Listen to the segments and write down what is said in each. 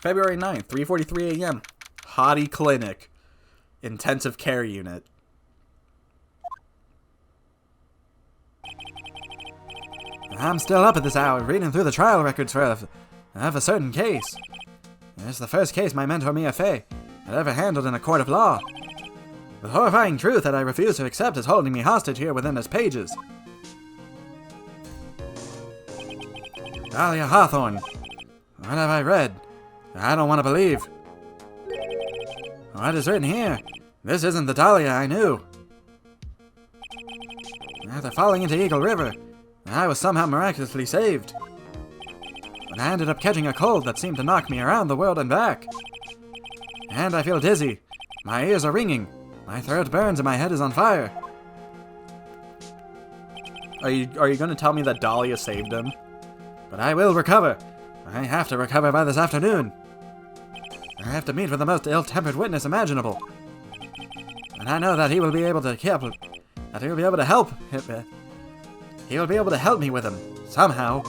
February 9th, 3:43 a.m. Hottie Clinic. Intensive care unit. I'm still up at this hour, reading through the trial records of a certain case. It's the first case my mentor Mia Fey had ever handled in a court of law. The horrifying truth that I refuse to accept is holding me hostage here within its pages. Dahlia Hawthorne. What have I read? I don't want to believe. What is written here? This isn't the Dahlia I knew. After falling into Eagle River, I was somehow miraculously saved. But I ended up catching a cold that seemed to knock me around the world and back. And I feel dizzy. My ears are ringing. My throat burns and my head is on fire. Are you going to tell me that Dahlia saved him? But I will recover. I have to recover by this afternoon. I have to meet with the most ill-tempered witness imaginable. And I know that he will be able to help. That he will be able to help. He will be able to help me with him somehow.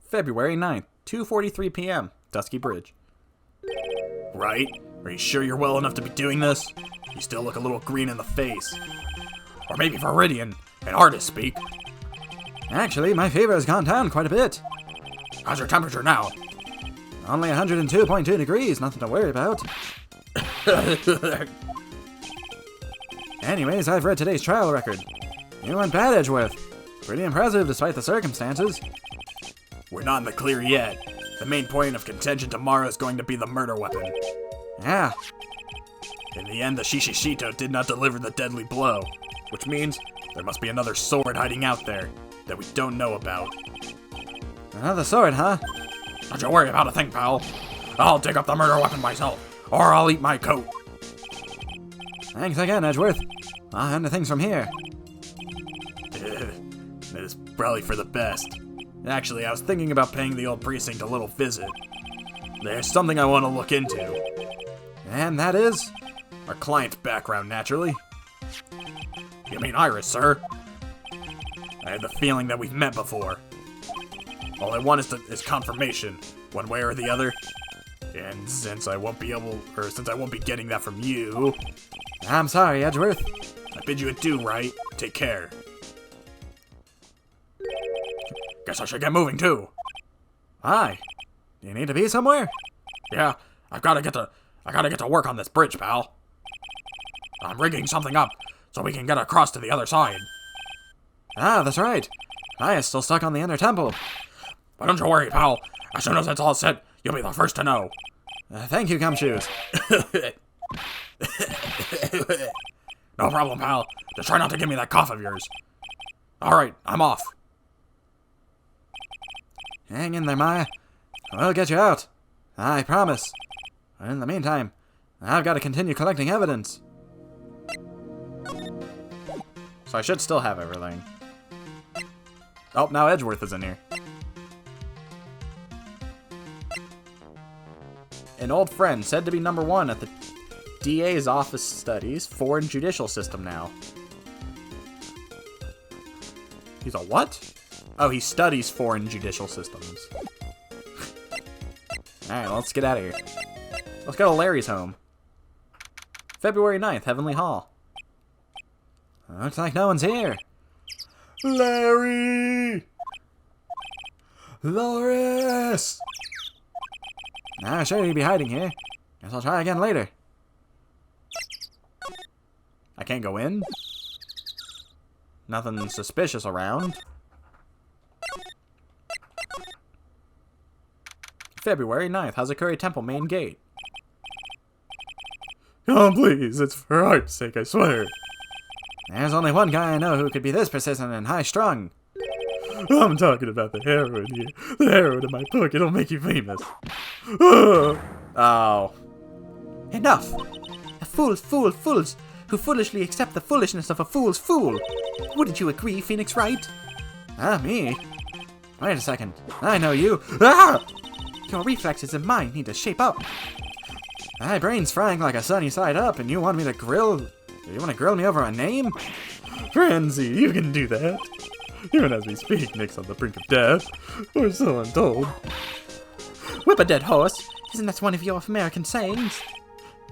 February 9th, 2:43 p.m. Dusky Bridge. Right? Are you sure you're well enough to be doing this? You still look a little green in the face. Or maybe Viridian, an artist speak. Actually, my fever has gone down quite a bit. How's your temperature now? Only 102.2 degrees, nothing to worry about. Anyways, I've read today's trial record. You went bad, Edgeworth. Pretty impressive despite the circumstances. We're not in the clear yet. The main point of contention tomorrow is going to be the murder weapon. Yeah. In the end, the Shishishito did not deliver the deadly blow, which means there must be another sword hiding out there that we don't know about. Another sword, huh? Don't you worry about a thing, pal. I'll dig up the murder weapon myself, or I'll eat my coat. Thanks again, Edgeworth. I'll handle things from here. It's probably for the best. Actually, I was thinking about paying the old precinct a little visit. There's something I want to look into. And that is? Our client's background, naturally. You mean Iris, sir? I have the feeling that we've met before. All I want is confirmation, one way or the other. And since I won't be getting that from you, I'm sorry, Edgeworth. I bid you adieu, Wright. Take care. Guess I should get moving too. Why? Do you need to be somewhere? Yeah, I gotta get to work on this bridge, pal. I'm rigging something up so we can get across to the other side. Ah, that's right. I is still stuck on the inner temple. But don't you worry, pal. As soon as it's all set, you'll be the first to know. Thank you, Gumshoes. No problem, pal. Just try not to give me that cough of yours. Alright, I'm off. Hang in there, Maya. We'll get you out. I promise. In the meantime, I've got to continue collecting evidence. So I should still have everything. Oh, now Edgeworth is in here. An old friend, said to be #1 at the DA's office studies foreign judicial system now. He's a what? Oh, he studies foreign judicial systems. Alright, let's get out of here. Let's go to Larry's home. February 9th, Heavenly Hall. Looks like no one's here. Larry! Loris! I'm sure you'd be hiding here. Guess I'll try again later. I can't go in? Nothing suspicious around. February 9th, Hazakuri Temple main gate. Oh, please, it's for art's sake, I swear. There's only one guy I know who could be this persistent and high-strung. I'm talking about the heroine here. The heroine in my book, it'll make you famous. Oh. Enough! Fools who foolishly accept the foolishness of a fool's fool. Wouldn't you agree, Phoenix Wright? Me? Wait a second. I know you. Ah! Your reflexes and mine need to shape up. My brain's frying like a sunny side up, and you want me to grill... You want to grill me over a name? Frenzy, you can do that. Even as we speak, Nick's on the brink of death. Or so I'm told. Whip a dead horse. Isn't that one of your American sayings?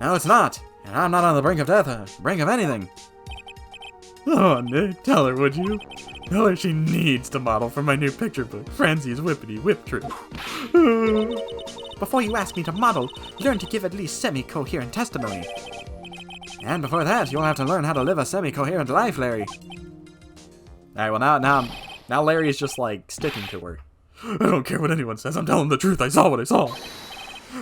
No, it's not. And I'm not on the brink of death, brink of anything. Oh, Nick, tell her, would you? Tell her she needs to model for my new picture book, Franzie's Whippity Whip Trip. Before you ask me to model, learn to give at least semi-coherent testimony. And before that, you'll have to learn how to live a semi-coherent life, Larry. Alright, well now Larry is just like sticking to her. I don't care what anyone says, I'm telling the truth, I saw what I saw.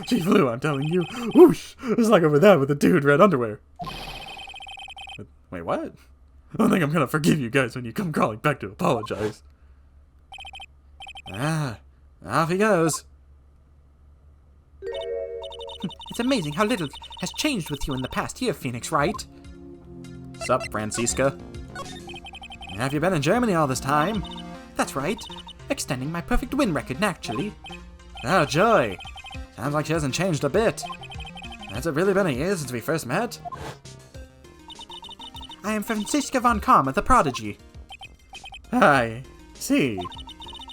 She flew, I'm telling you. Whoosh! It's like over there with the dude red underwear. Wait, what? I don't think I'm gonna forgive you guys when you come crawling back to apologize. Ah, off he goes. It's amazing how little has changed with you in the past year, Phoenix Wright. Sup, Franziska? Have you been in Germany all this time? That's right. Extending my perfect win record, naturally. Oh, joy. Sounds like she hasn't changed a bit. Has it really been a year since we first met? I am Franziska von Karma, the prodigy. I see.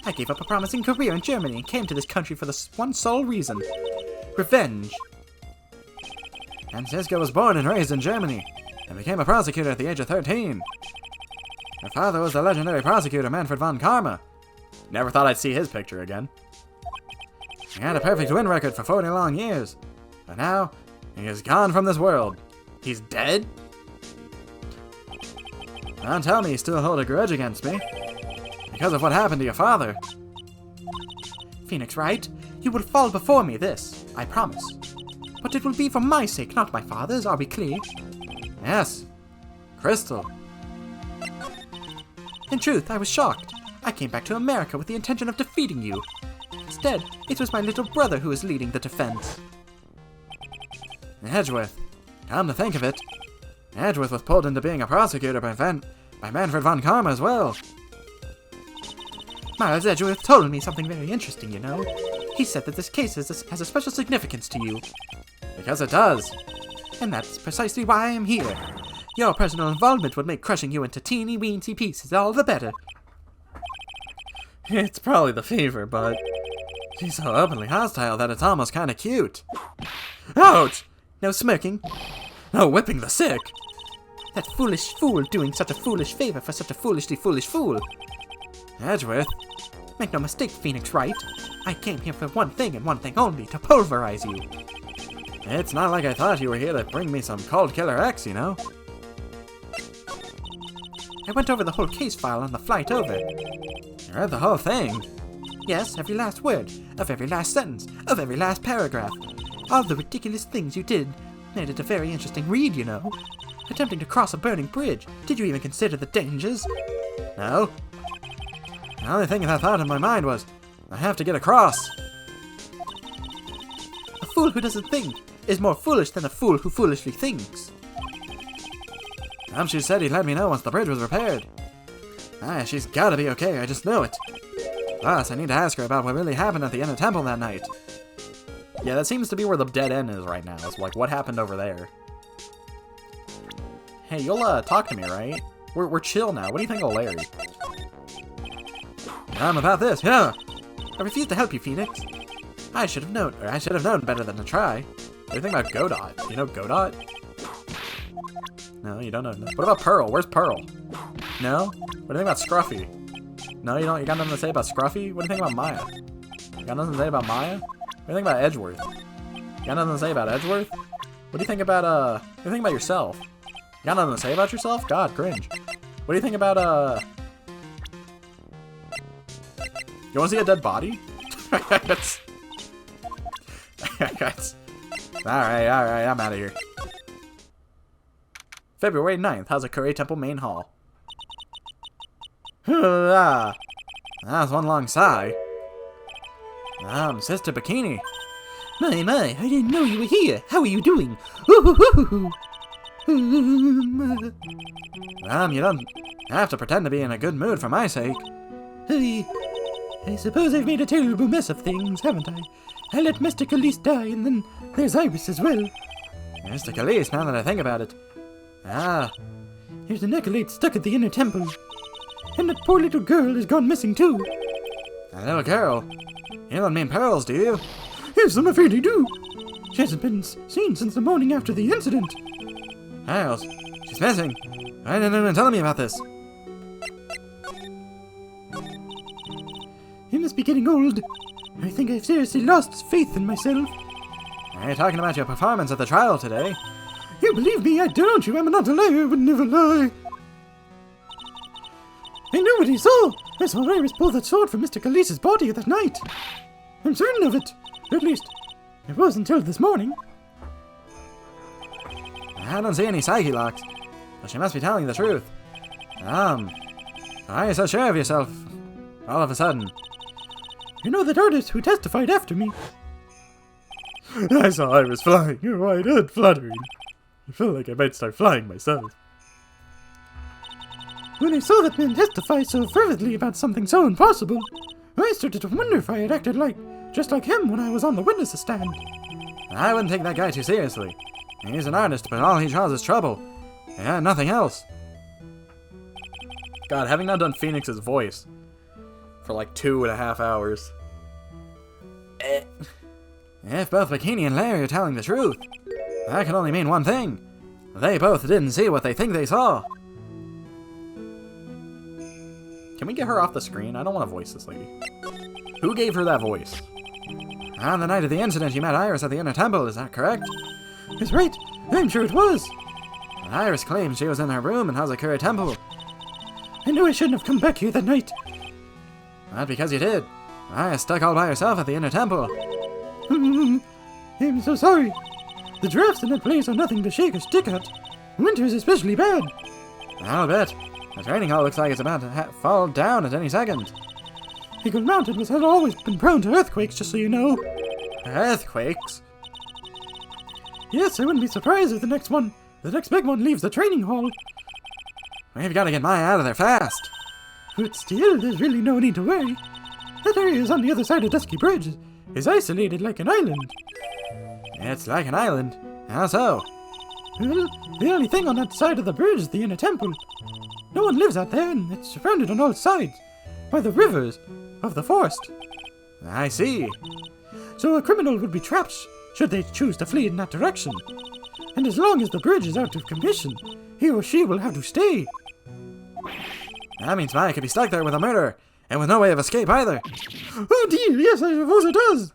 I gave up a promising career in Germany and came to this country for the one sole reason. Revenge. Franziska was born and raised in Germany, and became a prosecutor at the age of 13. Her father was the legendary prosecutor Manfred von Karma. Never thought I'd see his picture again. He had a perfect win record for 40 long years, but now he is gone from this world. He's dead? Don't tell me you still hold a grudge against me, because of what happened to your father. Phoenix Wright, you will fall before me, this, I promise. But it will be for my sake, not my father's, are we clear? Yes. Crystal. In truth, I was shocked. I came back to America with the intention of defeating you. Instead, it was my little brother who was leading the defense. Edgeworth. Come to think of it, Edgeworth was pulled into being a prosecutor by Manfred von Karma as well. Miles Edgeworth told me something very interesting, you know. He said that this case has a special significance to you. Because it does. And that's precisely why I am here. Your personal involvement would make crushing you into teeny-weeny pieces all the better. It's probably the fever, but she's so openly hostile that it's almost kind of cute. Ouch! No smirking. No whipping the sick. That foolish fool doing such a foolish favor for such a foolishly foolish fool. Edgeworth. Make no mistake, Phoenix Wright. I came here for one thing and one thing only, to pulverize you. It's not like I thought you were here to bring me some cold killer X, you know? I went over the whole case file on the flight over. You read the whole thing? Yes, every last word, of every last sentence, of every last paragraph. All the ridiculous things you did made it a very interesting read, you know. Attempting to cross a burning bridge. Did you even consider the dangers? No. The only thing that thought in my mind was, I have to get across. A fool who doesn't think is more foolish than a fool who foolishly thinks. She said he'd let me know once the bridge was repaired. She's gotta be okay, I just know it. Plus, I need to ask her about what really happened at the Inner Temple that night. Yeah, that seems to be where the dead end is right now. It's like, what happened over there? Hey, you'll talk to me, right? We're chill now. What do you think of Larry? About this, yeah. I refuse to help you, Phoenix. I should have known better than to try. What do you think about Godot? Do you know Godot? No, you don't know. What about Pearl? Where's Pearl? No? What do you think about Scruffy? No, you don't. You got nothing to say about Scruffy? What do you think about Maya? You got nothing to say about Maya? What do you think about Edgeworth? You got nothing to say about Edgeworth? What do you think about what do you think about yourself? You got nothing to say about yourself? God, cringe. What do you think about You wanna see a dead body? Alright, I'm out of here. February 9th, how's a Curry Temple main hall? That was one long sigh. Sister Bikini. My, I didn't know you were here. How are you doing? You don't have to pretend to be in a good mood for my sake. I suppose I've made a terrible mess of things, haven't I? I let Mr. Khalees die, and then there's Iris as well. Mr. Khalees, now that I think about it. There's an accolade stuck at the Inner Temple. And that poor little girl has gone missing too. A little girl? You don't mean Pearls, do you? Yes, I'm afraid I do. She hasn't been seen since the morning after the incident. Pearls? She's missing? Why didn't anyone tell me about this? I must be getting old. I think I've seriously lost faith in myself. Are you talking about your performance at the trial today? You believe me, don't you? I'm not a liar, I would never lie. I know what he saw. I saw Iris pull that sword from Mr. Khalees's body that night. I'm certain of it. At least, it was until this morning. I don't see any psyche locks, but she must be telling the truth. Why are you so sure of yourself all of a sudden? You know that artist who testified after me? I saw Iris flying her white head fluttering. I felt like I might start flying myself. When I saw that man testify so fervently about something so impossible, I started to wonder if I had acted just like him when I was on the witness stand. I wouldn't take that guy too seriously. He's an artist, but all he draws is trouble. Yeah, nothing else. God, having not done Phoenix's voice for like 2.5 hours. If both Bikini and Larry are telling the truth, that can only mean one thing. They both didn't see what they think they saw. Can we get her off the screen? I don't want to voice this lady. Who gave her that voice? On the night of the incident, you met Iris at the Inner Temple, is that correct? That's right. I'm sure it was. Iris claims she was in her room in Hazakura Temple. I knew I shouldn't have come back here that night. Not because you did. Iris stuck all by herself at the Inner Temple. I'm so sorry. The drafts in that place are nothing to shake a stick at. Winter's especially bad. I'll bet. The training hall looks like it's about to fall down at any second. Eagle Mountain has always been prone to earthquakes, just so you know. Earthquakes? Yes, I wouldn't be surprised if the next big one leaves the training hall. We've got to get Maya out of there fast. But still, there's really no need to worry. That area is on the other side of Dusky Bridge. It's isolated like an island. It's like an island? How so? Well, the only thing on that side of the bridge is the Inner Temple. No one lives out there, and it's surrounded on all sides by the rivers of the forest. I see. So a criminal would be trapped should they choose to flee in that direction. And as long as the bridge is out of commission, he or she will have to stay. That means Maya could be stuck there with a murderer, and with no way of escape either. Oh dear, yes, I suppose it does.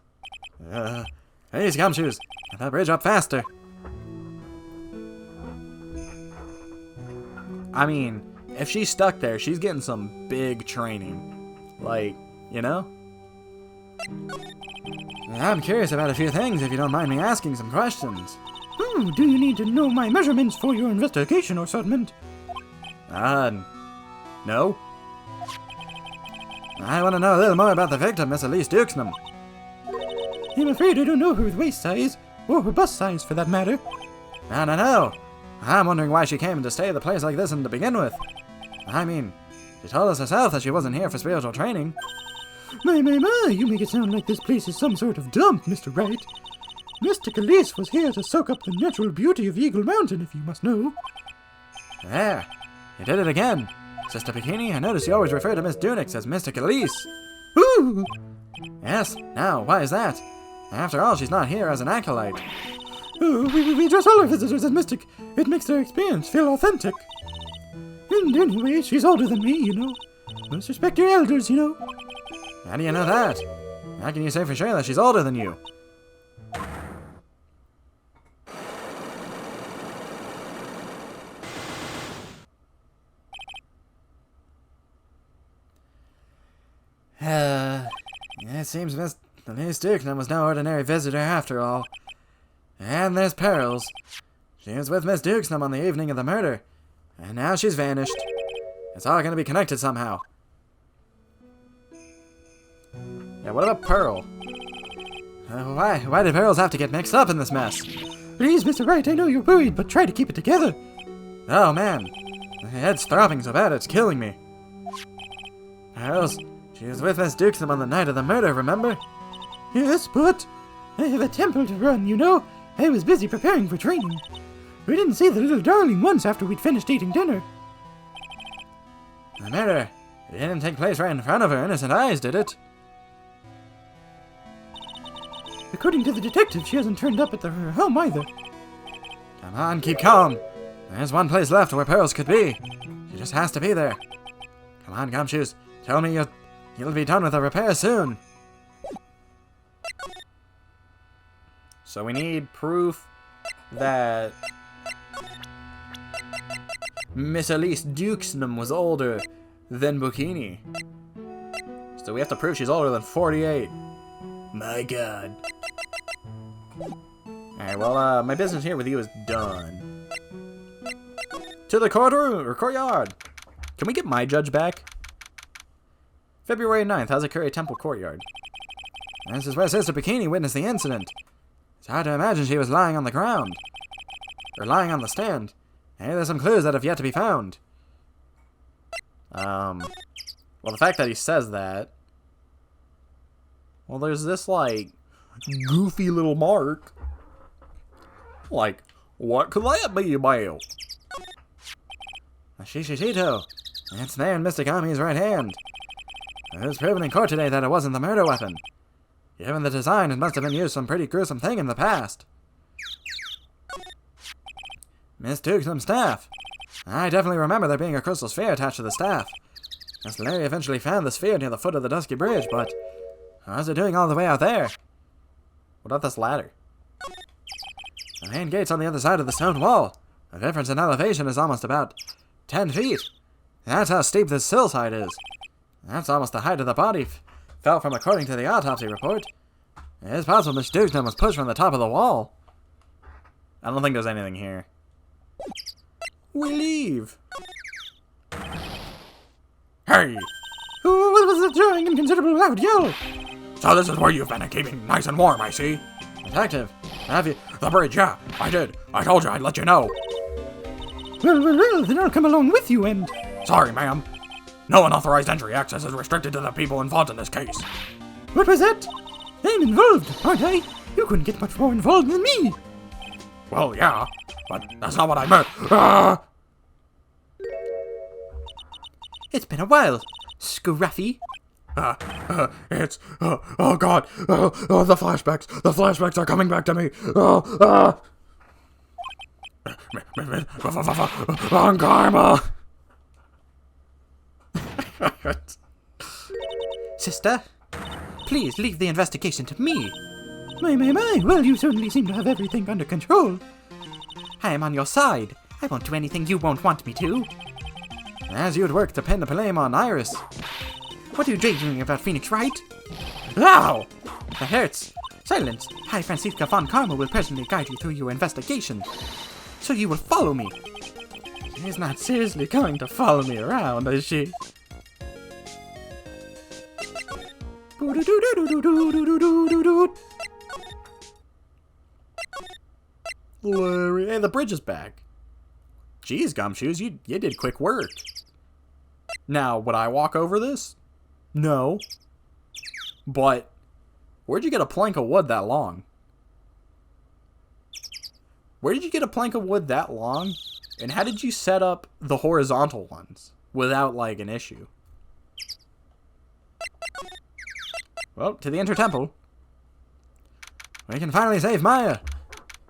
Hey, Gumshoes, get that bridge up faster. I mean, if she's stuck there, she's getting some big training. Like, you know? I'm curious about a few things, if you don't mind me asking some questions. Oh, do you need to know my measurements for your investigation or something? No. I want to know a little more about the victim, Miss Elise Dukesnam. I'm afraid I don't know her waist size, or her bust size for that matter. No. I'm wondering why she came to stay at a place like this to begin with. I mean, she told us herself that she wasn't here for spiritual training. My, you make it sound like this place is some sort of dump, Mr. Wright. Mr. Khalees was here to soak up the natural beauty of Eagle Mountain, if you must know. There, you did it again. Sister Bikini, I notice you always refer to Miss Dunix as Mr. Khalees. Ooh! Yes, now, why is that? After all, she's not here as an acolyte. Oh, we address all our visitors as mystic. It makes their experience feel authentic. And anyway, she's older than me, you know. Must respect your elders, you know. How do you know that? How can you say for sure that she's older than you? It seems Miss Dukesnam was no ordinary visitor after all. And there's Pearls. She was with Miss Dukesnam on the evening of the murder, and now she's vanished. It's all gonna be connected somehow. Yeah, what about Pearl? Why did Pearls have to get mixed up in this mess? Please, Mr. Wright, I know you're worried, but try to keep it together. Oh, man. My head's throbbing so bad it's killing me. Pearls, she was with Miss Dukesnam on the night of the murder, remember? Yes, but I have a temple to run, you know. I was busy preparing for training. We didn't see the little darling once after we'd finished eating dinner. The murder? It didn't take place right in front of her innocent eyes, did it? According to the detective, she hasn't turned up at her home either. Come on, keep calm. There's one place left where Pearls could be. She just has to be there. Come on, Gumshoes. Tell me you'll be done with the repair soon. So we need proof that Miss Elise Dukesnum was older than Bikini. So we have to prove she's older than 48. My god. Alright, well, my business here with you is done. To the courtroom, or courtyard. Can we get my judge back? February 9th, Hazakuri Temple Courtyard. This is where Sister Bikini witnessed the incident. It's hard to imagine she was lying on the ground. Or lying on the stand. Hey, there's some clues that have yet to be found. Well, the fact that he says that... Well, there's this, like, goofy little mark. Like, what could that be about? A Shishishito. It's there in Mr. Kami's right hand. It was proven in court today that it wasn't the murder weapon. Given the design, it must have been used some pretty gruesome thing in the past. Miss Dukesnum's staff. I definitely remember there being a crystal sphere attached to the staff. Miss Larry eventually found the sphere near the foot of the Dusky Bridge, but how's it doing all the way out there? What about this ladder? The main gate's on the other side of the stone wall. The difference in elevation is almost about 10 feet. That's how steep this hillside is. That's almost the height of the body fell from, according to the autopsy report. It is possible Miss Dukesnum was pushed from the top of the wall. I don't think there's anything here. We leave. Hey! What was the jarring and considerable loud yell? So this is where you've been keeping nice and warm, I see. Detective, have you... The bridge, yeah, I did. I told you I'd let you know. Well, then I'll come along with you and... Sorry, ma'am. No unauthorized entry access is restricted to the people involved in this case. What was that? I'm involved, aren't I? You couldn't get much more involved than me. Well, yeah, but that's not what I meant. Ah! It's been a while, Scruffy. Oh god, the flashbacks are coming back to me. On karma. Sister, please leave the investigation to me. My, well, you certainly seem to have everything under control. I am on your side. I won't do anything you won't want me to. As you'd work to pin the blame on Iris. What are you daydreaming about, Phoenix, Wright? Ow! That hurts. Silence. High Francisca von Karma will presently guide you through your investigation. So you will follow me. She's not seriously going to follow me around, is she? Larry. Hey, the bridge is back. Jeez, Gumshoes, you did quick work. Now, would I walk over this? No. But, where'd you get a plank of wood that long? Where did you get a plank of wood that long? And how did you set up the horizontal ones without, like, an issue? Well, to the Inner Temple. We can finally save Maya.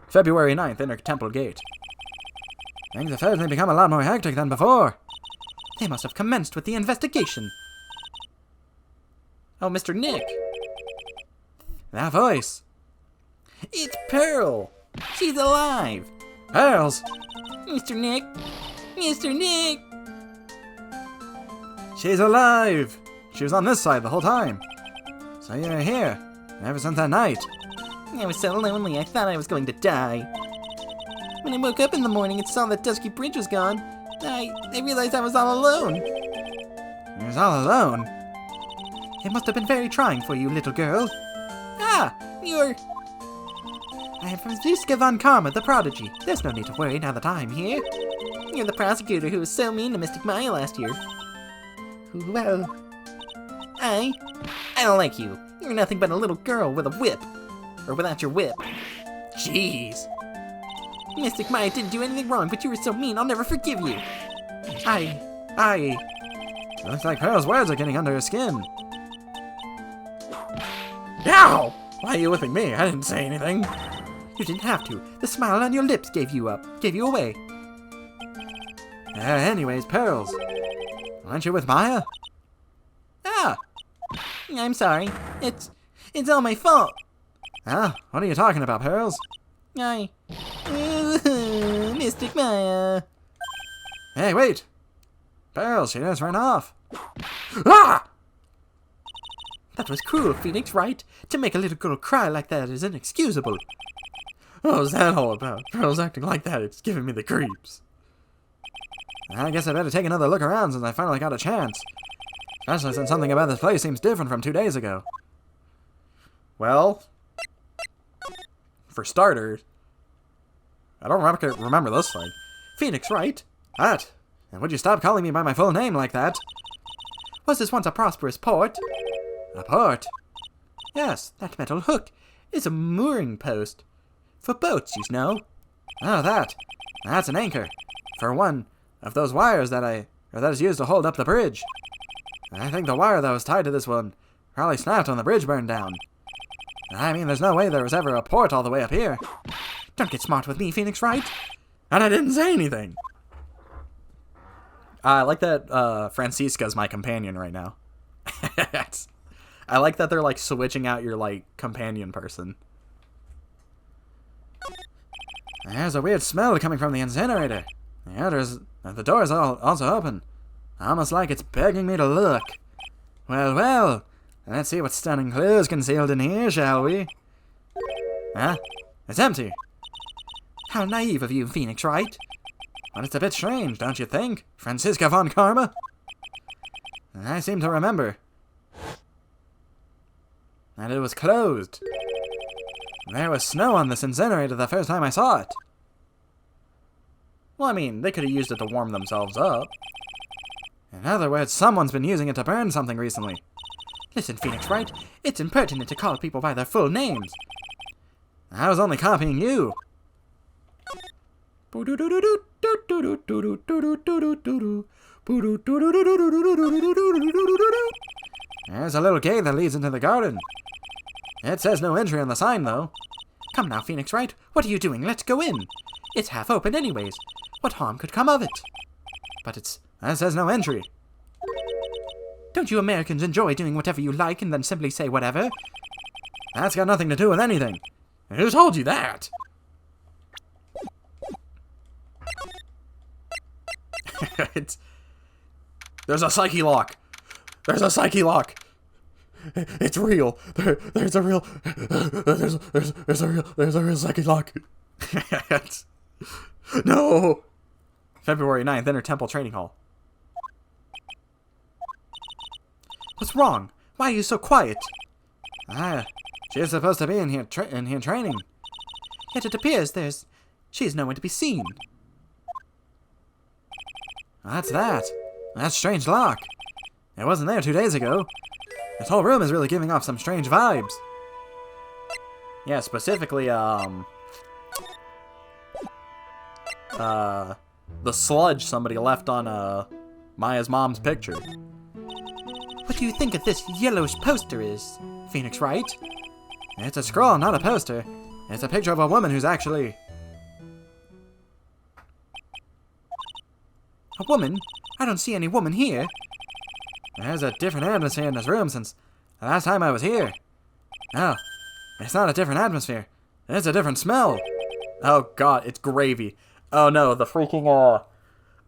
February 9th, Inner Temple Gate. Things have certainly become a lot more hectic than before. They must have commenced with the investigation. Oh, Mr. Nick. That voice. It's Pearl. She's alive. Pearls. Mr. Nick. Mr. Nick. She's alive. She was on this side the whole time. So you're here. Ever since that night. I was so lonely, I thought I was going to die. When I woke up in the morning and saw that Dusky Bridge was gone, I realized I was all alone. You was all alone? It must have been very trying for you, little girl. Ah, you're... I am Francisca von Karma, the prodigy. There's no need to worry now that I'm here. You're the prosecutor who was so mean to Mystic Maya last year. Well... I don't like you. You're nothing but a little girl with a whip. Or without your whip. Jeez. Mystic Maya didn't do anything wrong, but you were so mean, I'll never forgive you. It looks like Pearl's words are getting under her skin. Ow! Why are you whipping me? I didn't say anything. You didn't have to. The smile on your lips gave you away. Anyways, Pearls. Aren't you with Maya? Ah! I'm sorry. It's all my fault. Ah, what are you talking about, Pearls? Mystic Maya. Hey, wait! Pearls, she just ran off. Ah! That was cruel, Phoenix, right? To make a little girl cry like that is inexcusable. What was that all about? Pearls acting like that, it's giving me the creeps. I guess I better take another look around since I finally got a chance. Especially since something about this place seems different from 2 days ago. Well, for starters, I don't remember this thing. Phoenix, right? That. And would you stop calling me by my full name like that? Was this once a prosperous port? A port? Yes, that metal hook is a mooring post. For boats, you know. Oh, that's an anchor. For one of those wires that is used to hold up the bridge. I think the wire that was tied to this one probably snapped when the bridge burned down. I mean, there's no way there was ever a port all the way up here. Don't get smart with me, Phoenix, right? And I didn't say anything. I like that Francisca's my companion right now. I like that they're like switching out your like companion person. There's a weird smell coming from the incinerator. The door's also open. Almost like it's begging me to look. Well, let's see what stunning clues concealed in here, shall we? Huh? It's empty. How naive of you, Phoenix, right? But it's a bit strange, don't you think, Francisca von Karma? I seem to remember that it was closed. There was snow on this incinerator the first time I saw it. Well, I mean, they could have used it to warm themselves up. In other words, someone's been using it to burn something recently. Listen, Phoenix, right? It's impertinent to call people by their full names. I was only copying you. There's a little gate that leads into the garden. It says no entry on the sign, though. Come now, Phoenix, right? What are you doing? Let's go in. It's half open anyways. What harm could come of it? But it says no entry. Don't you Americans enjoy doing whatever you like and then simply say whatever? That's got nothing to do with anything. Who told you that? There's a psyche lock. There's a psyche lock. It's real. There's a real psyche lock. No. February 9th, Inner Temple Training Hall. What's wrong? Why are you so quiet? She's supposed to be in here training. Yet it appears she's nowhere to be seen. That's that. That strange lock. It wasn't there 2 days ago. This whole room is really giving off some strange vibes. Yeah, specifically, the sludge somebody left on, Maya's mom's picture. What do you think of this yellowish poster is, Phoenix, right? It's a scroll, not a poster. It's a picture of a woman who's actually... A woman? I don't see any woman here. There's a different atmosphere in this room since the last time I was here. No, it's not a different atmosphere. It's a different smell. Oh god, it's gravy. Oh no, the freaking, what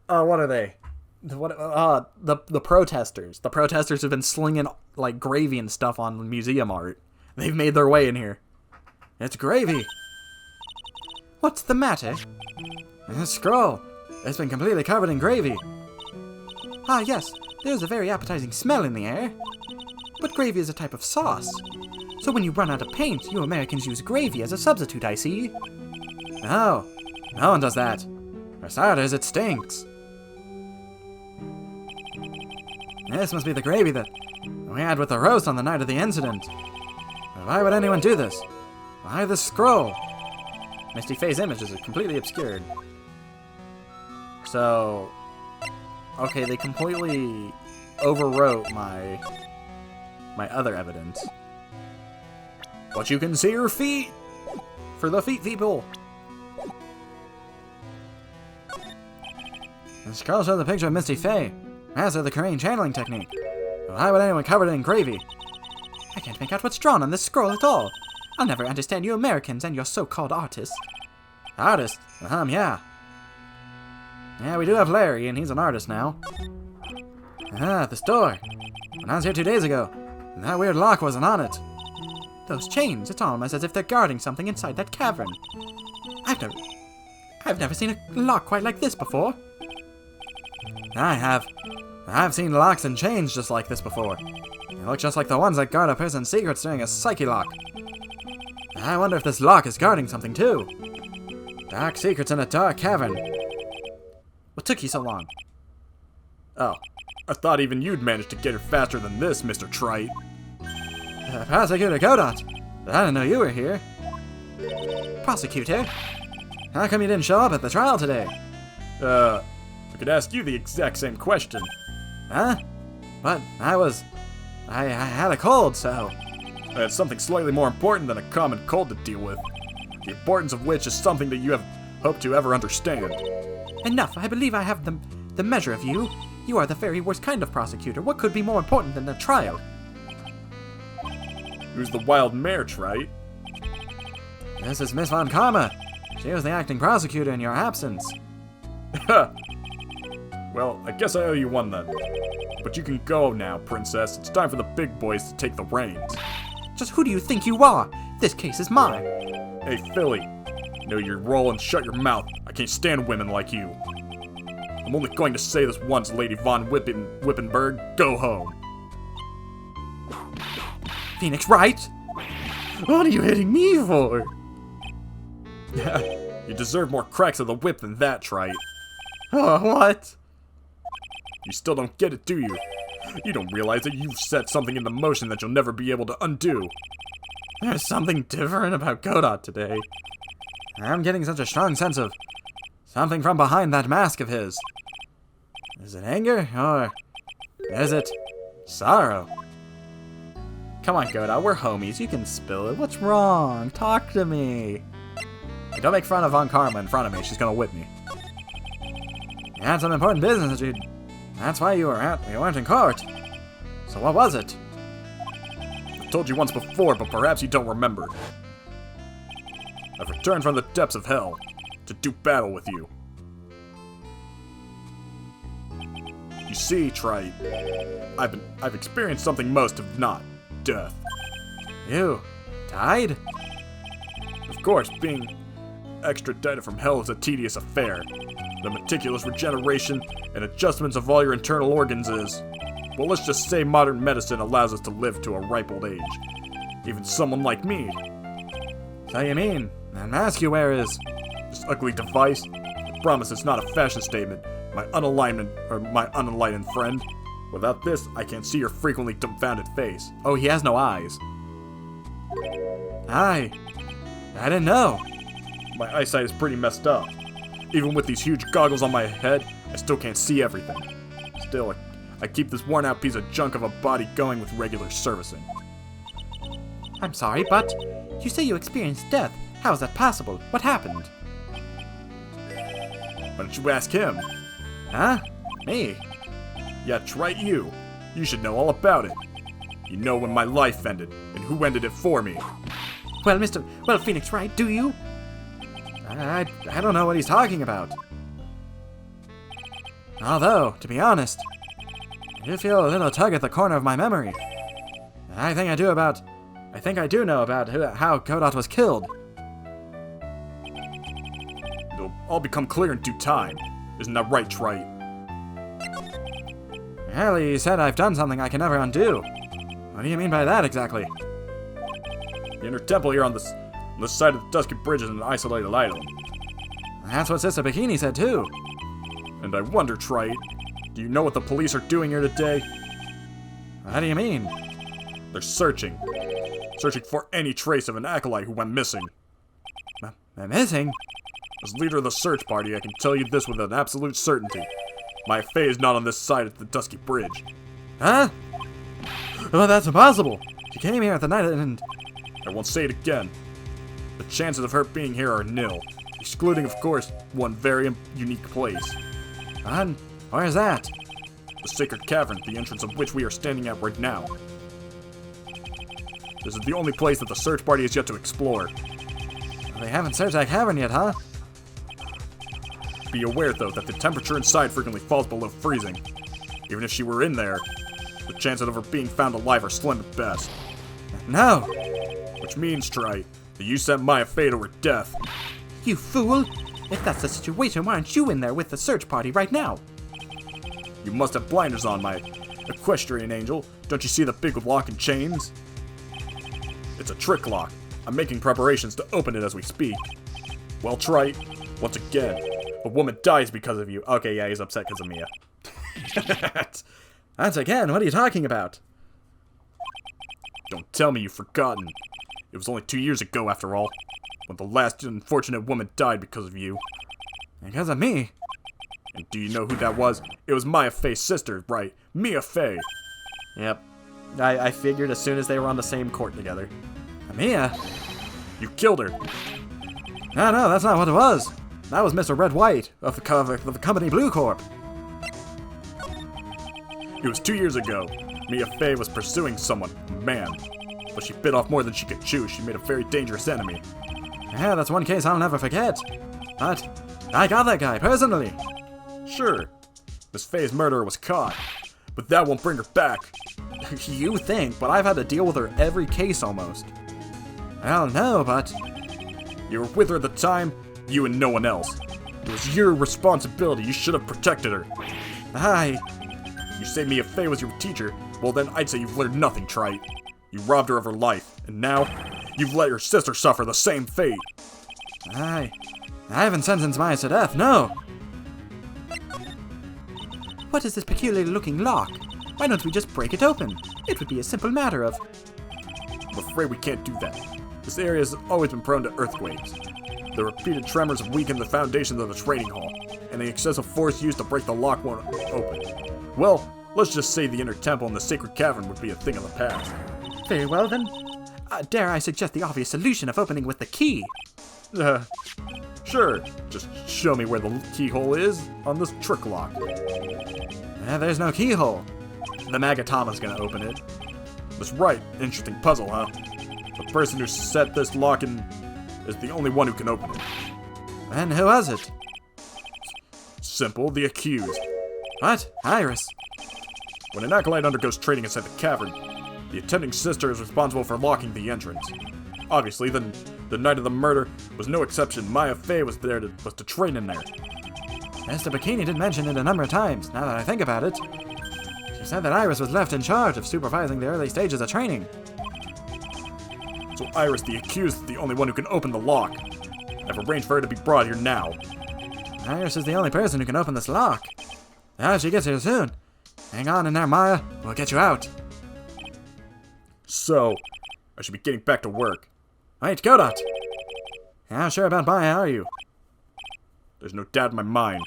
are they? The protesters. The protesters have been slinging, like, gravy and stuff on museum art. They've made their way in here. It's gravy. What's the matter? This scroll. It's been completely covered in gravy. Ah, yes. There's a very appetizing smell in the air. But gravy is a type of sauce. So when you run out of paint, you Americans use gravy as a substitute, I see. No. No one does that. For starters, it stinks. This must be the gravy that we had with the roast on the night of the incident. But why would anyone do this? Why this scroll? Misty Faye's image is completely obscured. So... Okay, they completely overwrote my other evidence. But you can see your feet! For the feet people! The scroll shows the picture of Misty Faye, master of the Korean channeling technique. Why would anyone cover it in gravy? I can't make out what's drawn on this scroll at all. I'll never understand you Americans and your so-called artists. Artist? Yeah. Yeah, we do have Larry, and he's an artist now. Ah, the store. When I was here 2 days ago, that weird lock wasn't on it. Those chains, it's almost as if they're guarding something inside that cavern. I've never seen a lock quite like this before. I have. I've seen locks and chains just like this before. They look just like the ones that guard a person's secrets during a psyche lock. I wonder if this lock is guarding something too. Dark secrets in a dark cavern. What took you so long? Oh, I thought even you'd managed to get here faster than this, Mr. Trite. Prosecutor Godot. I didn't know you were here. Prosecutor? How come you didn't show up at the trial today? I could ask you the exact same question. Huh? But I had a cold, so... I had something slightly more important than a common cold to deal with. The importance of which is something that you have hoped to ever understand. Enough, I believe I have the measure of you. You are the very worst kind of prosecutor. What could be more important than a trial? Who's the wild mare, Trite? This is Miss Von Karma. She was the acting prosecutor in your absence. Well, I guess I owe you one then. But you can go now, princess. It's time for the big boys to take the reins. Just who do you think you are? This case is mine. Hey, Philly. Know your role and shut your mouth. I can't stand women like you. I'm only going to say this once, Lady Von Wippenberg. Go home. Phoenix Wright? What are you hitting me for? You deserve more cracks of the whip than that, Trite. Oh, what? You still don't get it, do you? You don't realize that you've set something into motion that you'll never be able to undo. There's something different about Godot today. I'm getting such a strong sense of something from behind that mask of his. Is it anger, or is it sorrow? Come on, Godot, we're homies. You can spill it. What's wrong? Talk to me. Hey, don't make fun of Von Karma in front of me. She's gonna whip me. You had some important business that that's why you weren't in court. So what was it? I told you once before, but perhaps you don't remember. I've returned from the depths of hell to do battle with you. You see, Trite, I've experienced something most have not. Death. You died? Of course, being extradited from hell is a tedious affair. The meticulous regeneration and adjustments of all your internal organs is... Well, let's just say modern medicine allows us to live to a ripe old age. Even someone like me. So you mean, that mask you wear is... This ugly device? I promise it's not a fashion statement, my unenlightened friend. Without this, I can't see your frequently dumbfounded face. Oh, he has no eyes. I didn't know. My eyesight is pretty messed up. Even with these huge goggles on my head, I still can't see everything. Still, I keep this worn-out piece of junk of a body going with regular servicing. I'm sorry, but you say you experienced death. How is that possible? What happened? Why don't you ask him? Huh? Me? Yeah, Trite you. You should know all about it. You know when my life ended, and who ended it for me. Well, Phoenix Wright, do you? I don't know what he's talking about. Although, to be honest, I do feel a little tug at the corner of my memory. I think I do know about how Godot was killed. It'll all become clear in due time. Isn't that right, Trite? Well, you said I've done something I can never undo. What do you mean by that, exactly? The inner temple here on this side of the Dusky Bridge is an isolated island. That's what Sister Bikini said, too. And I wonder, Trite, do you know what the police are doing here today? What do you mean? They're searching. Searching for any trace of an acolyte who went missing. Missing? As leader of the search party, I can tell you this with an absolute certainty. My Faye is not on this side of the Dusky Bridge. Huh? Oh, that's impossible. She came here at the night and... I won't say it again. The chances of her being here are nil, excluding, of course, one very unique place. And where's that? The Sacred Cavern, the entrance of which we are standing at right now. This is the only place that the search party has yet to explore. They haven't searched that cavern yet, huh? Be aware, though, that the temperature inside frequently falls below freezing. Even if she were in there, the chances of her being found alive are slim at best. No! Which means, Trite, that you sent Maya Fey to her death. You fool! If that's the situation, why aren't you in there with the search party right now? You must have blinders on, my equestrian angel. Don't you see the big lock and chains? It's a trick lock. I'm making preparations to open it as we speak. Well, Trite, once again, a woman dies because of you. Okay, yeah, he's upset because of Mia. Once again, what are you talking about? Don't tell me you've forgotten. It was only 2 years ago, after all, when the last unfortunate woman died because of you. Because of me? And do you know who that was? It was Maya Fey's sister, right? Mia Fey. Yep. I figured as soon as they were on the same court together. Mia? You killed her. No, that's not what it was. That was Mr. Red White of the company Blue Corp. It was 2 years ago. Mia Fey was pursuing someone, a man. But she bit off more than she could chew. She made a very dangerous enemy. Yeah, that's one case I'll never forget. But I got that guy, personally. Sure, Miss Fey's murderer was caught. But that won't bring her back. You think, but I've had to deal with her every case almost. Well, no, but... You were with her at the time, you and no one else. It was your responsibility. You should have protected her. You say Mia Fey was your teacher, well then I'd say you've learned nothing, Trite. You robbed her of her life, and now you've let your sister suffer the same fate. I haven't sentenced Maya to death, no. What is this peculiar looking lock? Why don't we just break it open? It would be a simple matter of... I'm afraid we can't do that. This area has always been prone to earthquakes. The repeated tremors have weakened the foundations of the training hall, and the excessive force used to break the lock won't open. Well, let's just say the inner temple and the sacred cavern would be a thing of the past. Very well then. Dare I suggest the obvious solution of opening with the key? Sure. Just show me where the keyhole is on this trick lock. There's no keyhole. The Magatama's gonna open it. That's right. Interesting puzzle, huh? The person who set this lock in is the only one who can open it. And who was it? Simple, the accused. What? Iris? When an acolyte undergoes training inside the cavern, the attending sister is responsible for locking the entrance. Obviously, the night of the murder was no exception. Maya Fey was there to train in there. Mr. Bikini did mention it a number of times, now that I think about it. She said that Iris was left in charge of supervising the early stages of training. So Iris, the accused, is the only one who can open the lock. I've arranged for her to be brought here now. Iris is the only person who can open this lock. Now she gets here soon. Hang on in there, Maya. We'll get you out. So, I should be getting back to work. Wait, Godot. How sure about Maya are you? There's no doubt in my mind.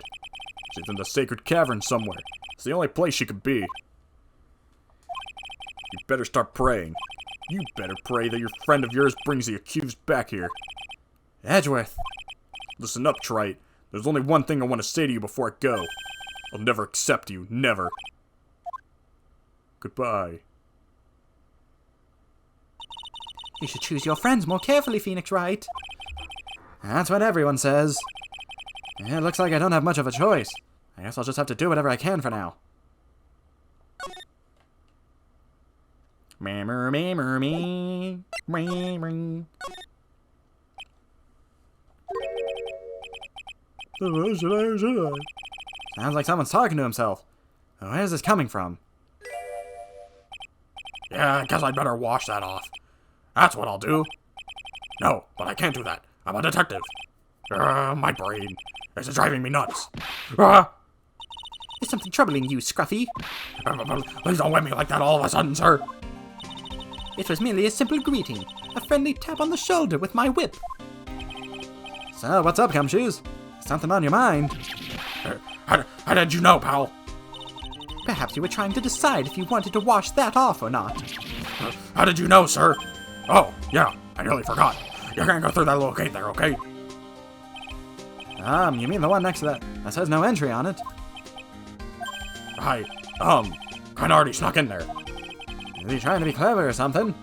She's in the sacred cavern somewhere. It's the only place she could be. You better start praying. You better pray that your friend of yours brings the accused back here. Edgeworth. Listen up, Trite. There's only one thing I want to say to you before I go. I'll never accept you. Never. Goodbye. You should choose your friends more carefully, Phoenix Wright. That's what everyone says. It looks like I don't have much of a choice. I guess I'll just have to do whatever I can for now. Sounds like someone's talking to himself. Where's this coming from? Yeah, I guess I'd better wash that off. That's what I'll do. No, but I can't do that. I'm a detective. My brain. This is driving me nuts. Is something troubling you, Scruffy? Please don't whip me like that all of a sudden, sir. It was merely a simple greeting. A friendly tap on the shoulder with my whip. So, what's up, Gumshoes? Something on your mind? How did you know, pal? Perhaps you were trying to decide if you wanted to wash that off or not. How did you know, sir? Oh, yeah, I nearly forgot. You can't go through that little gate there, okay? You mean the one next to that says no entry on it? I, kinda already snuck in there. Is he trying to be clever or something?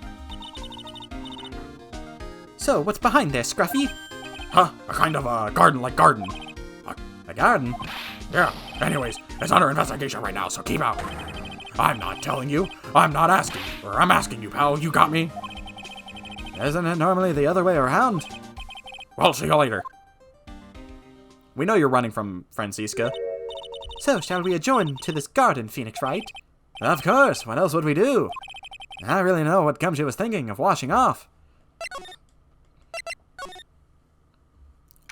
So, what's behind there, Scruffy? Huh? A kind of a garden-like garden. A garden? Yeah, anyways, it's under investigation right now, so keep out. I'm not telling you. I'm not asking. Or I'm asking you, pal. You got me? Isn't it normally the other way around? Well, see you later. We know you're running from Francisca. So, shall we adjourn to this garden, Phoenix Wright? Of course. What else would we do? I really know what Gumshoe was thinking of washing off.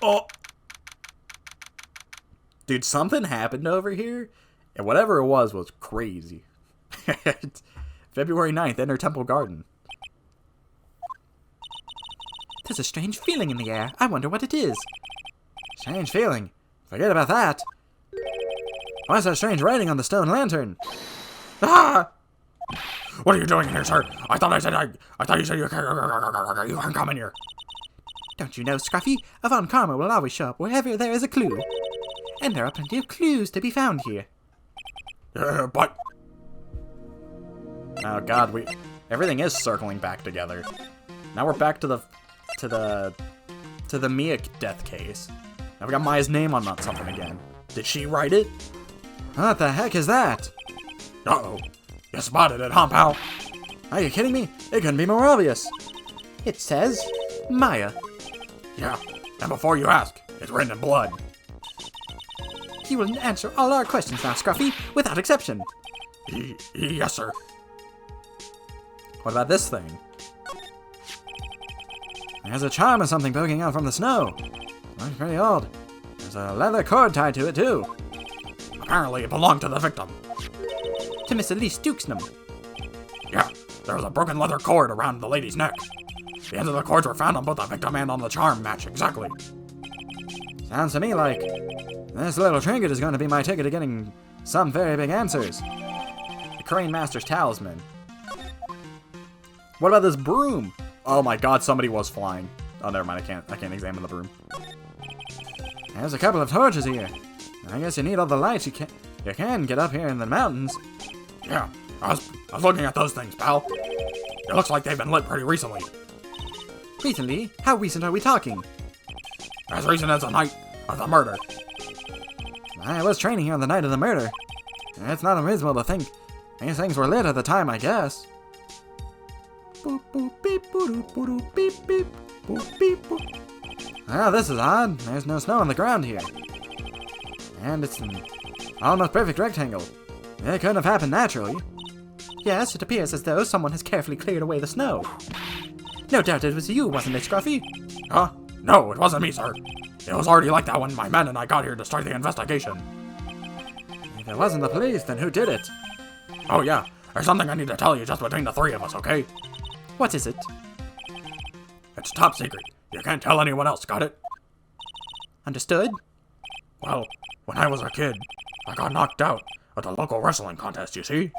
Oh! Dude, something happened over here, and whatever it was crazy. February 9th, enter Temple Garden. There's a strange feeling in the air. I wonder what it is. Strange feeling? Forget about that. Why's that strange writing on the stone lantern? Ah! What are you doing in here, sir? I thought you said you can't come in here. Don't you know, Scruffy? Avant Karma will always show up wherever there is a clue. And there are plenty of clues to be found here. But... Oh god, everything is circling back together. Now we're back to the Mia death case. Now we got Maya's name on something again. Did she write it? What the heck is that? Uh-oh. You spotted it, huh, pal? Are you kidding me? It couldn't be more obvious. It says Maya. Yeah, and before you ask, it's written in blood. You will answer all our questions now, Scruffy, without exception. Yes, sir. What about this thing? There's a charm or something poking out from the snow. Looks pretty old. There's a leather cord tied to it, too. Apparently it belonged to the victim. To Miss Elise Dukesnum. Yeah, there was a broken leather cord around the lady's neck. The ends of the cords were found on both the victim and on the charm match, exactly. Sounds to me like this little trinket is going to be my ticket to getting some very big answers. The Crane Master's Talisman. What about this broom? Oh my god, somebody was flying. Oh, never mind, I can't examine the broom. There's a couple of torches here. I guess you need all the lights you can get up here in the mountains. Yeah, I was looking at those things, pal. It looks like they've been lit pretty recently. Recently? How recent are we talking? As recent as the night of the murder. I was training here on the night of the murder. It's not unreasonable to think these things were lit at the time, I guess. Boop, boop, beep, boop, boop, beep, beep, boop, beep, boop. Ah, this is odd. There's no snow on the ground here. And it's an almost perfect rectangle. It couldn't have happened naturally. Yes, it appears as though someone has carefully cleared away the snow. No doubt it was you, wasn't it, Scruffy? Huh? No, it wasn't me, sir. It was already like that when my men and I got here to start the investigation. If it wasn't the police, then who did it? Oh yeah, there's something I need to tell you just between the three of us, okay? What is it? It's top secret. You can't tell anyone else, got it? Understood? Well, when I was a kid, I got knocked out at the local wrestling contest, you see?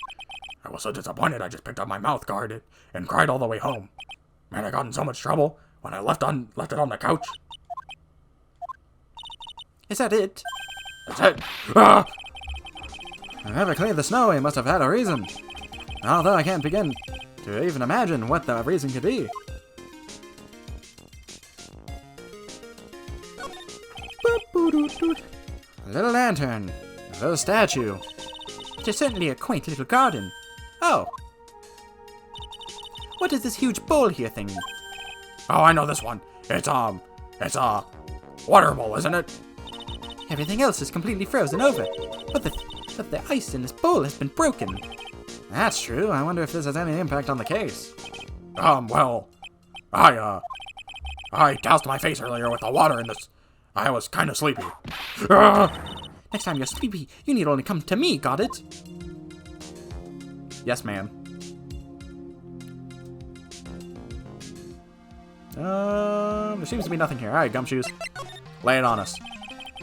I was so disappointed I just picked up my mouth guard and cried all the way home. Man, I got in so much trouble when I left it on the couch. Is that it? That's it. Ah! Whoever cleared the snow, he must have had a reason. Although I can't begin to even imagine what the reason could be. A little lantern. A little statue. It is certainly a quaint little garden. Oh. What is this huge bowl here thing? Oh, I know this one. It's a water bowl, isn't it? Everything else is completely frozen over. But the ice in this bowl has been broken. That's true. I wonder if this has any impact on the case. Well, I doused my face earlier with the water in this. I was kind of sleepy. Next time you're sleepy, you need only come to me, got it? Yes, ma'am. There seems to be nothing here. Alright, Gumshoes. Lay it on us.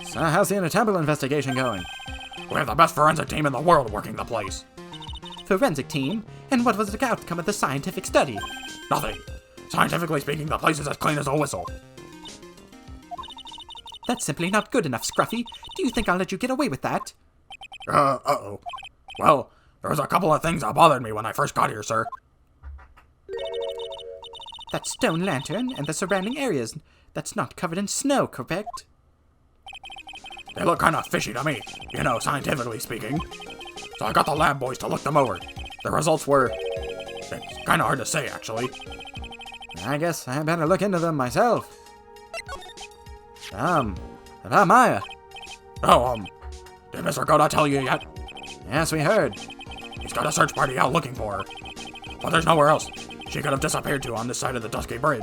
So, how's the Inner Temple investigation going? We have the best forensic team in the world working the place. Forensic team? And what was the outcome of the scientific study? Nothing. Scientifically speaking, the place is as clean as a whistle. That's simply not good enough, Scruffy. Do you think I'll let you get away with that? Uh-oh. Well, there was a couple of things that bothered me when I first got here, sir. That stone lantern and the surrounding areas. That's not covered in snow, correct? They look kind of fishy to me, you know, scientifically speaking. So I got the lab boys to look them over. The results were... It's kind of hard to say, actually. I guess I better look into them myself. About Maya. Oh, did Mr. Godot tell you yet? Yes, we heard. He's got a search party out looking for her. But there's nowhere else she could have disappeared to on this side of the Dusky Bridge.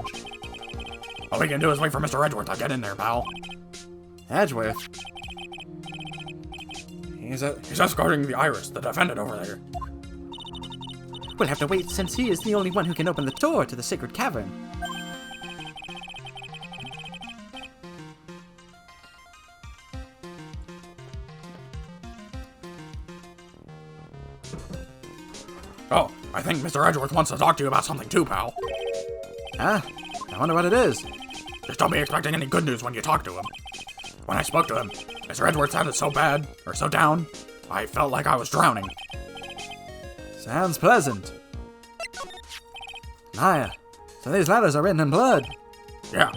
All we can do is wait for Mr. Edgeworth to get in there, pal. Edgeworth? He's escorting the Iris, the defendant over there. We'll have to wait since he is the only one who can open the door to the Sacred Cavern. Oh, I think Mr. Edgeworth wants to talk to you about something too, pal. Ah, I wonder what it is. Just don't be expecting any good news when you talk to him. When I spoke to him, Mr. Edgeworth sounded so bad, or so down, I felt like I was drowning. Sounds pleasant. Maya, so these letters are written in blood. Yeah.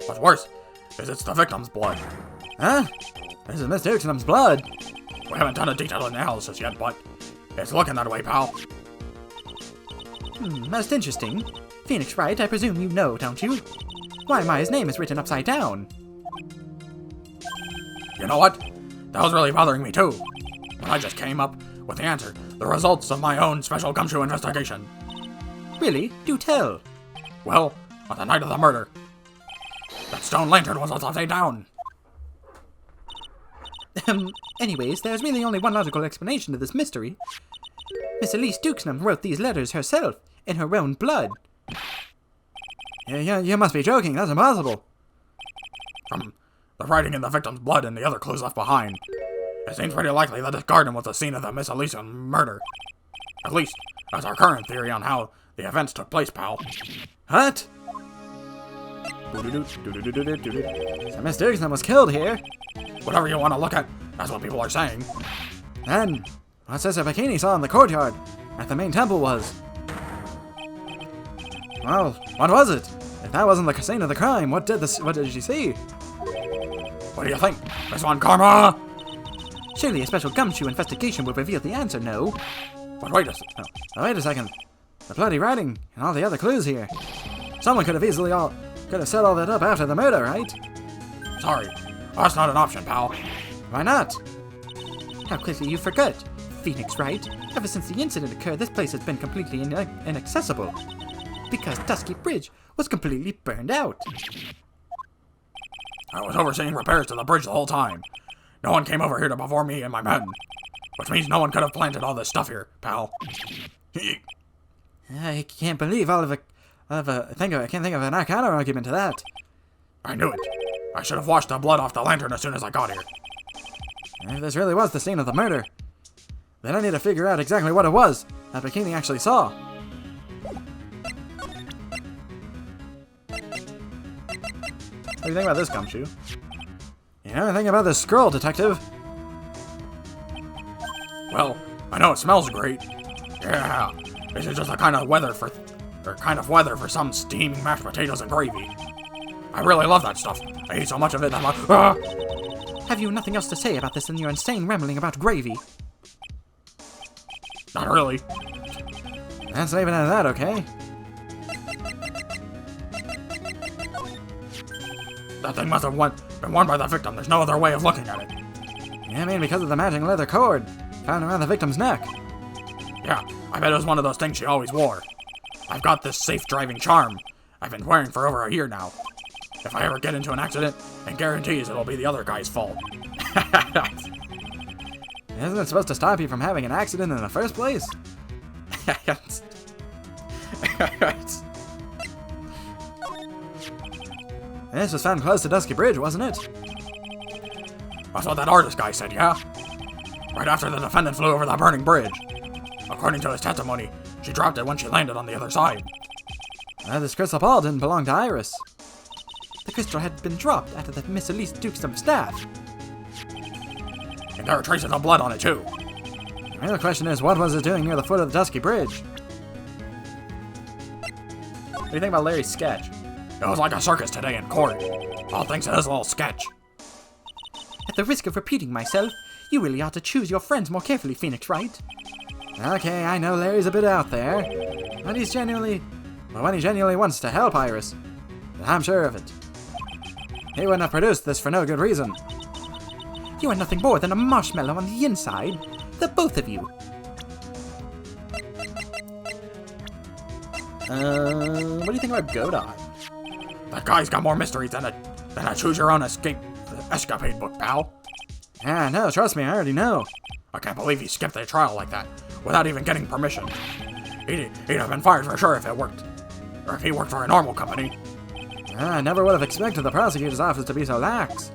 What's worse is it's the victim's blood. Huh? This is Miss Dixon's blood. We haven't done a detailed analysis yet, but it's looking that way, pal. Most interesting. Phoenix Wright, I presume you know, don't you? Why Maya's name is written upside down. You know what? That was really bothering me too. But I just came up with the answer. The results of my own special gumshoe investigation. Really? Do tell. Well, on the night of the murder, that stone lantern was upside down. Anyways, there's really only one logical explanation to this mystery. Miss Elise Dukesnam wrote these letters herself, in her own blood. Yeah, you must be joking, that's impossible. From the writing in the victim's blood and the other clues left behind, it seems pretty likely that this garden was the scene of the Miss Elise murder. At least, that's our current theory on how the events took place, pal. What? So Miss Dukesnam was killed here? Whatever you want to look at, that's what people are saying. And what's this a bikini saw in the courtyard, at the main temple was? Well, what was it? If that wasn't the scene of the crime, what did she see? What do you think, Miss Von Karma? Surely a special gumshoe investigation would reveal the answer, no? But wait a second. Wait a second. The bloody writing and all the other clues here. Someone could have set all that up after the murder, right? Sorry, that's not an option, pal. Why not? How quickly you forget. Phoenix Wright. Ever since the incident occurred, this place has been completely inaccessible. Because Dusky Bridge was completely burned out. I was overseeing repairs to the bridge the whole time. No one came over here to before me and my men. Which means no one could have planted all this stuff here, pal. I can't believe I can't think of an counter argument to that. I knew it. I should have washed the blood off the lantern as soon as I got here. If this really was the scene of the murder, then I need to figure out exactly what it was that Bikini actually saw. What do you think about this, Gumshoe? You know anything about this scroll, detective? Well, I know it smells great. Yeah, this is just the kind of weather for some steaming mashed potatoes and gravy. I really love that stuff. I eat so much of it that I'm like, ah! Have you nothing else to say about this than your insane rambling about gravy? Not really. Let's leave it at that, okay? That thing must have been worn by the victim. There's no other way of looking at it. Yeah, I mean, because of the matching leather cord found around the victim's neck. Yeah, I bet it was one of those things she always wore. I've got this safe driving charm I've been wearing for over a year now. If I ever get into an accident, it guarantees it'll be the other guy's fault. Isn't it supposed to stop you from having an accident in the first place? This was found close to Dusky Bridge, wasn't it? That's what that artist guy said, yeah? right after the defendant flew over the burning bridge. According to his testimony, she dropped it when she landed on the other side. This crystal ball didn't belong to Iris. The crystal had been dropped after the Miss Elise Duke's staff. And there are traces of blood on it, too. The real question is, what was it doing near the foot of the Dusky Bridge? What do you think about Larry's sketch? It was like a circus today in court. All thanks to this little sketch. At the risk of repeating myself, you really ought to choose your friends more carefully, Phoenix Wright. Okay, I know Larry's a bit out there, but when he genuinely wants to help Iris, I'm sure of it. He wouldn't have produced this for no good reason. You are nothing more than a marshmallow on the inside, the both of you. What do you think about Godot? That guy's got more mysteries than a choose-your-own escapade book, pal. Ah, no, trust me, I already know. I can't believe he skipped the trial like that, without even getting permission. He'd have been fired for sure if it worked. Or if he worked for a normal company. I never would have expected the prosecutor's office to be so lax.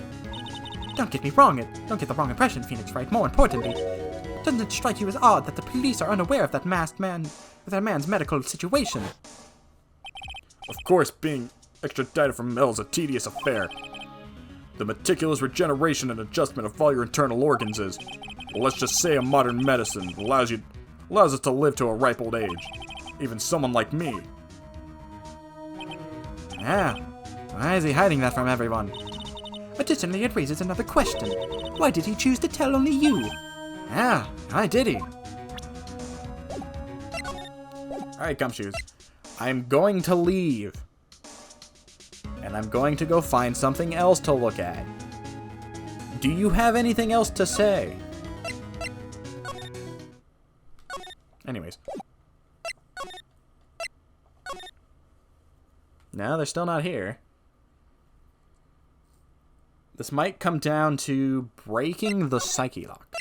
Don't get me wrong, don't get the wrong impression, Phoenix Wright. More importantly, doesn't it strike you as odd that the police are unaware of that man's medical situation? Of course, being extradited from Mel is a tedious affair. The meticulous regeneration and adjustment of all your internal organs is, well, let's just say, a modern medicine allows us to live to a ripe old age. Even someone like me. Ah, why is he hiding that from everyone? Additionally, it raises another question. Why did he choose to tell only you? Ah, why did he? Alright, Gumshoes. I'm going to leave. And I'm going to go find something else to look at. Do you have anything else to say? Anyways. No, they're still not here. This might come down to breaking the psyche lock.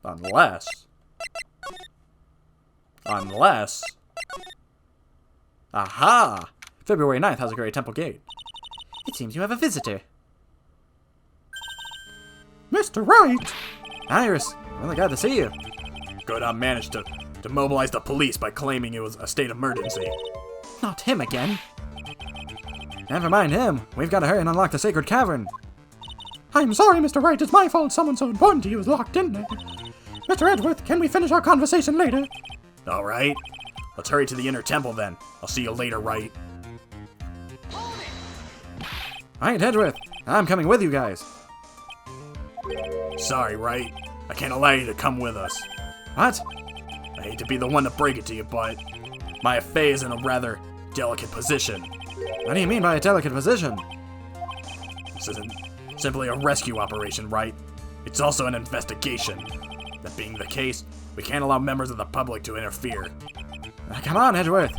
Unless... Aha! February 9th, Hazakuri Temple Gate. It seems you have a visitor. Mr. Wright! Iris, really glad to see you. Godot managed to mobilize the police by claiming it was a state of emergency. Not him again. Never mind him. We've got to hurry and unlock the sacred cavern. I'm sorry, Mr. Wright. It's my fault someone so important to you is locked in there. Mr. Edgeworth, can we finish our conversation later? Alright. Let's hurry to the inner temple then. I'll see you later, Wright. Alright, Edgeworth. I'm coming with you guys. Sorry, Wright. I can't allow you to come with us. What? I hate to be the one to break it to you, but my Fae is in a rather delicate position. What do you mean by a delicate position? This isn't simply a rescue operation, right? It's also an investigation. That being the case, we can't allow members of the public to interfere. Come on, Edgeworth.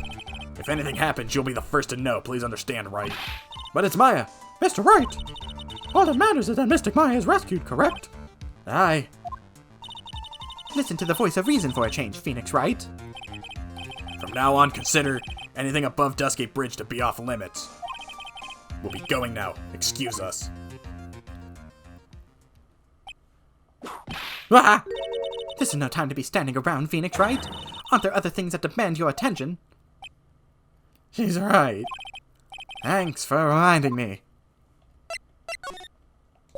If anything happens, you'll be the first to know. Please understand, right? But it's Maya. Mr. Wright! All that matters is that Mystic Maya is rescued, correct? Aye. Listen to the voice of reason for a change, Phoenix Wright. From now on, consider anything above Dustgate Bridge to be off limits. We'll be going now. Excuse us. Ah! This is no time to be standing around, Phoenix Wright. Aren't there other things that demand your attention? She's right. Thanks for reminding me.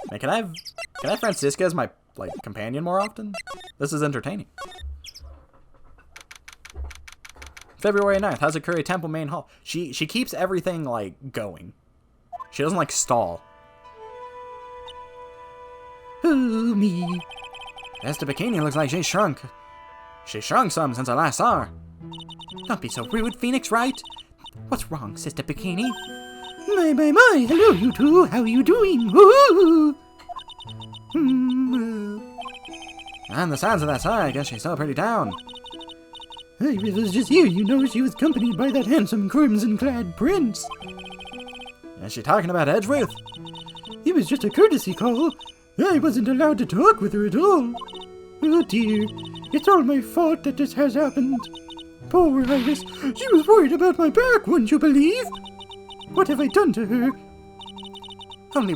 Hey, can I have Francisca as my, companion more often? This is entertaining. February 9th, Hazakuri Temple Main Hall. She keeps everything, going. She doesn't, stall. Oh, me. Esther Bikini looks like she shrunk. She shrunk some since I last saw her. Don't be so rude, Phoenix Wright. What's wrong, Sister Bikini? My, hello you two, how are you doing? Ooh. And the sounds of that sigh, I guess she's still pretty down. I was just here, you know, she was accompanied by that handsome crimson-clad prince. Is she talking about Edgeworth? It was just a courtesy call. I wasn't allowed to talk with her at all. Oh dear, it's all my fault that this has happened. Poor Iris, she was worried about my back, wouldn't you believe? What have I done to her? Only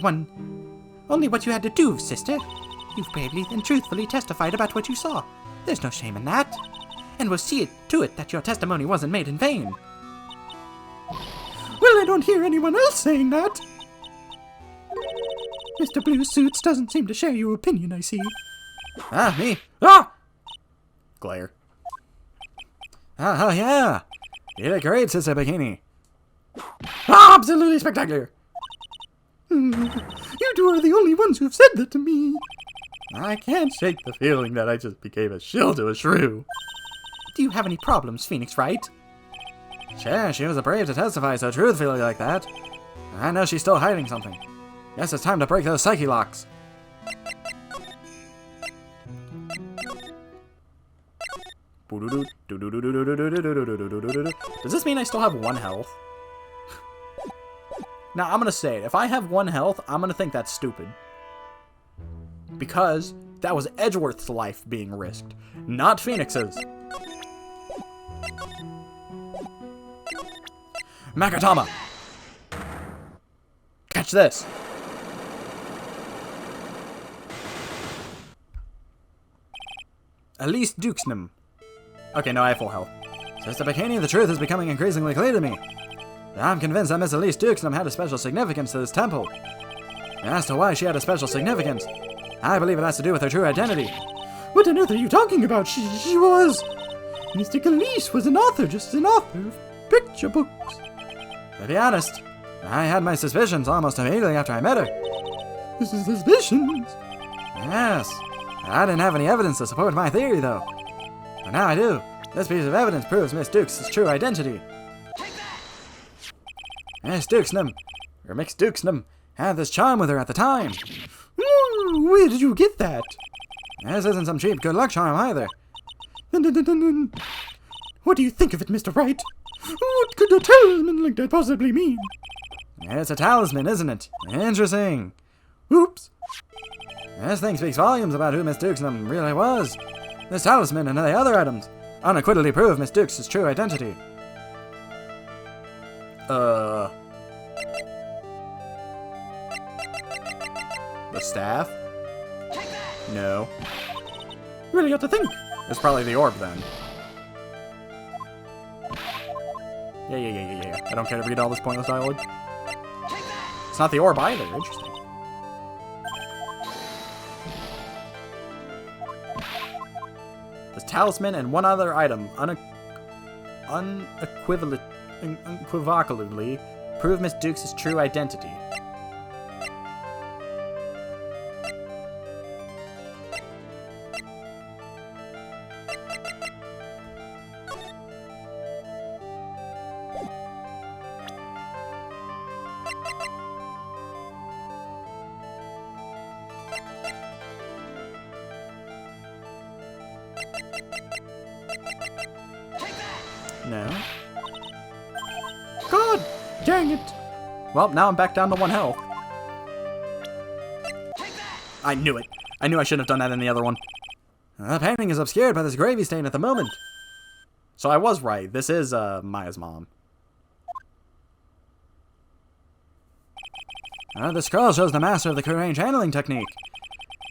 what you had to do, sister. You've bravely and truthfully testified about what you saw. There's no shame in that. And we'll see it to it that your testimony wasn't made in vain. Well, I don't hear anyone else saying that. Mr. Blue Suits doesn't seem to share your opinion, I see. Ah, me? Ah! Glare. Oh, yeah. You did great, Sister Bikini. Absolutely spectacular! You two are the only ones who have said that to me. I can't shake the feeling that I just became a shill to a shrew. Do you have any problems, Phoenix Wright? Sure, she was brave to testify so truthfully like that. I know she's still hiding something. Guess it's time to break those psyche locks. Does this mean I still have 1 health? Now, I'm gonna say it. If I have 1 health, I'm gonna think that's stupid. Because that was Edgeworth's life being risked, not Phoenix's. Makatama! Catch this! Elise Dukesnam. Okay, no, I have full health. Sister Bikini, the truth is becoming increasingly clear to me. I'm convinced that Miss Elise Dukesnam had a special significance to this temple. As to why she had a special significance, I believe it has to do with her true identity. What on earth are you talking about? She was... Mystic Elise was an author, just an author of picture books. To be honest, I had my suspicions almost immediately after I met her. This is suspicions? Yes. I didn't have any evidence to support my theory, though. But now I do. This piece of evidence proves Miss Dukes' true identity. Miss Dukesnam, or Miss Dukesnam, had this charm with her at the time. Where did you get that? This isn't some cheap good luck charm either. What do you think of it, Mr. Wright? What could a talisman like that possibly mean? It's a talisman, isn't it? Interesting. Oops. This thing speaks volumes about who Miss Dukesnam really was. This talisman and the other items unequivocally prove Miss Dukes' true identity. The staff? No. Really got to think. It's probably the orb then. Yeah. I don't care to read all this pointless dialogue. It's not the orb either. Interesting. This talisman and 1 other item unequivocally prove Miss Dukes' true identity. No. God dang it. Well, now I'm back down to 1 health. I knew it. I knew I shouldn't have done that in the other one. The painting is obscured by this gravy stain at the moment. So I was right. This is Maya's mom. The scroll shows the master of the Courtroom channeling technique.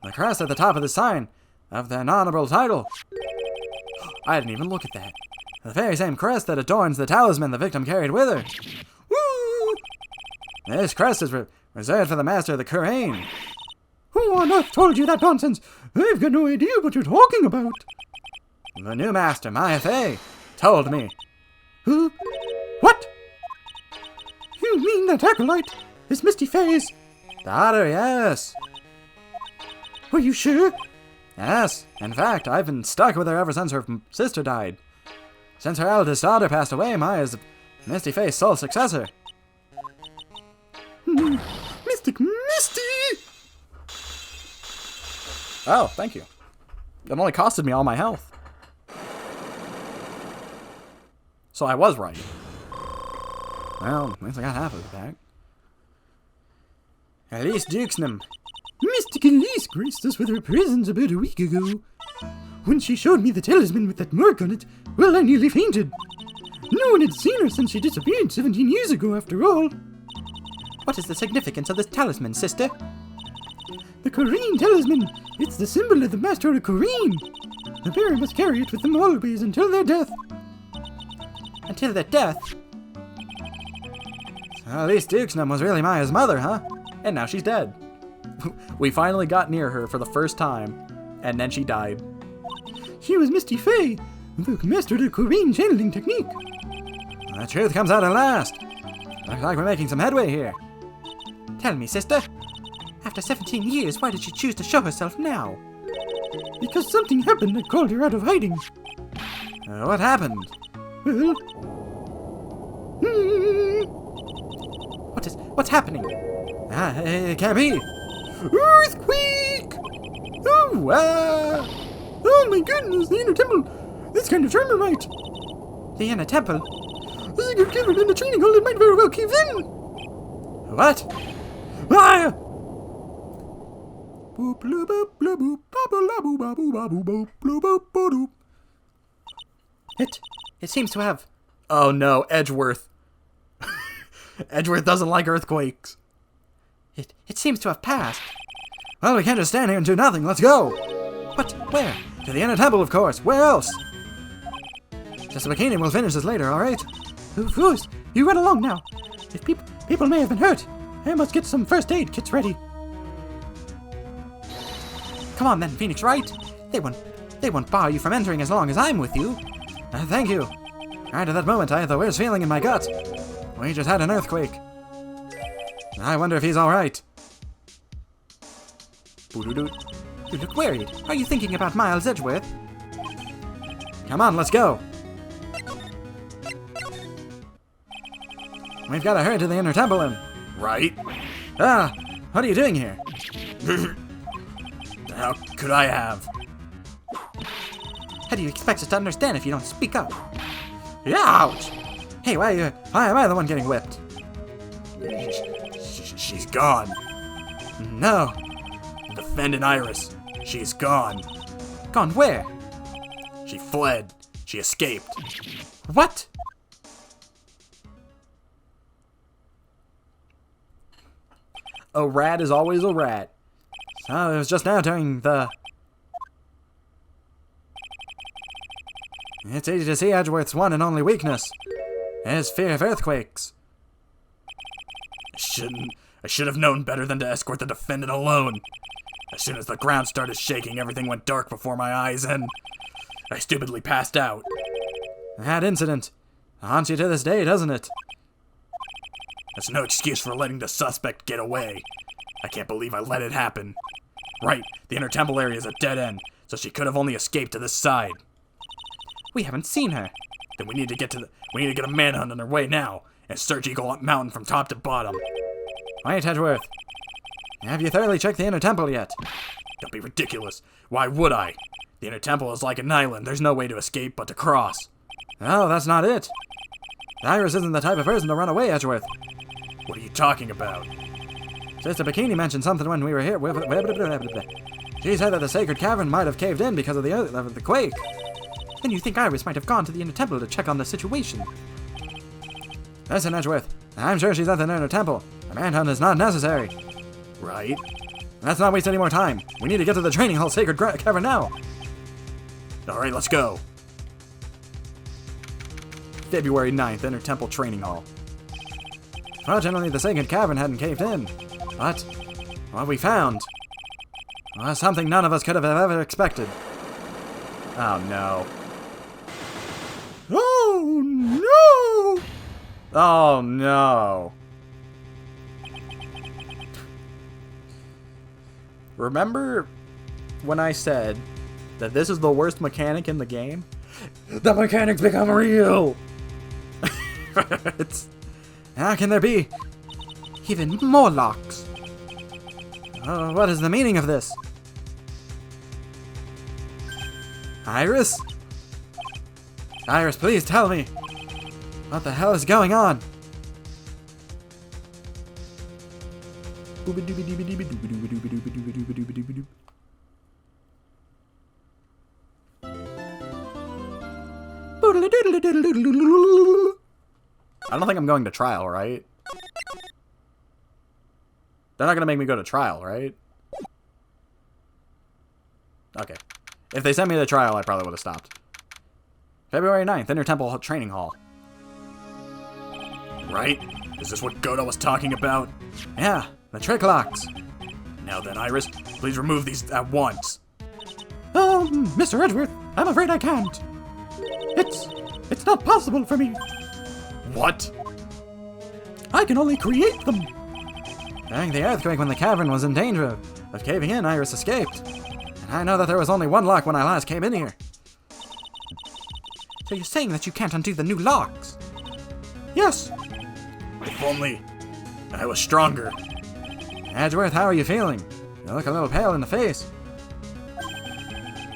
The crest at the top of the sign of the honorable title. I didn't even look at that. The very same crest that adorns the talisman the victim carried with her. Woo! This crest is reserved for the master of the Courtroom. Who on earth told you that nonsense? I've got no idea what you're talking about. The new master, Maya Fey, told me. Huh? What? You mean that acolyte is Misty Fey's Daughter, yes. Are you sure? Yes. In fact, I've been stuck with her ever since her sister died. Since her eldest daughter passed away, Maya's Misty Fey's sole successor. Mystic Misty! Oh, thank you. It only costed me all my health. So I was right. Well, at least I got half of it back. Elise Dukesnam. Mystic Elise graced us with her presence about a week ago. When she showed me the talisman with that mark on it, well, I nearly fainted. No one had seen her since she disappeared 17 years ago, after all. What is the significance of this talisman, sister? The Courtroom talisman It's the symbol of the master of Courtroom. The bearer must carry it with them always until their death. Until their death? So at least Dukesnum was really Maya's mother, huh? And now she's dead. We finally got near her for the first time, and then she died. She was Misty Fey, who mastered the Courtroom channeling technique. The truth comes out at last. Looks like we're making some headway here. Tell me, sister. After 17 years, why did she choose to show herself now? Because something happened that called her out of hiding. What happened? Well... What's happening? It can't be. Earthquake! Oh my goodness, the inner temple! This kind of charmer might. The inner temple? The secret cavern in the training hall, it might very well cave in! What? Ah! It seems to have... Oh no, Edgeworth. Edgeworth doesn't like earthquakes. It seems to have passed. Well, we can't just stand here and do nothing. Let's go! What? Where? To the inner temple, of course. Where else? Just a bikini. We'll finish this later, alright? Of course. You run along now. If people may have been hurt, I must get some first aid kits ready. Come on then, Phoenix Wright. They won't bar you from entering as long as I'm with you. Thank you. Right at that moment, I had the worst feeling in my gut. We just had an earthquake. I wonder if he's alright. You look worried. Are you thinking about Miles Edgeworth? Come on, let's go. We've got to hurry to the inner temple and... Right? What are you doing here? How could I have? How do you expect us to understand if you don't speak up? Ouch! Hey, why am I the one getting whipped? She's gone. No. The defendant Iris. She's gone. Gone where? She fled. She escaped. What? A rat is always a rat. So it was just now during the... It's easy to see Edgeworth's one and only weakness. His fear of earthquakes. I should have known better than to escort the defendant alone. As soon as the ground started shaking, everything went dark before my eyes, and I stupidly passed out. That incident haunts you to this day, doesn't it? That's no excuse for letting the suspect get away. I can't believe I let it happen. Right, the inner temple area is a dead end, so she could have only escaped to this side. We haven't seen her. Then we need to get a manhunt underway now, and search Eagle Mountain from top to bottom. Wait, Edgeworth. Have you thoroughly checked the inner temple yet? Don't be ridiculous. Why would I? The inner temple is like an island. There's no way to escape but to cross. No, that's not it. Iris isn't the type of person to run away, Edgeworth. What are you talking about? Sister Bikini mentioned something when we were here. She said that the sacred cavern might have caved in because of the quake. Then you think Iris might have gone to the inner temple to check on the situation? Listen, Edgeworth. I'm sure she's at the inner temple. A manhunt is not necessary. Right? Let's not waste any more time. We need to get to the training hall sacred cavern now. Alright, let's go. February 9th, Inner Temple Training Hall. Fortunately, the sacred cavern hadn't caved in. But what we found was something none of us could have ever expected. Oh no. Oh no! Oh no. Remember when I said that this is the worst mechanic in the game? The mechanics become real! How can there be even more locks? What is the meaning of this? Iris? Iris, please tell me. What the hell is going on? I don't think I'm going to trial, right? They're not going to make me go to trial, right? Okay. If they sent me to the trial, I probably would have stopped. February 9th, Inner Temple Training Hall. Right? Is this what Godot was talking about? Yeah, the trick locks. Now then, Iris, please remove these at once. Mr. Edgeworth, I'm afraid I can't. It's not possible for me. What? I can only create them. During the earthquake when the cavern was in danger of caving in, Iris escaped. And I know that there was only one lock when I last came in here. So you're saying that you can't undo the new locks? Yes. If only I was stronger. Edgeworth, how are you feeling? You look a little pale in the face.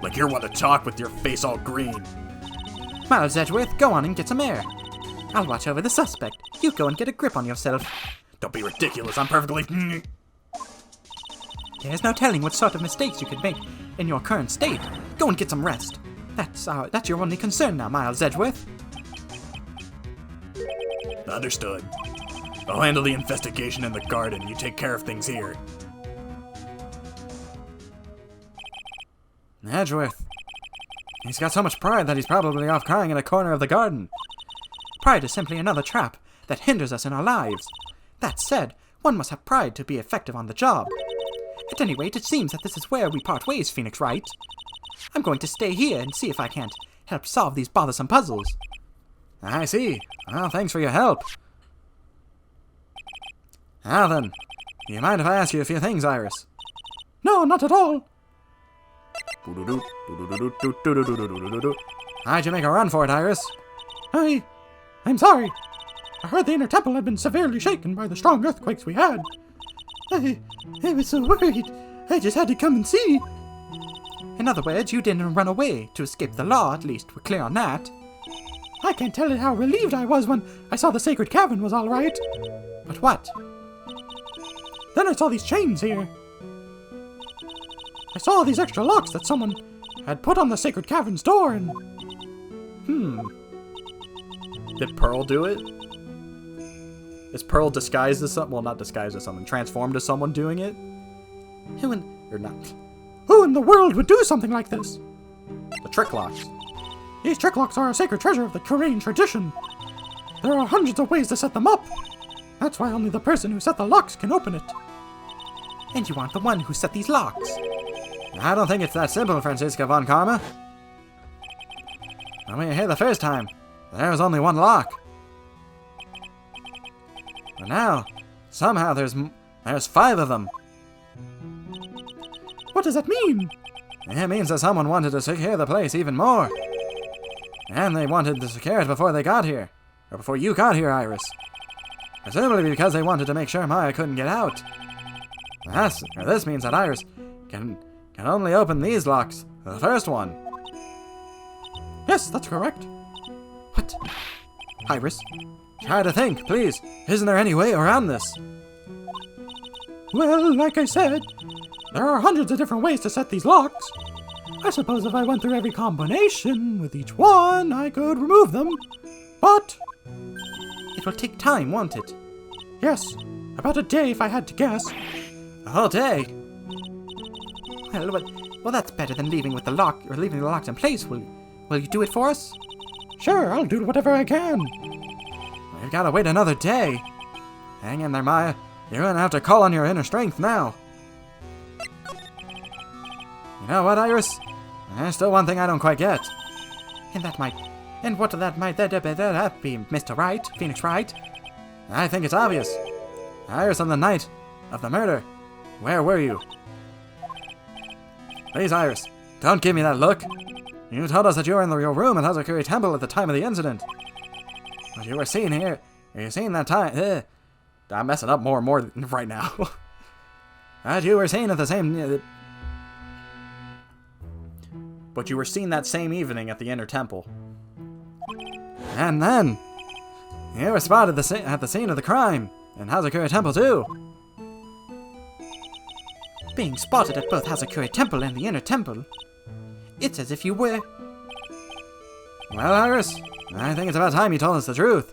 Like you're one to talk with your face all green. Miles Edgeworth, go on and get some air. I'll watch over the suspect. You go and get a grip on yourself. Don't be ridiculous, I'm perfectly... There's no telling what sort of mistakes you could make in your current state. Go and get some rest. That's your only concern now, Miles Edgeworth. Understood. I'll handle the investigation in the garden. You take care of things here. Edgeworth. He's got so much pride that he's probably off crying in a corner of the garden. Pride is simply another trap that hinders us in our lives. That said, one must have pride to be effective on the job. At any rate, it seems that this is where we part ways, Phoenix Wright. I'm going to stay here and see if I can't help solve these bothersome puzzles. I see. Well, thanks for your help. Now then, you mind if I ask you a few things, Iris? No, not at all. How'd you make a run for it, Iris? I'm sorry. I heard the Inner Temple had been severely shaken by the strong earthquakes we had. I was so worried. I just had to come and see. In other words, you didn't run away to escape the law, at least we're clear on that. I can't tell you how relieved I was when I saw the sacred cavern was all right. But what? Then I saw these chains here. I saw these extra locks that someone had put on the sacred cavern's door and... Did Pearl do it? Is Pearl disguised as something? Well, not disguised as someone. Transformed as someone doing it? Or not. Who in the world would do something like this? The trick locks. These trick locks are a sacred treasure of the Korean tradition. There are hundreds of ways to set them up. That's why only the person who set the locks can open it. And you aren't the one who set these locks. I don't think it's that simple, Franziska von Karma. When we were here the first time, there was only one lock. But now, somehow there's 5 of them. What does that mean? It means that someone wanted to secure the place even more. And they wanted to secure it before they got here. Or before you got here, Iris. Presumably because they wanted to make sure Maya couldn't get out. This means that Iris can only open these locks. The first one. Yes, that's correct. What? Iris? Try to think, please. Isn't there any way around this? Well, like I said, there are hundreds of different ways to set these locks. I suppose if I went through every combination with each one, I could remove them. But... it will take time, won't it? Yes, about a day if I had to guess. A whole day? Well, that's better than leaving the locks in place. Will you do it for us? Sure, I'll do whatever I can. We've got to wait another day. Hang in there, Maya. You're going to have to call on your inner strength now. You know what, Iris? There's still one thing I don't quite get. And what might that be, Mr. Wright? Phoenix Wright? I think it's obvious. Iris, on the night of the murder, where were you? Please, Iris, don't give me that look. You told us that you were in your room at Hazakuri Temple at the time of the incident. But you were seen here. You seen that time. I'm messing up more and more right now. But you were seen at the same. But you were seen that same evening at the Inner Temple. And then you were spotted at the scene of the crime in Hazakuri Temple too. Being spotted at both Hazakuri Temple and the Inner Temple. It's as if you were... Well, Iris, I think it's about time you told us the truth.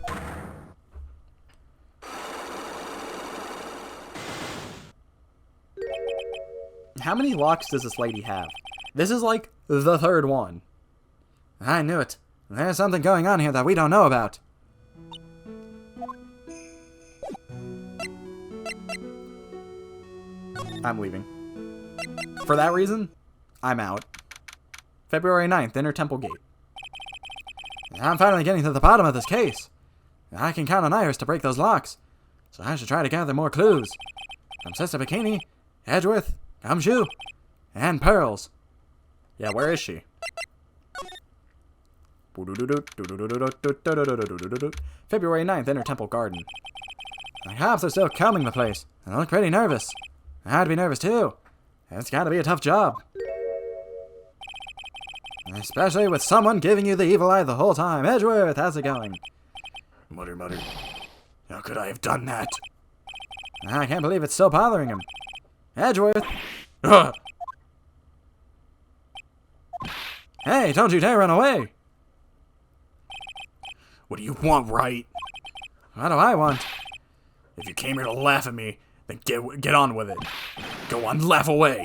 How many locks does this lady have? This is like the third one. I knew it. There's something going on here that we don't know about. I'm leaving. For that reason, I'm out. February 9th, Inner Temple Gate. I'm finally getting to the bottom of this case. I can count on Iris to break those locks, so I should try to gather more clues. From Sister Bikini, Edgeworth, Gumshoe, and Pearls. Yeah, where is she? February 9th, Inner Temple Garden. The cops are still combing the place. I look pretty nervous. I'd be nervous too. It's gotta be a tough job. Especially with someone giving you the evil eye the whole time. Edgeworth, how's it going? Mutter. How could I have done that? I can't believe it's still bothering him. Edgeworth! Ugh. Hey, don't you dare run away! What do you want, Wright? What do I want? If you came here to laugh at me, then get on with it. Go on, laugh away.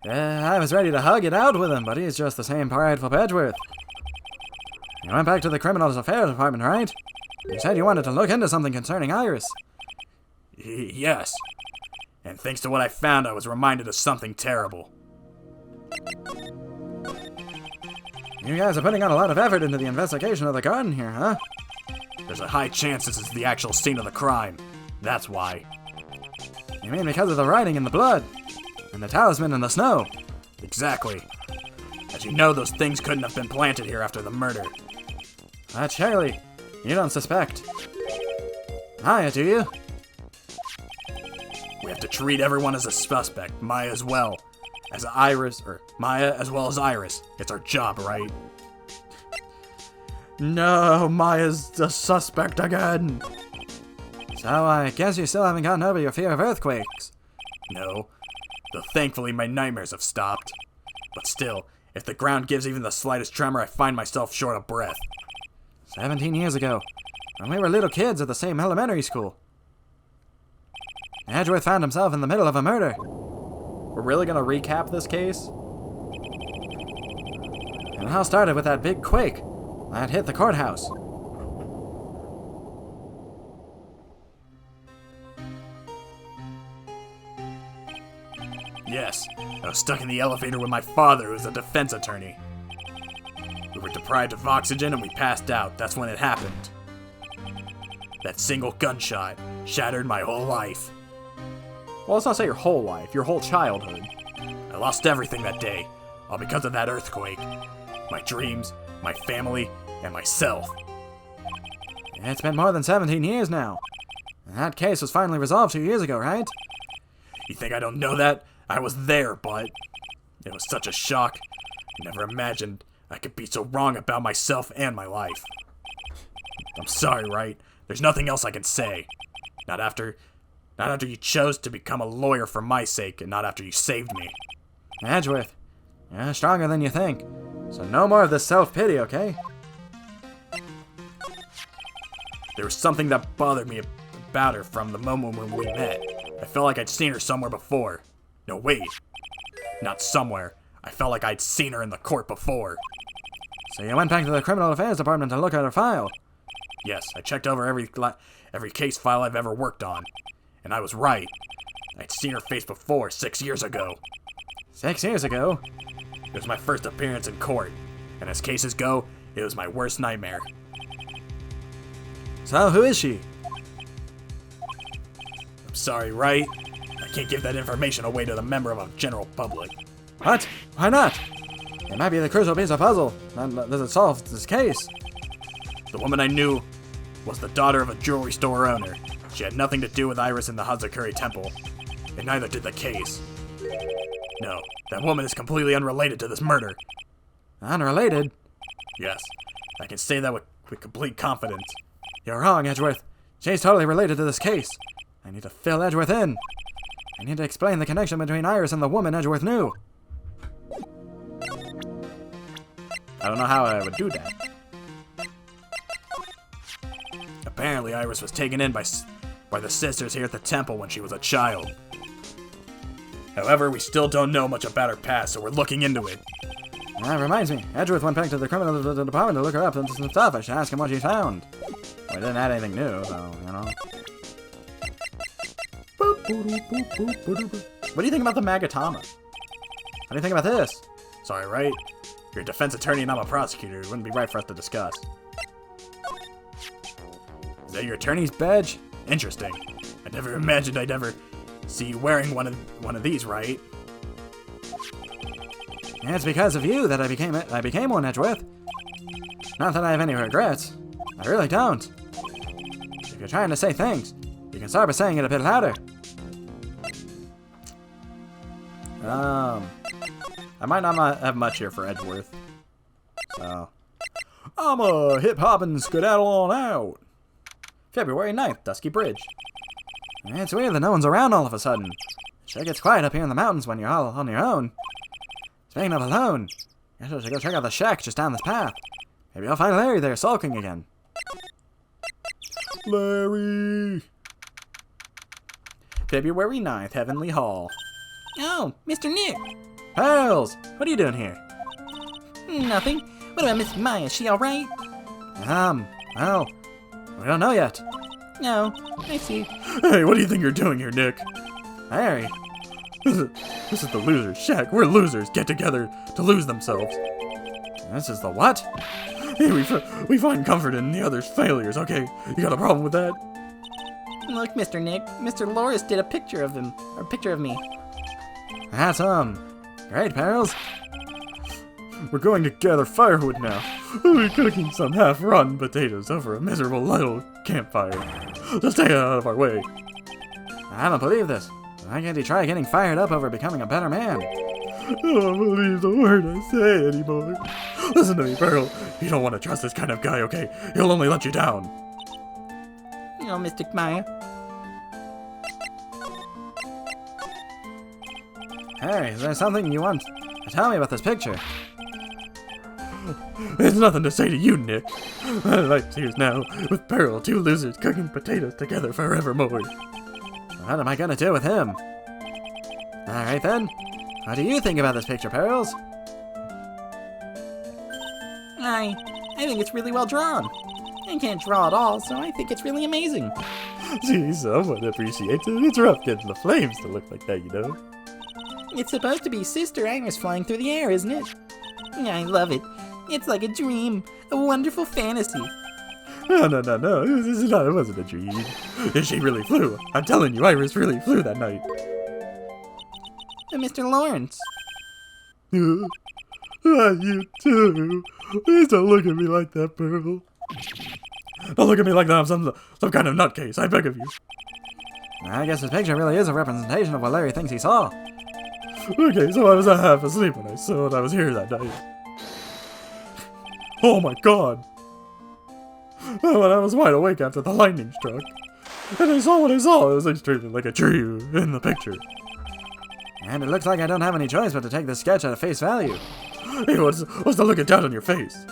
I was ready to hug it out with him, but he's just the same prideful Edgeworth. You went back to the Criminal Affairs Department, right? You said you wanted to look into something concerning Iris. Yes. And thanks to what I found, I was reminded of something terrible. You guys are putting on a lot of effort into the investigation of the garden here, huh? There's a high chance this is the actual scene of the crime. That's why. You mean because of the writing in the blood? And the talisman in the snow? Exactly. As you know, those things couldn't have been planted here after the murder. But surely, you don't suspect. Maya, do you? We have to treat everyone as a suspect, Maya as well. Maya as well as Iris. It's our job, right? No, Maya's the suspect again. So I guess you still haven't gotten over your fear of earthquakes. No. Though thankfully my nightmares have stopped. But still, if the ground gives even the slightest tremor, I find myself short of breath. 17 years ago, when we were little kids at the same elementary school. Edgeworth found himself in the middle of a murder. We're really gonna recap this case? It all started with that big quake that hit the courthouse. Yes, I was stuck in the elevator with my father, who is a defense attorney. We were deprived of oxygen and we passed out. That's when it happened. That single gunshot shattered my whole life. Well, let's not say your whole life, your whole childhood. I lost everything that day, all because of that earthquake. My dreams, my family, and myself. It's been more than 17 years now. That case was finally resolved 2 years ago, right? You think I don't know that? I was there, but it was such a shock. I never imagined I could be so wrong about myself and my life. I'm sorry, Wright. There's nothing else I can say. Not after you chose to become a lawyer for my sake, and not after you saved me. Edgeworth, you're stronger than you think. So no more of this self-pity, okay? There was something that bothered me about her from the moment when we met. I felt like I'd seen her somewhere before. No, wait. Not somewhere. I felt like I'd seen her in the court before. So you went back to the Criminal Affairs Department to look at her file? Yes, I checked over every case file I've ever worked on. And I was right. I'd seen her face before, 6 years ago. 6 years ago? It was my first appearance in court. And as cases go, it was my worst nightmare. So who is she? I'm sorry, Wright. I can't give that information away to the member of a general public. What? Why not? It might be the crucial piece of puzzle. Does it solve this case? The woman I knew was the daughter of a jewelry store owner. She had nothing to do with Iris in the Hazakuri Temple, and neither did the case. No, that woman is completely unrelated to this murder. Unrelated? Yes, I can say that with complete confidence. You're wrong, Edgeworth. She's totally related to this case. I need to fill Edgeworth in. I need to explain the connection between Iris and the woman Edgeworth knew. I don't know how I would do that. Apparently, Iris was taken in by the sisters here at the temple when she was a child. However, we still don't know much about her past, so we're looking into it. That reminds me, Edgeworth went back to the criminal department to look her up and some stuff. I should ask him what she found. Well, I didn't add anything new, so, you know. What do you think about the Magatama? What do you think about this? Sorry, Wright? You're a defense attorney and I'm a prosecutor. It wouldn't be right for us to discuss. Is that your attorney's badge? Interesting. I never imagined I'd ever see you wearing one of these, right? It's because of you that I became one, Edgeworth. Not that I have any regrets. I really don't. If you're trying to say things, you can start by saying it a bit louder. I might not have much here for Edgeworth. So, I'm a hip-hop and skedaddle on out. February 9th, Dusky Bridge. It's weird that no one's around all of a sudden. It sure gets quiet up here in the mountains when you're all on your own. Speaking of alone, I should go check out the shack just down this path. Maybe I'll find Larry there sulking again. Larry! February 9th, Heavenly Hall. Oh, Mr. Nick. Pals, what are you doing here? Nothing. What about Miss Maya? Is she alright? Well, we don't know yet. No, I see. Hey, what do you think you're doing here, Nick? Larry. This is the loser's shack. We're losers get together to lose themselves. This is the what? Hey, we find comfort in the other's failures, okay? You got a problem with that? Look, Mr. Nick. Mr. Loris did a picture of him. Or a picture of me. That's, great, pals. We're going to gather firewood now. We're cooking some half-rotten potatoes over a miserable little campfire. Just stay out of our way. I don't believe this. Why can't he try getting fired up over becoming a better man? I don't believe the word I say anymore. Listen to me, Pearl. You don't want to trust this kind of guy, okay? He'll only let you down. Oh, Mr. Maya. Hey, is there something you want to tell me about this picture? There's nothing to say to you, Nick. My life's here now, with Pearl, two losers cooking potatoes together forevermore. What am I gonna do with him? Alright then. What do you think about this picture, Pearls? I think it's really well drawn. I can't draw at all, so I think it's really amazing. Gee, someone appreciates it. It's rough getting the flames to look like that, you know? It's supposed to be Sister Iris flying through the air, isn't it? I love it. It's like a dream, a wonderful fantasy. No. It wasn't a dream. She really flew. I'm telling you, Iris really flew that night. Mr. Lawrence. You too. Please don't look at me like that, Pearl. Don't look at me like that I'm some kind of nutcase, I beg of you. I guess this picture really is a representation of what Larry thinks he saw. Okay, so I was half asleep when I saw it. I was here that night. Oh my god. When I was wide awake after the lightning struck. And I saw what I saw. It was illustrated like a tree in the picture. And it looks like I don't have any choice but to take this sketch at face value. Hey, what's the look of doubt on your face?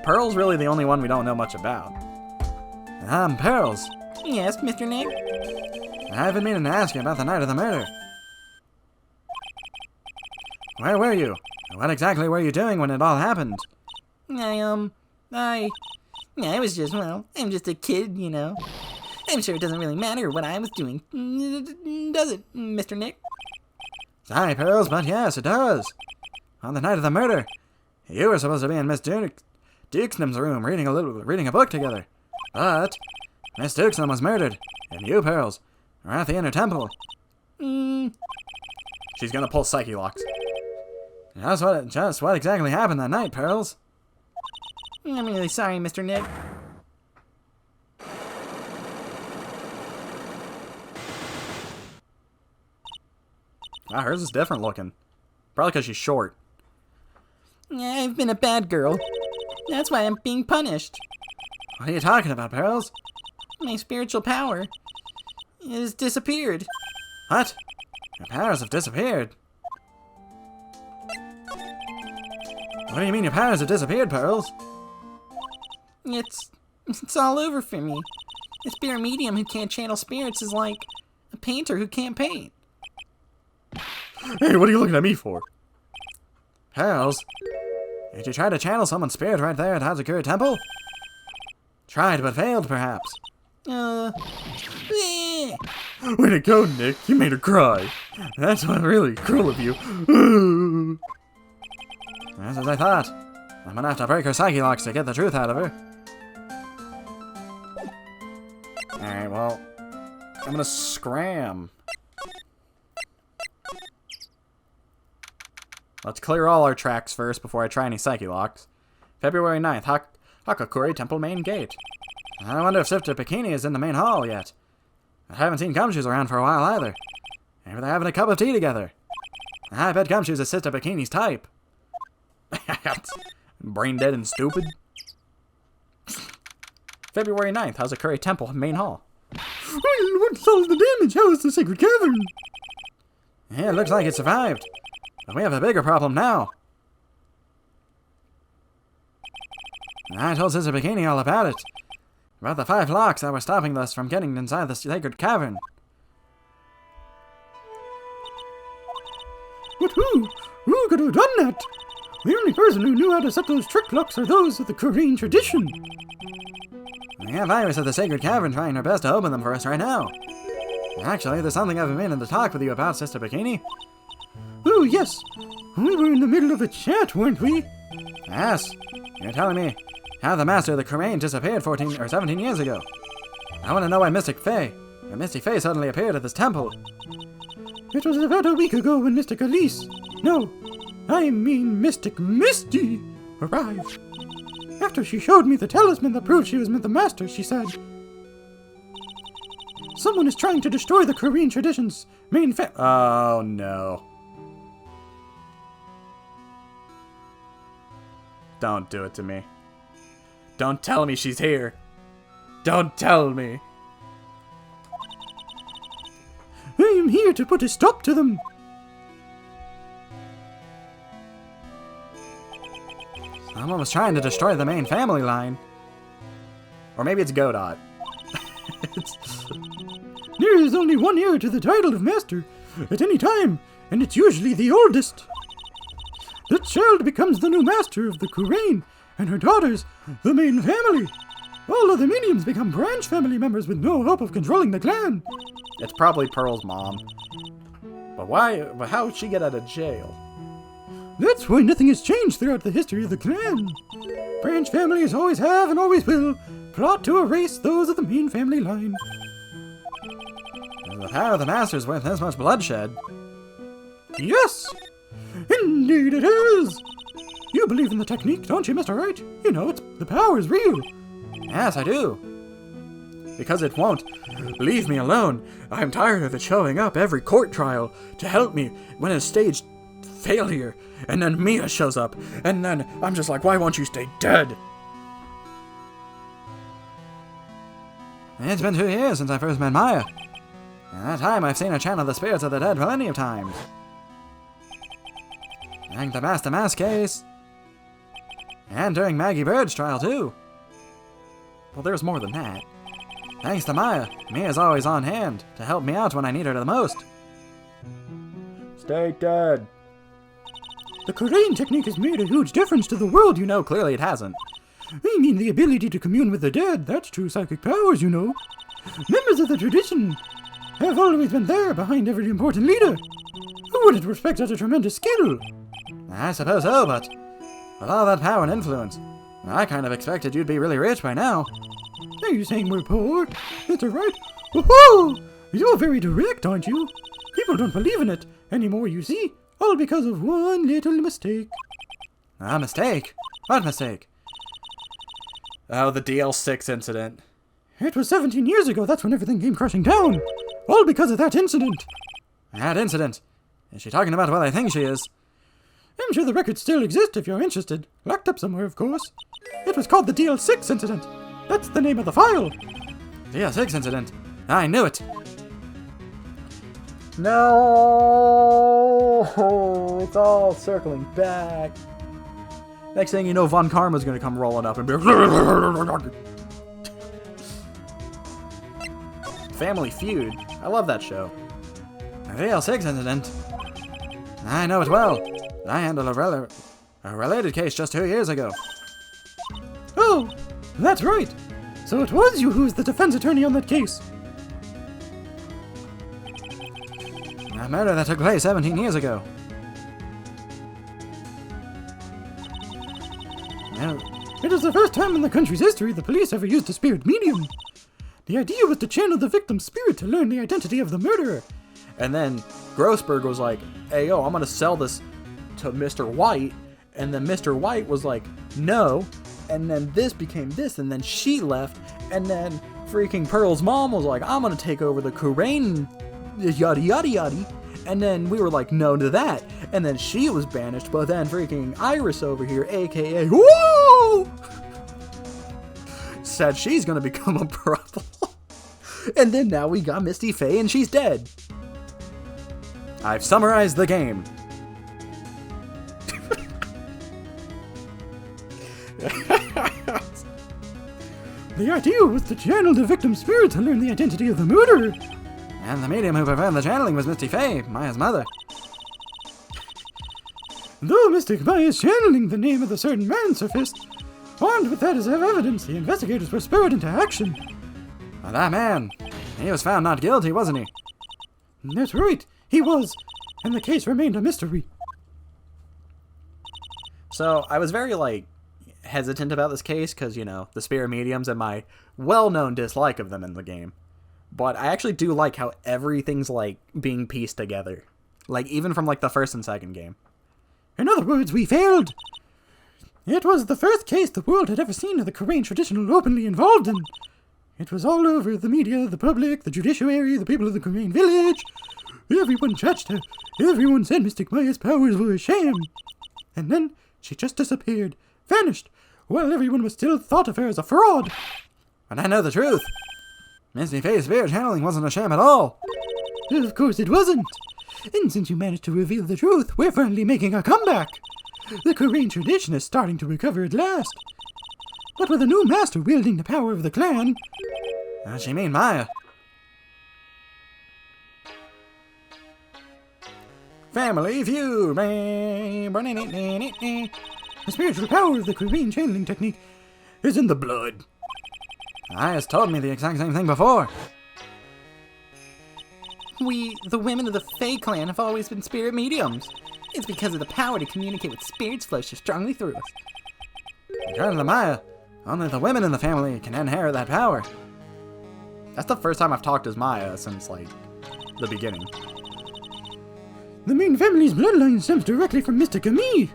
Pearl's really the only one we don't know much about. Pearls. Yes, Mr. Nick? I've been meaning to ask you about the night of the murder. Where were you? What exactly were you doing when it all happened? I was just, well, I'm just a kid, you know. I'm sure it doesn't really matter what I was doing. Does it, Mr. Nick? Sorry, Pearls, but yes, it does. On the night of the murder, you were supposed to be in Miss Dukesnam's room reading a book together. But Miss Dukesnam was murdered, and you, Pearls, are at the inner temple. She's gonna pull psyche locks. Just what exactly happened that night, Pearls? I'm really sorry, Mr. Nick. Ah, hers is different looking. Probably because she's short. I've been a bad girl. That's why I'm being punished. What are you talking about, Pearls? My spiritual power has disappeared. What? Your powers have disappeared? What do you mean your powers have disappeared, Pearls? It's all over for me. The spirit medium who can't channel spirits is like A painter who can't paint. Hey, what are you looking at me for? Pals, did you try to channel someone's spirit right there at Hazakura Temple? Tried but failed, perhaps. Eh. Way to go, Nick. You made her cry. That's not really cruel of you. That's as I thought. I'm gonna have to break her psyche locks to get the truth out of her. Alright, well, I'm gonna scram. Let's clear all our tracks first before I try any psyche locks. February 9th, Hakakuri Temple Main Gate. I wonder if Sister Bikini is in the main hall yet. I haven't seen Gumshoes around for a while either. Maybe they're having a cup of tea together. I bet Gumshoes is Sister Bikini's type. Brain dead and stupid. February 9th, Hazakuri Temple Main Hall. Well, what solved the damage? How is the sacred cavern? Yeah, it looks like it survived. But we have a bigger problem now. I told Sister Bikini all about it. About the 5 locks that were stopping us from getting inside the sacred cavern. But who? Who could have done that? The only person who knew how to set those trick locks are those of the Korean tradition. We have Iris at the sacred cavern trying her best to open them for us right now. Actually, there's something I've been meaning to talk with you about, Sister Bikini. Oh, yes. We were in the middle of a chat, weren't we? Yes. You're telling me how the master of the Korean disappeared 14 or 17 years ago. I want to know why Mystic Faye suddenly appeared at this temple. It was about a week ago when Mystic Elise, no, I mean Mystic Misty, arrived. After she showed me the talisman that proved she was the master, she said, "Someone is trying to destroy the Korean tradition's main Oh no. Don't do it to me. Don't tell me she's here. Don't tell me. I am here to put a stop to them." Someone was trying to destroy the main family line. Or maybe it's Godot. There is only one heir to the title of master at any time, and it's usually the oldest. The child becomes the new master of the Korean, and her daughters, the main family. All other minions become branch family members with no hope of controlling the clan. It's probably Pearl's mom. But why? But how would she get out of jail? That's why nothing has changed throughout the history of the clan. Branch families always have and always will plot to erase those of the main family line. Is the power of the master's worth this much bloodshed? Yes! Indeed it is! You believe in the technique, don't you, Mr. Wright? You know, the power is real. Yes, I do. Because it won't leave me alone. I'm tired of it showing up every court trial to help me when it's staged failure. And then Mia shows up. And then I'm just like, why won't you stay dead? It's been 2 years since I first met Maya. In that time, I've seen her channel the spirits of the dead plenty of times. Like the Master Mask case. And during Maggie Bird's trial, too. Well, there's more than that. Thanks to Maya, Mia's always on hand to help me out when I need her the most. Stay dead. The Korean technique has made a huge difference to the world, you know. No, clearly it hasn't. I mean the ability to commune with the dead, that's true psychic powers, you know. Members of the tradition have always been there behind every important leader. Who wouldn't respect such a tremendous skill? I suppose so, but with all that power and influence, I kind of expected you'd be really rich by now. Are you saying we're poor? That's right. Woohoo! You're very direct, aren't you? People don't believe in it anymore, you see. All because of one little mistake. A mistake? What mistake? Oh, the DL6 incident. It was 17 years ago, that's when everything came crashing down. All because of that incident. That incident? Is she talking about what I think she is? I'm sure the records still exist if you're interested. Locked up somewhere, of course. It was called the DL6 incident. That's the name of the file. DL6 incident. I knew it. No, it's all circling back. Next thing you know, Von Karma's gonna come rolling up and be Family Feud. I love that show. A VL6 incident? I know it well. I handled a related case just 2 years ago. Oh, that's right. So it was you who was the defense attorney on that case. A murder that took place 17 years ago. Well, It was the first time in the country's history the police ever used a spirit medium. The idea was to channel the victim's spirit to learn the identity of the murderer. and then Grossberg was like, hey, yo, I'm gonna sell this to Mr. White. And then Mr. White was like, no. And then this became this, and then she left. And then freaking Pearl's mom was like, I'm gonna take over the Courtroom, yada yada yada. And then we were like, no to that. And then she was banished, but then freaking Iris over here, aka whoa, said she's gonna become a problem. And then now we got Misty Faye and she's dead. I've summarized the game. The idea was to channel the victim's spirit to learn the identity of the murderer. And the medium who performed the channeling was Misty Faye, Maya's mother. Though Mystic Maya's channeling the name of the certain man surfaced, armed with that as evidence, the investigators were spurred into action. Well, that man, he was found not guilty, wasn't he? That's right, he was, and the case remained a mystery. So I was very, hesitant about this case because, the spirit mediums and my well-known dislike of them in the game. But I actually do like how everything's, being pieced together. Even from, the first and second game. In other words, we failed. It was the first case the world had ever seen of the Korean traditional openly involved in. It was all over the media, the public, the judiciary, the people of the Korean village. Everyone judged her. Everyone said Mystic Maya's powers were a sham. And then she just disappeared, vanished, while everyone was still thought of her as a fraud. But I know the truth. Misty Faye's spirit channeling wasn't a sham at all. Of course it wasn't. And since you managed to reveal the truth, we're finally making a comeback. The Korean tradition is starting to recover at last. But with a new master wielding the power of the clan... How'd she mean Maya? Family Feud. The spiritual power of the Korean channeling technique is in the blood. Maya's told me the exact same thing before. We, the women of the Fae clan, have always been spirit mediums. It's because of the power to communicate with spirits flows so strongly through us. According to Maya, only the women in the family can inherit that power. That's the first time I've talked as Maya since, the beginning. The main family's bloodline stems directly from Mystic Ami.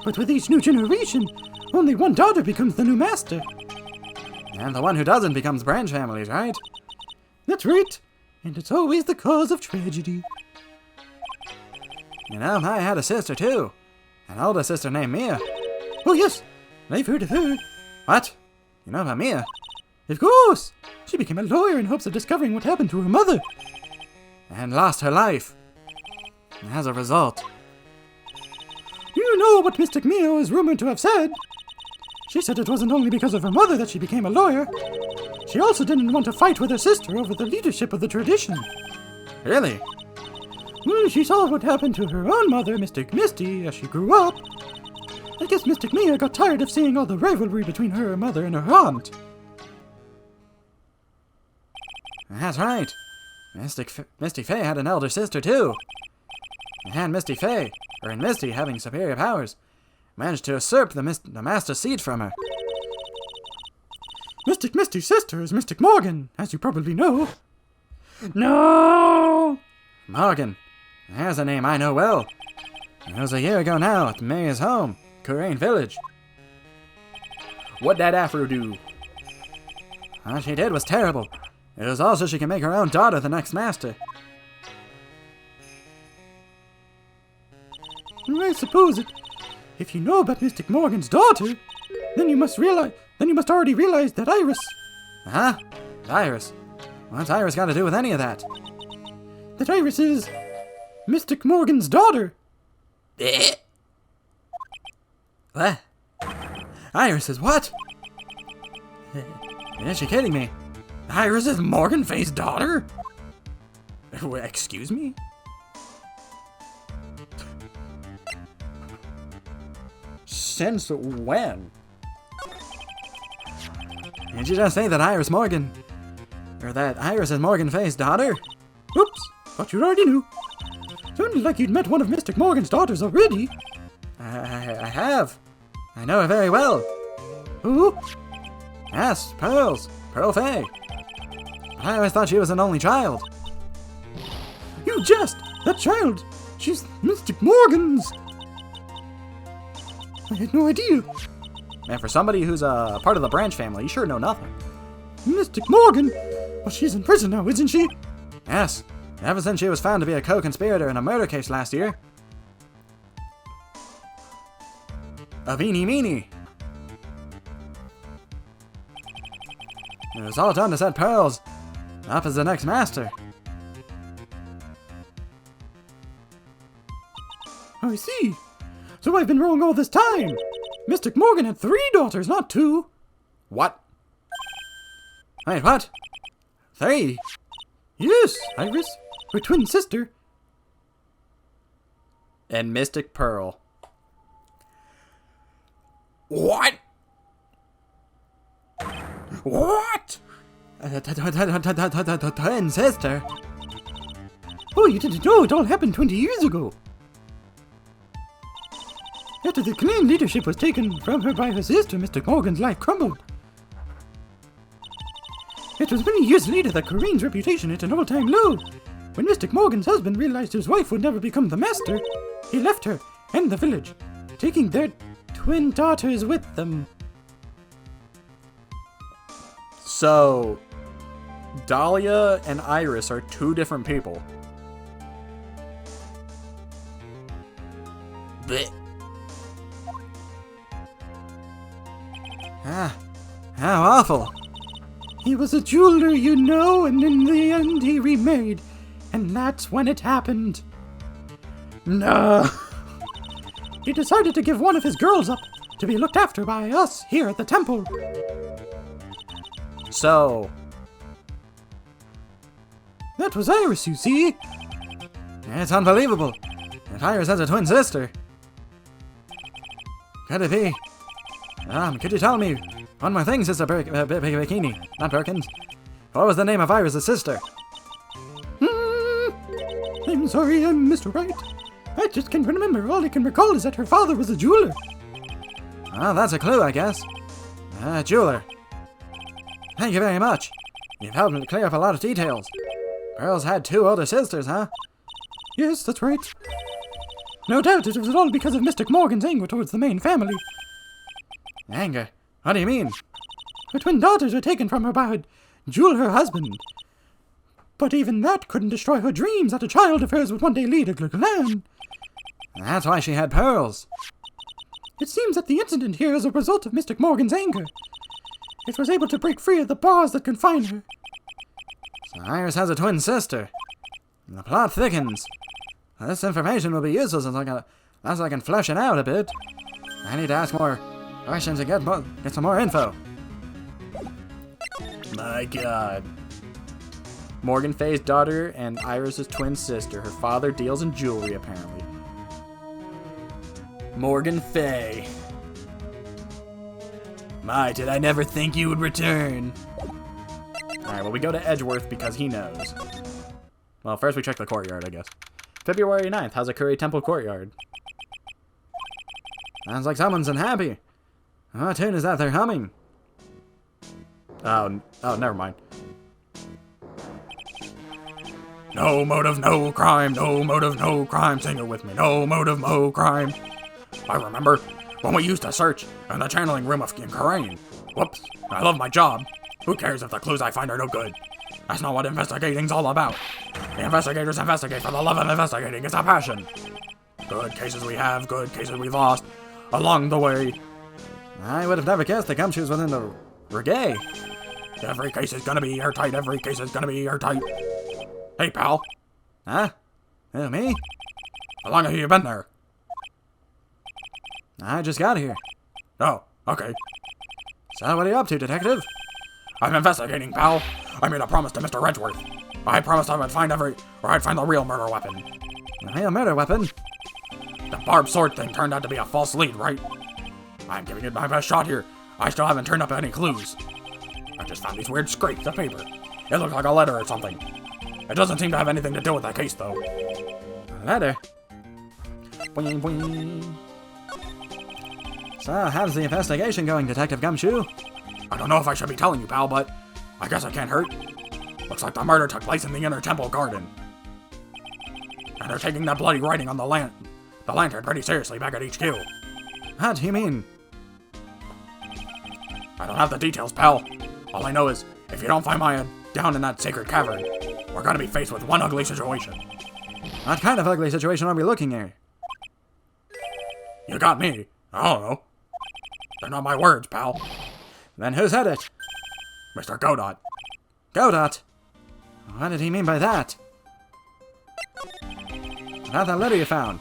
But with each new generation, only one daughter becomes the new master. And the one who doesn't becomes branch families, right? That's right. And it's always the cause of tragedy. Maya had a sister too. An older sister named Mia. Oh yes, I've heard of her. What? You know about Mia? Of course. She became a lawyer in hopes of discovering what happened to her mother. And lost her life. As a result. You know what Mystic Mia is rumored to have said. She said it wasn't only because of her mother that she became a lawyer. She also didn't want to fight with her sister over the leadership of the tradition. Really? When she saw what happened to her own mother, Mystic Misty, as she grew up, I guess Mystic Mia got tired of seeing all the rivalry between her mother and her aunt. That's right. Misty Faye had an elder sister too. And Misty Faye, Misty having superior powers, managed to usurp the Master Seed from her. Mystic Misty's sister is Mystic Morgan, as you probably know. No! Morgan. There's a name I know well. It was a year ago now at Maya's home, Korean village. What'd that afro do? What she did was terrible. It was also she can make her own daughter the next master. I suppose if you know about Mystic Morgan's daughter, then you must already realize that Iris... Huh? Iris? What's Iris got to do with any of that? That Iris is... Mystic Morgan's daughter. What? Iris is what? Is she kidding me? Iris is Morgan Faye's daughter? Excuse me? Since when? Did you just say that Iris Morgan... Or that Iris is Morgan Fay's daughter? Oops, thought you already knew. Sounded like you'd met one of Mystic Morgan's daughters already. I have. I know her very well. Who? Yes, Pearls. Pearl Fay. I always thought she was an only child. You jest! That child! She's Mystic Morgan's! I had no idea. And for somebody who's a part of the Branch family, you sure know nothing. Mystic Morgan? Well, she's in prison now, isn't she? Yes, ever since she was found to be a co-conspirator in a murder case last year. A beanie meanie. It was all done to set Pearls up as the next master. I see. So I've been wrong all this time. Mystic Morgan had 3 daughters, not 2. What? Wait, what? 3? Yes, Iris, her twin sister. And Mystic Pearl. What? What? Twin sister? Oh, you didn't know it all happened 20 years ago. After the clan leadership was taken from her by her sister, Mystic Morgan's life crumbled. It was many years later that Corinne's reputation hit an all-time low. When Mystic Morgan's husband realized his wife would never become the master, he left her and the village, taking their twin daughters with them. So, Dahlia and Iris are 2 different people. Blech. Ah, how awful. He was a jeweler, you know, and in the end he remarried. And that's when it happened. No. He decided to give one of his girls up to be looked after by us here at the temple. So, That was Iris, you see. it's unbelievable. If Iris has a twin sister. Could it be? Could you tell me one more thing, Sister Bikini? Not Perkins. What was the name of Iris' sister? I'm sorry, Mr. Wright. I just can't remember. All I can recall is that her father was a jeweler. Well, that's a clue, I guess. Jeweler. Thank you very much. You've helped me clear up a lot of details. Pearl's had 2 older sisters, huh? Yes, that's right. No doubt it was all because of Mystic Morgan's anger towards the main family. Anger? What do you mean? Her twin daughters were taken from her by her jeweler, her husband. But even that couldn't destroy her dreams that a child of hers would one day lead a clan. That's why she had pearls. It seems that the incident here is a result of Mystic Morgan's anger. It was able to break free of the bars that confine her. So Iris has a twin sister. And the plot thickens. This information will be useful as I can flesh it out a bit. I need to ask more questions to get some more info. My god. Morgan Fay's daughter and Iris' twin sister. Her father deals in jewelry, apparently. Morgan Fay. My, did I never think you would return. Alright, well, we go to Edgeworth because he knows. Well, first we check the courtyard, I guess. February 9th, Hazakuri Temple Courtyard. Sounds like someone's unhappy. What tune is that they're humming? Oh, never mind. No motive, no crime, no motive, no crime. Sing it with me. No motive, no crime. I remember when we used to search in the channeling room of Corinne. Whoops, I love my job. Who cares if the clues I find are no good? That's not what investigating's all about. The investigators investigate for the love of investigating. It's a passion. Good cases we have, good cases we lost. Along the way. I would have never guessed the gumshoes within the reggae. Every case is gonna be airtight. Every case is gonna be airtight. Hey, pal. Huh? Who, me? How long have you been there? I just got here. Oh, okay. So what are you up to, detective? I'm investigating, pal. I made a promise to Mr. Edgeworth. I promised I'd find the real murder weapon. The real murder weapon? The barbed sword thing turned out to be a false lead, right? I'm giving it my best shot here. I still haven't turned up any clues. I just found these weird scrapes of paper. It looked like a letter or something. It doesn't seem to have anything to do with that case, though. A letter? Boing, boing. So, how's the investigation going, Detective Gumshoe? I don't know if I should be telling you, pal, but I guess I can't hurt. Looks like the murder took place in the inner temple garden. And they're taking that bloody writing on the lantern pretty seriously back at HQ. What do you mean? I don't have the details, pal. All I know is, if you don't find Maya down in that sacred cavern, we're gonna be faced with one ugly situation. What kind of ugly situation are we looking at? You got me. I don't know. They're not my words, pal. Then who said it? Mr. Godot. Godot? What did he mean by that? About that letter you found?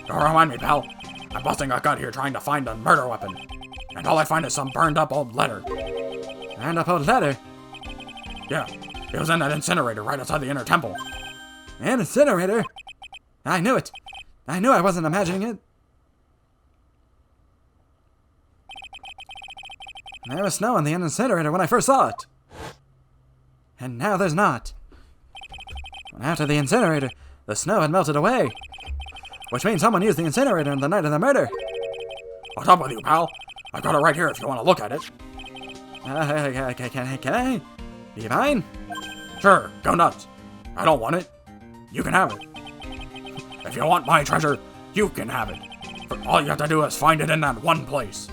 Don't remind me, pal. I'm busting a gut here trying to find a murder weapon. And all I find is some burned up old letter. Burned up old letter? Yeah, it was in that incinerator right outside the inner temple. An incinerator? I knew it. I knew I wasn't imagining it. There was snow in the incinerator when I first saw it. And now there's not. And after the incinerator, the snow had melted away. Which means someone used the incinerator on the night of the murder. What's up with you, pal? I've got it right here if you want to look at it. Can I? Do you mind? Sure, go nuts. I don't want it. You can have it. If you want my treasure, you can have it. But all you have to do is find it in that one place.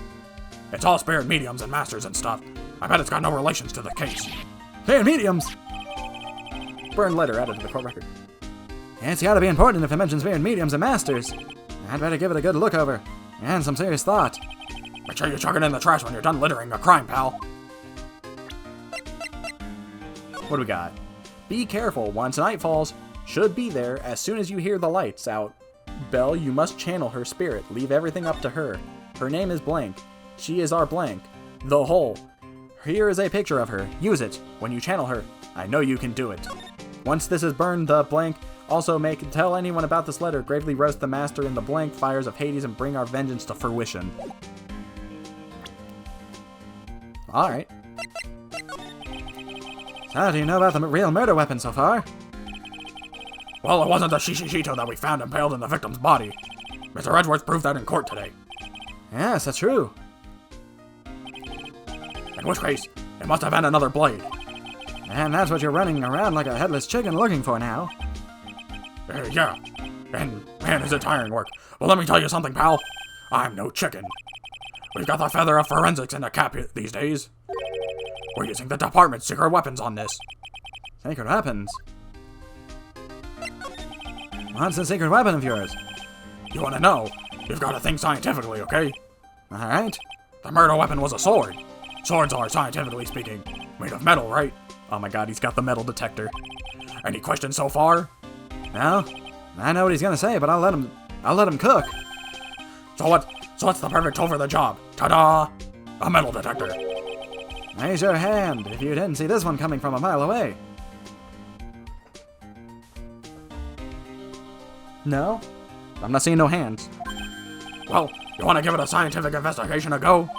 It's all spirit mediums and masters and stuff. I bet it's got no relations to the case. Spirit mediums? Burned letter added to the court record. It's gotta be important if it mentions spirit mediums and masters. I'd better give it a good look over. And some serious thought. Make sure you chuck it in the trash when you're done littering a crime, pal. What do we got? Be careful, once night falls. Should be there as soon as you hear the lights out. Belle, you must channel her spirit. Leave everything up to her. Her name is Blank. She is our Blank. The Whole. Here is a picture of her. Use it when you channel her. I know you can do it. Once this is burned, the Blank. Also tell anyone about this letter. Gravely roast the master in the Blank fires of Hades and bring our vengeance to fruition. Alright. So, how do you know about the real murder weapon so far? Well, it wasn't the Shishishito that we found impaled in the victim's body. Mr. Edgeworth proved that in court today. Yes, that's true. In which case, it must have been another blade. And that's what you're running around like a headless chicken looking for now. Yeah. And, man, is it tiring work. Well, let me tell you something, pal. I'm no chicken. We've got the feather of forensics in the cap these days. We're using the department's secret weapons on this. Secret weapons? What's the secret weapon of yours? You want to know? You've got to think scientifically, okay? Alright. The murder weapon was a sword. Swords are, scientifically speaking, made of metal, right? Oh my god, he's got the metal detector. Any questions so far? No. I know what he's gonna say, but I'll let him cook. So what's the perfect tool for the job? Ta-da! A metal detector. Raise your hand if you didn't see this one coming from a mile away. No? I'm not seeing no hands. Well, you want to give it a scientific investigation a go?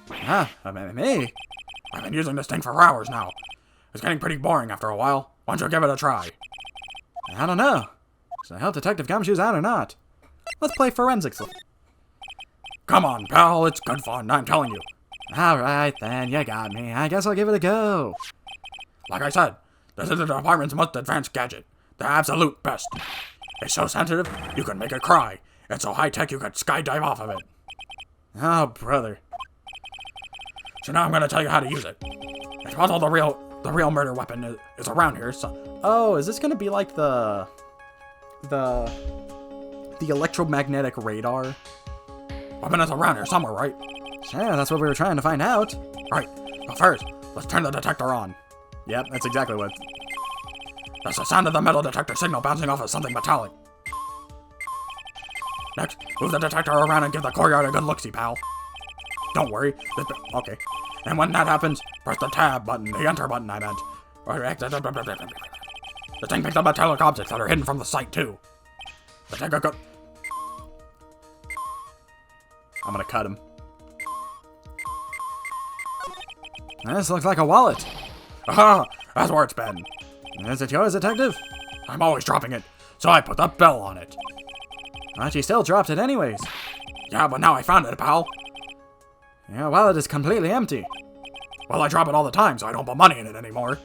Me? I've been using this thing for hours now. It's getting pretty boring after a while. Why don't you give it a try? I don't know. Should I help Detective Gumshoes out or not? Let's play forensics. Come on, pal. It's good fun, I'm telling you. Alright then, you got me. I guess I'll give it a go. Like I said, this is the department's most advanced gadget. The absolute best. It's so sensitive, you can make it cry. It's so high-tech you could skydive off of it. Oh, brother. So now I'm gonna tell you how to use it. It's possible the real murder weapon is around here, so... Oh, is this gonna be like the electromagnetic radar? Weapon is around here somewhere, right? Sure, that's what we were trying to find out. Right, but first, let's turn the detector on. Yep, that's exactly what... That's the sound of the metal detector signal bouncing off of something metallic. Next, move the detector around and give the courtyard a good look-see, pal. Don't worry. Okay. And when that happens, press the tab button, the enter button, I meant. The thing picked up metallic objects that are hidden from the sight, too. The thing got... I'm gonna cut him. This looks like a wallet. Aha! That's where it's been. Is it yours, detective? I'm always dropping it, so I put the bell on it. But you still dropped it anyways. Yeah, but now I found it, pal. Your wallet is completely empty. Well, I drop it all the time, so I don't put money in it anymore.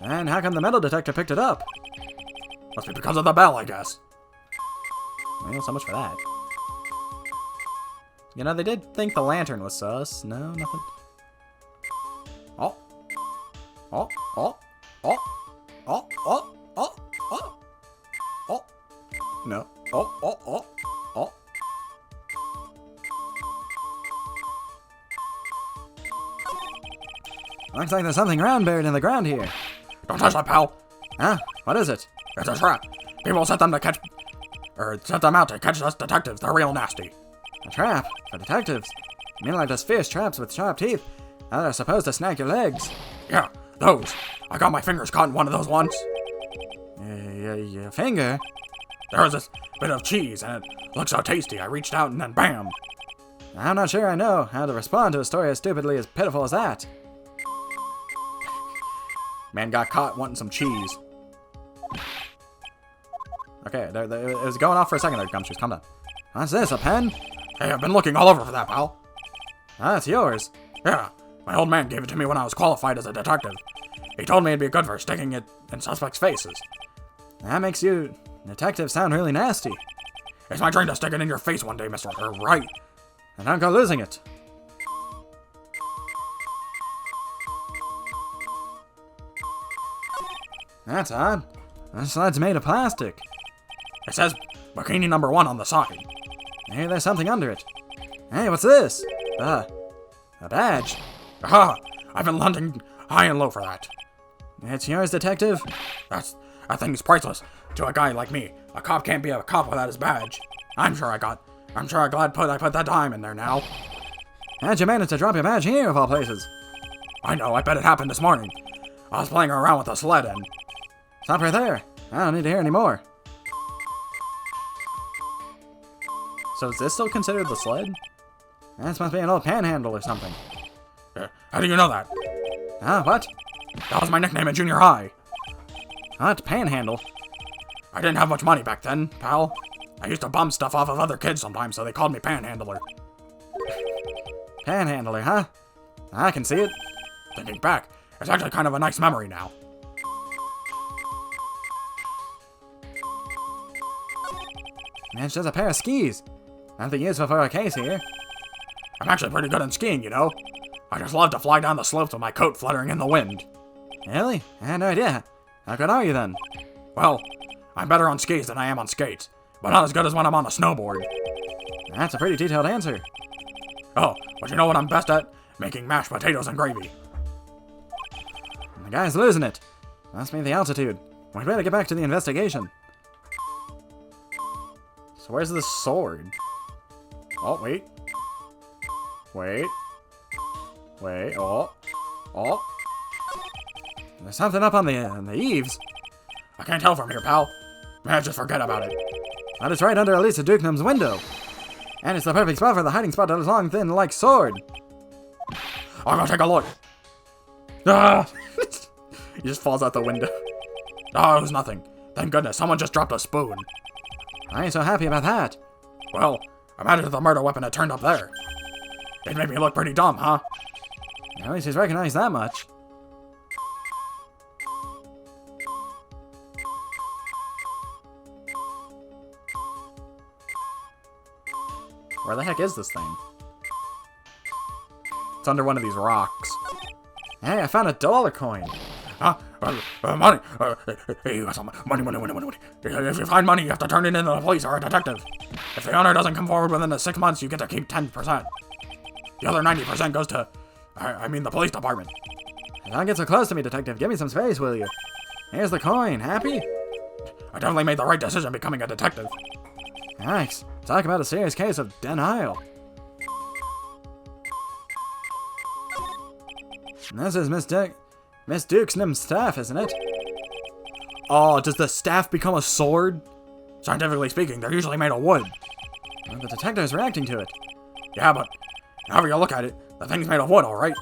And how come the metal detector picked it up? Must be because of the bell, I guess. Well, so much for that. You know, they did think the lantern was sus. No, nothing. Oh. Oh, oh, oh, oh, oh, oh, oh, oh. No. Oh, oh, oh, oh. Looks like there's something round buried in the ground here. Don't touch that, pal. Huh? What is it? It's a trap. People set them to catch... Or set them out to catch us detectives. They're real nasty. A trap? For detectives? You mean like those fierce traps with sharp teeth that are supposed to snag your legs? Yeah, those. I got my fingers caught in one of those once. Your finger? There was this bit of cheese, and it looked so tasty. I reached out, and then bam. I'm not sure I know how to respond to a story as stupidly as pitiful as that. Man got caught wanting some cheese. Okay, it was going off for a second there, Gumshoes. Calm down. What's this, a pen? Hey, I've been looking all over for that, pal. Ah, it's yours. Yeah, my old man gave it to me when I was qualified as a detective. He told me it'd be good for sticking it in suspects' faces. That makes you, detective, sound really nasty. It's my dream to stick it in your face one day, Mr. Wright. And don't go losing it. That's odd. This slide's made of plastic. It says Bikini number 1 on the side. Hey, there's something under it. Hey, what's this? A badge. Aha! I've been hunting high and low for that. It's yours, detective? That thing's priceless to a guy like me. A cop can't be a cop without his badge. I'm sure I'm glad I put that dime in there now. How'd you manage to drop your badge here, of all places? I know, I bet it happened this morning. I was playing around with a sled and... Stop right there. I don't need to hear any more. So is this still considered the sled? This must be an old panhandle or something. How do you know that? What? That was my nickname in junior high. What? Panhandle? I didn't have much money back then, pal. I used to bum stuff off of other kids sometimes, so they called me Panhandler. Panhandler, huh? I can see it. Thinking back, it's actually kind of a nice memory now. It's just a pair of skis. Nothing useful for a case here. I'm actually pretty good at skiing, you know. I just love to fly down the slopes with my coat fluttering in the wind. Really? I had no idea. How good are you then? Well, I'm better on skis than I am on skates, but not as good as when I'm on a snowboard. That's a pretty detailed answer. Oh, but you know what I'm best at? Making mashed potatoes and gravy. The guy's losing it. Must be the altitude. We'd better get back to the investigation. So where's the sword? Oh, wait. Wait. Oh. There's something up on the eaves. I can't tell from here, pal. Man, just forget about it. But it's right under Elisa Dukenham's window. And it's the perfect spot for the hiding spot of his long, thin, like sword. I'm gonna take a look. Ah! He just falls out the window. Oh, it was nothing. Thank goodness, someone just dropped a spoon. I ain't so happy about that. Well, imagine if the murder weapon had turned up there. It made me look pretty dumb, huh? At least he's recognized that much. Where the heck is this thing? It's under one of these rocks. Hey, I found a dollar coin. Huh? Money. Hey, you got some money. If you find money, you have to turn it into the police or a detective. If the owner doesn't come forward within the 6 months, you get to keep 10%. The other 90% goes to, the police department. Don't get so close to me, detective. Give me some space, will you? Here's the coin. Happy? I definitely made the right decision becoming a detective. Nice. Talk about a serious case of denial. This is Miss Dukenham's staff, isn't it? Oh, does the staff become a sword? Scientifically speaking, they're usually made of wood. Well, the detective's reacting to it. Yeah, but however you look at it, the thing's made of wood, alright?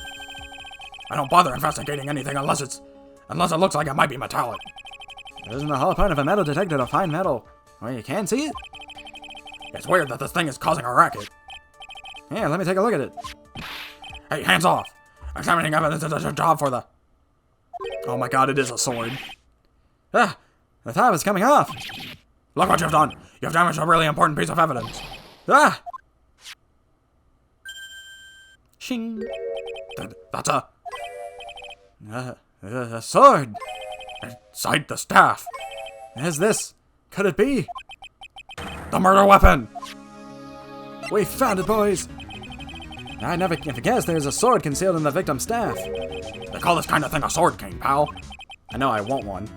I don't bother investigating anything unless it looks like it might be metallic. Isn't the whole point of a metal detector to find metal where you can't see it? It's weird that this thing is causing a racket. Here, let me take a look at it. Hey, hands off! Examining evidence is a job for the... Oh my god, it is a sword. Ah, the top is coming off. Look what you've done! You've damaged a really important piece of evidence. Ah! Shing. That's a... A sword. Inside the staff. Is this? Could it be? The murder weapon! We found it, boys. I never guessed there's a sword concealed in the victim's staff. They call this kind of thing a sword cane, pal. I know I want one.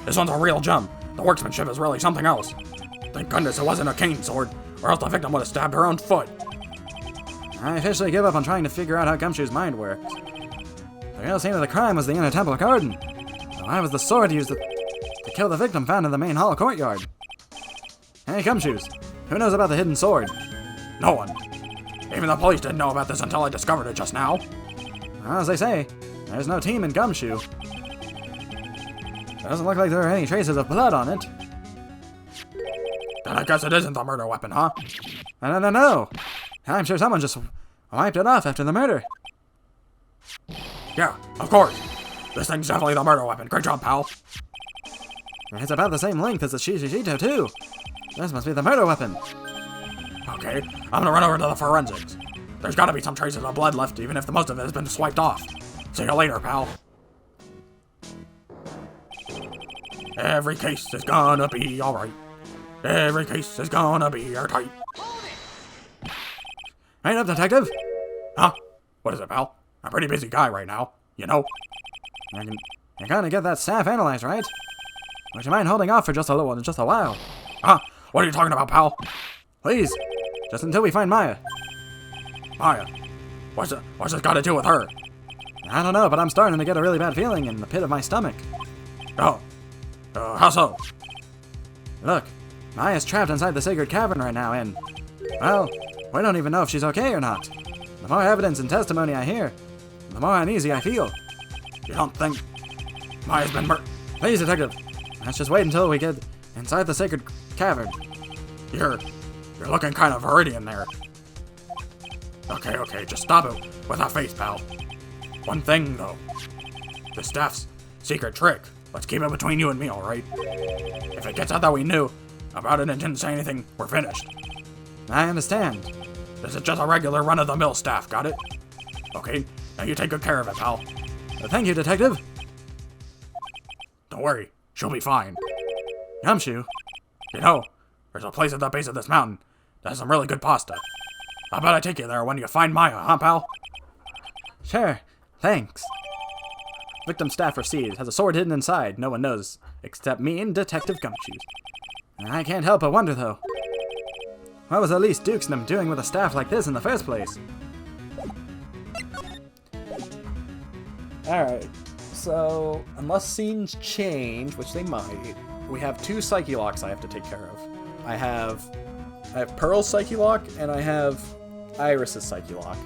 This one's a real gem. The workmanship is really something else. Thank goodness it wasn't a cane sword, or else the victim would have stabbed her own foot. I officially give up on trying to figure out how Gumshoe's mind works. The real scene of the crime was the inner temple garden. So why was the sword used to kill the victim found in the main hall courtyard? Hey, Gumshoes, who knows about the hidden sword? No one. Even the police didn't know about this until I discovered it just now. Well, as they say, there's no team in Gumshoe. It doesn't look like there are any traces of blood on it. Then I guess it isn't the murder weapon, huh? No. I'm sure someone just wiped it off after the murder. Yeah, of course. This thing's definitely the murder weapon. Great job, pal. It's about the same length as the Shishito, too. This must be the murder weapon. Okay, I'm gonna run over to the forensics. There's gotta be some traces of blood left, even if the most of it has been swiped off. See you later, pal. Every case is gonna be alright. Every case is gonna be airtight. Right up, detective. Huh? What is it, pal? I'm a pretty busy guy right now, you know? You're gonna get that staff analyzed, right? Would you mind holding off for just a while? Huh? What are you talking about, pal? Please, just until we find Maya. Maya? What's this got to do with her? I don't know, but I'm starting to get a really bad feeling in the pit of my stomach. Oh. How so? Look, Maya's trapped inside the sacred cavern right now, and, well, we don't even know if she's okay or not. The more evidence and testimony I hear, the more uneasy I feel. You don't think Maya's been Please, detective, let's just wait until we get inside the sacred cavern. You're looking kind of viridian there. Okay, just stop it with that face, pal. One thing, though. The staff's secret trick. Let's keep it between you and me, alright? If it gets out that we knew about it and didn't say anything, we're finished. I understand. This is just a regular run-of-the-mill staff, got it? Okay, now you take good care of it, pal. Thank you, detective. Don't worry, she'll be fine. Gumshoe. You know, there's a place at the base of this mountain that has some really good pasta. How about I take you there when you find Maya, huh, pal? Sure, thanks. Victim staff received. Has a sword hidden inside. No one knows, except me and Detective Gumshoes. I can't help but wonder, though. What was Elise Dukesnum doing with a staff like this in the first place? Alright, so unless scenes change, which they might, we have 2 Psyche Locks I have to take care of. I have Pearl's Psyche Lock, and I have Iris's Psyche Lock.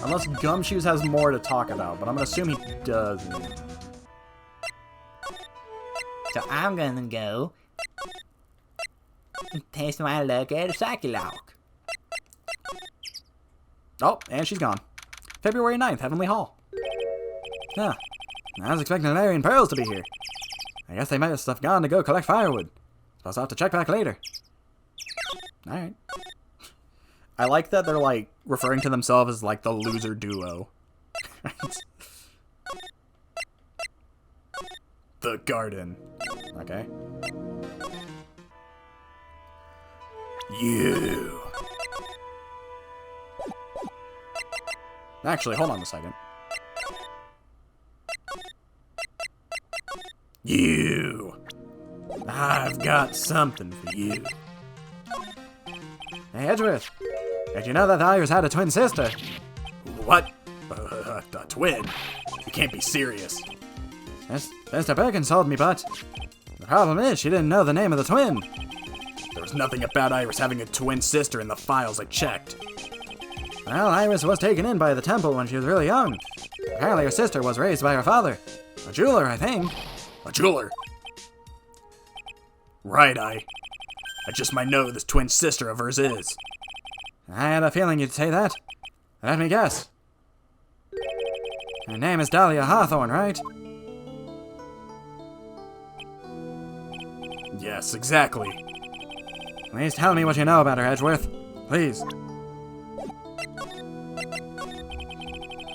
Unless Gumshoes has more to talk about, but I'm gonna assume he doesn't. So I'm gonna go and taste my luck at a Psyche Lock. Oh, and she's gone. February 9th, Heavenly Hall. Huh. I was expecting Larry and Pearls to be here. I guess they might have gone to go collect firewood. Suppose I'll have to check back later. Alright. I like that they're, like, referring to themselves as, like, the loser duo. The garden. Okay. You. Actually, hold on a second. You. I've got something for you. Hey, Edgeworth. Did you know that the Iris had a twin sister? What? A twin? You can't be serious. Mr. Perkins told me, but the problem is she didn't know the name of the twin. There was nothing about Iris having a twin sister in the files I checked. Well, Iris was taken in by the temple when she was really young. Apparently her sister was raised by her father. A jeweler, I think. A jeweler? Right, I just might know who this twin sister of hers is. I had a feeling you'd say that. Let me guess. Her name is Dahlia Hawthorne, right? Yes, exactly. Please tell me what you know about her, Edgeworth. Please.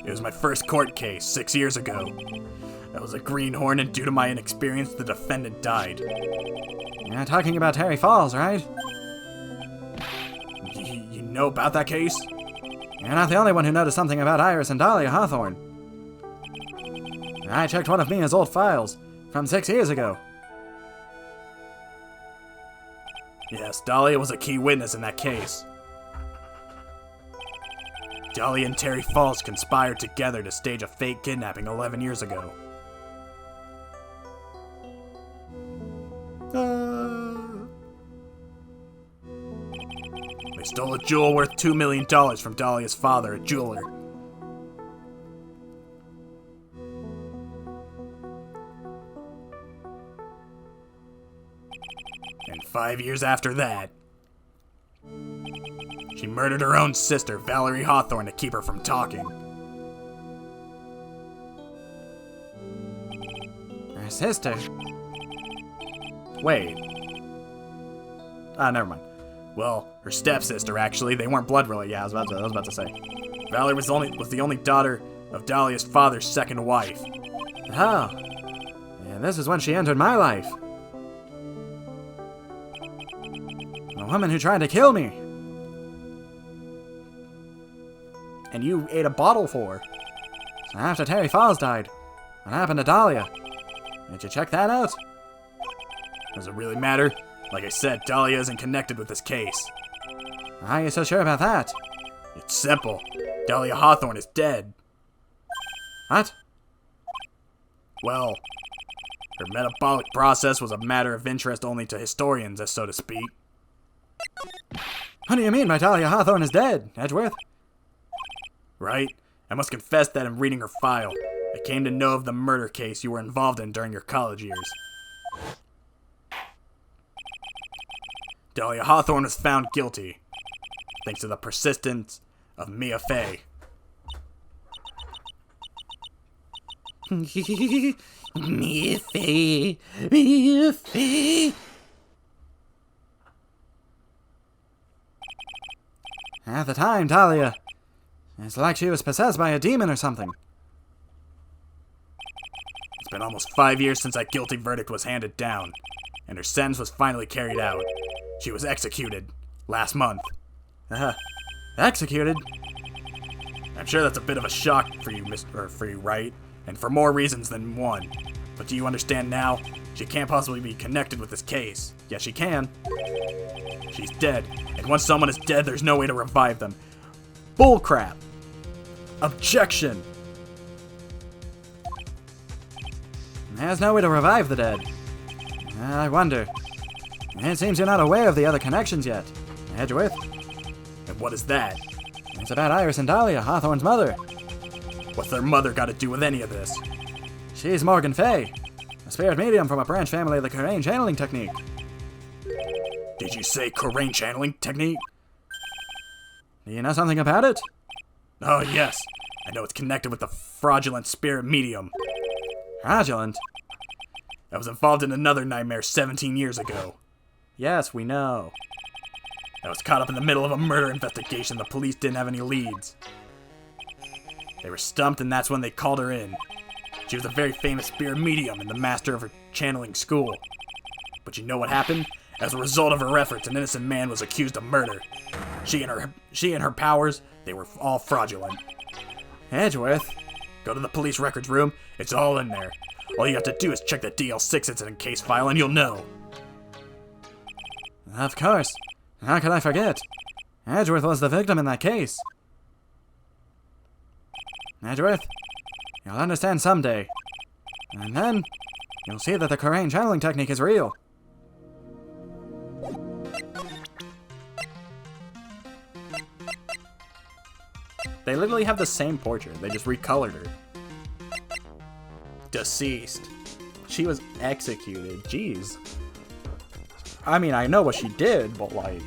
It was my first court case 6 years ago. I was a greenhorn, and due to my inexperience, the defendant died. You're talking about Terry Falls, right? You know about that case? You're not the only one who noticed something about Iris and Dahlia Hawthorne. I checked one of Mina's old files from 6 years ago. Yes, Dahlia was a key witness in that case. Dahlia and Terry Falls conspired together to stage a fake kidnapping 11 years ago. They stole a jewel worth $2 million from Dahlia's father, a jeweler. And 5 years after that, she murdered her own sister, Valerie Hawthorne, to keep her from talking. Her sister? Wait. Never mind. Well, her stepsister, actually. They weren't blood related. Yeah, I was about to say. Valerie was the only daughter of Dahlia's father's second wife. Oh. And this is when she entered my life. The woman who tried to kill me. And you ate a bottle for her. So after Terry Falls died, what happened to Dahlia? Did you check that out? Does it really matter? Like I said, Dahlia isn't connected with this case. Why are you so sure about that? It's simple. Dahlia Hawthorne is dead. What? Well, her metabolic process was a matter of interest only to historians, so to speak. What do you mean by Dahlia Hawthorne is dead, Edgeworth? Right? I must confess that in reading her file, I came to know of the murder case you were involved in during your college years. Dahlia Hawthorne was found guilty, thanks to the persistence of Mia Fey. Mia Fey, Mia Fey. At the time, Dahlia, it's like she was possessed by a demon or something. It's been almost 5 years since that guilty verdict was handed down, and her sentence was finally carried out. She was executed last month. Executed? I'm sure that's a bit of a shock for you, Wright, and for more reasons than one. But do you understand now? She can't possibly be connected with this case. Yes, she can. She's dead, and once someone is dead, there's no way to revive them. Bullcrap! Objection! There's no way to revive the dead. I wonder. It seems you're not aware of the other connections yet, Edgeworth. And what is that? It's about Iris and Dahlia, Hawthorne's mother. What's their mother got to do with any of this? She's Morgan Fay, a spirit medium from a branch family of the Courtroom channeling technique. Did you say Courtroom channeling technique? Do you know something about it? Oh, yes. I know it's connected with the fraudulent spirit medium. Fraudulent? I was involved in another nightmare 17 years ago. Yes, we know. I was caught up in the middle of a murder investigation. The police didn't have any leads. They were stumped, and that's when they called her in. She was a very famous spirit medium and the master of her channeling school. But you know what happened? As a result of her efforts, an innocent man was accused of murder. She and her powers, they were all fraudulent. Edgeworth? Go to the police records room. It's all in there. All you have to do is check the DL6 incident case file and you'll know. Of course. How could I forget? Edgeworth was the victim in that case. Edgeworth, you'll understand someday. And then, you'll see that the Courtroom channeling technique is real. They literally have the same portrait. They just recolored her. Deceased. She was executed. Jeez. I mean, I know what she did, but like...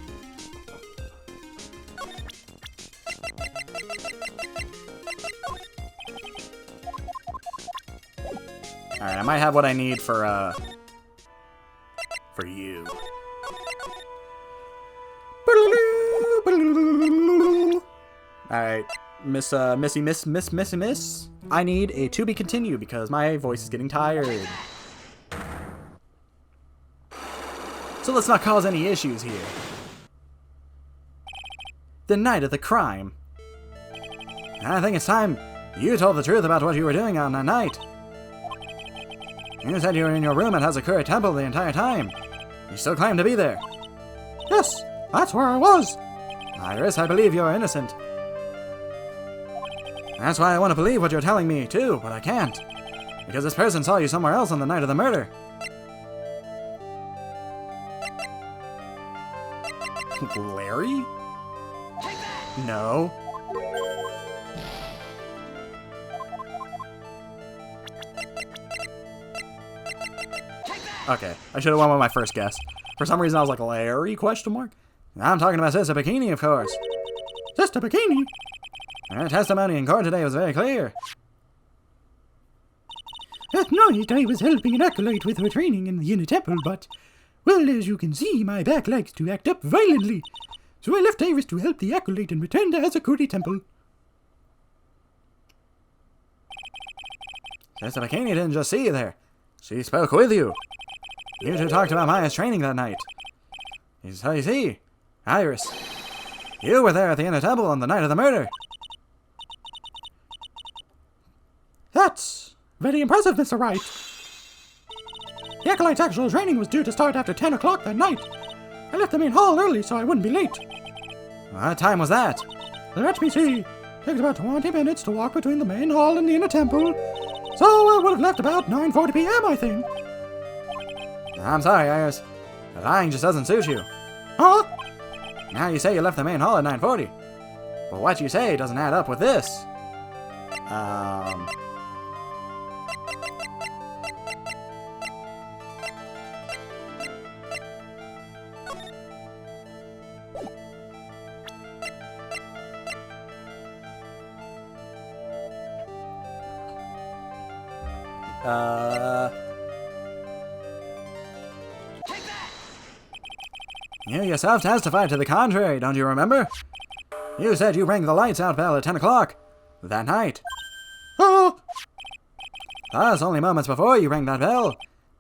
Alright, I might have what I need for you. Alright, Miss. I need a to be continued because my voice is getting tired. So let's not cause any issues here. The night of the crime. I think it's time you told the truth about what you were doing on that night. You said you were in your room at Hazakura Temple the entire time. You still claim to be there. Yes, that's where I was. Iris, I believe you're innocent. That's why I want to believe what you're telling me, too, but I can't. Because this person saw you somewhere else on the night of the murder. Larry? No. Okay, I should have went with my first guess. For some reason I was like, Larry, question mark? I'm talking about Sister Bikini, of course. Sister Bikini? Her testimony in court today was very clear. At night, I was helping an acolyte with her training in the inner temple, but, well, as you can see, my back likes to act up violently. So I left Iris to help the acolyte and returned to Hazakura Temple. Sister Bikini didn't just see you there. She spoke with you. You two talked about Maya's training that night. So you see, Iris, you were there at the inner temple on the night of the murder. That's very impressive, Mr. Wright. The acolyte's actual training was due to start after 10 o'clock that night. I left the main hall early so I wouldn't be late. What time was that? Let me see. Takes about 20 minutes to walk between the main hall and the inner temple. So I would have left about 9:40 p.m., I think. I'm sorry, Iris. But lying just doesn't suit you. Huh? Now you say you left the main hall at 9:40. But what you say doesn't add up with this. You yourself testified to the contrary, don't you remember? You said you rang the lights out bell at 10 o'clock that night. Oh! Thus, only moments before you rang that bell,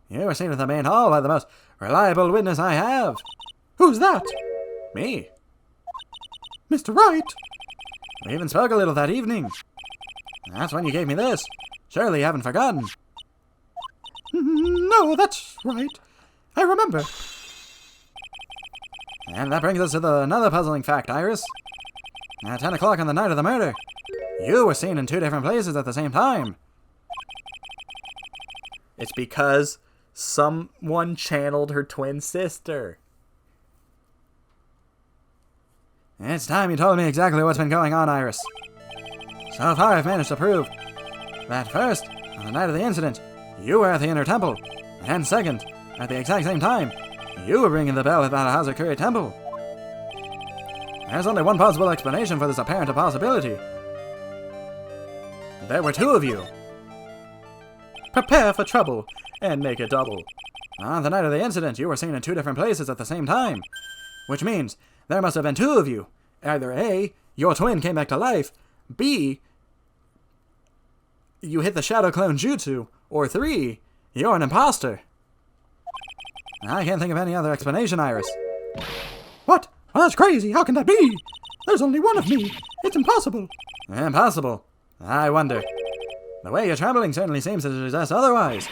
you were seen at the main hall by the most reliable witness I have. Who's that? Me. Mr. Wright? We even spoke a little that evening. That's when you gave me this. Surely you haven't forgotten. No, that's right. I remember. And that brings us to another puzzling fact, Iris. At 10 o'clock on the night of the murder, you were seen in two different places at the same time. It's because someone channeled her twin sister. It's time you told me exactly what's been going on, Iris. So far, I've managed to prove that first, on the night of the incident, you were at the inner temple, and second, at the exact same time, you were ringing the bell at that Hazakura Temple. There's only one possible explanation for this apparent impossibility. There were two of you. Prepare for trouble and make it double. On the night of the incident, you were seen in two different places at the same time, which means there must have been two of you. Either A, your twin came back to life, B, you hit the Shadow Clone Jutsu, or 3, you're an imposter. I can't think of any other explanation, Iris. What? Well, that's crazy. How can that be? There's only one of me. It's impossible. Impossible? I wonder. The way you're trembling certainly seems to suggest otherwise.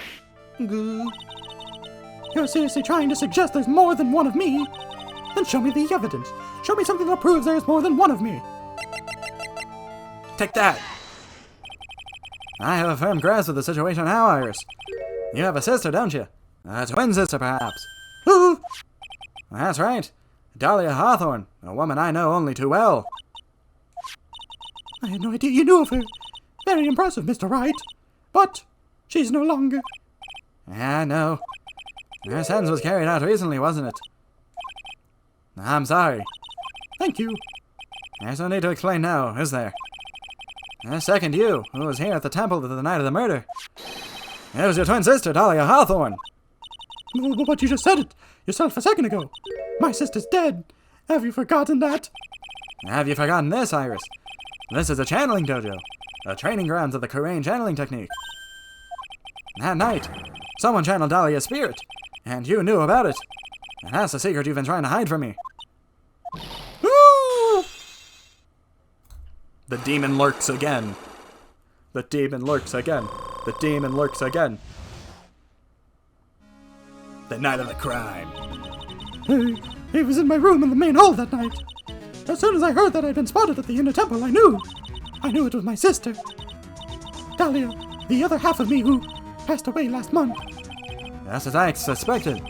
You're seriously trying to suggest there's more than one of me? Then show me the evidence. Show me something that proves there's more than one of me. Take that. I have a firm grasp of the situation now, Iris. You have a sister, don't you? A twin sister, perhaps. Oh, That's right. Dahlia Hawthorne, a woman I know only too well. I had no idea you knew of her. Very impressive, Mr. Wright. But she's no longer. Yeah, no. Her sentence was carried out recently, wasn't it? I'm sorry. Thank you. There's no need to explain now, is there? Second, you, who was here at the temple the night of the murder. It was your twin sister, Dahlia Hawthorne. But you just said it yourself a second ago. My sister's dead. Have you forgotten that? Have you forgotten this, Iris? This is a channeling dojo, a training grounds of the Courtroom channeling technique. That night, someone channeled Dahlia's spirit, and you knew about it. And that's the secret you've been trying to hide from me. Ooh! The demon lurks again. The demon lurks again. The demon lurks again. The night of the crime. He was in my room in the main hall that night. As soon as I heard that I'd been spotted at the inner temple, I knew. I knew it was my sister. Dahlia, the other half of me who passed away last month. Just as I suspected.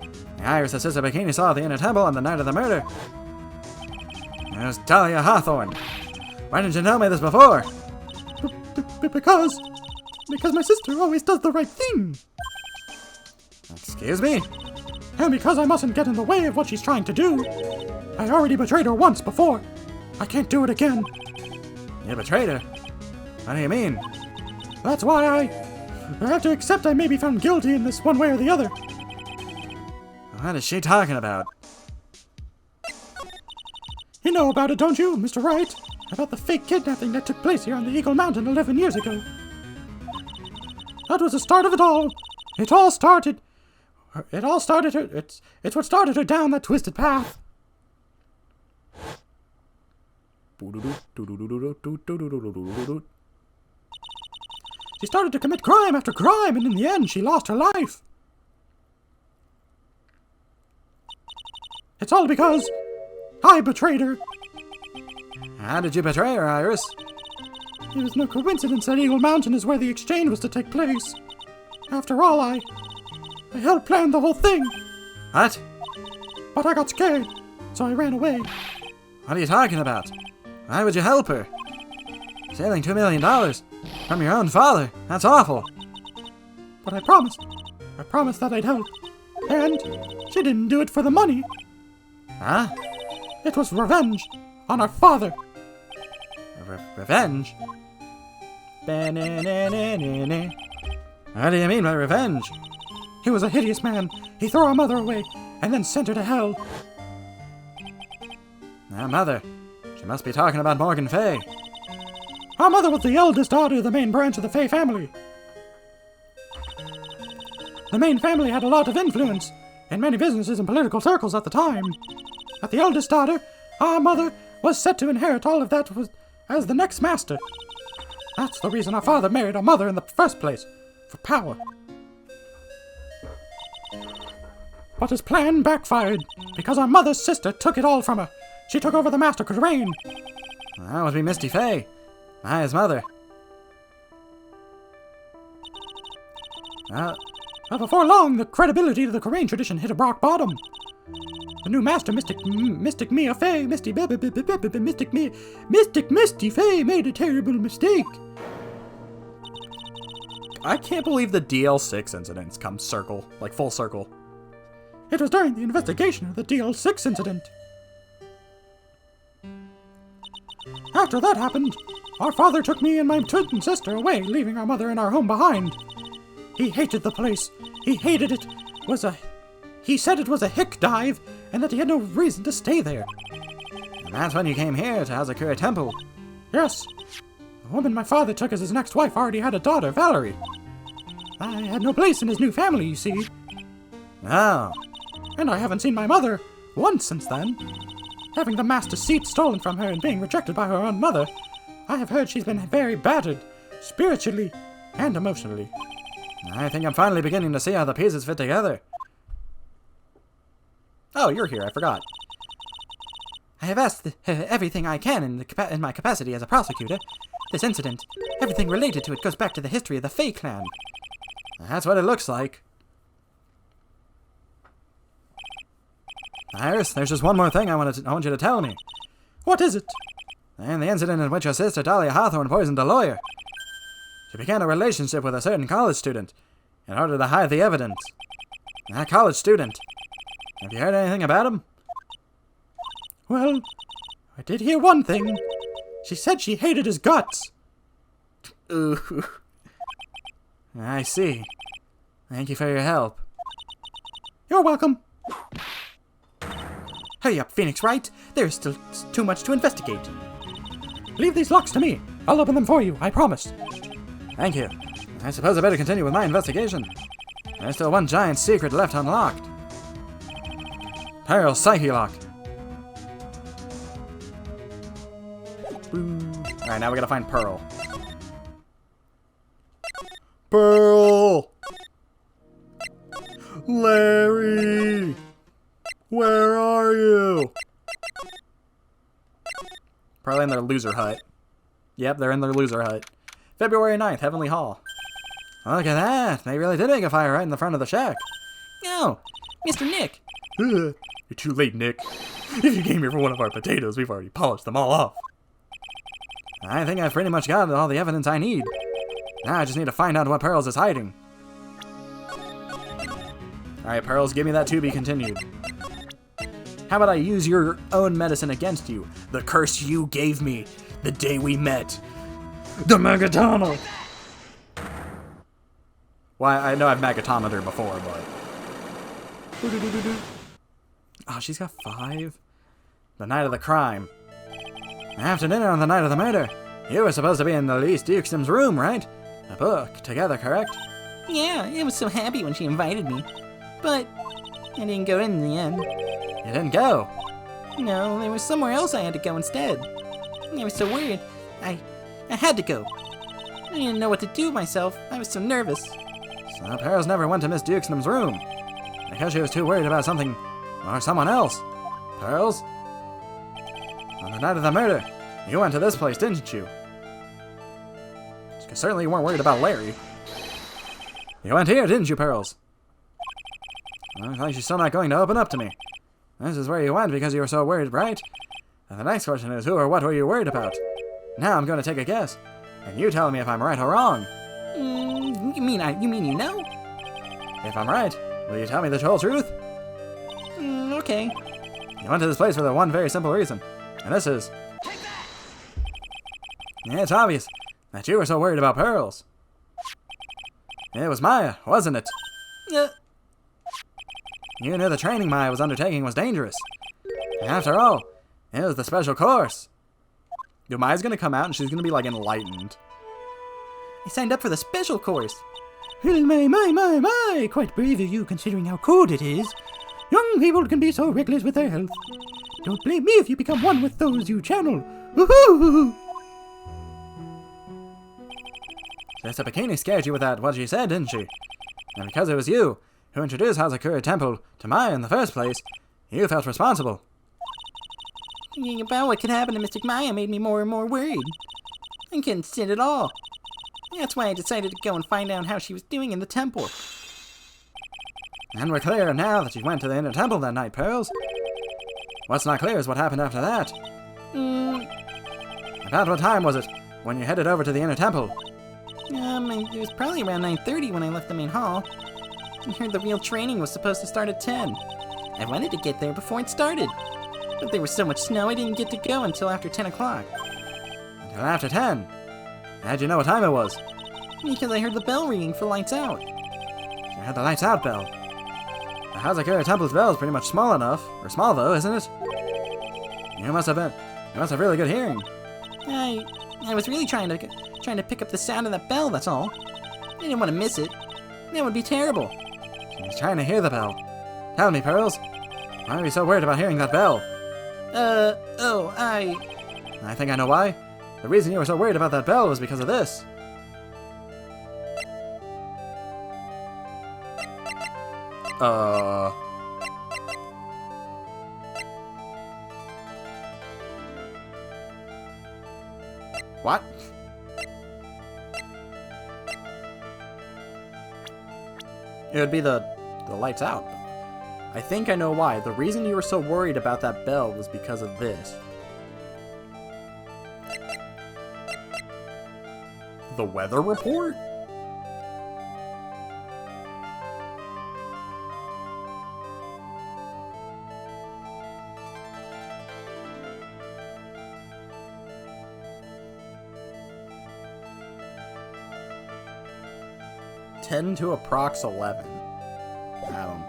Iris, the sister Bikini, saw the inner temple on the night of the murder. It was Dahlia Hawthorne. Why didn't you tell me this before? Because my sister always does the right thing. Excuse me? And because I mustn't get in the way of what she's trying to do. I already betrayed her once before. I can't do it again. You betrayed her? What do you mean? That's why I have to accept I may be found guilty in this one way or the other. What is she talking about? You know about it, don't you, Mr. Wright? About the fake kidnapping that took place here on the Eagle Mountain 11 years ago. That was the start of it all. It's what started her down that twisted path. She started to commit crime after crime, and in the end, she lost her life. It's all because I betrayed her. How did you betray her, Iris? It was no coincidence that Eagle Mountain is where the exchange was to take place. After all, I helped plan the whole thing. What? But I got scared, so I ran away. What are you talking about? Why would you help her? Stealing $2 million from your own father. That's awful. But I promised. I promised that I'd help. And she didn't do it for the money. Huh? It was revenge on our father. Revenge? What do you mean by revenge? He was a hideous man. He threw our mother away and then sent her to hell. Our mother. She must be talking about Morgan Fay. Our mother was the eldest daughter of the main branch of the Fay family. The main family had a lot of influence in many businesses and political circles at the time. But the eldest daughter, our mother, was set to inherit all of that as the next master. That's the reason our father married our mother in the first place, for power. But his plan backfired, because our mother's sister took it all from her. She took over the master's reign. That would be Misty Fay, his mother. But before long, the credibility of the Korean tradition hit a rock bottom. The new master, Mystic Mia Fay, Misty Fay, made a terrible mistake. I can't believe the DL6 incidents come full circle. It was during the investigation of the DL6 incident. After that happened, our father took me and my twin sister away, leaving our mother and our home behind. He hated the place. He hated it. He said it was a hick dive, and that he had no reason to stay there. And that's when you came here to Hazakura Temple. Yes. The woman my father took as his next wife already had a daughter, Valerie. I had no place in his new family, you see. Oh. And I haven't seen my mother once since then. Having the master's seat stolen from her and being rejected by her own mother, I have heard she's been very battered, spiritually and emotionally. I think I'm finally beginning to see how the pieces fit together. Oh, you're here, I forgot. I have asked everything I can in my capacity as a prosecutor, This incident, everything related to it goes back to the history of the Fae clan. That's what it looks like. Iris, there's just one more thing I want you to tell me. What is it? And the incident in which your sister Dahlia Hawthorne poisoned a lawyer. She began a relationship with a certain college student in order to hide the evidence. That college student. Have you heard anything about him? Well, I did hear one thing. She said she hated his guts. Ooh. I see. Thank you for your help. You're welcome. Hurry up, Phoenix Wright. There's still too much to investigate. Leave these locks to me. I'll open them for you, I promise. Thank you. I suppose I better continue with my investigation. There's still one giant secret left unlocked. Pearl's Psyche Lock. Alright, now we gotta find Pearl. Pearl! Larry! Where are you? Probably in their loser hut. Yep, they're in their loser hut. February 9th, Heavenly Hall. Look at that! They really did make a fire right in the front of the shack. Oh, Mr. Nick. You're too late, Nick. If you came here for one of our potatoes, we've already polished them all off. I think I've pretty much got all the evidence I need. Now I just need to find out what Pearls is hiding. Alright, Pearls, give me that to be continued. How about I use your own medicine against you? The curse you gave me the day we met. The Magatana! Well, I know I've Magatomed her before, but... Oh, she's got 5. The night of the crime. After dinner on the night of the murder, you were supposed to be in the Elise Dukestom's room, right? A book together, correct? Yeah, I was so happy when she invited me. But I didn't go in the end. You didn't go. No, there was somewhere else I had to go instead. It was so weird. I had to go. I didn't know what to do with myself. I was so nervous. So Pearls never went to Miss Dukestom's room. Because she was too worried about something or someone else. Pearls? On the night of the murder, you went to this place, didn't you? Certainly you weren't worried about Larry. You went here, didn't you, Pearls? Looks like she's still not going to open up to me. This is where you went because you were so worried, right? And the next question is, who or what were you worried about? Now I'm going to take a guess, and you tell me if I'm right or wrong. You mean you know? If I'm right, will you tell me the whole truth? Okay. You went to this place for the one very simple reason, and this is... Yeah, it's obvious that you were so worried about Pearls. It was Maya, wasn't it? You knew the training Maya was undertaking was dangerous. After all, it was the special course. Dude, Maya's gonna come out and she's gonna be, like, enlightened. I signed up for the special course. Well, my, quite brave of you considering how cold it is. Young people can be so reckless with their health. Don't blame me if you become one with those you channel. Woohoo! Sister Bikini scared you with that, what she said, didn't she? And because it was you who introduced Hazakura Temple to Maya in the first place, you felt responsible. Thinking about what could happen to Mystic Maya made me more and more worried. I couldn't sit at all. That's why I decided to go and find out how she was doing in the temple. And we're clear now that you went to the inner temple that night, Pearls. What's not clear is what happened after that. About what time was it when you headed over to the inner temple? It was probably around 9:30 when I left the main hall. I heard the real training was supposed to start at 10. I wanted to get there before it started. But there was so much snow I didn't get to go until after 10 o'clock. Until after 10? How'd you know what time it was? Because I heard the bell ringing for lights out. You heard the lights out bell. The Hazakura Temple's bell is pretty much small enough. Or small though, isn't it? You must have really good hearing. I was really trying to pick up the sound of that bell, that's all. I didn't want to miss it. That would be terrible. She's trying to hear the bell. Tell me, Pearls. Why are you so worried about hearing that bell? I think I know why. The reason you were so worried about that bell was because of this. What? It would be the lights out. I think I know why. The reason you were so worried about that bell was because of this. The weather report? Ten to approx 11. Adam.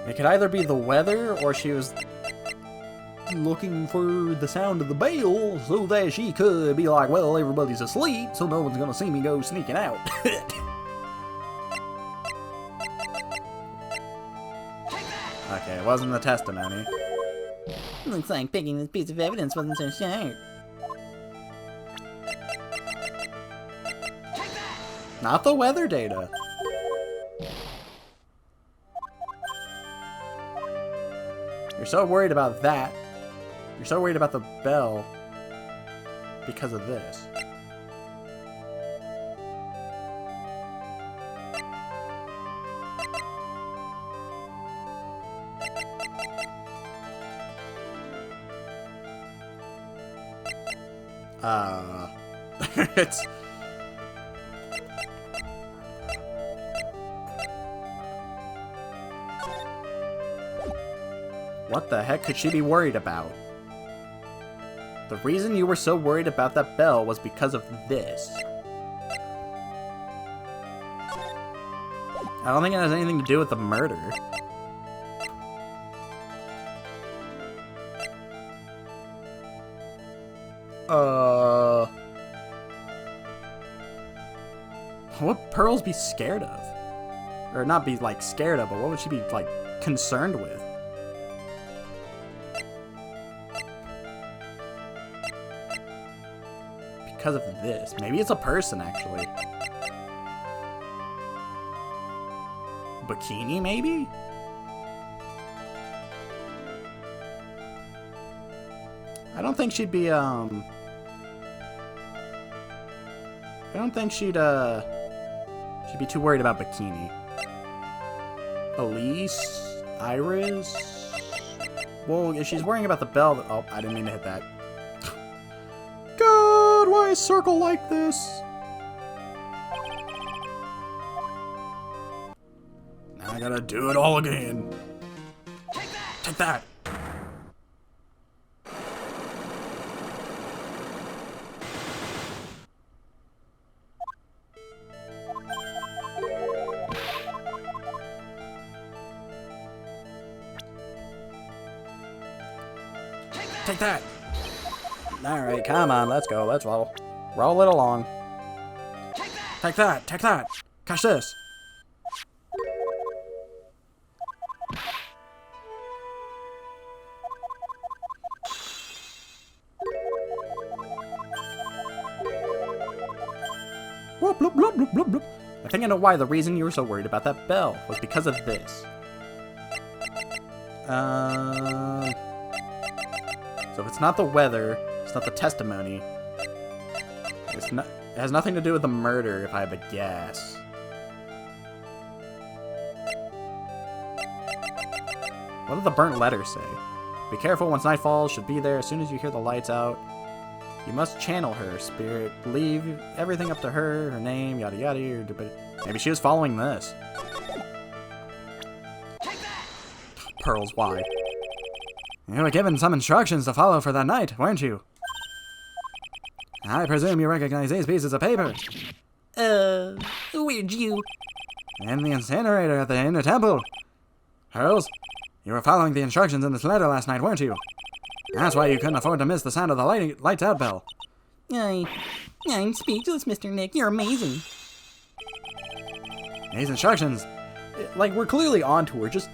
It could either be the weather, or she was looking for the sound of the bell so that she could be like, well, everybody's asleep, so no one's gonna see me go sneaking out. Okay, it wasn't the testimony. Looks like picking this piece of evidence wasn't so sharp. Not the weather data. You're so worried about that. You're so worried about the bell because of this. It's... What the heck could she be worried about? The reason you were so worried about that bell was because of this. I don't think it has anything to do with the murder. What would Pearls be scared of? Or not be, like, scared of, but what would she be, like, concerned with? Because of this. Maybe it's a person, actually. Bikini, maybe? I don't think she'd be, I don't think she'd be too worried about bikini. Elise? Iris? Well, if she's worrying about the bell... Oh, I didn't mean to hit that. God, why a circle like this? Now I gotta do it all again. Take that! Take that! Alright, come on, let's go, let's roll. Roll it along. Take that! Take that! Catch this! Whoop, bloop, bloop, bloop, bloop, bloop. I think I know why the reason you were so worried about that bell was because of this. So if it's not the weather, it's not the testimony, it has nothing to do with the murder, if I have a guess. What did the burnt letter say? Be careful once night falls, should be there as soon as you hear the lights out. You must channel her, spirit. Leave everything up to her, her name, yada yada. Maybe she was following this. Pearls, why? You were given some instructions to follow for that night, weren't you? I presume you recognize these pieces of paper. Where'd you... In the incinerator at the inner temple. Pearls, you were following the instructions in this letter last night, weren't you? That's why you couldn't afford to miss the sound of the lights out bell. I'm speechless, Mr. Nick. You're amazing. These instructions, like, we're clearly onto her. Just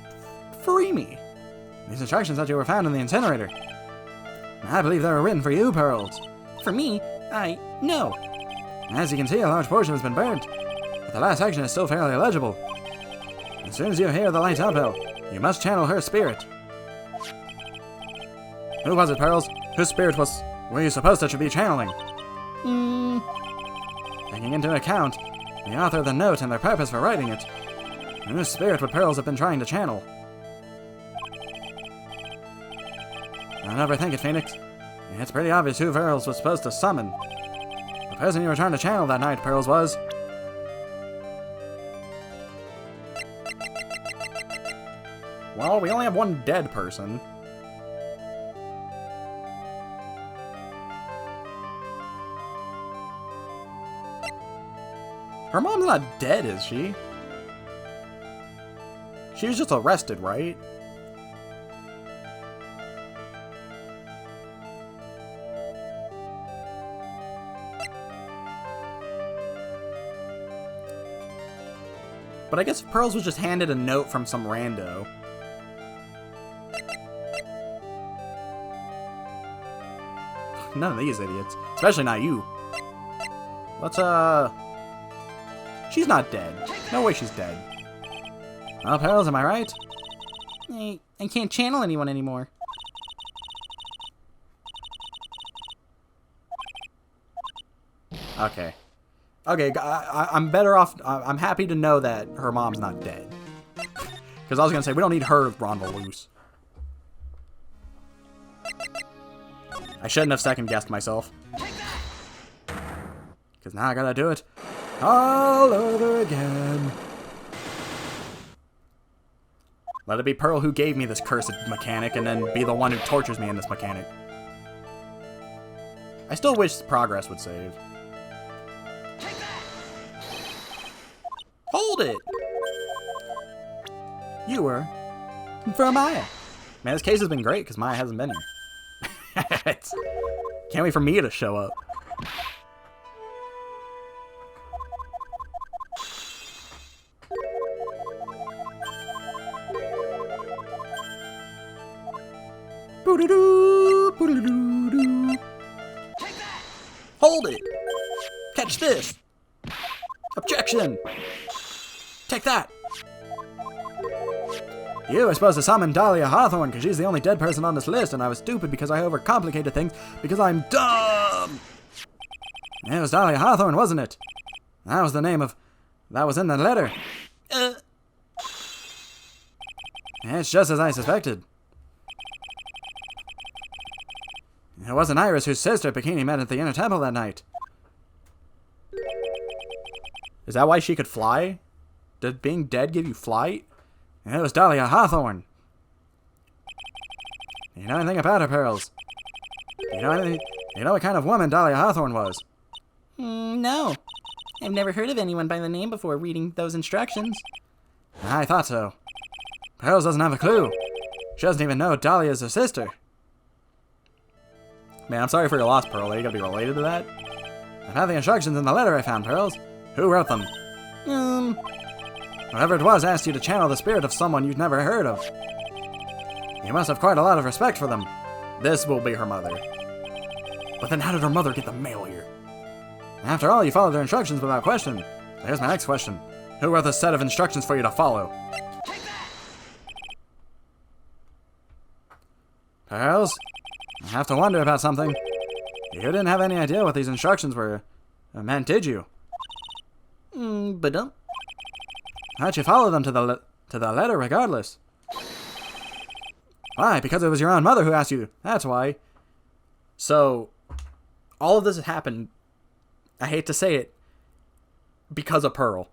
free me. These instructions that you were found in the incinerator. I believe they were written for you, Pearls. For me? No. As you can see, a large portion has been burnt, but the last section is still fairly legible. As soon as you hear the lights out bell, you must channel her spirit. Who was it, Pearls? Whose spirit were you supposed to be channeling? Taking into account the author of the note and their purpose for writing it. Whose spirit would Pearls have been trying to channel? Don't overthink it, Phoenix. It's pretty obvious who Pearls was supposed to summon. The person you were trying to channel that night, Pearls was. Well, we only have one dead person. Her mom's not dead, is she? She was just arrested, right? But I guess Pearls was just handed a note from some rando. None of these idiots. Especially not you. Let's, She's not dead. No way she's dead. Well, Pearls, am I right? I can't channel anyone anymore. Okay. Okay, I'm better off. I'm happy to know that her mom's not dead. Because I was going to say, we don't need her Ronda loose. I shouldn't have second-guessed myself. Because now I gotta do it all over again. Let it be Pearl who gave me this cursed mechanic, and then be the one who tortures me in this mechanic. I still wish progress would save. Hold it! You were for Maya. Man, this case has been great because Maya hasn't been here. Can't wait for Mia to show up. Hold it! Catch this! Objection! Take that! You were supposed to summon Dahlia Hawthorne because she's the only dead person on this list, and I was stupid because I overcomplicated things because I'm dumb! It was Dahlia Hawthorne, wasn't it? That was the name of... that was in the letter. It's just as I suspected. It wasn't Iris whose sister Bikini met at the inner temple that night. Is that why she could fly? Did being dead give you flight? It was Dahlia Hawthorne. You know anything about her, Pearls? You know what kind of woman Dahlia Hawthorne was? No. I've never heard of anyone by the name before reading those instructions. I thought so. Pearls doesn't have a clue. She doesn't even know Dahlia's her sister. Man, I'm sorry for your loss, Pearl. Are you gonna be related to that? I've had the instructions in the letter I found, Pearls. Who wrote them? Whoever it was asked you to channel the spirit of someone you'd never heard of. You must have quite a lot of respect for them. This will be her mother. But then how did her mother get the mail here? After all, you followed their instructions without question. So here's my next question. Who wrote the set of instructions for you to follow? Pearls, I have to wonder about something. You didn't have any idea what these instructions were meant, did you? But How'd you follow them to the letter regardless? Why? Because it was your own mother who asked you. That's why. So, all of this has happened, I hate to say it, because of Pearl.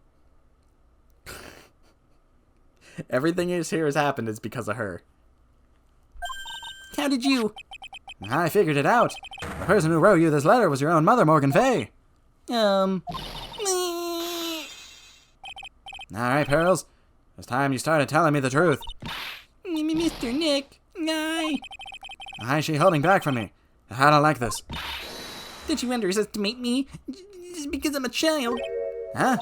Everything here has happened is because of her. how did you... I figured it out. The person who wrote you this letter was your own mother, Morgan Fay. Alright, Pearls. It's time you started telling me the truth. Mr. Nick, Why is she holding back from me? I don't like this. did you underestimate me just because I'm a child? Huh?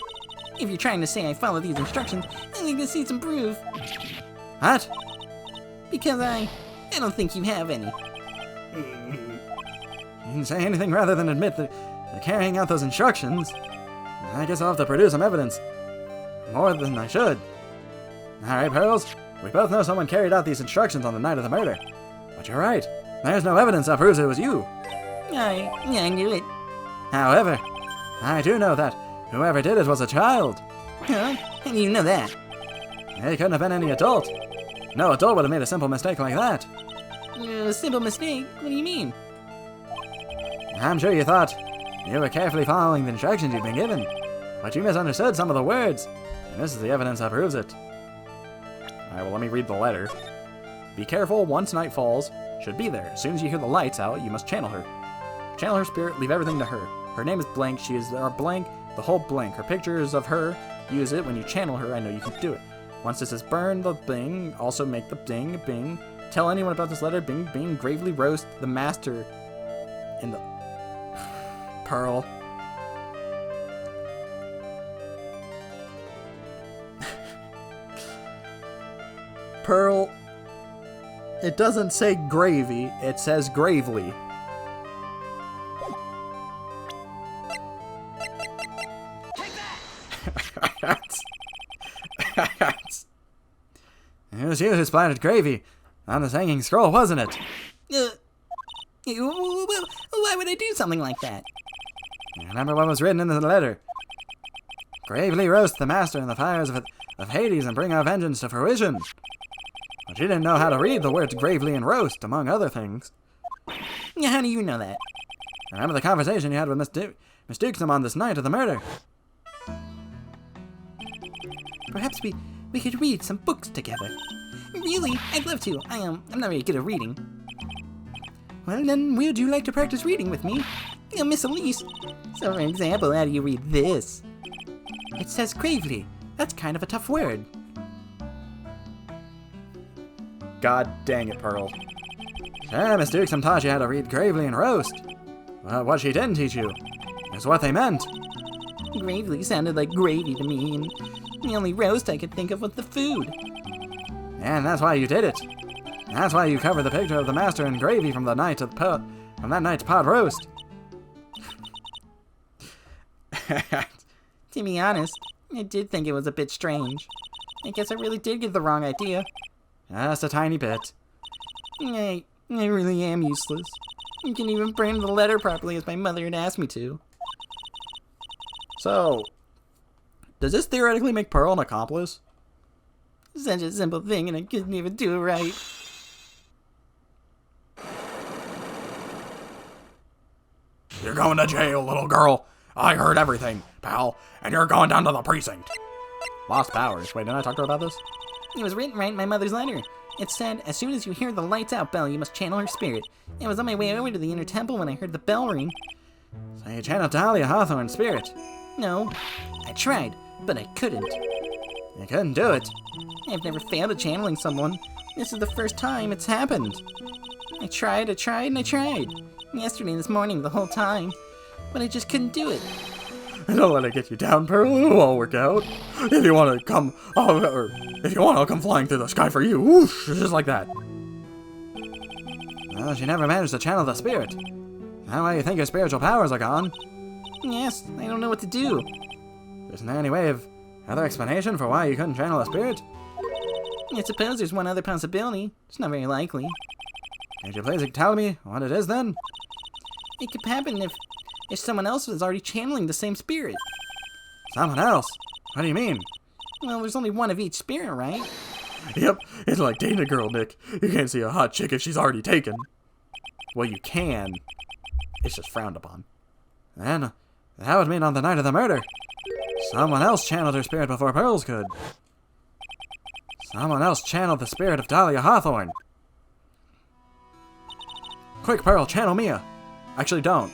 If you're trying to say I follow these instructions, I need to see some proof. What? Because I don't think you have any. You didn't say anything rather than admit that carrying out those instructions. I guess I'll have to produce some evidence. More than I should. Alright, Pearls. We both know someone carried out these instructions on the night of the murder. But you're right. There's no evidence that proves it was you. I knew it. However, I do know that Whoever did it was a child. Huh? How do you know that? He couldn't have been any adult. No adult would have made a simple mistake like that. A simple mistake? What do you mean? I'm sure you thought you were carefully following the instructions you'd been given, but you misunderstood some of the words, and this is the evidence that proves it. Alright, well, let me read the letter. Be careful, once night falls, should be there. As soon as you hear the lights out, you must channel her. Channel her spirit, leave everything to her. Her name is blank, she is our blank, the whole blank. Her picture is of her, use it when you channel her, I know you can do it. Once this is burned, the bing, also make the ding, bing. Tell anyone about this letter, bing, bing, gravely roast the master in the... Pearl. Pearl. It doesn't say gravy, it says gravely. It was you who splattered gravy on this hanging scroll, wasn't it? Why would I do something like that? Remember what was written in the letter. Gravely roast the master in the fires of Hades and bring our vengeance to fruition. But you didn't know how to read the words gravely and roast, among other things. How do you know that? Remember the conversation you had with Miss Dukesum on this night of the murder? Perhaps we could read some books together. Really? I'd love to. I'm not very good at reading. Well, then, would you like to practice reading with me? Miss Elise. So, for example, how do you read this? It says gravely. That's kind of a tough word. God dang it, Pearl. Miss Dukesum taught you how to read gravely and roast. Well, what she didn't teach you is what they meant. Gravely sounded like gravy to me, and the only roast I could think of was the food. And that's why you did it. That's why you covered the picture of the master in gravy from that night's pot roast. To be honest, I did think it was a bit strange. I guess I really did get the wrong idea. Just a tiny bit. I really am useless. I can't even frame the letter properly as my mother had asked me to. So, does this theoretically make Pearl an accomplice? Such a simple thing, and I couldn't even do it right. You're going to jail, little girl. I heard everything, pal, and you're going down to the precinct. Lost powers. Wait, didn't I talk to her about this? It was written right in my mother's letter. It said, as soon as you hear the lights out bell, you must channel her spirit. I was on my way over to the inner temple when I heard the bell ring. So you channeled Dahlia Hawthorne's spirit? No, I tried, but I couldn't. You couldn't do it. I've never failed at channeling someone. This is the first time it's happened. I tried, and I tried. Yesterday and this morning, the whole time. But I just couldn't do it. Don't let it get you down, Pearl. It'll all work out. If you want to come, I'll come flying through the sky for you. Whoosh, just like that. Well, she never managed to channel the spirit. How do you think your spiritual powers are gone? Yes, I don't know what to do. Isn't there any way of other explanation for why you couldn't channel a spirit? I suppose there's one other possibility. It's not very likely. Could you please tell me what it is then? It could happen if someone else was already channeling the same spirit. Someone else? What do you mean? Well, there's only one of each spirit, right? Yep, it's like dating a girl, Nick. You can't see a hot chick if she's already taken. Well, you can. It's just frowned upon. Then, that would mean on the night of the murder, someone else channeled her spirit before Pearls could. Someone else channeled the spirit of Dahlia Hawthorne. Quick, Pearl, channel Mia. Actually, don't.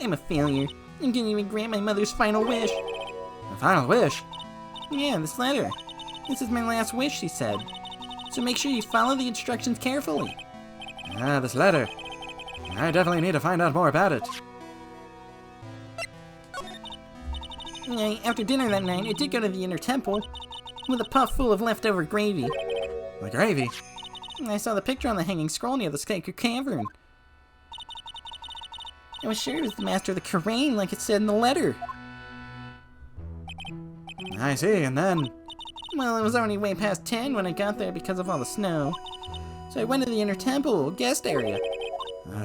I'm a failure. I didn't even grant my mother's final wish. The final wish? Yeah, this letter. This is my last wish, she said. So make sure you follow the instructions carefully. This letter. I definitely need to find out more about it. After dinner that night, I did go to the inner temple with a puff full of leftover gravy. The gravy? I saw the picture on the hanging scroll near the sacred cavern. I was sure it was the master of the Courtroom, like it said in the letter. I see, and then? Well, it was already way past 10 when I got there because of all the snow. So I went to the inner temple guest area.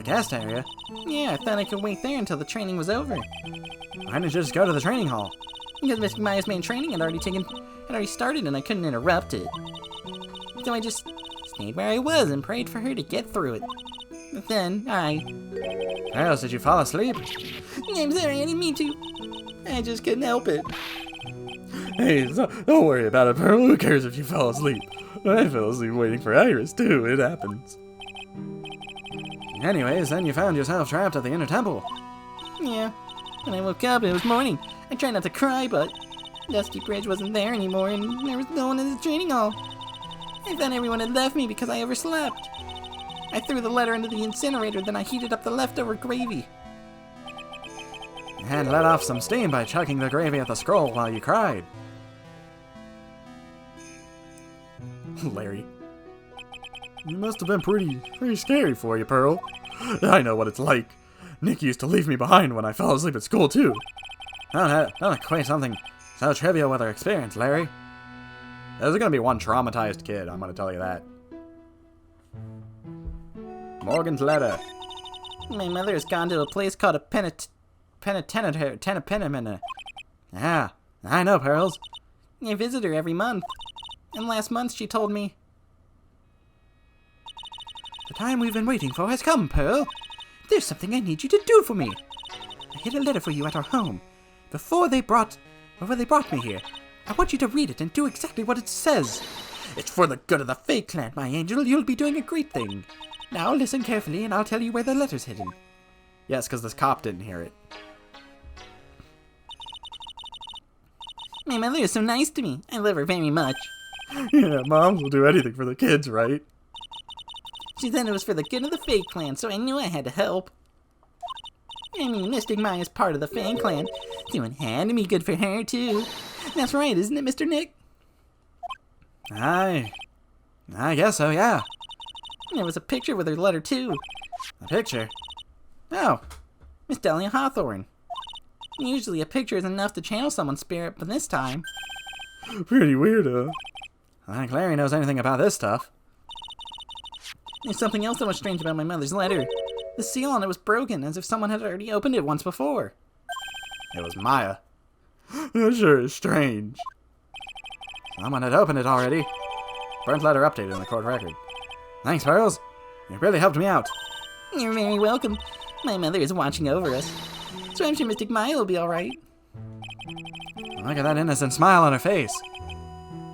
Guest area? Yeah, I thought I could wait there until the training was over. Why didn't you just go to the training hall? Because Mr. Maya's main training had already started and I couldn't interrupt it. So I just stayed where I was and prayed for her to get through it. But then, Pearls, did you fall asleep? I'm sorry, I didn't mean to. I just couldn't help it. Hey, don't worry about it, Pearl. Who cares if you fell asleep? I fell asleep waiting for Iris, too. It happens. Anyways, then you found yourself trapped at the inner temple. Yeah. When I woke up, it was morning. I tried not to cry, but Dusty Bridge wasn't there anymore, and there was no one in the training hall. I thought everyone had left me because I overslept. I threw the letter into the incinerator, then I heated up the leftover gravy. And let off some steam by chucking the gravy at the scroll while you cried. Larry. You must have been pretty scary for you, Pearl. I know what it's like. Nick used to leave me behind when I fell asleep at school, too. Don't equate something so trivial with our experience, Larry. There's gonna be one traumatized kid, I'm gonna tell you that. Morgan's letter. My mother has gone to a place called a penitentiary. Yeah, I know, Pearls. I visit her every month. And last month she told me, "The time we've been waiting for has come, Pearl. There's something I need you to do for me. I hid a letter for you at our home. Before they brought me here. I want you to read it and do exactly what it says. It's for the good of the Fae Clan, my angel. You'll be doing a great thing. Now listen carefully and I'll tell you where the letter's hidden." Yes, because this cop didn't hear it. my mother is so nice to me. I love her very much. Yeah, moms will do anything for the kids, right? She said it was for the good of the Fae Clan, so I knew I had to help. I mean, Mystic Maya is part of the Fae Clan, so it had to be good for her, too. That's right, isn't it, Mr. Nick? I guess so, yeah. There was a picture with her letter, too. A picture? Oh. Miss Delia Hawthorne. Usually a picture is enough to channel someone's spirit, but this time... Pretty weird, huh? I think Larry knows anything about this stuff. There's something else that was strange about my mother's letter. The seal on it was broken, as if someone had already opened it once before. It was Maya. That sure is strange. Someone had opened it already. Burnt letter updated in the court record. Thanks, Pearls. You really helped me out. You're very welcome. My mother is watching over us, so I'm sure Mystic Maya will be alright. Look at that innocent smile on her face.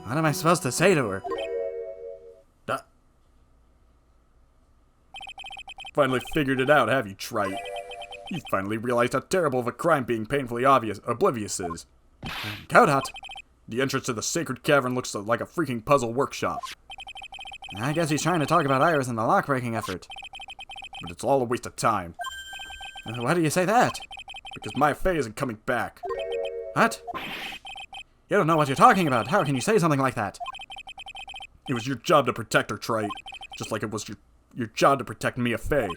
What am I supposed to say to her? Finally figured it out, have you, Wright? You finally realized how terrible of a crime being painfully oblivious is. Godot. The entrance to the sacred cavern looks like a freaking puzzle workshop. I guess he's trying to talk about Iris and the lock-breaking effort. But it's all a waste of time. Why do you say that? Because my Faye isn't coming back. What? You don't know what you're talking about. How can you say something like that? It was your job to protect her, Wright. Just like it was your job to protect Mia Faye.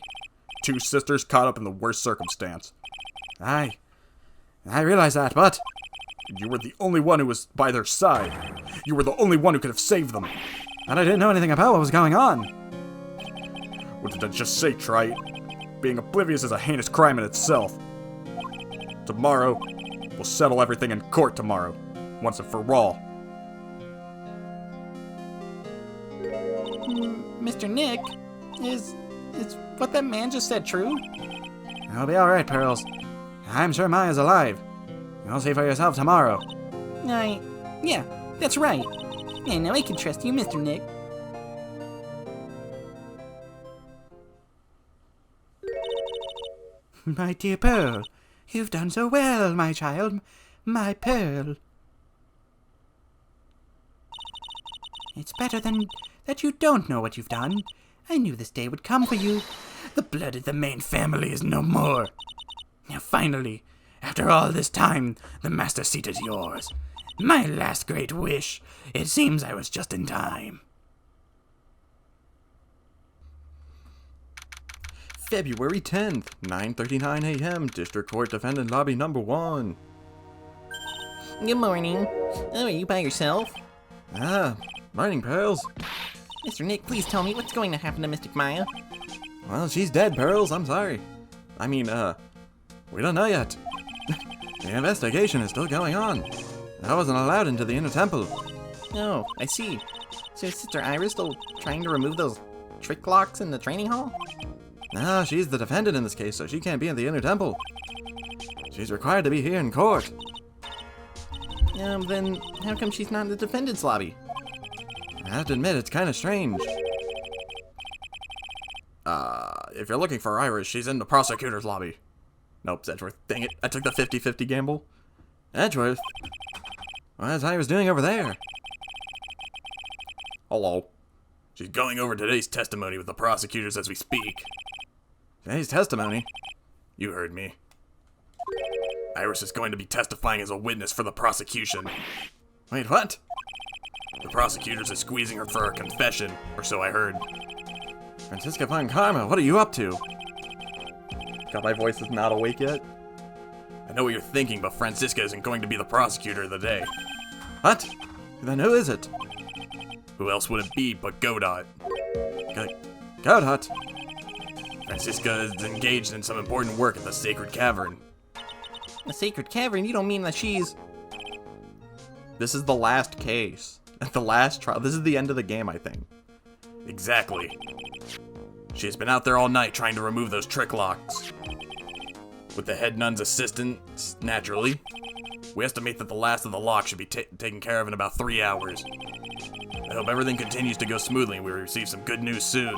Two sisters caught up in the worst circumstance. I realize that, but... You were the only one who was by their side. You were the only one who could have saved them. And I didn't know anything about what was going on. What did I just say, Wright? Being oblivious is a heinous crime in itself. Tomorrow, we'll settle everything in court tomorrow. Once and for all. Mr. Nick, is what that man just said true? It'll be alright, Pearls. I'm sure Maya's alive. You'll see for yourself tomorrow. Yeah, that's right. I know I can trust you, Mr. Nick. My dear Pearl, you've done so well, my child. My Pearl. It's better than that you don't know what you've done. I knew this day would come for you. The blood of the main family is no more. Now finally, after all this time, the master seat is yours. My last great wish. It seems I was just in time. February 10th, 9:39 a.m., District Court Defendant Lobby Number 1. Good morning. Oh, are you by yourself? Morning, Pearls. Mr. Nick, please tell me what's going to happen to Mystic Maya. Well, she's dead, Pearls. I'm sorry. I mean, we don't know yet. The investigation is still going on. I wasn't allowed into the inner temple. Oh, I see. So is Sister Iris still trying to remove those trick locks in the training hall? No, she's the defendant in this case, so she can't be in the inner temple. She's required to be here in court. Then how come she's not in the defendant's lobby? I have to admit, it's kind of strange. If you're looking for Iris, she's in the prosecutor's lobby. Nope, Edgeworth. Dang it, I took the 50-50 gamble. Edgeworth? What is Iris doing over there? Hello. She's going over today's testimony with the prosecutors as we speak. Today's testimony? You heard me. Iris is going to be testifying as a witness for the prosecution. Wait, what? The prosecutors are squeezing her for a confession, or so I heard. Francisca Von Karma, what are you up to? God, my voice is not awake yet. I know what you're thinking, but Francisca isn't going to be the prosecutor of the day. What? Then who is it? Who else would it be but Godot? Godot? Francisca is engaged in some important work at the Sacred Cavern. The Sacred Cavern? You don't mean that she's... This is the last case. At the last trial. This is the end of the game, I think. Exactly. She has been out there all night trying to remove those trick locks. With the head nun's assistance, naturally. We estimate that the last of the locks should be taken care of in about 3 hours. I hope everything continues to go smoothly and we receive some good news soon.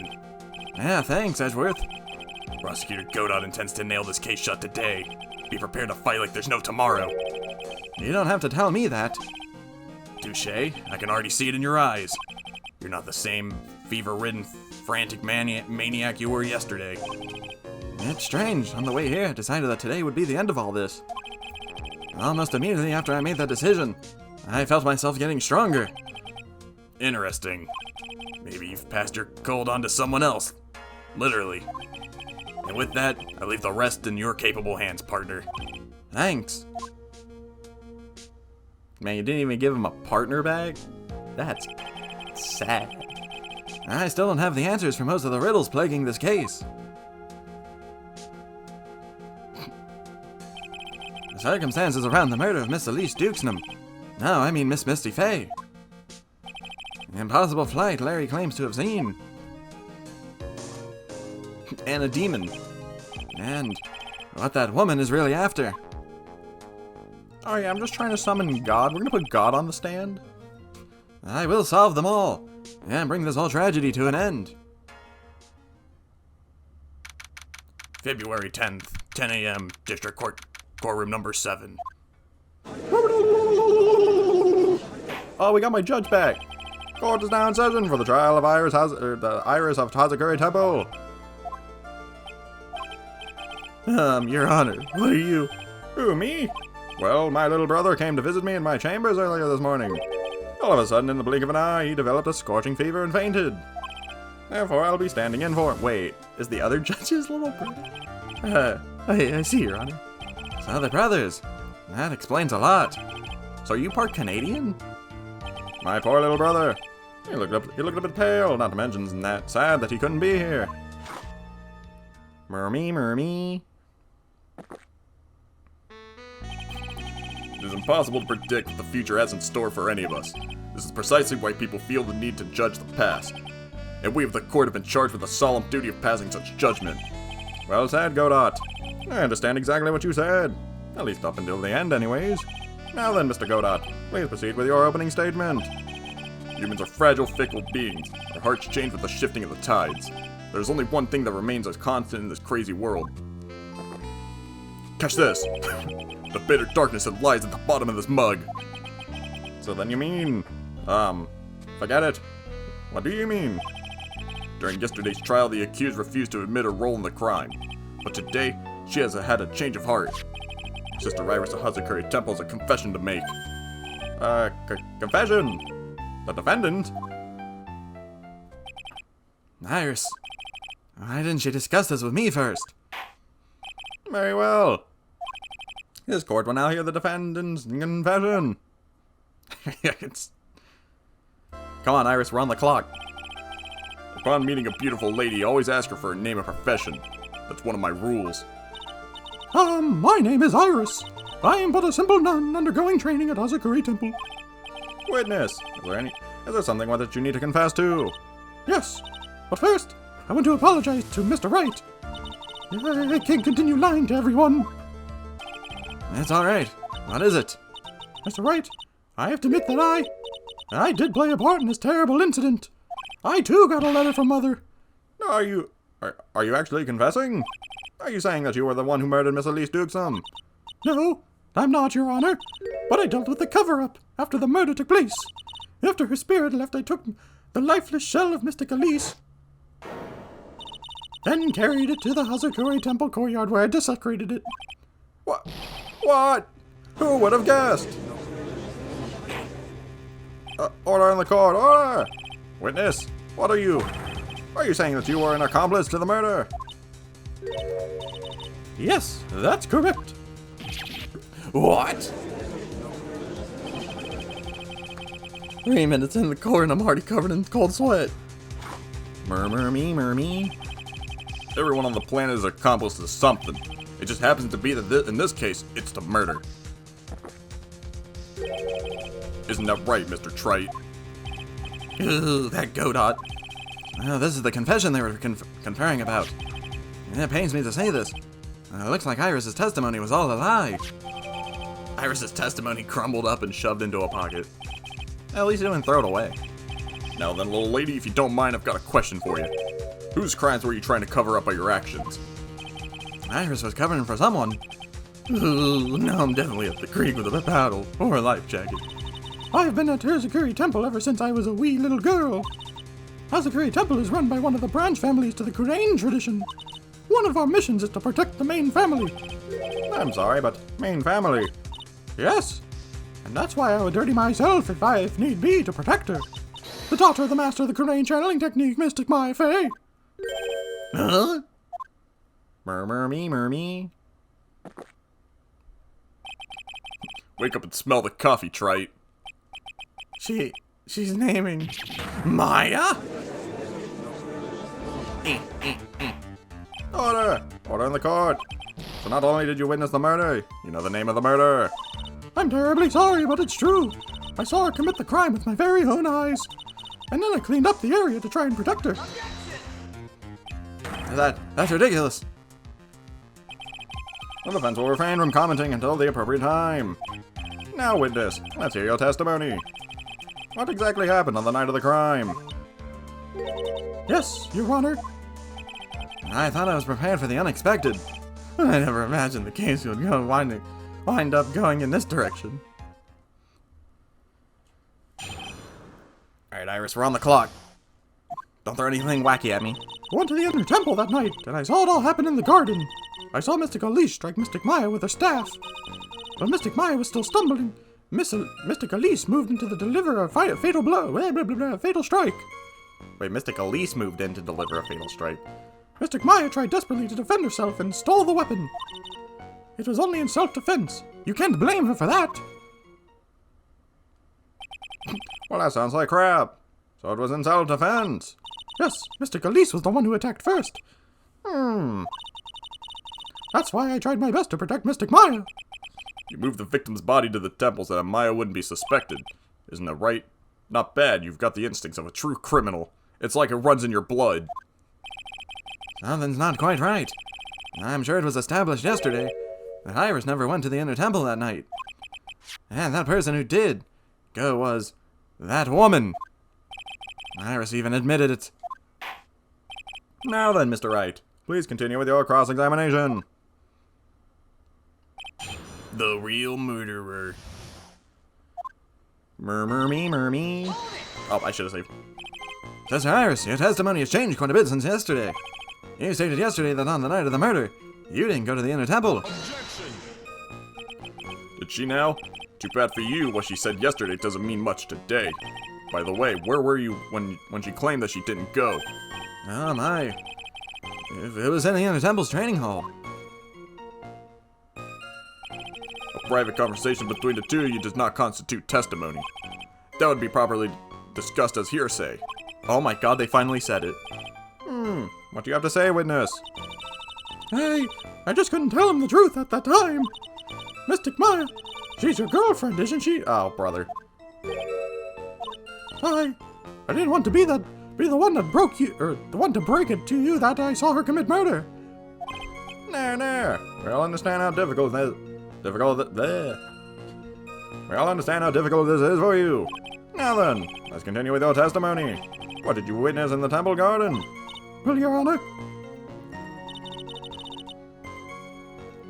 Yeah, thanks, Edgeworth. Prosecutor Godot intends to nail this case shut today. Be prepared to fight like there's no tomorrow. You don't have to tell me that. Touché. I can already see it in your eyes. You're not the same fever-ridden, frantic maniac you were yesterday. It's strange. On the way here, I decided that today would be the end of all this. Almost immediately after I made that decision, I felt myself getting stronger. Interesting. Maybe you've passed your cold on to someone else. Literally. And with that, I leave the rest in your capable hands, partner. Thanks. Man, you didn't even give him a partner bag? That's sad. I still don't have the answers for most of the riddles plaguing this case. The circumstances around the murder of Miss Elise Dukesnam. No, I mean Miss Misty Fay. The impossible flight Larry claims to have seen. And a demon. And what that woman is really after. Oh yeah, I'm just trying to summon God. We're gonna put God on the stand? I will solve them all, and bring this whole tragedy to an end. February 10th, 10 a.m., District Court, Courtroom number 7. Oh, we got my judge back. Court is now in session for the trial of the Iris of Tazakuri Temple. Your Honor, what are you? Who, me? Well, my little brother came to visit me in my chambers earlier this morning. All of a sudden, in the blink of an eye, he developed a scorching fever and fainted. Therefore, I'll be standing in for him. Wait, is the other judge's little brother? I see, Your Honor. So they're brothers. That explains a lot. So are you part Canadian? My poor little brother. He looked a bit pale, not to mention that sad that he couldn't be here. Murmy. It is impossible to predict what the future has in store for any of us. This is precisely why people feel the need to judge the past. And we of the court have been charged with the solemn duty of passing such judgment. Well said, Godot. I understand exactly what you said. At least up until the end, anyways. Now then, Mr. Godot, please proceed with your opening statement. Humans are fragile, fickle beings. Their hearts change with the shifting of the tides. There's only one thing that remains as constant in this crazy world. Catch this! The bitter darkness that lies at the bottom of this mug. So then you mean... forget it. What do you mean? During yesterday's trial, the accused refused to admit her role in the crime. But today, she has had a change of heart. Sister Iris of Hazakuri Temple has a confession to make. Confession? The defendant? Iris, why didn't you discuss this with me first? Very well. This court will now hear the defendant's confession. Come on, Iris, we're on the clock. Upon meeting a beautiful lady, always ask her for her name and profession. That's one of my rules. My name is Iris. I am but a simple nun undergoing training at Hazakuri Temple. Witness, is there something that you need to confess to? Yes, but first, I want to apologize to Mr. Wright. I can't continue lying to everyone. It's alright. What is it? Mr. Wright, I have to admit that I did play a part in this terrible incident. I too got a letter from Mother. Are you actually confessing? Are you saying that you were the one who murdered Miss Elise Dukesum? No, I'm not, Your Honor. But I dealt with the cover-up after the murder took place. After her spirit left, I took the lifeless shell of Mystic Elise, then carried it to the Hazakuri Temple courtyard where I desecrated it. What? What? Who would have guessed? Order in the court, order! Witness, what are you? Are you saying that you were an accomplice to the murder? Yes, that's correct. What? 3 minutes in the court and I'm already covered in cold sweat. Murmur me. Everyone on the planet is accomplice to something. It just happens to be that in this case, it's to murder. Isn't that right, Mr. Trite? Ooh, that Godot. Oh, this is the confession they were conferring about. It pains me to say this. It looks like Iris's testimony was all a lie. Iris's testimony crumbled up and shoved into a pocket. At least you didn't throw it away. Now then, little lady, if you don't mind, I've got a question for you. Whose crimes were you trying to cover up by your actions? Iris was covering for someone. Ooh, now I'm definitely at the creek with a paddle or a life jacket. I have been at Hazakuri Temple ever since I was a wee little girl. Hazakuri Temple is run by one of the branch families to the Kurain tradition. One of our missions is to protect the main family. I'm sorry, but main family. Yes, and that's why I would dirty myself if need be to protect her. The daughter of the master of the Kurain channeling technique, Mystic Maya Fey. Huh? Murmur me. Wake up and smell the coffee, Trite. She's naming Maya? Order in the court. So not only did you witness the murder, you know the name of the murderer. I'm terribly sorry, but it's true. I saw her commit the crime with my very own eyes. And then I cleaned up the area to try and protect her. That's ridiculous. The defense will refrain from commenting until the appropriate time. Now, witness, let's hear your testimony. What exactly happened on the night of the crime? Yes, Your Honor. I thought I was prepared for the unexpected. I never imagined the case would wind up going in this direction. Alright, Iris, we're on the clock. Don't throw anything wacky at me. I went to the inner temple that night, and I saw it all happen in the garden. I saw Mystic Elise strike Mystic Maya with her staff. But Mystic Maya was still stumbling. Mystic Elise moved in to deliver a fatal blow. Fatal strike. Wait, Mystic Elise moved in to deliver a fatal strike. Mystic Maya tried desperately to defend herself and stole the weapon. It was only in self-defense. You can't blame her for that. Well, that sounds like crap. So it was in self-defense. Yes, Mystic Elise was the one who attacked first. That's why I tried my best to protect Mystic Maya. You moved the victim's body to the temple so that Maya wouldn't be suspected. Isn't that right? Not bad, you've got the instincts of a true criminal. It's like it runs in your blood. Something's not quite right. I'm sure it was established yesterday that Iris never went to the inner temple that night. And that person who did go was that woman. Iris even admitted it. Now then, Mr. Wright, please continue with your cross-examination. The real murderer. Murmur me. Oh, I should have saved. Sister Iris, your testimony has changed quite a bit since yesterday. You stated yesterday that on the night of the murder, you didn't go to the inner temple. Did she now? Too bad for you, what she said yesterday doesn't mean much today. By the way, where were you when she claimed that she didn't go? Oh my. It was in the inner temple's training hall. A private conversation between the two of you does not constitute testimony. That would be properly discussed as hearsay. Oh my god, they finally said it. What do you have to say, witness? Hey, I just couldn't tell him the truth at that time. Mystic Maya. She's your girlfriend, isn't she? Oh, brother. I didn't want to be the one that broke you, or the one to break it to you that I saw her commit murder. No. We all understand how difficult this is for you. Now then, let's continue with your testimony. What did you witness in the temple garden? Well, Your Honor,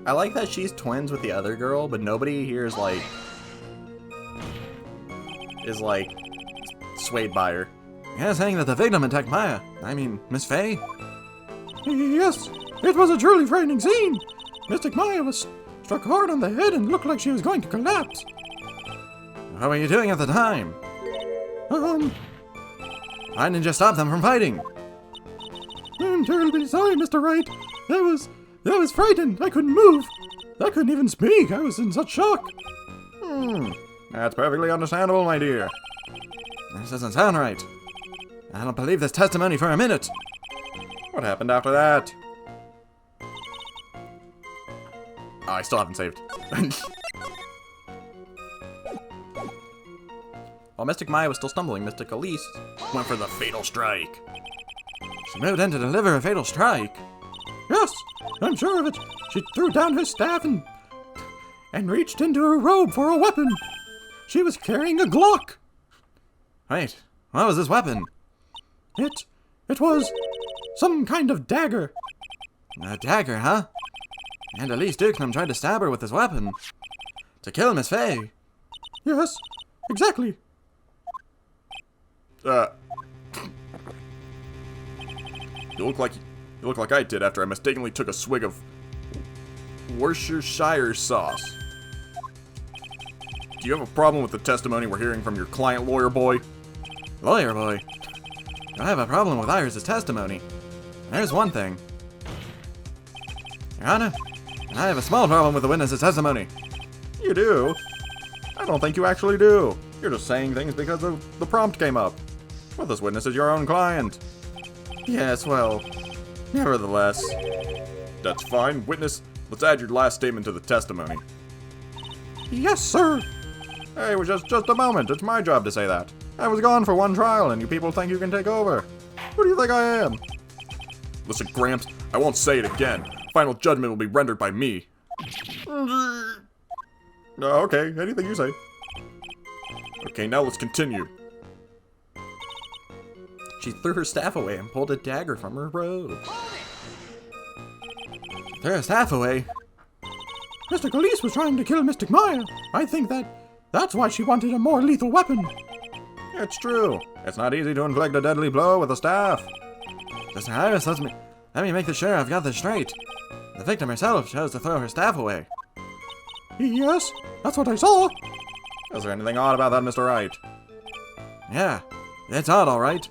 I like that she's twins with the other girl, but nobody here is like swayed by her. Yeah, saying that the victim attacked Maya. I mean, Miss Faye? yes, it was a truly frightening scene. Mystic Maya was struck hard on the head and looked like she was going to collapse. What were you doing at the time? Why didn't you stop them from fighting? I'm terribly sorry, Mr. Wright. I was frightened. I couldn't move. I couldn't even speak. I was in such shock. That's perfectly understandable, my dear. This doesn't sound right. I don't believe this testimony for a minute. What happened after that? Oh, I still haven't saved. While Mystic Maya was still stumbling, Mystic Elise Went for the fatal strike. she moved in to deliver a fatal strike. Yes, I'm sure of it. She threw down her staff and reached into her robe for a weapon. She was carrying a Glock. Wait, what was this weapon? It was some kind of dagger. A dagger, huh? And Elise Dukenham tried to stab her with this weapon. To kill Miss Faye. Yes, exactly. You look like I did after I mistakenly took a swig of Worcestershire sauce. Do you have a problem with the testimony we're hearing from your client, lawyer boy? Lawyer boy. I have a problem with Iris' testimony. There's one thing. Your Honor, I have a small problem with the witness's testimony. You do? I don't think you actually do. You're just saying things because the prompt came up. Well, this witness is your own client. Yes, well, nevertheless. That's fine. Witness, let's add your last statement to the testimony. Yes, sir. Hey, just a moment. It's my job to say that. I was gone for one trial, and you people think you can take over. Who do you think I am? Listen, Gramps, I won't say it again. Final judgment will be rendered by me. Okay, anything you say. Okay, now let's continue. She threw her staff away and pulled a dagger from her robe. Threw her staff away? Mystic Elise was trying to kill Mystic Maya. I think that's why she wanted a more lethal weapon. It's true. It's not easy to inflict a deadly blow with a staff. Mr. Iris, let me make sure I've got this straight. The victim herself chose to throw her staff away. Yes, that's what I saw. Is there anything odd about that, Mr. Wright? Yeah, it's odd, all right.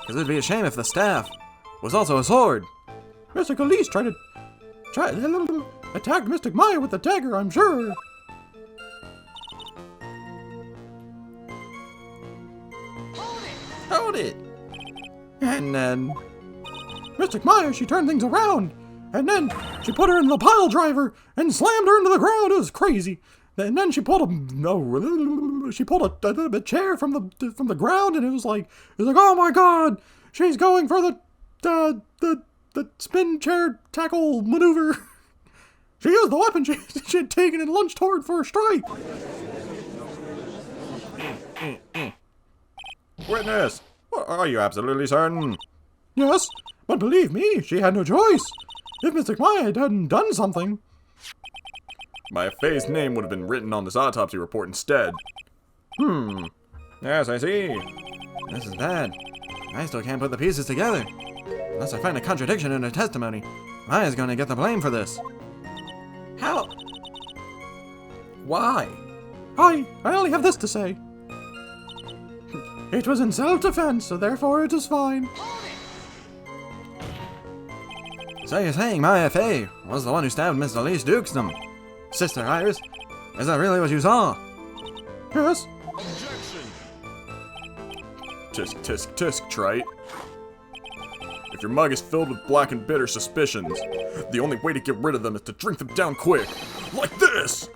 Because it'd be a shame if the staff was also a sword. Mystic Elise tried attack Mystic Maya with the dagger, I'm sure. Hold it! And then Mystic Maya, she turned things around. And then she put her in the pile driver and slammed her into the ground. It was crazy. And then she pulled a chair from the ground, and it was like, oh my God, she's going for the spin chair tackle maneuver. She used the weapon she had taken and lunged toward for a strike. Witness, are you absolutely certain? Yes, but believe me, she had no choice. If Mystic Maya hadn't done something. Maya Faye's name would have been written on this autopsy report instead. Yes, I see. this is bad. I still can't put the pieces together. Unless I find a contradiction in her testimony, Maya's gonna get the blame for this. How? Why? I only have this to say. It was in self-defense, so therefore it is fine. So you're saying Maya Faye was the one who stabbed Miss Elise Dukenham? Sister Iris, is that really what you saw? Yes. Tisk, tisk, tisk, trite. If your mug is filled with black and bitter suspicions, the only way to get rid of them is to drink them down quick. Like this!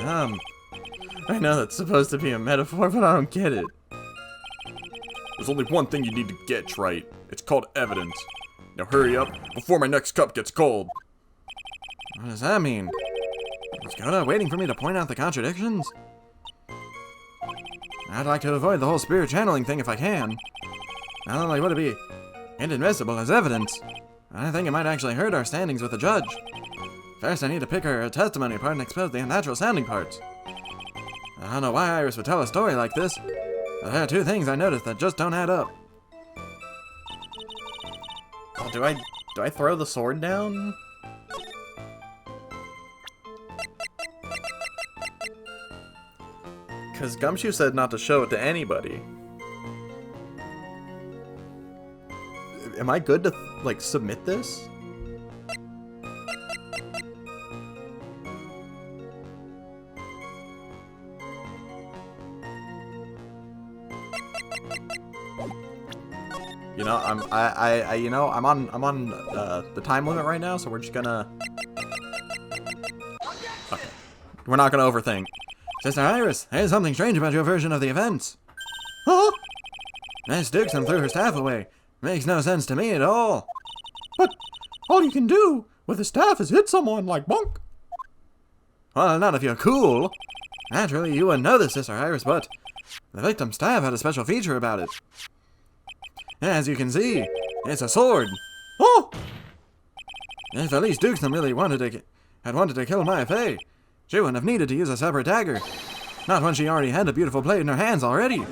I know that's supposed to be a metaphor, but I don't get it. There's only one thing you need to get right. It's called evidence. Now hurry up, before my next cup gets cold. What does that mean? Is Godot waiting for me to point out the contradictions? I'd like to avoid the whole spirit channeling thing if I can. Not only would it be inadmissible as evidence, I think it might actually hurt our standings with the judge. First, I need to pick her testimony part and expose the unnatural sounding parts. I don't know why Iris would tell a story like this, but there are two things I noticed that just don't add up. Oh, do I throw the sword down? Because Gumshoe said not to show it to anybody. Am I good to, like, submit this? You know, I'm on the time limit right now, so we're just gonna. Okay, we're not gonna overthink. Sister Iris, there's something strange about your version of the events. Huh? Miss Dixon threw her staff away. Makes no sense to me at all. But all you can do with a staff is hit someone like bonk. Well, not if you're cool. Naturally, you wouldn't know this, Sister Iris, but the victim's staff had a special feature about it. As you can see, it's a sword. Oh! If Elise Dukesnam really had wanted to kill Maya Fey, she wouldn't have needed to use a separate dagger. Not when she already had a beautiful blade in her hands already.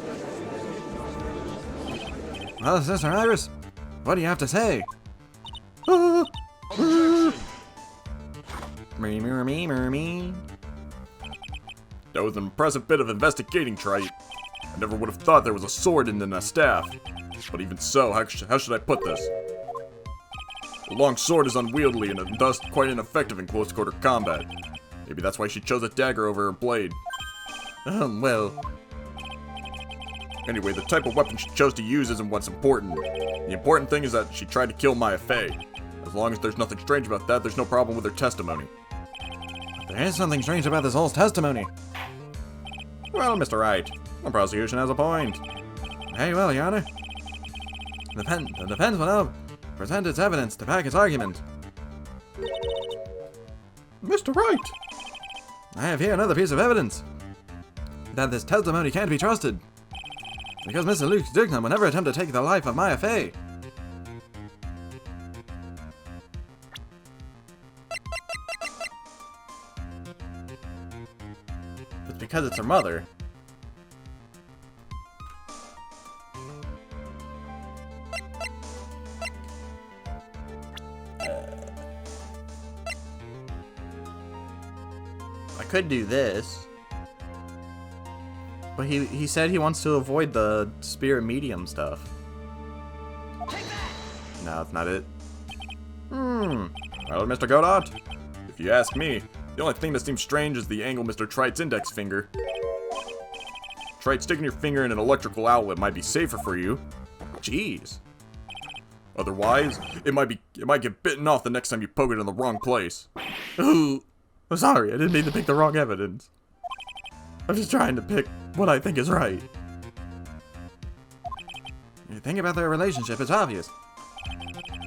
Well, Sister Iris, what do you have to say? Me. That was an impressive bit of investigating, Trite. I never would have thought there was a sword in a staff. But even so, how should I put this? A long sword is unwieldy and thus quite ineffective in close-quarter combat. Maybe that's why she chose a dagger over her blade. Well. Anyway, the type of weapon she chose to use isn't what's important. The important thing is that she tried to kill Maya Fey. As long as there's nothing strange about that, there's no problem with her testimony. There is something strange about this whole testimony. Well, Mr. Wright, the prosecution has a point. Very well, Your Honor. The defense will now present its evidence to back its argument. Mr. Wright! I have here another piece of evidence that this testimony can't be trusted. Because Mr. Luke Dukesnam would never attempt to take the life of Maya Fey. It's because it's her mother. I could do this. But he said he wants to avoid the spirit medium stuff. No, that's not it. Well, Mr. Godot, if you ask me, the only thing that seems strange is the angle Mr. Trite's index finger. Trite, sticking your finger in an electrical outlet might be safer for you. Jeez. Otherwise, it might get bitten off the next time you poke it in the wrong place. Ooh. I'm sorry, I didn't mean to pick the wrong evidence. I'm just trying to pick what I think is right. You think about their relationship, it's obvious.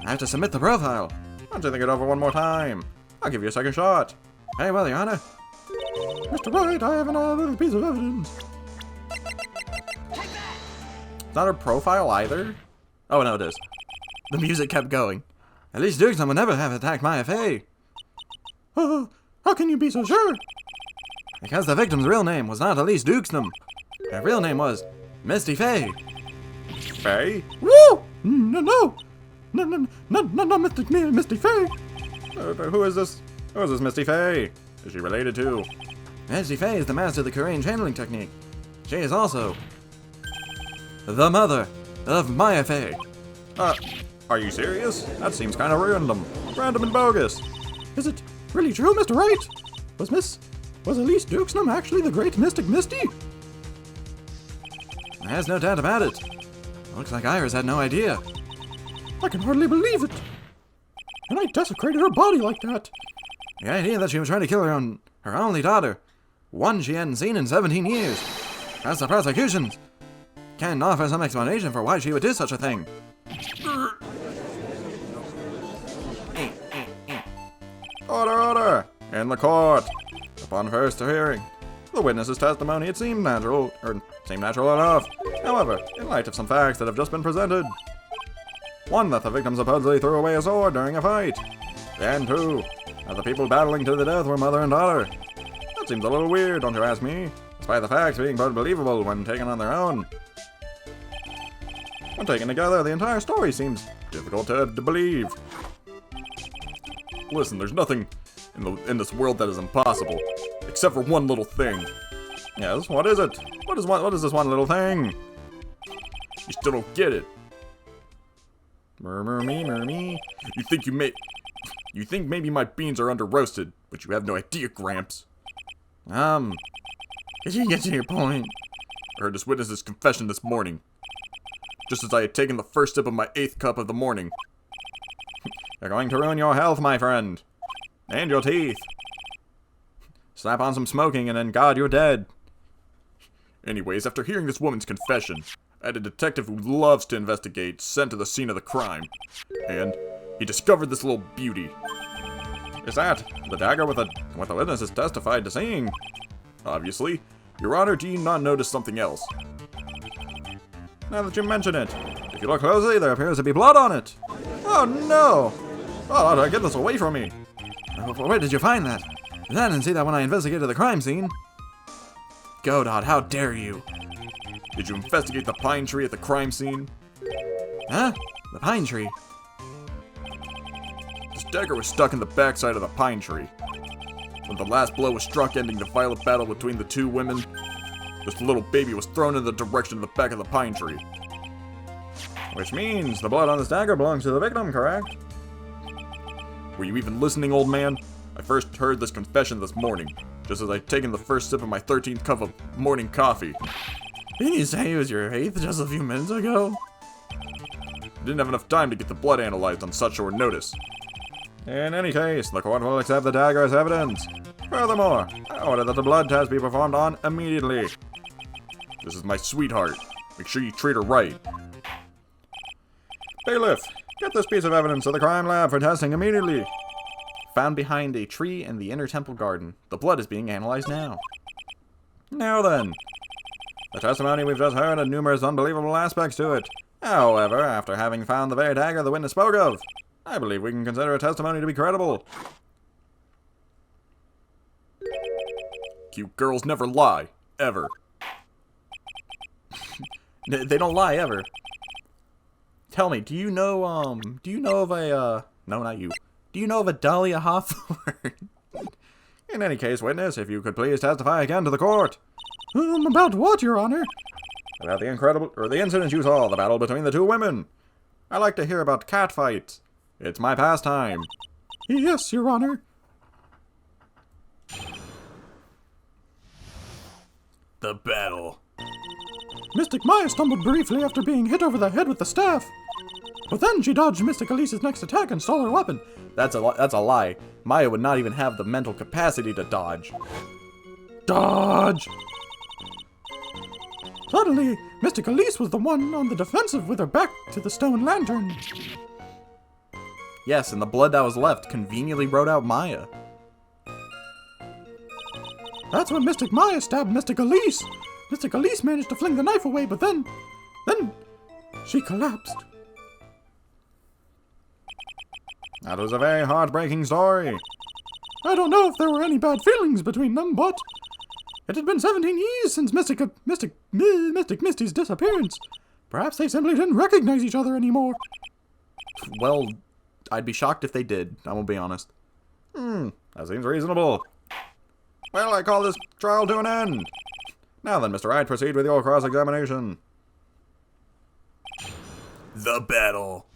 I have to submit the profile. Why don't you think it over one more time? I'll give you a second shot. Very well, Your Honor. Mr. Wright, I have another piece of evidence. It's not her profile either? Oh, no, it is. The music kept going. At least Dukesnam would never have attacked Maya Fey. How can you be so sure? Because the victim's real name was not Elise Dukesnam. Her real name was Misty Fey. Fey? Woo! No, Misty Fey. Who is this? Who is this Misty Fey? Is she related to? Misty Fey is the master of the Korean channeling technique. She is also the mother of Maya Fey. Are you serious? That seems kind of random. Random and bogus. Is it really true, Mr. Wright? Was Elise Dukesnam actually the great mystic Misty? There's no doubt about it. Looks like Iris had no idea. I can hardly believe it. And I desecrated her body like that. The idea that she was trying to kill her only daughter, one she hadn't seen in 17 years. As the prosecution can offer some explanation for why she would do such a thing. Order! In the court! Upon first hearing, the witness's testimony seemed natural enough. However, in light of some facts that have just been presented, one, that the victim supposedly threw away a sword during a fight, and two, that the people battling to the death were mother and daughter. That seems a little weird, don't you ask me? Despite the facts being both believable when taken on their own. When taken together, the entire story seems difficult to believe. Listen, there's nothing in this world that is impossible, except for one little thing. Yes, what is it? What is this one little thing? You still don't get it. Murmur me. You think maybe my beans are under roasted, but you have no idea, Gramps. Could you get to your point? I heard this witness's confession this morning, just as I had taken the first sip of my 8th cup of the morning. You're going to ruin your health, my friend. And your teeth. Slap on some smoking and then God, you're dead. Anyways, after hearing this woman's confession, I had a detective who loves to investigate sent to the scene of the crime, and he discovered this little beauty. Is that the dagger with the witnesses testified to seeing? Obviously. Your Honor, do you not notice something else? Now that you mention it, if you look closely, there appears to be blood on it. Oh no! Oh, get this away from me! Where did you find that? I didn't see that when I investigated the crime scene. Godot, how dare you? Did you investigate the pine tree at the crime scene? Huh? The pine tree? This dagger was stuck in the backside of the pine tree. When the last blow was struck, ending the violent battle between the two women, this little baby was thrown in the direction of the back of the pine tree. Which means the blood on this dagger belongs to the victim, correct? Were you even listening, old man? I first heard this confession this morning, just as I'd taken the first sip of my 13th cup of morning coffee. Didn't you say it was your 8th just a few minutes ago? I didn't have enough time to get the blood analyzed on such short notice. In any case, the court will accept the dagger as evidence. Furthermore, I order that the blood test be performed on immediately. This is my sweetheart. Make sure you treat her right. Bailiff, get this piece of evidence to the crime lab for testing immediately. Found behind a tree in the inner temple garden. The blood is being analyzed now. Now then, the testimony we've just heard had numerous unbelievable aspects to it. However, after having found the very dagger the witness spoke of, I believe we can consider a testimony to be credible. Cute girls never lie. Ever. They don't lie, ever. Tell me, do you know of a, no, not you. Do you know of a Dahlia Hawthorne? In any case, witness, if you could please testify again to the court. About what, Your Honor? About the incident you saw, the battle between the two women. I like to hear about catfights. It's my pastime. Yes, Your Honor. The battle. Mystic Maya stumbled briefly after being hit over the head with the staff. But then she dodged Mystic Elise's next attack and stole her weapon. That's a lie. Maya would not even have the mental capacity to dodge. Dodge! Suddenly, Mystic Elise was the one on the defensive with her back to the stone lantern. Yes, and the blood that was left conveniently wrote out Maya. That's when Mystic Maya stabbed Mystic Elise. Mystic Elise managed to fling the knife away, but then she collapsed. That was a very heartbreaking story. I don't know if there were any bad feelings between them, but it had been 17 years since Mystic Misty's disappearance. Perhaps they simply didn't recognize each other anymore. Well, I'd be shocked if they did, I won't be honest. That seems reasonable. Well, I call this trial to an end. Now then, Mr. Wright, proceed with your cross-examination. The battle.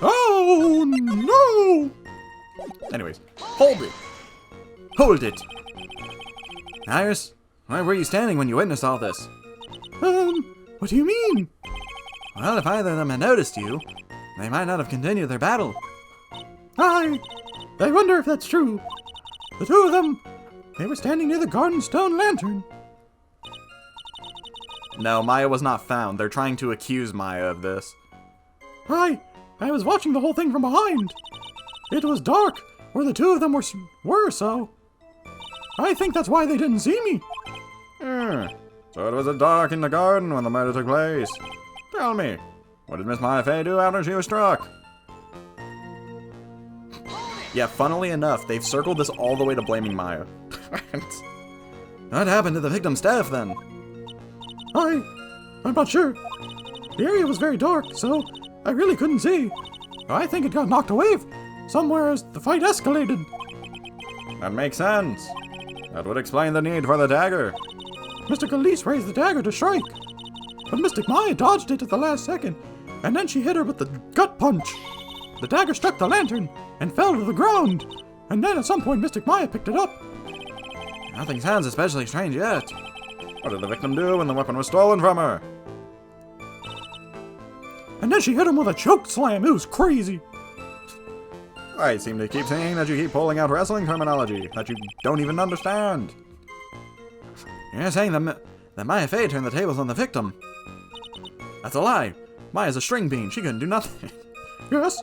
Oh, no! Anyways, hold it! Hold it! Iris, where were you standing when you witnessed all this? What do you mean? Well, if either of them had noticed you, They might not have continued their battle. I wonder if that's true. The two of them, they were standing near the garden stone lantern. No, Maya was not found. They're trying to accuse Maya of this. I was watching the whole thing from behind. It was dark where the two of them were so. I think that's why they didn't see me. So it was dark in the garden when the murder took place. Tell me, what did Miss Maya Fey do after she was struck? Yeah, funnily enough, they've circled this all the way to blaming Maya. What happened to the victim's staff then? I'm not sure. The area was very dark, so I really couldn't see. I think it got knocked away somewhere as the fight escalated. That makes sense. That would explain the need for the dagger. Mystic Elise raised the dagger to strike, but Mystic Maya dodged it at the last second, and then she hit her with the gut punch. The dagger struck the lantern and fell to the ground, and then at some point Mystic Maya picked it up. Nothing sounds especially strange yet. What did the victim do when the weapon was stolen from her? And then she hit him with a choke slam. It was crazy. I seem to keep saying that you keep pulling out wrestling terminology that you don't even understand. You're saying that Maya Fey turned the tables on the victim. That's a lie. Maya's a string bean. She couldn't do nothing. Yes.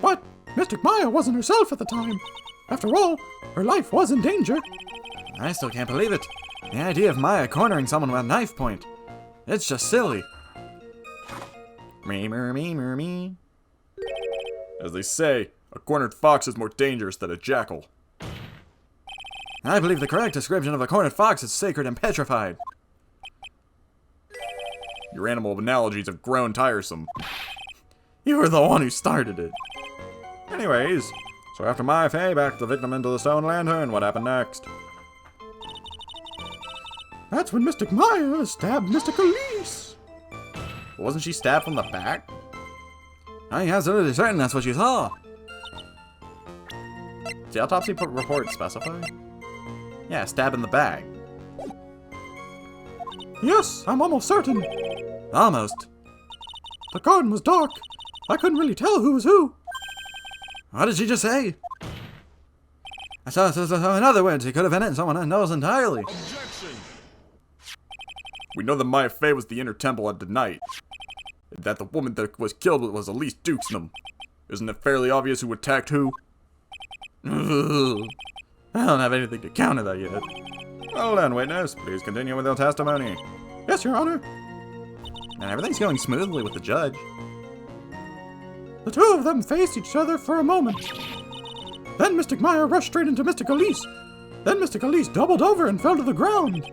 What? Mystic Maya wasn't herself at the time. After all, her life was in danger. I still can't believe it. The idea of Maya cornering someone with a knife point. It's just silly. Me. As they say, a cornered fox is more dangerous than a jackal. I believe the correct description of a cornered fox is sacred and petrified. Your animal analogies have grown tiresome. You were the one who started it. Anyways, so after Maya Fey backed the victim into the stone lantern, what happened next? That's when Mystic Maya stabbed Mystic Elise. Wasn't she stabbed from the back? I'm absolutely certain that's what you saw. Does the autopsy report specify? Yeah, stab in the back. Yes, I'm almost certain. Almost. The garden was dark. I couldn't really tell who was who. What did she just say? So in other words, he could have been someone unknown entirely. We know that Maya Fey was the inner temple at the night. That the woman that was killed was Elise Dukesnum. Isn't it fairly obvious who attacked who? I don't have anything to counter that yet. Well then, witness, please continue with your testimony. Yes, Your Honor. And everything's going smoothly with the judge. The two of them faced each other for a moment. Then Mystic Maya rushed straight into Mystic Elise. Then Mystic Elise doubled over and fell to the ground.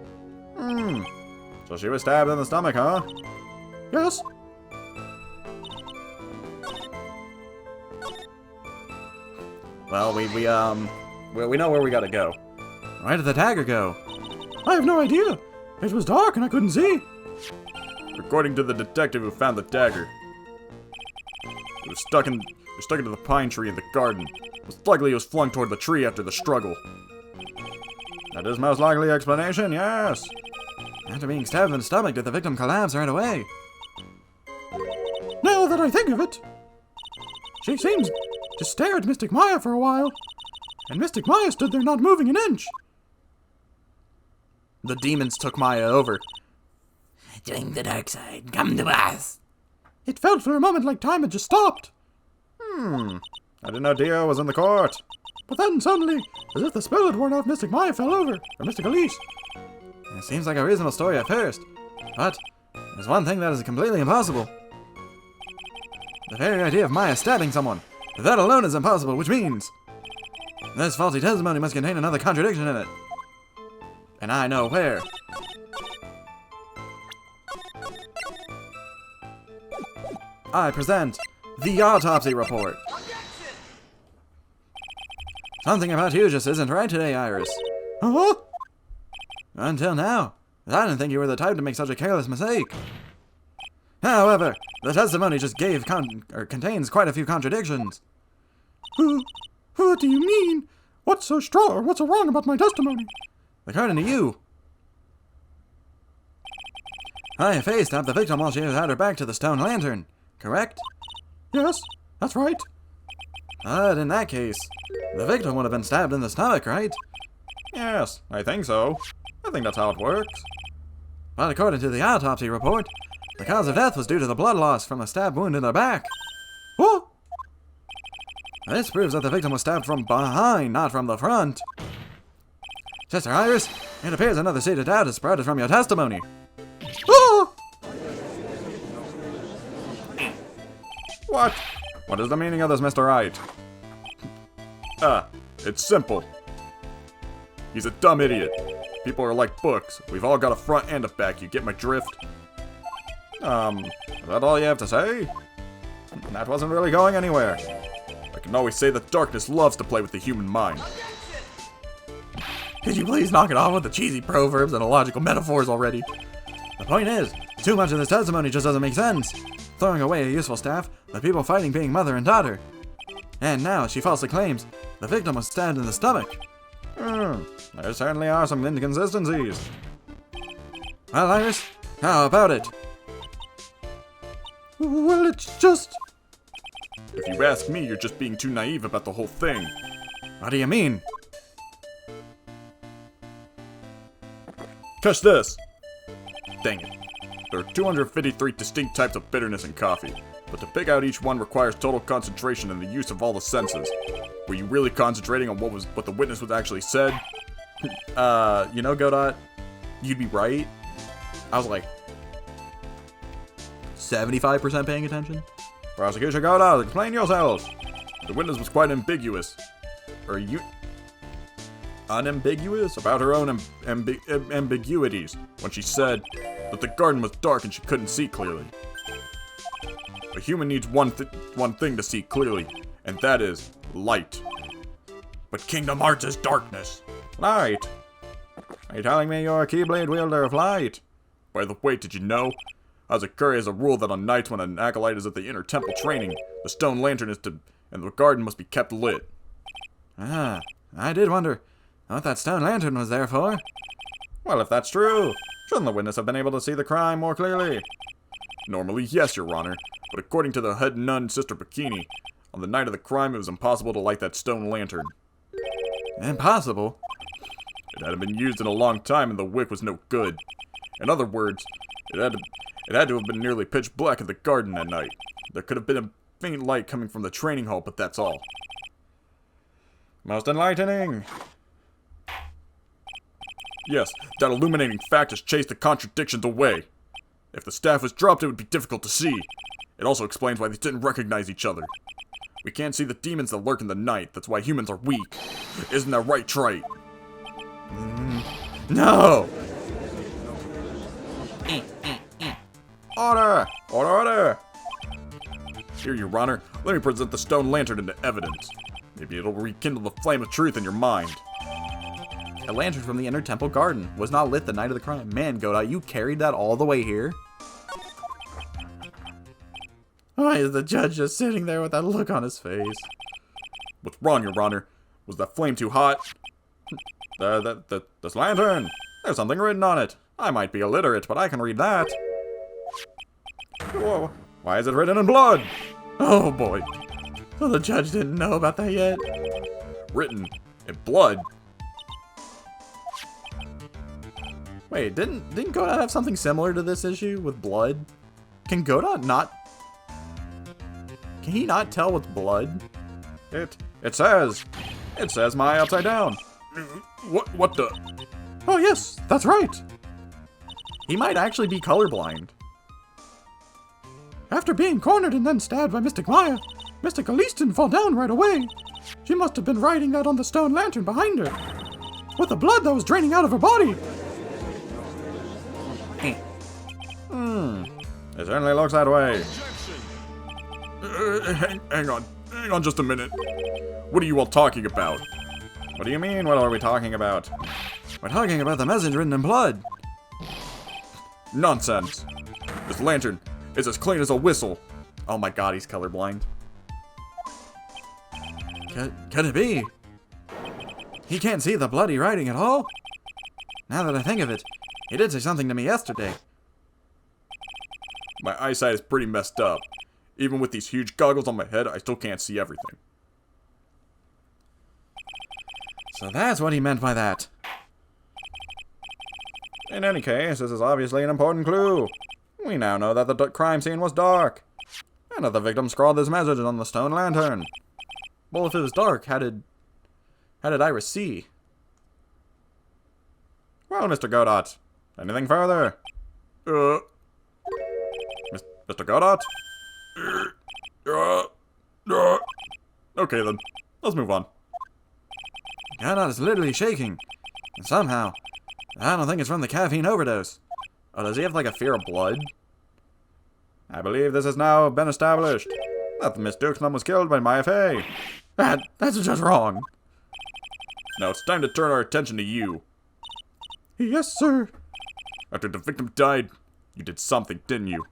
So she was stabbed in the stomach, huh? Yes. Well, we know where we gotta go. Where did the dagger go? I have no idea. It was dark and I couldn't see. According to the detective who found the dagger, it was stuck into the pine tree in the garden. Most likely it was flung toward the tree after the struggle. That is most likely explanation, yes. After being stabbed in the stomach, did the victim collapse right away? Now that I think of it, she seems to stare at Mystic Maya for a while, and Mystic Maya stood there not moving an inch. The demons took Maya over. Join the dark side. Come to us. It felt for a moment like time had just stopped. I didn't know Dio was in the court. But then suddenly, as if the spell had worn off, Mystic Maya fell over, or Mystic Elise. It seems like a reasonable story at first, but there's one thing that is completely impossible. The very idea of Maya stabbing someone. That alone is impossible, which means this faulty testimony must contain another contradiction in it. And I know where. I present the autopsy report. Something about you just isn't right today, Iris. Huh? Until now, I didn't think you were the type to make such a careless mistake. However, the testimony just contains quite a few contradictions. What do you mean? What's so strong or what's so wrong about my testimony? According to you, IFA stabbed the victim while she had her back to the stone lantern, correct? Yes, that's right. But in that case, the victim would have been stabbed in the stomach, right? Yes, I think so. I think that's how it works. But according to the autopsy report, the cause of death was due to the blood loss from a stab wound in the back. What? This proves that the victim was stabbed from behind, not from the front. Sister Iris, it appears another seed of doubt has sprouted from your testimony. Ah! What? What is the meaning of this, Mr. Wright? It's simple. He's a dumb idiot. People are like books. We've all got a front and a back. You get my drift? Is that all you have to say? That wasn't really going anywhere. I can always say that darkness loves to play with the human mind. Could you please knock it off with the cheesy proverbs and illogical metaphors already? The point is, too much of this testimony just doesn't make sense. Throwing away a useful staff, the people fighting being mother and daughter. And now she falsely claims the victim was stabbed in the stomach. There certainly are some inconsistencies. Well, Iris, how about it? Well, it's just... If you ask me, you're just being too naive about the whole thing. What do you mean? Catch this! Dang it. There are 253 distinct types of bitterness in coffee, but to pick out each one requires total concentration and the use of all the senses. Were you really concentrating on what the witness was actually said? You know, Godot, you'd be right. I was like 75% paying attention. Prosecution Godot, explain yourselves! The witness was quite ambiguous. Unambiguous about her own ambiguities when she said that the garden was dark and she couldn't see clearly. A human needs one thing to see clearly, and that is light. But Kingdom Hearts is darkness. Light? Are you telling me you're a Keyblade wielder of light? By the way, did you know? Hazakuri has a rule that on nights when an acolyte is at the inner temple training, the stone lantern and the garden must be kept lit. Ah, I did wonder what that stone lantern was there for. Well, if that's true, shouldn't the witness have been able to see the crime more clearly? Normally, yes, Your Honor, but according to the head nun, Sister Bikini, on the night of the crime it was impossible to light that stone lantern. Impossible? It hadn't been used in a long time and the wick was no good. In other words, it had to have been nearly pitch black in the garden that night. There could have been a faint light coming from the training hall, but that's all. Most enlightening! Yes, that illuminating fact has chased the contradictions away. If the staff was dropped, it would be difficult to see. It also explains why they didn't recognize each other. We can't see the demons that lurk in the night, that's why humans are weak. Isn't that right, Trite? No! Order! Order, order! Here, Your Honor, let me present the stone lantern into evidence. Maybe it'll rekindle the flame of truth in your mind. A lantern from the inner temple garden was not lit the night of the crime. Man, Godot, you carried that all the way here? Why is the judge just sitting there with that look on his face? What's wrong, Your Honor? Was that flame too hot? This lantern! There's something written on it. I might be illiterate, but I can read that. Whoa, why is it written in blood? Oh boy. So the judge didn't know about that yet? Written in blood? Wait, didn't Godot have something similar to this issue with blood? Can Godot not... Can he not tell what's blood? It says my upside down. What the? Oh yes, that's right. He might actually be colorblind. After being cornered and then stabbed by Mystic Maya, Mystic Elise didn't fall down right away. She must have been writing that on the stone lantern behind her, with the blood that was draining out of her body. It certainly looks that way. Hang on just a minute. What are you all talking about? What do you mean, what are we talking about? We're talking about the message written in blood. Nonsense. This lantern is as clean as a whistle. Oh my god, he's colorblind. Could it be? He can't see the bloody writing at all? Now that I think of it, he did say something to me yesterday. My eyesight is pretty messed up. Even with these huge goggles on my head, I still can't see everything. So that's what he meant by that. In any case, this is obviously an important clue. We now know that the crime scene was dark, and that the victim scrawled this message on the stone lantern. Well, if it was dark, how did Iris see? Well, Mr. Godot, anything further? Mr. Godot? Okay then, let's move on. Godot is literally shaking. And somehow, I don't think it's from the caffeine overdose. Oh, does he have like a fear of blood? I believe this has now been established that Miss Duxnum was killed by Maya Fey. That's just wrong. Now it's time to turn our attention to you. Yes, sir. After the victim died, you did something, didn't you?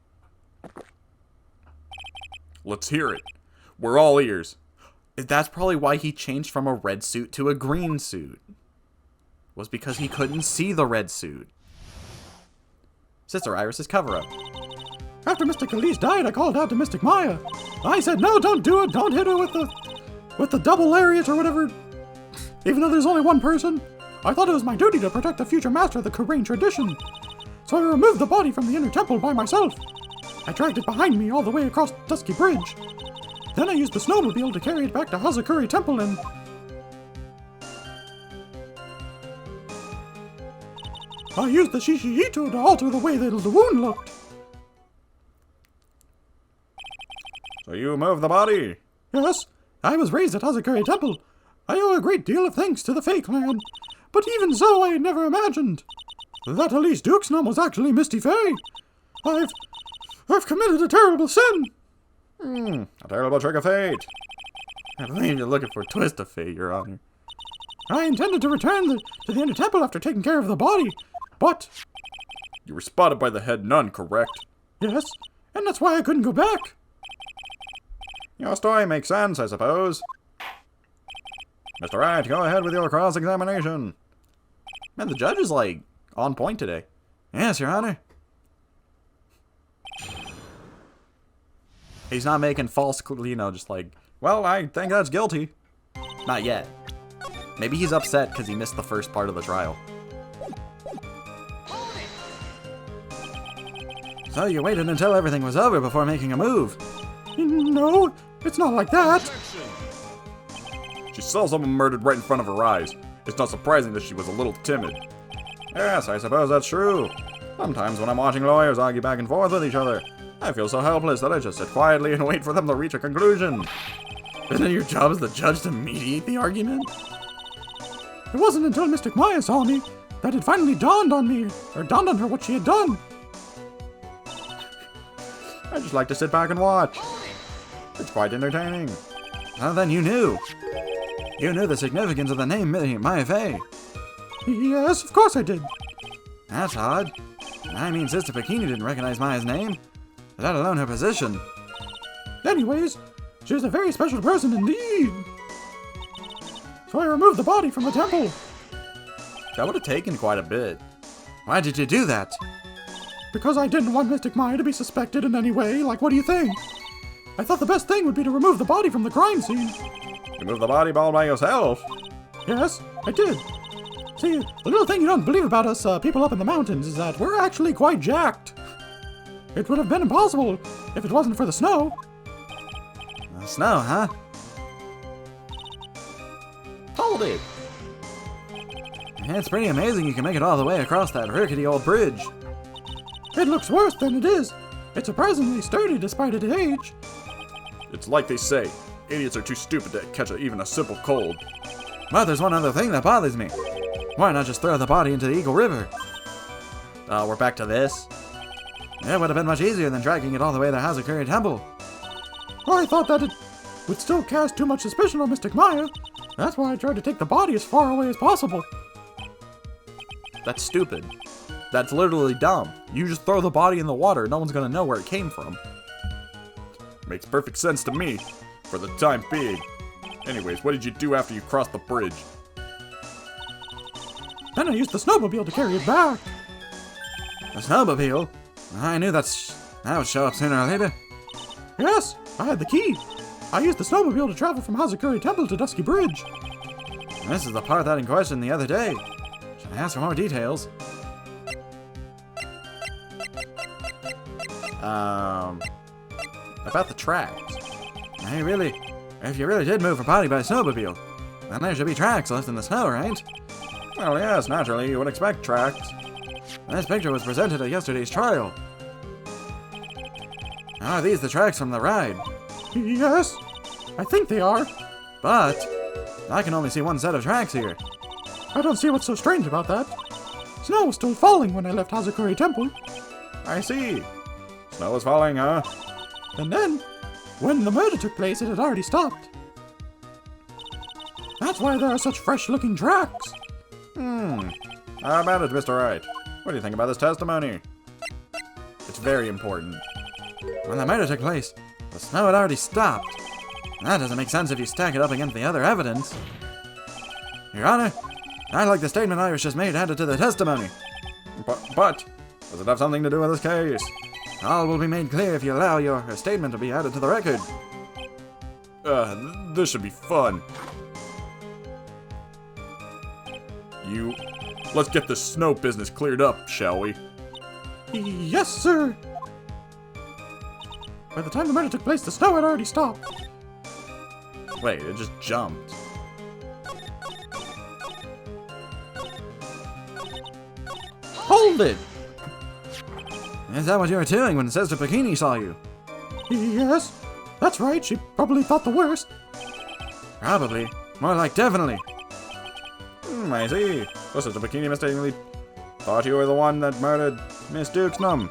Let's hear it. We're all ears. That's probably why he changed from a red suit to a green suit. Was because he couldn't see the red suit. Sister Iris's cover-up. After Mystic Elise died, I called out to Mystic Maya. I said, no, don't do it. Don't hit her with the double lariat or whatever. Even though there's only one person, I thought it was my duty to protect the future master of the Courtroom tradition. So I removed the body from the inner temple by myself. I dragged it behind me all the way across Dusky Bridge. Then I used the snowmobile to carry it back to Hazakuri Temple and... I used the Shishihito to alter the way that the wound looked. So you moved the body? Yes, I was raised at Hazakuri Temple. I owe a great deal of thanks to the Fey clan. But even so, I had never imagined that Elise Duxnum was actually Misty Fey. I've committed a terrible sin. A terrible trick of fate. I believe you're looking for a twist of fate, Your Honor. I intended to return to the inner temple after taking care of the body, but... You were spotted by the head nun, correct? Yes, and that's why I couldn't go back. Your story makes sense, I suppose. Mr. Wright, go ahead with your cross-examination. Man, the judge is, like, on point today. Yes, Your Honor. He's not making false, just like, Well, I think that's guilty. not yet. Maybe he's upset because he missed the first part of the trial. So you waited until everything was over before making a move. No, it's not like that. She saw someone murdered right in front of her eyes. It's not surprising that she was a little timid. Yes, I suppose that's true. Sometimes when I'm watching lawyers argue back and forth with each other, I feel so helpless that I just sit quietly and wait for them to reach a conclusion. Isn't it your job as the judge to mediate the argument? It wasn't until Mystic Maya saw me that it finally dawned on her what she had done. I just like to sit back and watch. It's quite entertaining. Oh, then you knew. You knew the significance of the name Maya Fey. Yes, of course I did. That's odd. I mean, Sister Bikini didn't recognize Maya's name, let alone her position. Anyways, she was a very special person indeed. So I removed the body from the temple. That would have taken quite a bit. Why did you do that? Because I didn't want Mystic Maya to be suspected in any way. Like, what do you think? I thought the best thing would be to remove the body from the crime scene. You moved the body all by yourself? Yes, I did. See, the little thing you don't believe about us people up in the mountains is that we're actually quite jacked. It would have been impossible if it wasn't for the snow. The snow, huh? Hold it. It's pretty amazing you can make it all the way across that rickety old bridge. It looks worse than it is. It's surprisingly sturdy despite its age. It's like they say, idiots are too stupid to catch even a simple cold. Well, there's one other thing that bothers me. Why not just throw the body into the Eagle River? We're back to this. It would have been much easier than dragging it all the way to Hazakuri Temple. I thought that it would still cast too much suspicion on Mystic Maya. That's why I tried to take the body as far away as possible. That's stupid. That's literally dumb. You just throw the body in the water, no one's gonna know where it came from. Makes perfect sense to me, for the time being. Anyways, what did you do after you crossed the bridge? Then I used the snowmobile to carry it back. The snowmobile? I knew that's That would show up sooner or later. Yes, I had the key. I used the snowmobile to travel from Hazakuri Temple to Dusky Bridge. This is the part that in question the other day. Should I ask for more details? About the tracks. If you really did move a body by snowmobile, then there should be tracks left in the snow, right? Well, yes, naturally, you would expect tracks. This picture was presented at yesterday's trial. Are these the tracks from the ride? Yes, I think they are. But I can only see one set of tracks here. I don't see what's so strange about that. Snow was still falling when I left Hazakuri Temple. I see. Snow is falling, huh? And then, when the murder took place, it had already stopped. That's why there are such fresh-looking tracks. How about it, Mr. Wright? What do you think about this testimony? It's very important. When the murder took place, the snow had already stopped. That doesn't make sense if you stack it up against the other evidence. Your Honor, I'd like the statement Iris just made added to the testimony. But, does it have something to do with this case? All will be made clear if you allow your statement to be added to the record. This should be fun. Let's get this snow business cleared up, shall we? Yes, sir. By the time the murder took place, the snow had already stopped. Wait, it just jumped. Hold it! Is that what you were doing when Sister Bikini saw you? Yes, that's right. She probably thought the worst. Probably. More like definitely. I see. Sister Bikini mistakenly thought you were the one that murdered Miss Dukesnum.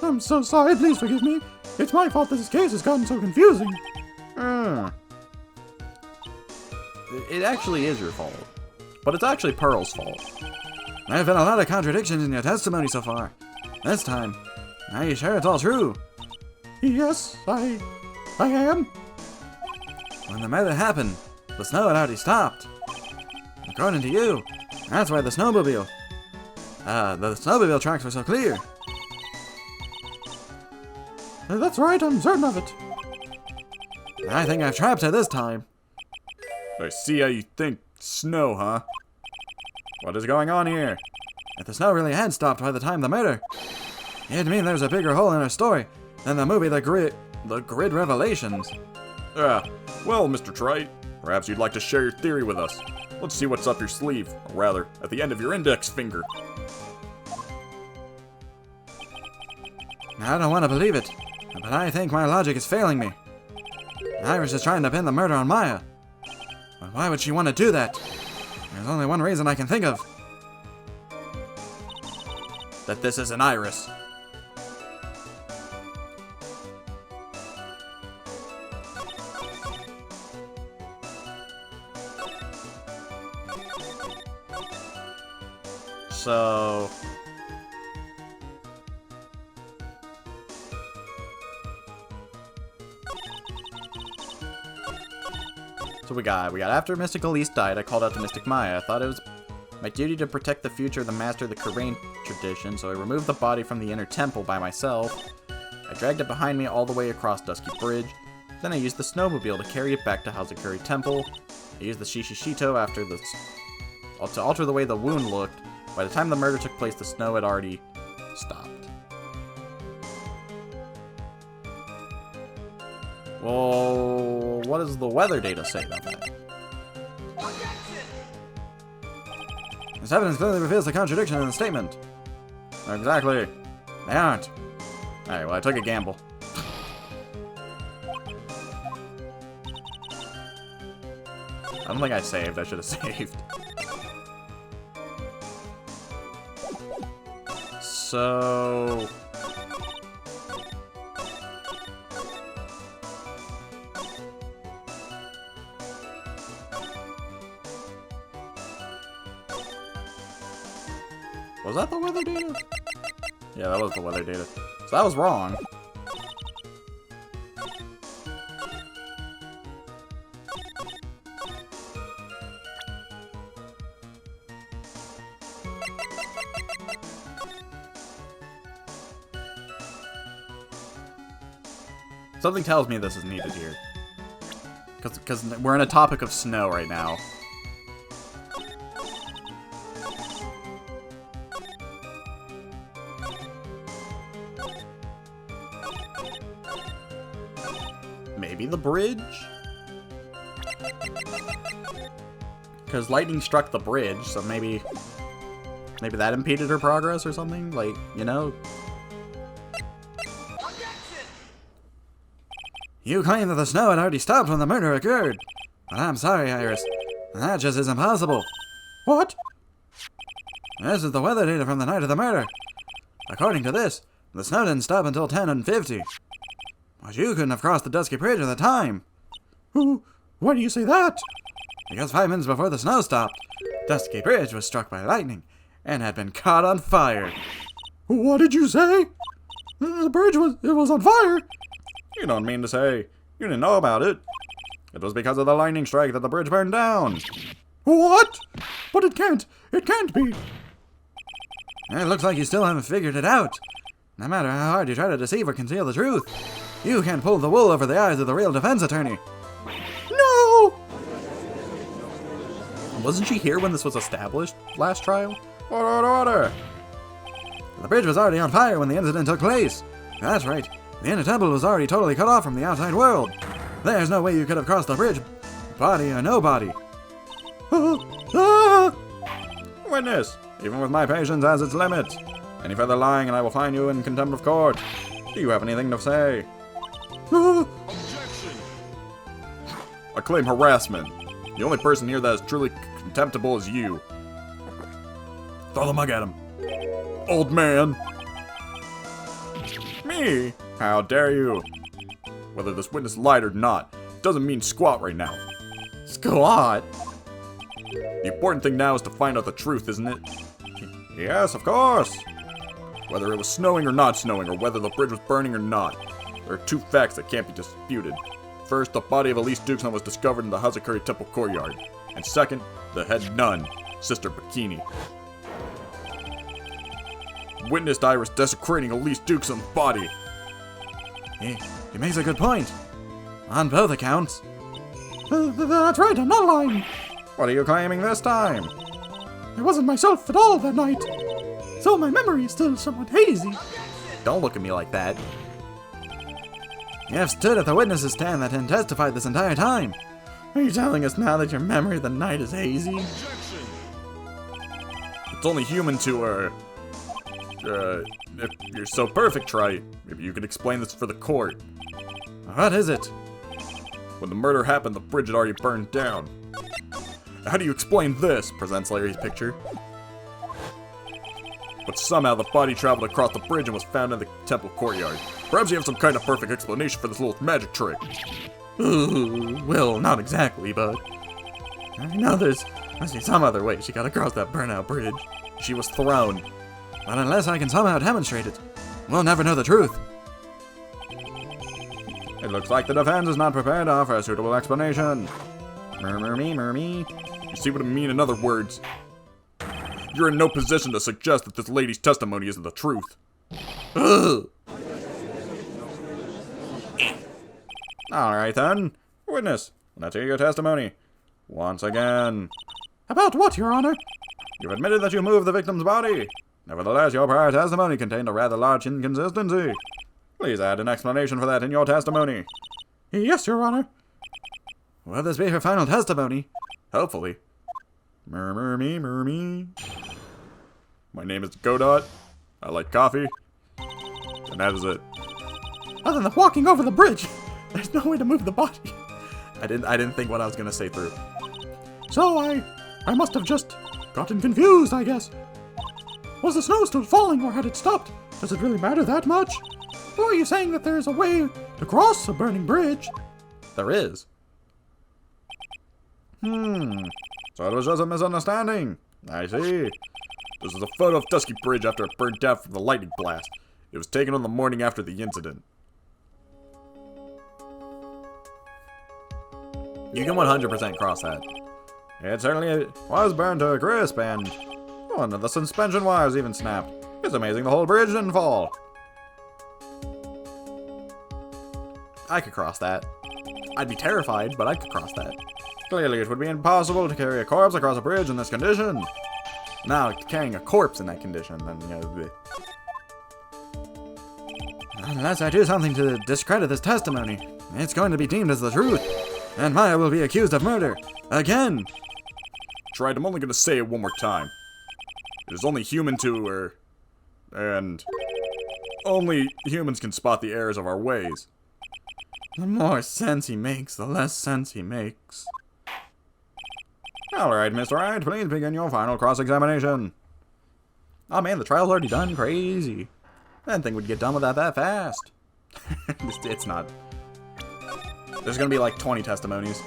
I'm so sorry. Please forgive me. It's my fault that this case has gotten so confusing. It actually is your fault. But it's actually Pearl's fault. There have been a lot of contradictions in your testimony so far. This time, are you sure it's all true? Yes, I am. When the murder happened, the snow had already stopped. According to you, that's why the snowmobile tracks were so clear. That's right, I'm certain of it. I think I've trapped her this time. I see how you think. Snow, huh? What is going on here? If the snow really had stopped by the time of the murder, it'd mean there's a bigger hole in her story than the movie The Grid Revelations. Well, Mr. Trite, perhaps you'd like to share your theory with us. Let's see what's up your sleeve, or rather, at the end of your index finger. I don't want to believe it, but I think my logic is failing me. Iris is trying to pin the murder on Maya. But why would she want to do that? There's only one reason I can think of. That this is an Iris. So... So we got after Mystic Elise died, I called out to Mystic Maya. I thought it was my duty to protect the future of the master of the Kurain tradition, so I removed the body from the inner temple by myself. I dragged it behind me all the way across Dusky Bridge. Then I used the snowmobile to carry it back to Hazakuri Temple. I used the Shishishito to alter the way the wound looked. By the time the murder took place, the snow had already stopped. Well, what does the weather data say about that? This evidence clearly reveals the contradiction in the statement. Exactly. They aren't. Alright, well, I took a gamble. I don't think I saved. I should have saved. So... Was that the weather data? Yeah, that was the weather data. So that was wrong. Something tells me this is needed here. Because we're in a topic of snow right now. Maybe the bridge? Because lightning struck the bridge, so maybe that impeded her progress or something? Like, you know? You claim that the snow had already stopped when the murder occurred. But I'm sorry, Iris. That just isn't possible. What? This is the weather data from the night of the murder. According to this, the snow didn't stop until 10:50. But you couldn't have crossed the Dusky Bridge at the time. Why do you say that? Because 5 minutes before the snow stopped, Dusky Bridge was struck by lightning and had been caught on fire. What did you say? The bridge was on fire? You don't mean to say you didn't know about it? It was because of the lightning strike that the bridge burned down. What? But it can't be. It looks like you still haven't figured it out. No matter how hard you try to deceive or conceal the truth, you can't pull the wool over the eyes of the real defense attorney. No! Wasn't she here when this was established last trial? Order! The bridge was already on fire when the incident took place. That's right. The inner temple was already totally cut off from the outside world. There's no way you could have crossed the bridge, body or no body. Witness, even with my patience has its limit. Any further lying and I will fine you in contempt of court. Do you have anything to say? Objection! I claim harassment. The only person here that is truly contemptible is you. Throw the mug at him. Old man! Me? How dare you? Whether this witness lied or not, doesn't mean squat right now. Squat? The important thing now is to find out the truth, isn't it? Yes, of course. Whether it was snowing or not snowing, or whether the bridge was burning or not, there are two facts that can't be disputed. First, the body of Elise Dukeson was discovered in the Hazakuri Temple courtyard. And second, the head nun, Sister Bikini, witnessed Iris desecrating Elise Dukeson's body. He makes a good point. On both accounts. That's right, I'm not lying. What are you claiming this time? I wasn't myself at all that night. So my memory is still somewhat hazy. Don't look at me like that. You have stood at the witness's stand that didn't testify this entire time. Are you telling us now that your memory of the night is hazy? Objection! It's only human to, if you're so perfect, Wright, maybe you could explain this for the court. What is it? When the murder happened, the bridge had already burned down. How do you explain this? Presents Larry's picture. But somehow the body traveled across the bridge and was found in the temple courtyard. Perhaps you have some kind of perfect explanation for this little magic trick. Ooh, well, not exactly, but I know there's must be some other way she got across that burnout bridge. She was thrown. But unless I can somehow demonstrate it, we'll never know the truth. It looks like the defense is not prepared to offer a suitable explanation. Murmur me. You see what I mean? In other words, you're in no position to suggest that this lady's testimony isn't the truth. Ugh. Alright then. Witness, let's hear your testimony. Once again. About what, Your Honor? You've admitted that you moved the victim's body. Nevertheless, your prior testimony contained a rather large inconsistency. Please add an explanation for that in your testimony. Yes, Your Honor. Will this be her final testimony? Hopefully. Murmur me. My name is Godot. I like coffee. And that is it. Other than walking over the bridge, there's no way to move the body. I didn't think what I was gonna say through. So I must have just gotten confused, I guess. Was the snow still falling or had it stopped? Does it really matter that much? Or are you saying that there is a way to cross a burning bridge? There is. So it was just a misunderstanding. I see. This is a photo of Dusky Bridge after it burned down from the lightning blast. It was taken on the morning after the incident. You can 100% cross that. It certainly was burned to a crisp, and one of the suspension wires even snapped. It's amazing the whole bridge didn't fall. I could cross that. I'd be terrified, but I could cross that. Clearly, it would be impossible to carry a corpse across a bridge in this condition. Now, carrying a corpse in that condition, then, you know... Unless I do something to discredit this testimony, it's going to be deemed as the truth, and Maya will be accused of murder. Again! Tried, I'm only gonna say it one more time. It is only human to, and only humans can spot the errors of our ways. The more sense he makes, the less sense he makes. Alright, Mr. Wright, please begin your final cross-examination. Oh man, the trial's already done? Crazy. I didn't think we'd get done with that fast. It's not. There's gonna be like 20 testimonies.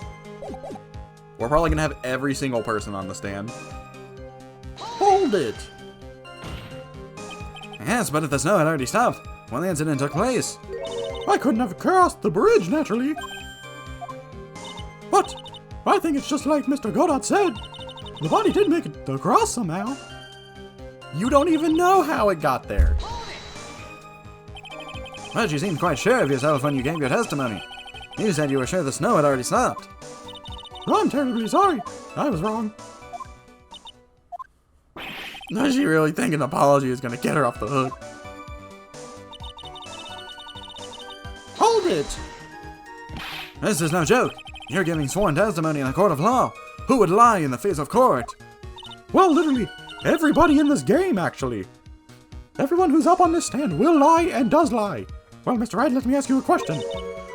We're probably gonna have every single person on the stand. Hold it! Yes, but if the snow had already stopped when the incident took place. I couldn't have crossed the bridge, naturally. But I think it's just like Mr. Godot said. The body did make it across somehow. You don't even know how it got there. But you seemed quite sure of yourself when you gave your testimony. You said you were sure the snow had already stopped. I'm terribly sorry. I was wrong. Does she really think an apology is gonna get her off the hook? Hold it! This is no joke. You're giving sworn testimony in a court of law. Who would lie in the face of court? Well, literally, everybody in this game, actually. Everyone who's up on this stand will lie and does lie. Well, Mr. Wright, let me ask you a question.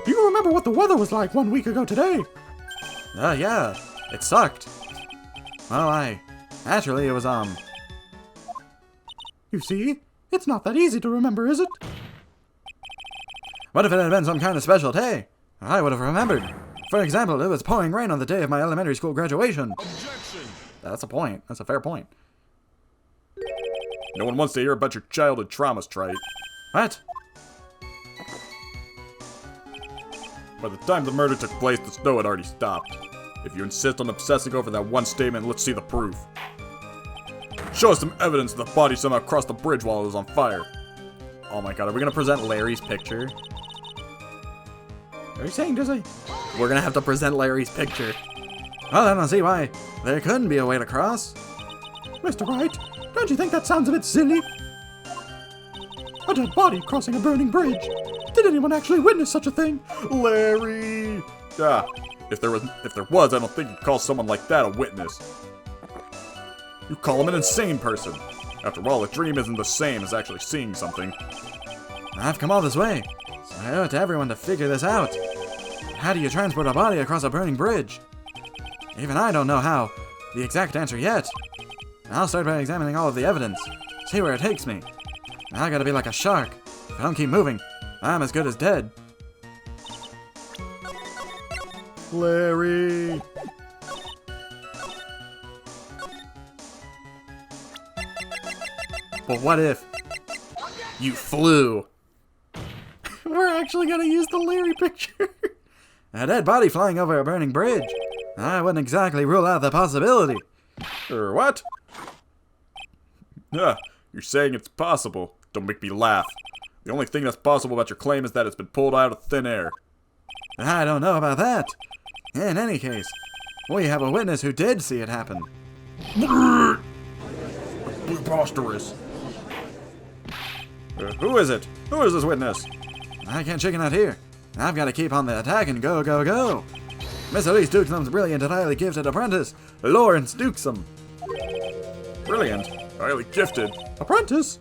Do you remember what the weather was like 1 week ago today? Yeah. It sucked. Well, naturally, it was, You see? It's not that easy to remember, is it? What if it had been some kind of special day? I would have remembered. For example, it was pouring rain on the day of my elementary school graduation. Objection! That's a point. That's a fair point. No one wants to hear about your childhood traumas, Trite. What? By the time the murder took place, the snow had already stopped. If you insist on obsessing over that one statement, let's see the proof. Show us some evidence that the body somehow crossed the bridge while it was on fire. Oh my god, are we gonna present Larry's picture? Are you saying, does I? We're gonna have to present Larry's picture. Well, I don't see why there couldn't be a way to cross. Mr. Wright, don't you think that sounds a bit silly? A dead body crossing a burning bridge. Did anyone actually witness such a thing? Larry! Ah, if there was, I don't think you'd call someone like that a witness. You call him an insane person. After all, a dream isn't the same as actually seeing something. I've come all this way, so I owe it to everyone to figure this out. How do you transport a body across a burning bridge? Even I don't know how the exact answer yet. I'll start by examining all of the evidence, see where it takes me. I gotta be like a shark. If I don't keep moving, I'm as good as dead. Larry! But what if you flew? We're actually gonna use the Larry picture. A dead body flying over a burning bridge. I wouldn't exactly rule out the possibility. What? You're saying it's possible. Don't make me laugh. The only thing that's possible about your claim is that it's been pulled out of thin air. I don't know about that. In any case, we have a witness who did see it happen. Preposterous. Who is it? Who is this witness? I can't chicken out here. I've got to keep on the attack and go, go, go. Miss Elise Dukesum's brilliant and highly gifted apprentice, Lawrence Dukesum. Brilliant. Highly gifted. Apprentice?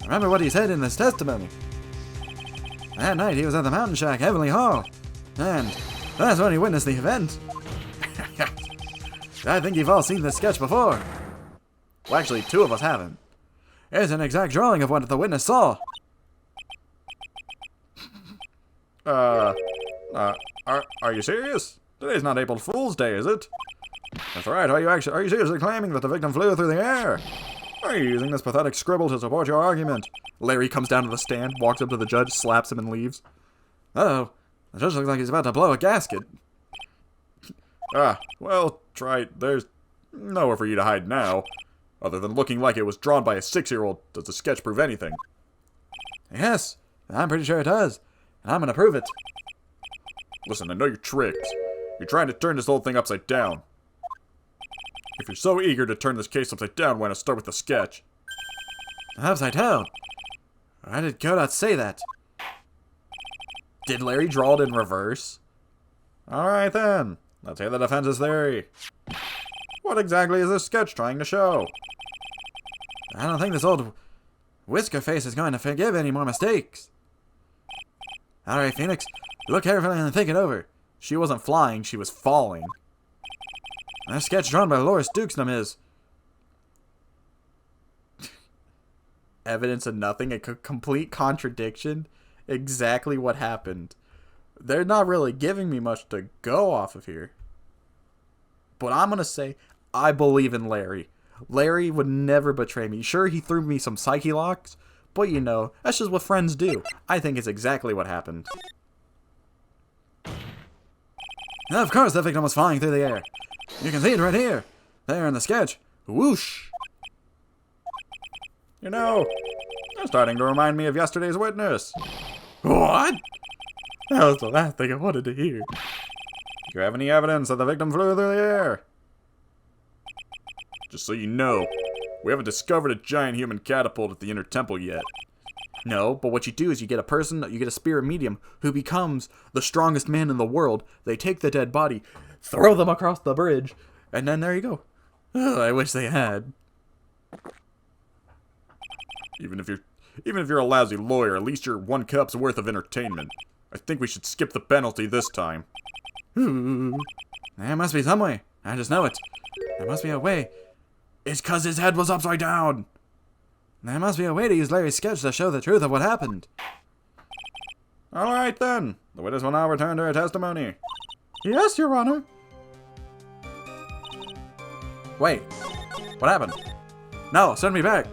Remember what he said in his testimony. That night he was at the Mountain Shack, Heavenly Hall. And that's when he witnessed the event. I think you've all seen this sketch before. Well, actually, two of us haven't. It's an exact drawing of what the witness saw. Are you serious? Today's not April Fool's Day, is it? That's right. Are you seriously claiming that the victim flew through the air? Are you using this pathetic scribble to support your argument? Larry comes down to the stand, walks up to the judge, slaps him, and leaves. Uh-oh. The judge looks like he's about to blow a gasket. Well, Trite, there's nowhere for you to hide now. Other than looking like it was drawn by a 6-year-old, does the sketch prove anything? Yes, I'm pretty sure it does. and I'm gonna prove it. Listen, I know your tricks. You're trying to turn this whole thing upside down. If you're so eager to turn this case upside down, why not start with the sketch? Upside down? Why did Godot say that? Did Larry draw it in reverse? Alright then, let's hear the defense's theory. What exactly is this sketch trying to show? I don't think this old whisker face is going to forgive any more mistakes. Alright, Phoenix, look carefully and think it over. She wasn't flying, she was falling. That sketch drawn by Loris Dukesnum is evidence of nothing, a complete contradiction. Exactly what happened. They're not really giving me much to go off of here. But I'm gonna say, I believe in Larry. Larry would never betray me. Sure, he threw me some psyche locks, but you know, that's just what friends do. I think it's exactly what happened. Of course the victim was flying through the air. You can see it right here. There in the sketch. Whoosh! You know, you're starting to remind me of yesterday's witness. What? That was the last thing I wanted to hear. Do you have any evidence that the victim flew through the air? Just so you know, we haven't discovered a giant human catapult at the inner temple yet. No, but what you do is you get a spirit medium who becomes the strongest man in the world. They take the dead body, throw them across the bridge, and then there you go. Ugh, I wish they had. Even if you're a lousy lawyer, at least you're 1 cup's worth of entertainment. I think we should skip the penalty this time. There must be some way. I just know it. There must be a way. It's 'cause his head was upside down. There must be a way to use Larry's sketch to show the truth of what happened. Alright then. The witness will now return to her testimony. Yes, Your Honor. Wait, what happened? No, send me back.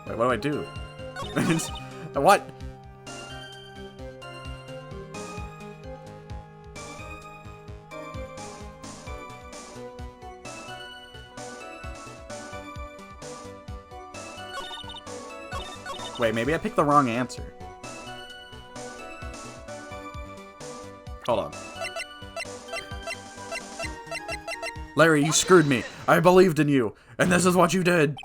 Wait, what do I do? What? Wait, maybe I picked the wrong answer. Hold on. Larry, you screwed me. I believed in you, and this is what you did.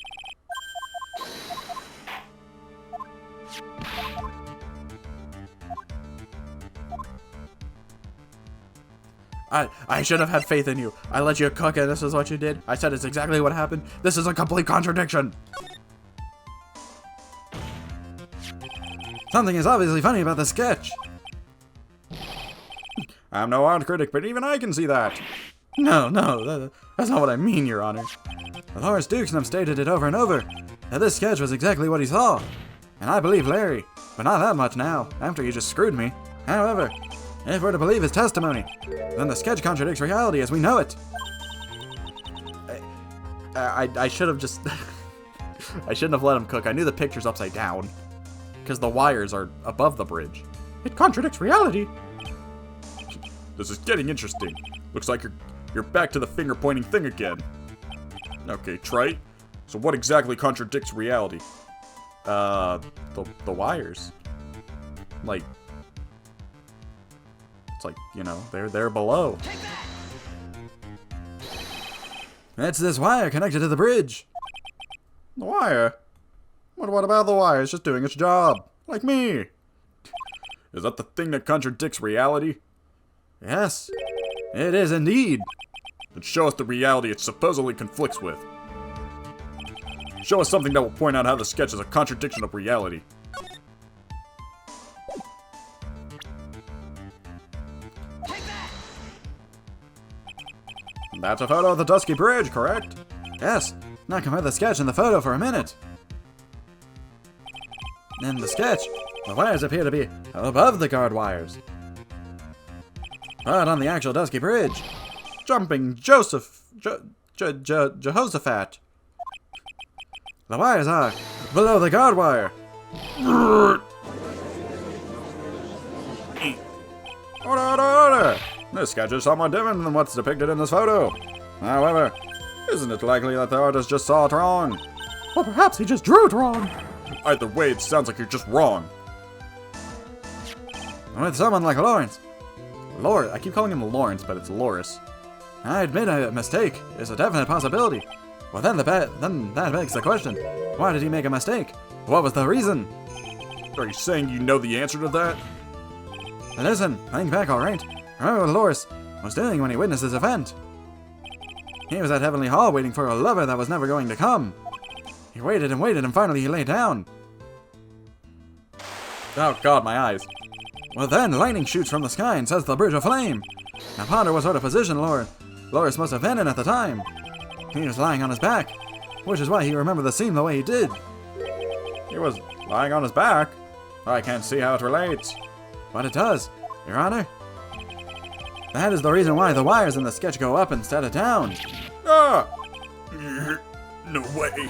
I should have had faith in you. I let you cook and this is what you did. I said it's exactly what happened. This is a complete contradiction. Something is obviously funny about the sketch. I'm no art critic, but even I can see that. No, that's not what I mean, Your Honor. Loris Dukesnum stated it over and over, that this sketch was exactly what he saw. And I believe Larry, but not that much now, after you just screwed me. However, if we're to believe his testimony, then the sketch contradicts reality as we know it. I should have just... I shouldn't have let him cook. I knew the picture's upside down. Because the wires are above the bridge. It contradicts reality. This is getting interesting. Looks like you're back to the finger-pointing thing again. Okay, try. So what exactly contradicts reality? The wires. Like... It's like, you know, they're below. It's this wire connected to the bridge. The wire? What about the wire? It's just doing its job. Like me. Is that the thing that contradicts reality? Yes, it is indeed. Then show us the reality it supposedly conflicts with. Show us something that will point out how the sketch is a contradiction of reality. That's a photo of the Dusky Bridge, correct? Yes. Now compare the sketch and the photo for a minute. In the sketch, the wires appear to be above the guard wires. But on the actual Dusky Bridge, Jehoshaphat, the wires are below the guard wire. Order! This sketch is somewhat different than what's depicted in this photo. However, isn't it likely that the artist just saw it wrong? Or perhaps he just drew it wrong. Either way, it sounds like you're just wrong. With someone like Lawrence. I keep calling him Lawrence, but it's Loris. I admit a mistake is a definite possibility. Well, then that begs the question. Why did he make a mistake? What was the reason? Are you saying you know the answer to that? Listen, think back, alright? Remember what Loris was doing when he witnessed this event? He was at Heavenly Hall waiting for a lover that was never going to come. He waited and waited and finally he lay down. Oh god, my eyes. Well then, lightning shoots from the sky and sets the bridge aflame. Now ponder what sort of position Loris must have been in at the time. He was lying on his back, which is why he remembered the scene the way he did. He was lying on his back? I can't see how it relates. But it does, Your Honor. That is the reason why the wires in the sketch go up instead of down. Ah! No way.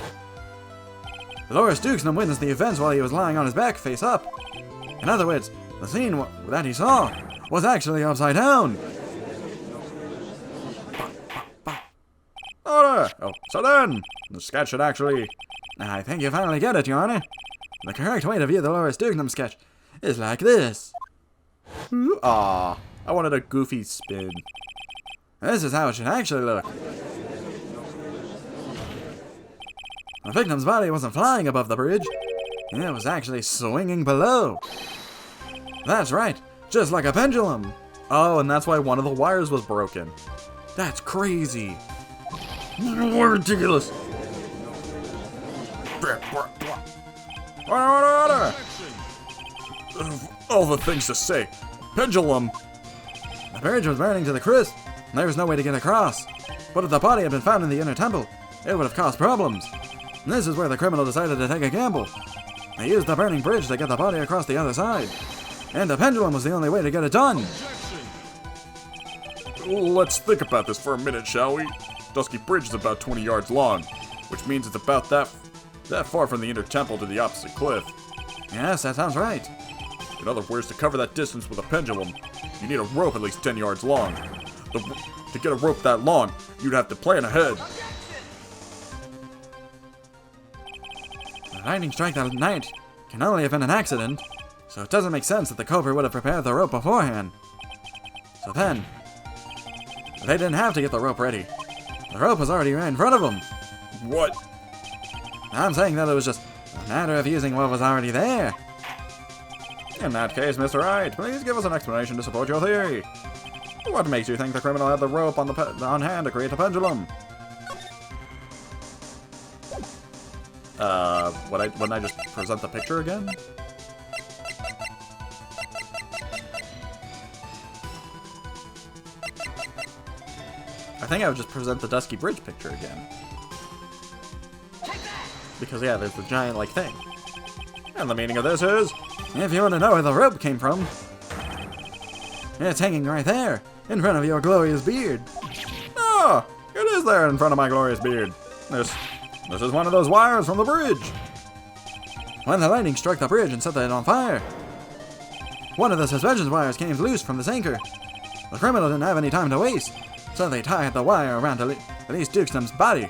Loris Dukesnum witnessed the events while he was lying on his back face up. In other words, the scene that he saw was actually upside down. Order! Oh, so then, the sketch should actually... I think you finally get it, Your Honor. The correct way to view the Loris Dukesnum sketch is like this. Aw, I wanted a goofy spin. This is how it should actually look. The victim's body wasn't flying above the bridge. It was actually swinging below. That's right, just like a pendulum. Oh, and that's why one of the wires was broken. That's crazy. Ridiculous. Order! All the things to say. Pendulum. The bridge was burning to the crisp, and there was no way to get across. But if the body had been found in the inner temple, it would have caused problems. And this is where the criminal decided to take a gamble. They used the burning bridge to get the body across the other side. And the pendulum was the only way to get it done. Let's think about this for a minute, shall we? Dusky Bridge is about 20 yards long, which means it's about that far from the inner temple to the opposite cliff. Yes, that sounds right. In other words, to cover that distance with a pendulum, you need a rope at least 10 yards long. To get a rope that long, you'd have to plan ahead. The lightning strike that night can only have been an accident, so it doesn't make sense that the culprit would have prepared the rope beforehand. So then, they didn't have to get the rope ready. The rope was already right in front of them. What? I'm saying that it was just a matter of using what was already there. In that case, Mr. Wright, please give us an explanation to support your theory. What makes you think the criminal had the rope on hand to create the pendulum? Wouldn't I just present the picture again? I think I would just present the Dusky Bridge picture again. Because, yeah, there's the giant, like, thing. And the meaning of this is... If you want to know where the rope came from, it's hanging right there, in front of your glorious beard. Oh, it is there in front of my glorious beard. This is one of those wires from the bridge. When the lightning struck the bridge and set it on fire, one of the suspension wires came loose from this anchor. The criminal didn't have any time to waste, so they tied the wire around Elise Dukestum's body.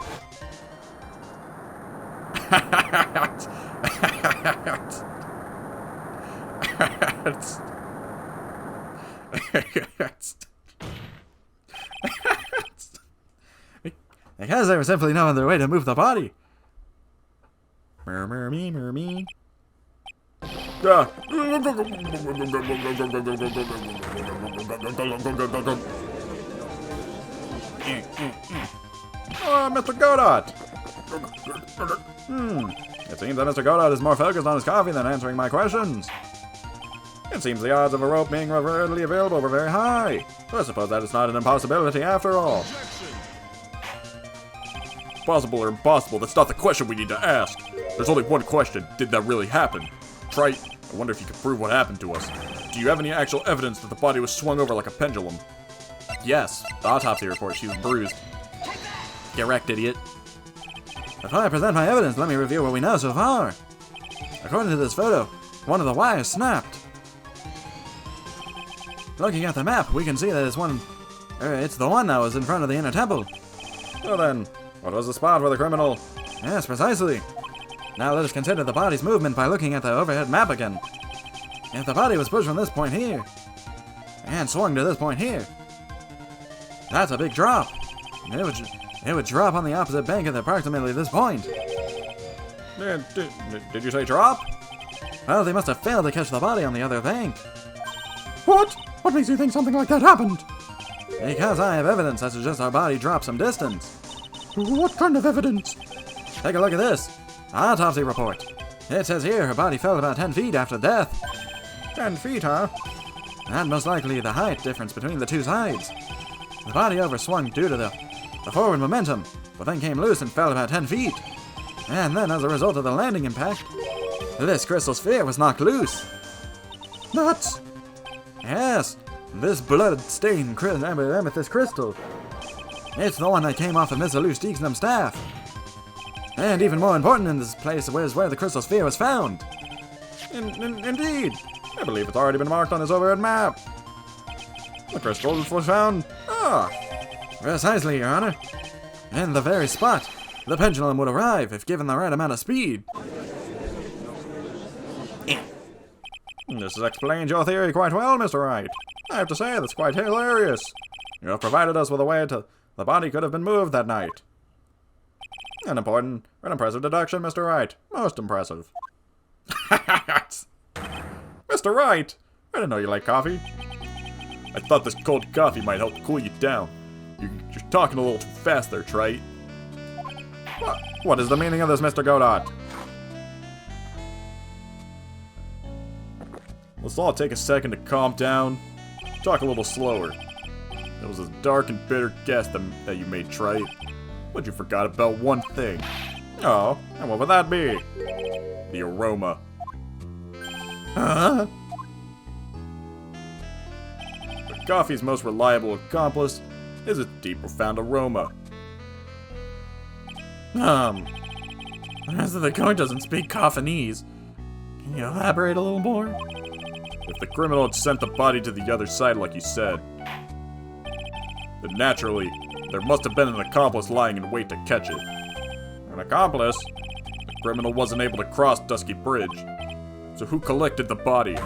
Because there was simply no other way to move the body. Murmur me. Mr. Godot! It seems that Mr. Godot is more focused on his coffee than answering my questions. It seems the odds of a rope being readily available were very high. So I suppose that it's not an impossibility after all. Possible or impossible, that's not the question we need to ask. There's only one question. Did that really happen? Wright, I wonder if you could prove what happened to us. Do you have any actual evidence that the body was swung over like a pendulum? Yes, the autopsy report, she was bruised. Get wrecked, idiot. Before I present my evidence, let me review what we know so far. According to this photo, one of the wires snapped. Looking at the map, we can see that it's the one that was in front of the inner temple. Well then, what was the spot for the criminal? Yes, precisely. Now let us consider the body's movement by looking at the overhead map again. If the body was pushed from this point here, and swung to this point here, that's a big drop. It would drop on the opposite bank at approximately this point. Did you say drop? Well, they must have failed to catch the body on the other bank. What? What makes you think something like that happened? Because I have evidence that suggests our body dropped some distance. What kind of evidence? Take a look at this. Autopsy report. It says here her body fell about 10 feet after death. 10 feet, huh? And most likely the height difference between the two sides. The body overswung due to the forward momentum, but then came loose and fell about 10 feet. And then, as a result of the landing impact, this crystal sphere was knocked loose. That's... Yes, this blood-stained amethyst crystal. It's the one that came off of Miss Luce Deacon's staff. And even more important in this place was where the crystal sphere was found. Indeed. I believe it's already been marked on this overhead map. The crystal was found. Precisely, Your Honor. In the very spot the pendulum would arrive if given the right amount of speed. This has explained your theory quite well, Mr. Wright. I have to say, that's quite hilarious. You have provided us with a way the body could have been moved that night. An important and impressive deduction, Mr. Wright. Most impressive. Mr. Wright! I didn't know you like coffee. I thought this cold coffee might help cool you down. You're talking a little too fast there, Trite. What is the meaning of this, Mr. Godot? Let's all take a second to calm down. Talk a little slower. It was a dark and bitter guess that you made, Trite. But you forgot about one thing. Oh, and what would that be? The aroma. Huh? But coffee's most reliable accomplice is its deep, profound aroma. As the coin doesn't speak Coffinese. Can you elaborate a little more? If the criminal had sent the body to the other side like you said, then naturally, there must have been an accomplice lying in wait to catch it. An accomplice? The criminal wasn't able to cross Dusky Bridge. So who collected the body?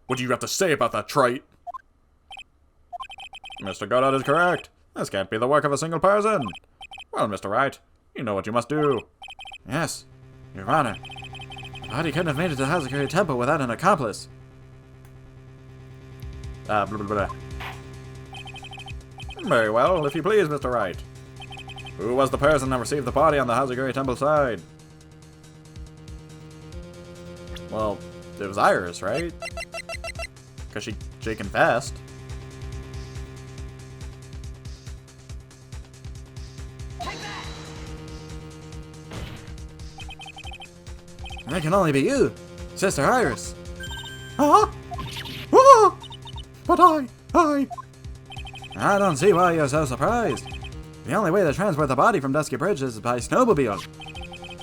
What do you have to say about that, Trite? Mr. Godot is correct. This can't be the work of a single person. Well, Mr. Wright, you know what you must do. Yes, Your Honor. The body couldn't have made it to Hazakuri Temple without an accomplice. Blah, blah, blah. Very well, if you please, Mr. Wright. Who was the person that received the body on the Hazakuri Temple side? Well, it was Iris, right? Because she confessed. That can only be you, Sister Iris. Huh? Oh! But I don't see why you're so surprised. The only way to transport the body from Dusky Bridge is by snowmobile.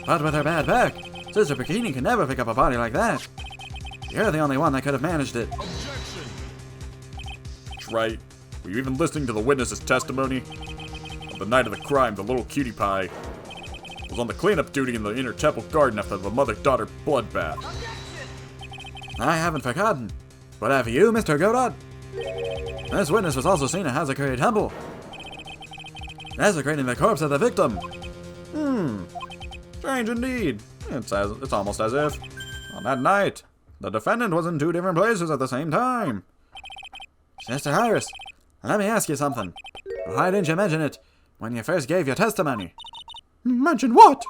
But with her bad back, Sister Bikini can never pick up a body like that. You're the only one that could have managed it. Right. Were you even listening to the witness's testimony? On the night of the crime, the little cutie pie was on the cleanup duty in the inner temple garden after the mother-daughter bloodbath. I haven't forgotten. But have you, Mr. Godot? This witness was also seen at Hazakuri Temple, desecrating the corpse of the victim. Strange indeed. It's almost as if, on that night, the defendant was in two different places at the same time. Sister Iris, let me ask you something. Why didn't you mention it when you first gave your testimony? mention what?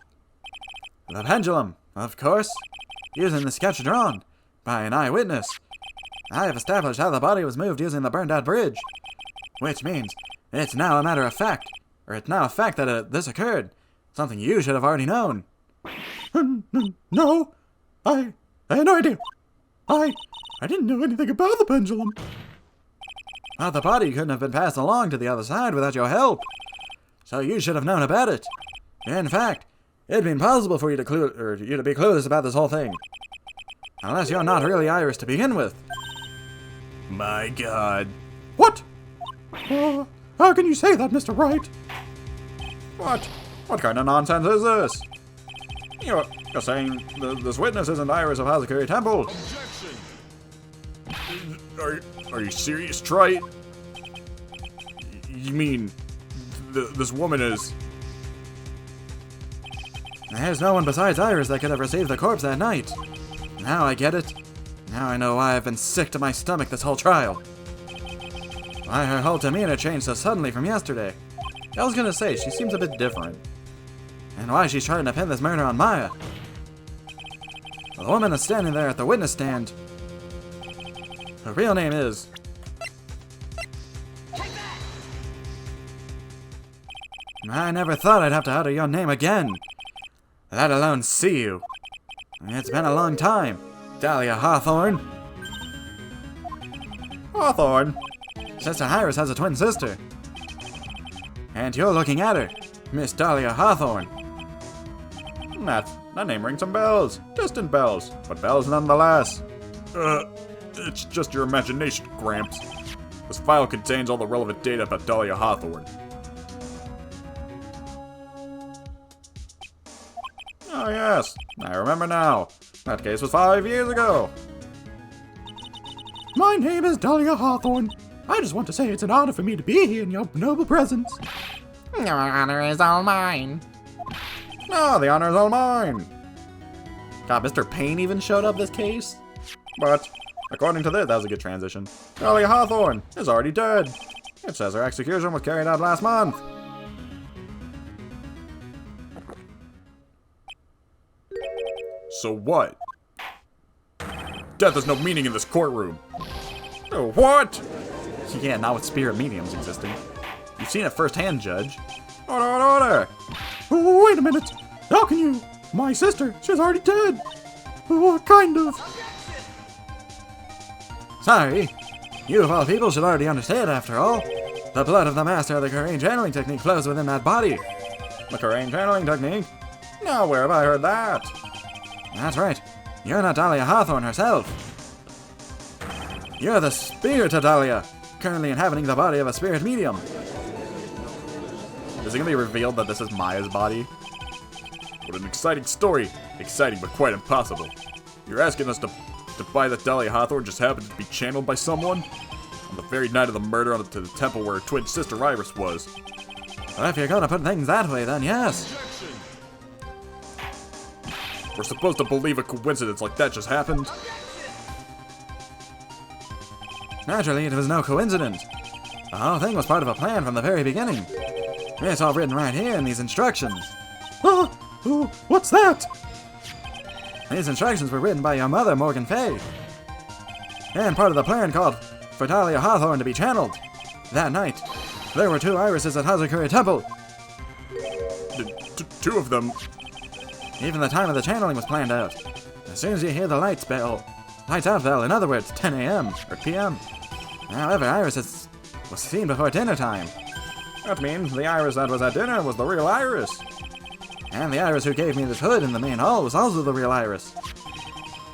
The pendulum, of course. Using the sketch drawn by an eyewitness. I have established how the body was moved using the burned-out bridge. Which means it's now a matter of fact, or it's now a fact that this occurred. Something you should have already known. No, I had no idea. I didn't know anything about the pendulum. Well, the body couldn't have been passed along to the other side without your help. So you should have known about it. In fact, it'd be impossible for you to be clueless about this whole thing. Unless you're not really Iris to begin with. My god. What? How can you say that, Mr. Wright? What? What kind of nonsense is this? You're saying this witness isn't Iris of Hazakuri Temple? Are you serious, Trite? You mean this woman is... There's no one besides Iris that could have received the corpse that night. Now I get it. Now I know why I've been sick to my stomach this whole trial. Why her whole demeanor changed so suddenly from yesterday. I was gonna say, she seems a bit different. And why she's trying to pin this murder on Maya. The woman that's standing there at the witness stand, her real name is... I never thought I'd have to utter your name again. Let alone see you. It's been a long time. Dahlia Hawthorne. Hawthorne? Sister Iris has a twin sister. And you're looking at her, Miss Dahlia Hawthorne. That name rings some bells. Distant bells, but bells nonetheless. It's just your imagination, Gramps. This file contains all the relevant data about Dahlia Hawthorne. Oh yes, I remember now. That case was 5 years ago. My name is Dahlia Hawthorne. I just want to say it's an honor for me to be here in your noble presence. Your honor is all mine. No, the honor is all mine. God, Mr. Payne even showed up this case? But, according to this, that was a good transition. Dahlia Hawthorne is already dead. It says her execution was carried out last month. So what? Death has no meaning in this courtroom. What? Yeah, not with spirit mediums existing. You've seen it firsthand, Judge. Order. Oh, wait a minute. How can you? My sister, she's already dead. Oh, kind of. Sorry. You of all people should already understand, after all. The blood of the master of the Courage channeling technique flows within that body. The Courage channeling technique? Now, where have I heard that? That's right. You're not Dahlia Hawthorne herself. You're the spirit of Dahlia, currently inhabiting the body of a spirit medium. Is it gonna be revealed that this is Maya's body? What an exciting story. Exciting, but quite impossible. You're asking us to buy that Dahlia Hawthorne just happened to be channeled by someone? On the very night of the murder to the temple where her twin sister Iris was. Well, if you're gonna put things that way, then yes. We're supposed to believe a coincidence like that just happened? Naturally, it was no coincidence. The whole thing was part of a plan from the very beginning. It's all written right here in these instructions. Oh, what's that? These instructions were written by your mother, Morgan Fay. And part of the plan called for Dahlia Hawthorne to be channeled. That night, there were 2 irises at Hazakuri Temple. Two of them? Even the time of the channeling was planned out. As soon as you hear the lights out bell, in other words, 10 a.m. or p.m. However, Iris was seen before dinner time. That means the Iris that was at dinner was the real Iris. And the Iris who gave me this hood in the main hall was also the real Iris.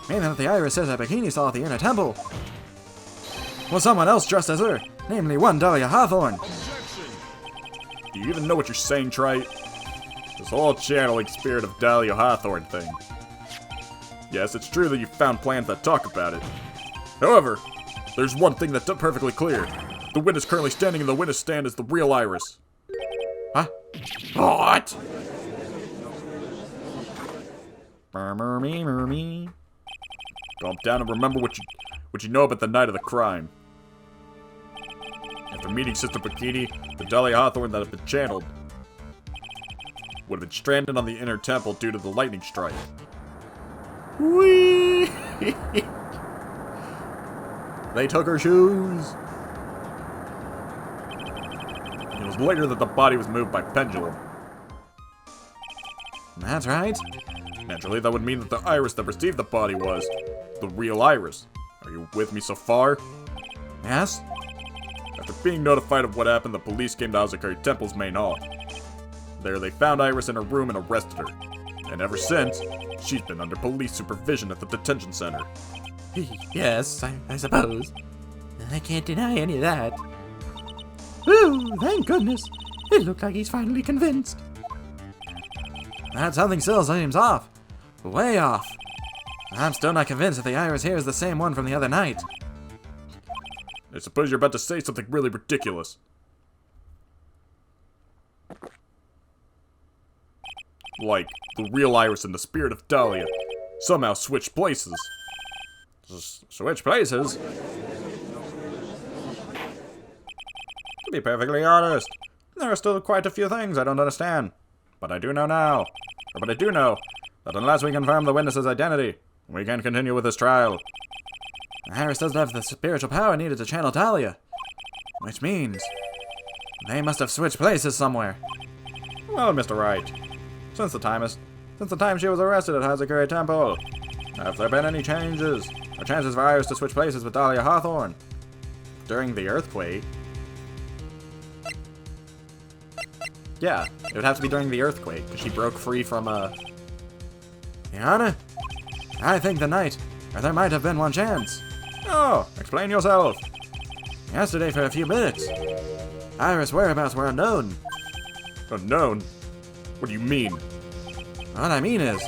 Meaning that the Iris says that Bikini saw at the inner temple was someone else dressed as her, namely one Dahlia Hawthorne. Do you even know what you're saying, Trite? This whole channeling spirit of Dahlia Hawthorne thing. Yes, it's true that you found plans that talk about it. However, there's one thing that's perfectly clear. The witness currently standing in the witness stand is the real Iris. Huh? What? Me. Calm down and remember what you know about the night of the crime. After meeting Sister Bikini, the Dahlia Hawthorne that had been channeled would have been stranded on the inner temple due to the lightning strike. Whee! They took her shoes. It was later that the body was moved by pendulum. That's right. Naturally, that would mean that the Iris that received the body was the real Iris. Are you with me so far? Yes? After being notified of what happened, the police came to Hazakuri Temple's main hall. There they found Iris in her room and arrested her. And ever since, she's been under police supervision at the detention center. Yes, I suppose. I can't deny any of that. Oh, thank goodness. It looked like he's finally convinced. That something still seems off. Way off. I'm still not convinced that the iris here is the same one from the other night. I suppose you're about to say something really ridiculous. Like, the real Iris and the spirit of Dahlia somehow switched places. Switch places? To be perfectly honest, there are still quite a few things I don't understand. But I do know now. But I do know that unless we confirm the witness's identity, we can't continue with this trial. Iris doesn't have the spiritual power needed to channel Dahlia. Which means they must have switched places somewhere. Well, Mr. Wright, since the time she was arrested at Hazakuri Temple, have there been any changes or chances for Iris to switch places with Dahlia Hawthorne? During the earthquake? Yeah, it would have to be during the earthquake, because she broke free from Your Honor, I think the night, or there might have been one chance. Oh, explain yourself. Yesterday for a few minutes, Iris' whereabouts were unknown. Unknown? What do you mean? What I mean is,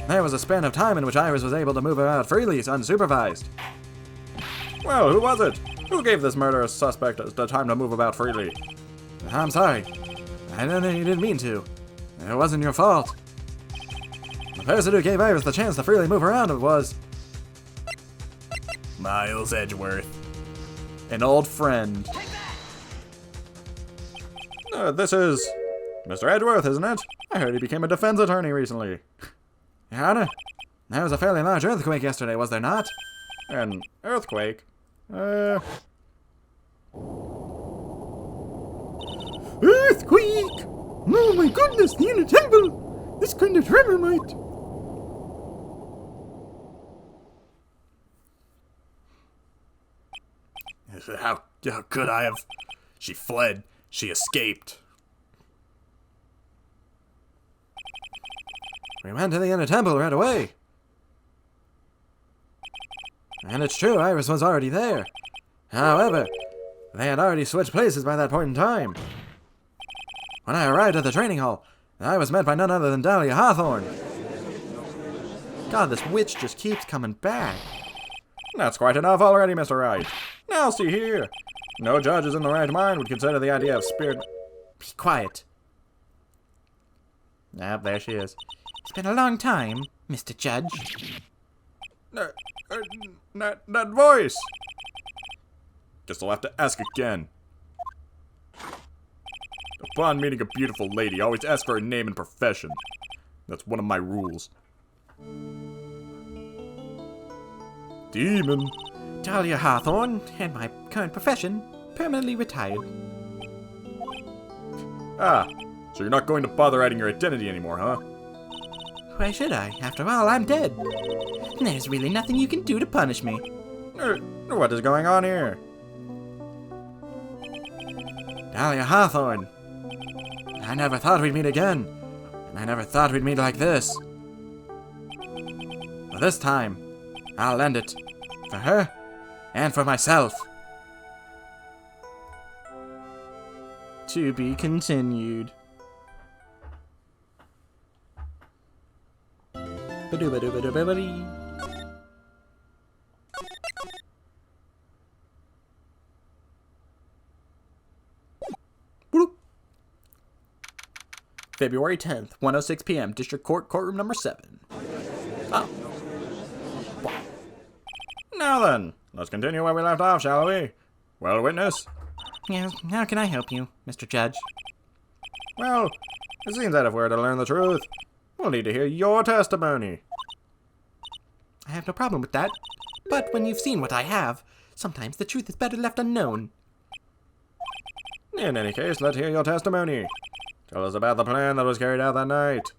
there was a span of time in which Iris was able to move about freely, unsupervised. Well, who was it? Who gave this murderous suspect the time to move about freely? I'm sorry. I didn't mean to. It wasn't your fault. The person who gave Iris the chance to freely move around was Miles Edgeworth. An old friend. This is Mr. Edgeworth, isn't it? I heard he became a defense attorney recently. Your Honor, there was a fairly large earthquake yesterday, was there not? An earthquake? Earthquake! Oh my goodness, the inner temple! This kind of tremor might... How could I have? She fled. She escaped. We went to the inner temple right away. And it's true, Iris was already there. However, they had already switched places by that point in time. When I arrived at the training hall, I was met by none other than Dahlia Hawthorne. God, this witch just keeps coming back. That's quite enough already, Mr. Wright. Now see here. No judges in the right mind would consider the idea of spirit... Be quiet. Ah, there she is. It's been a long time, Mr. Judge. That voice! Guess I'll have to ask again. Upon meeting a beautiful lady, always ask for her name and profession. That's one of my rules. Demon. Dahlia Hawthorne, and my current profession, permanently retired. Ah, so you're not going to bother adding your identity anymore, huh? Why should I? After all, I'm dead. There's really nothing you can do to punish me. What is going on here? Dahlia Hawthorne. I never thought we'd meet again. And I never thought we'd meet like this. But this time, I'll end it. For her, and for myself. To be continued. Ba-do-ba-do-ba-do-ba-dee. February 10th, 1:06 p.m., District Court, Courtroom number 7. Oh. Now then, let's continue where we left off, shall we? Well, witness? Yes, how can I help you, Mr. Judge? Well, it seems that if we're to learn the truth, we'll need to hear your testimony. I have no problem with that. But when you've seen what I have, sometimes the truth is better left unknown. In any case, let's hear your testimony. Tell us about the plan that was carried out that night.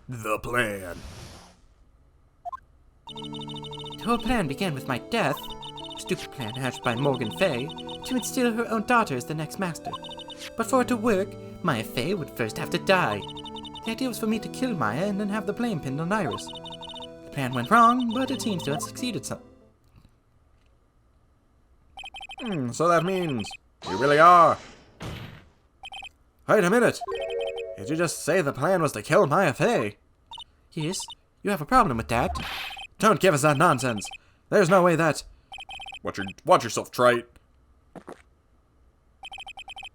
The plan. The whole plan began with my death, a stupid plan hatched by Morgan Fay, to instill her own daughter as the next master. But for it to work, Maya Fay would first have to die. The idea was for me to kill Maya and then have the blame pinned on Iris. The plan went wrong, but it seems to have succeeded some. So that means you really are. Wait a minute. Did you just say the plan was to kill Maya Fey? Yes, you have a problem with that. Don't give us that nonsense. There's no way that... Watch yourself, Trite.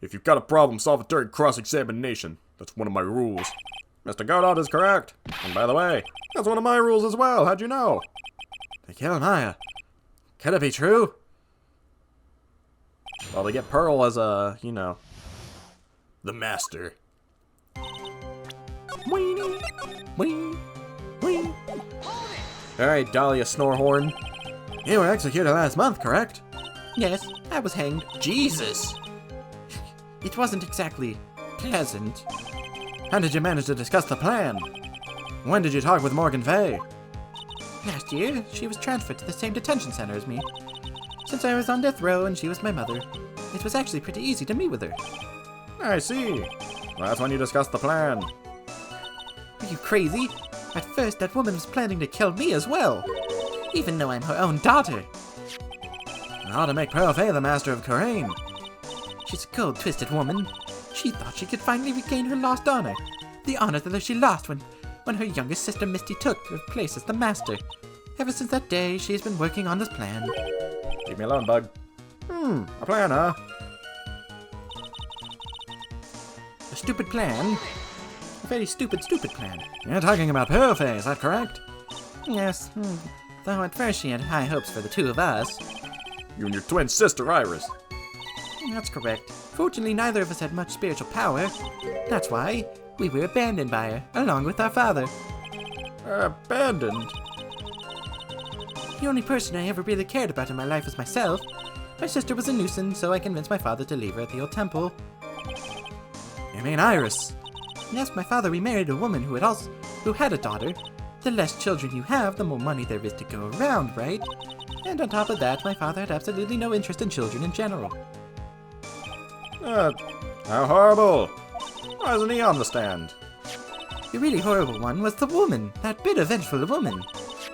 If you've got a problem, solve it during cross-examination. That's one of my rules. Mr. Godot is correct. And by the way, that's one of my rules as well. How'd you know? To kill Maya. Could it be true? Well, they get Pearl as a, you know... The master. Weenie, wee, wee. Alright, Dahlia Snorehorn. You were executed last month, correct? Yes, I was hanged. Jesus! It wasn't exactly pleasant. How did you manage to discuss the plan? When did you talk with Morgan Fay? Last year, she was transferred to the same detention center as me. Since I was on death row and she was my mother, it was actually pretty easy to meet with her. I see. Well, that's when you discussed the plan. Are you crazy? At first, that woman was planning to kill me as well, even though I'm her own daughter. How to make Pearl Fay the master of Courtroom? She's a cold, twisted woman. She thought she could finally regain her lost honor. The honor that she lost when her youngest sister Misty took her place as the master. Ever since that day, she has been working on this plan. Leave me alone, bug. A plan, huh? A stupid plan? A very stupid plan. You're talking about Pearl Fay, is that correct? Yes, though at first she had high hopes for the two of us. You and your twin sister, Iris. That's correct. Fortunately, neither of us had much spiritual power. That's why we were abandoned by her, along with our father. Abandoned? The only person I ever really cared about in my life was myself. My sister was a nuisance, so I convinced my father to leave her at the old temple. You mean Iris? Yes, my father remarried a woman who had a daughter. The less children you have, the more money there is to go around, right? And on top of that, my father had absolutely no interest in children in general. How horrible! Why isn't he on the stand? The really horrible one was the woman, that bitter, vengeful woman.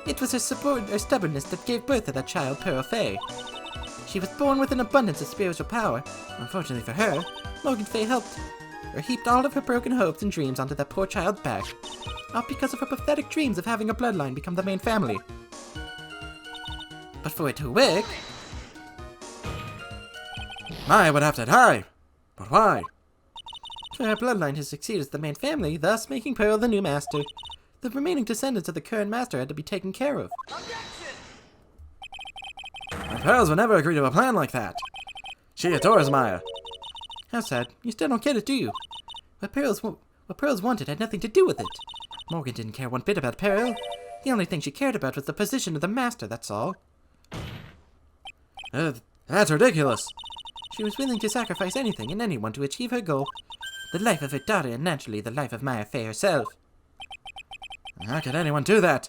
It was her stubbornness that gave birth to that child, Pearl Fay. She was born with an abundance of spiritual power. Unfortunately for her, Morgan Fay helped or heaped all of her broken hopes and dreams onto that poor child's back. All because of her pathetic dreams of having a bloodline become the main family. But for it to work, Maya would have to die. But why? for her bloodline to succeed as the main family, thus making Pearl the new master. The remaining descendants of the current master had to be taken care of. My Pearls would never agree to a plan like that. She adores Maya. How sad. You still don't get it, do you? What Pearls wanted had nothing to do with it. Morgan didn't care one bit about Pearl. The only thing she cared about was the position of the master, that's all. That's ridiculous. She was willing to sacrifice anything and anyone to achieve her goal. The life of her daughter and naturally the life of Maya Fey herself. How could anyone do that?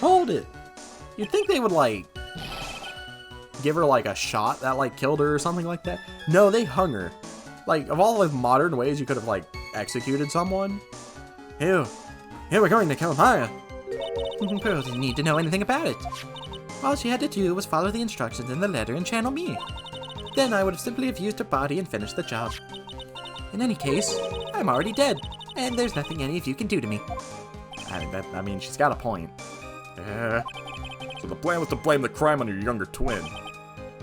Hold it. You'd think they would, like, give her, like, a shot that, like, killed her or something like that. No, they hung her. Like, of all the modern ways you could have, like, executed someone. You were going to kill Maya. Pearl didn't need to know anything about it. All she had to do was follow the instructions in the letter and channel me. Then I would have simply have used her body and finished the job. In any case, I'm already dead, and there's nothing any of you can do to me. I mean, she's got a point. So the plan was to blame the crime on your younger twin,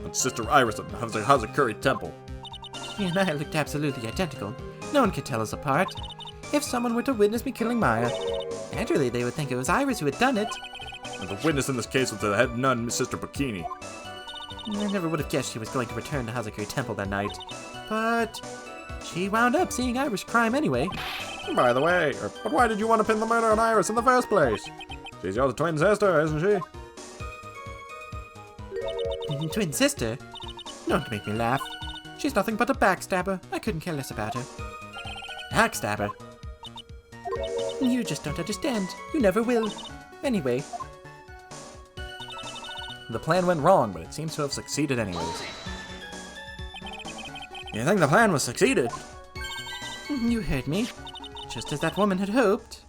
on Sister Iris at Hazakuri Temple. She and I looked absolutely identical. No one could tell us apart. If someone were to witness me killing Maya, naturally they would think it was Iris who had done it. And the witness in this case was the head nun, Sister Bikini. I never would have guessed she was going to return to Hazakuri Temple that night. But she wound up seeing Iris' crime anyway. By the way, but why did you want to pin the murder on Iris in the first place? She's your twin sister, isn't she? Twin sister? Don't make me laugh. She's nothing but a backstabber. I couldn't care less about her. Backstabber? You just don't understand. You never will. Anyway. The plan went wrong, but it seems to have succeeded anyways. You think the plan was succeeded? You heard me. Just as that woman had hoped.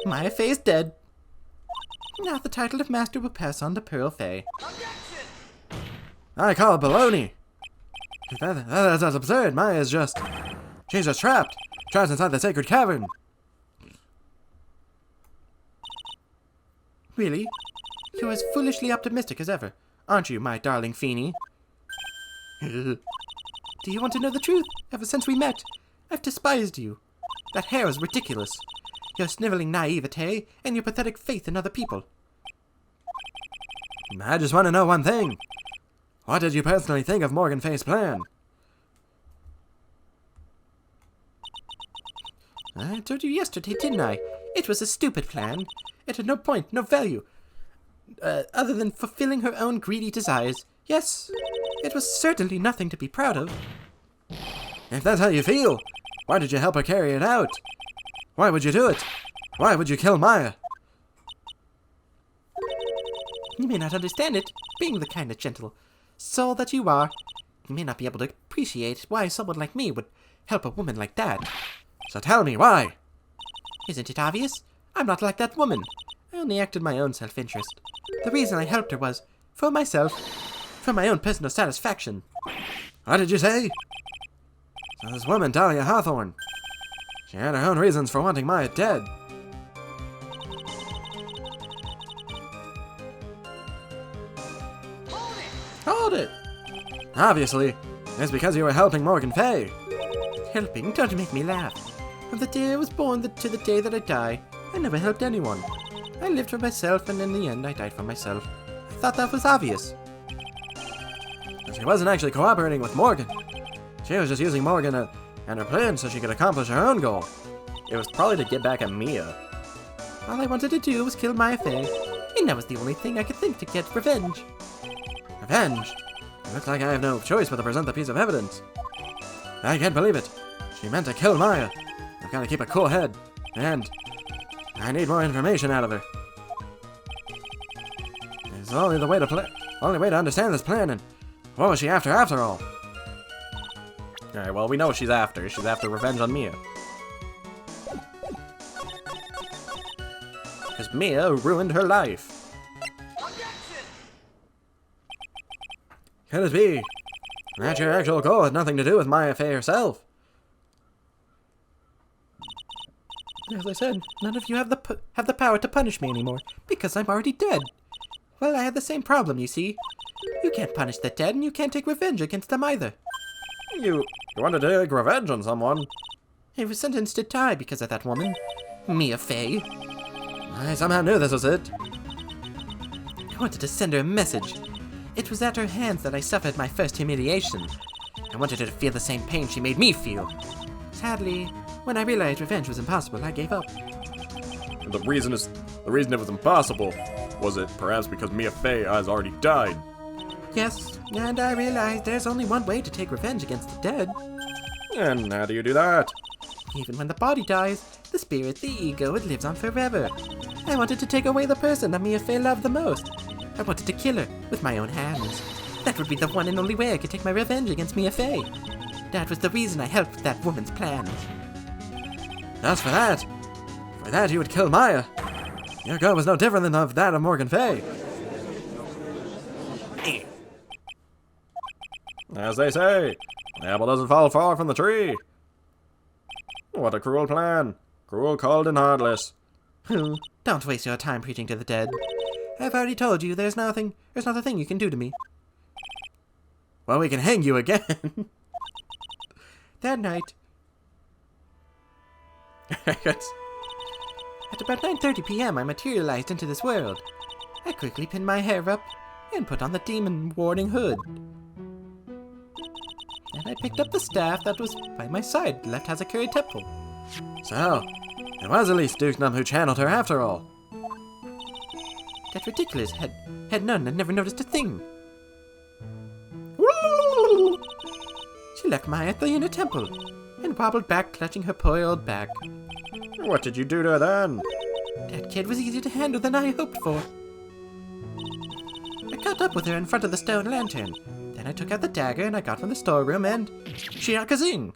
Maya Fey is dead. Now the title of Master will pass on to Pearl Fay. I call it baloney. That's absurd. Maya's just... She's just trapped. Trapped inside the sacred cavern. Really? You're as foolishly optimistic as ever, aren't you, my darling Feeny? Do you want to know the truth? Ever since we met, I've despised you. That hair is ridiculous. Your sniveling naivete and your pathetic faith in other people. I just want to know one thing. What did you personally think of Morgan Fay's plan? I told you yesterday, didn't I? It was a stupid plan. It had no point, no value. Other than fulfilling her own greedy desires. Yes, it was certainly nothing to be proud of. If that's how you feel, why did you help her carry it out? Why would you do it? Why would you kill Maya? You may not understand it, being the kind of gentle soul that you are. You may not be able to appreciate why someone like me would help a woman like that. So tell me, why? Isn't it obvious? I'm not like that woman. I only acted my own self-interest. The reason I helped her was for myself, for my own personal satisfaction. What did you say? So this woman, Dahlia Hawthorne, she had her own reasons for wanting Maya dead. Hold it! Obviously, it's because you were helping Morgan Fay. Helping? Don't make me laugh. From the day I was born to the day that I die, I never helped anyone. I lived for myself, and in the end, I died for myself. I thought that was obvious. She wasn't actually cooperating with Morgan. She was just using Morgan and her plan so she could accomplish her own goal. It was probably to get back at Mia. All I wanted to do was kill Maya Fay, and that was the only thing I could think to get revenge. Revenge? It looks like I have no choice but to present the piece of evidence. I can't believe it. She meant to kill Maya. I've got to keep a cool head. And I need more information out of her. It's only the way to understand this plan, and what was she after all? Alright, well, we know what she's after. She's after revenge on Mia. Because Mia ruined her life. Could it be that your actual goal had nothing to do with Maya Fay herself? As I said, none of you have the power to punish me anymore, because I'm already dead. Well, I had the same problem, you see. You can't punish the dead, and you can't take revenge against them either. You wanted to take revenge on someone? I was sentenced to die because of that woman, Mia Fay. I somehow knew this was it. I wanted to send her a message. It was at her hands that I suffered my first humiliation. I wanted her to feel the same pain she made me feel. Sadly, when I realized revenge was impossible, I gave up. And the reason it was impossible was it perhaps because Mia Fay has already died. Yes, and I realized there's only one way to take revenge against the dead. And how do you do that? Even when the body dies, the spirit, the ego, it lives on forever. I wanted to take away the person that Mia Fay loved the most. I wanted to kill her with my own hands. That would be the one and only way I could take my revenge against Mia Fay. That was the reason I helped that woman's plans. As for that you would kill Maya. Your goal was no different than that of Morgan Fay. As they say, the apple doesn't fall far from the tree. What a cruel plan. Cruel, cold, and heartless. Don't waste your time preaching to the dead. I've already told you there's not a thing you can do to me. Well, we can hang you again. That night, at about 9:30 p.m., I materialized into this world. I quickly pinned my hair up and put on the demon-warding hood. And I picked up the staff that was by my side, left Hazakuri Temple. So, it was at least Duke Num who channeled her after all. That ridiculous had none and never noticed a thing. She left Maya at the inner temple and wobbled back, clutching her poor old back. What did you do to her then? That kid was easier to handle than I hoped for. I caught up with her in front of the stone lantern. Then I took out the dagger and I got from the storeroom and... Shiakazing!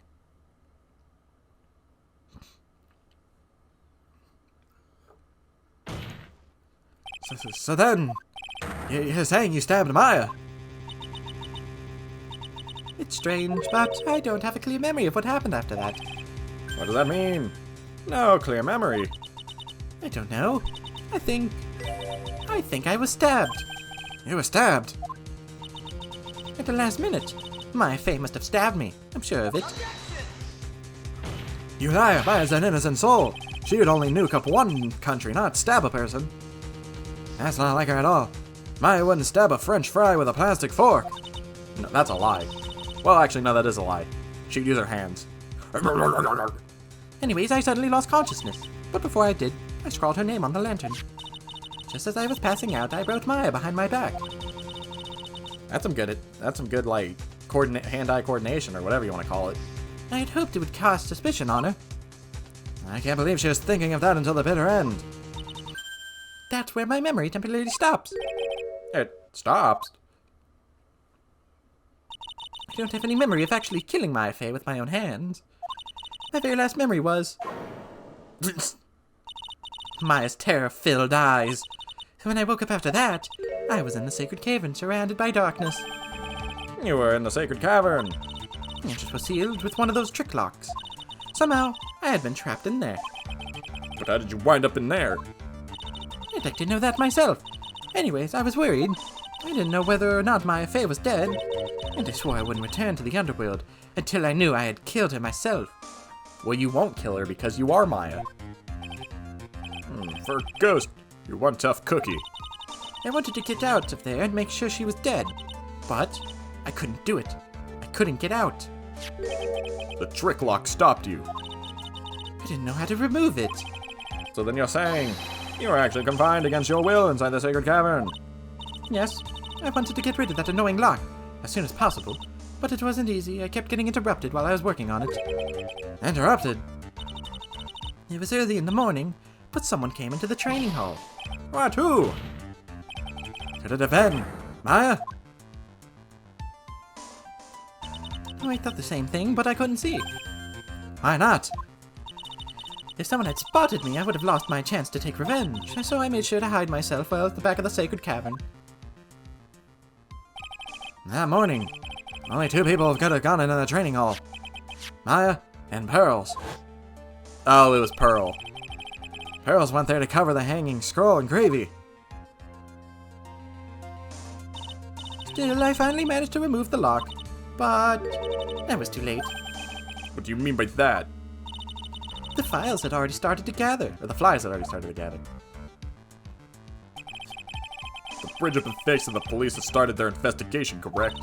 So then, you're saying you stabbed Maya? It's strange, but I don't have a clear memory of what happened after that. What does that mean? No clear memory. I don't know. I think I was stabbed. You were stabbed? At the last minute. My Faye must have stabbed me. I'm sure of it. You liar, Maya's an innocent soul. She would only nuke up one country, not stab a person. That's not like her at all. Maya wouldn't stab a French fry with a plastic fork. No, that's a lie. Well, actually, no, that is a lie. She'd use her hands. Anyways, I suddenly lost consciousness. But before I did, I scrawled her name on the lantern. Just as I was passing out, I wrote Maya behind my back. That's some good, like, hand-eye coordination, or whatever you want to call it. I had hoped it would cast suspicion on her. I can't believe she was thinking of that until the bitter end. That's where my memory temporarily stops. It stops? I don't have any memory of actually killing Maya Faye with my own hands. My very last memory was Maya's terror-filled eyes. So when I woke up after that, I was in the sacred cavern, surrounded by darkness. You were in the sacred cavern. The entrance was sealed with one of those trick locks. Somehow, I had been trapped in there. But how did you wind up in there? I'd like to know that myself. Anyways, I was worried. I didn't know whether or not Maya Faye was dead, and I swore I wouldn't return to the underworld until I knew I had killed her myself. Well, you won't kill her because you are Maya. For a ghost, you're one tough cookie. I wanted to get out of there and make sure she was dead, but I couldn't do it. I couldn't get out. The trick lock stopped you. I didn't know how to remove it. So then you're saying you were actually confined against your will inside the sacred cavern. Yes, I wanted to get rid of that annoying lock as soon as possible, but it wasn't easy. I kept getting interrupted while I was working on it. Interrupted? It was early in the morning, but someone came into the training hall. What? Who? Could it have been Maya? Oh, I thought the same thing, but I couldn't see. Why not? If someone had spotted me, I would have lost my chance to take revenge, so I made sure to hide myself well at the back of the sacred cavern. That morning, only two people could have gone into the training hall. Maya and Pearls. Oh, it was Pearl. Pearls went there to cover the hanging scroll and gravy. Still, I finally managed to remove the lock, but I was too late. What do you mean by that? The files had already started to gather. Or the flies had already started to gather. The bridge up in face of the police has started their investigation, correct?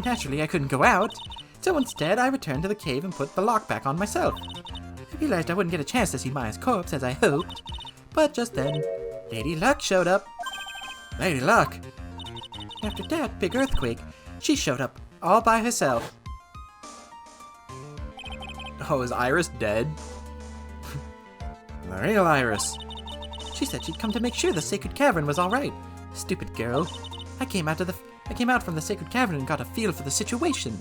Naturally, I couldn't go out, so instead I returned to the cave and put the lock back on myself. I realized I wouldn't get a chance to see Maya's corpse as I hoped, but just then, Lady Luck showed up. Lady Luck? After that big earthquake, she showed up all by herself. Oh, is Iris dead? The real Iris. She said she'd come to make sure the sacred cavern was all right. Stupid girl. I came out from the sacred cavern and got a feel for the situation.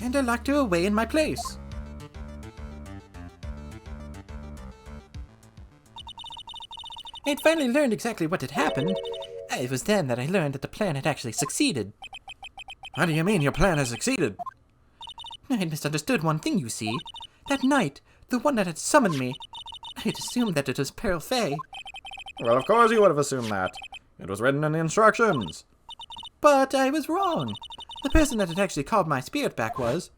And I locked her away in my place. I had finally learned exactly what had happened. It was then that I learned that the plan had actually succeeded. What do you mean your plan has succeeded? I had misunderstood one thing, you see. That night, the one that had summoned me, I had assumed that it was Pearl Faye. Well, of course you would have assumed that. It was written in the instructions. But I was wrong. The person that had actually called my spirit back was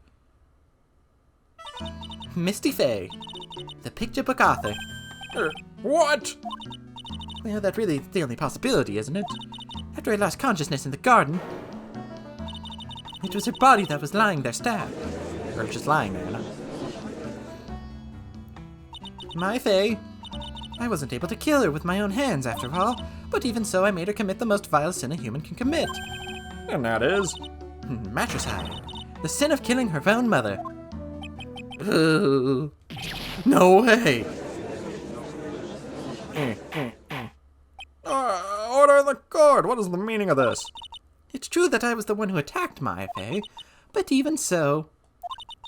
Misty Faye, the picture book author. What? Well, that really is the only possibility, isn't it? After I lost consciousness in the garden, it was her body that was lying there stabbed. Or just lying there, no? My Faye. I wasn't able to kill her with my own hands, after all, but even so I made her commit the most vile sin a human can commit. And that is? Matricide. The sin of killing her own mother. Ooh. No way! Order in the court! What is the meaning of this? It's true that I was the one who attacked Maya Faye, but even so,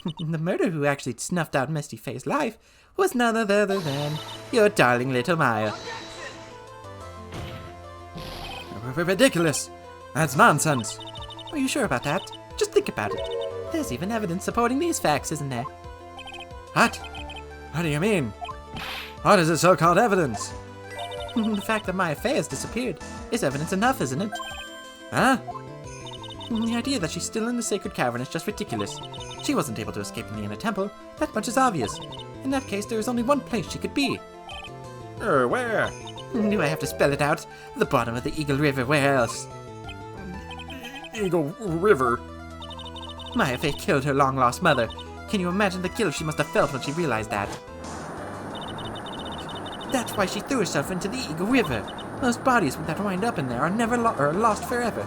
The murderer who actually snuffed out Misty Faye's life was none other than your darling little Maya. Ridiculous! That's nonsense! Are you sure about that? Just think about it. There's even evidence supporting these facts, isn't there? What? What do you mean? What is this so-called evidence? The fact that Maya Faye has disappeared is evidence enough, isn't it? Huh? The idea that she's still in the sacred cavern is just ridiculous. She wasn't able to escape from the inner temple. That much is obvious. In that case, there is only one place she could be. Where? Do I have to spell it out? The bottom of the Eagle River, where else? Eagle River. Maya Faye killed her long-lost mother. Can you imagine the guilt she must have felt when she realized that? That's why she threw herself into the Eagle River. Most bodies that wind up in there are never lost forever.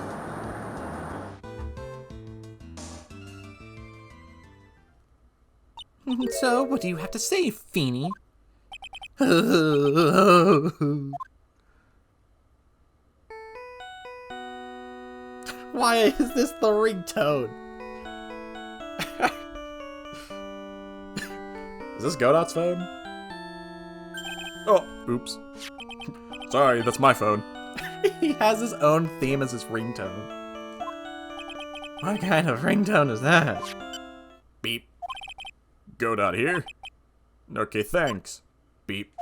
So, what do you have to say, Feeny? Why is this the ringtone? Is this Godot's phone? Oh, oops. Sorry, that's my phone. He has his own theme as his ringtone. What kind of ringtone is that? Beep. Godot here? Okay, thanks. Beep.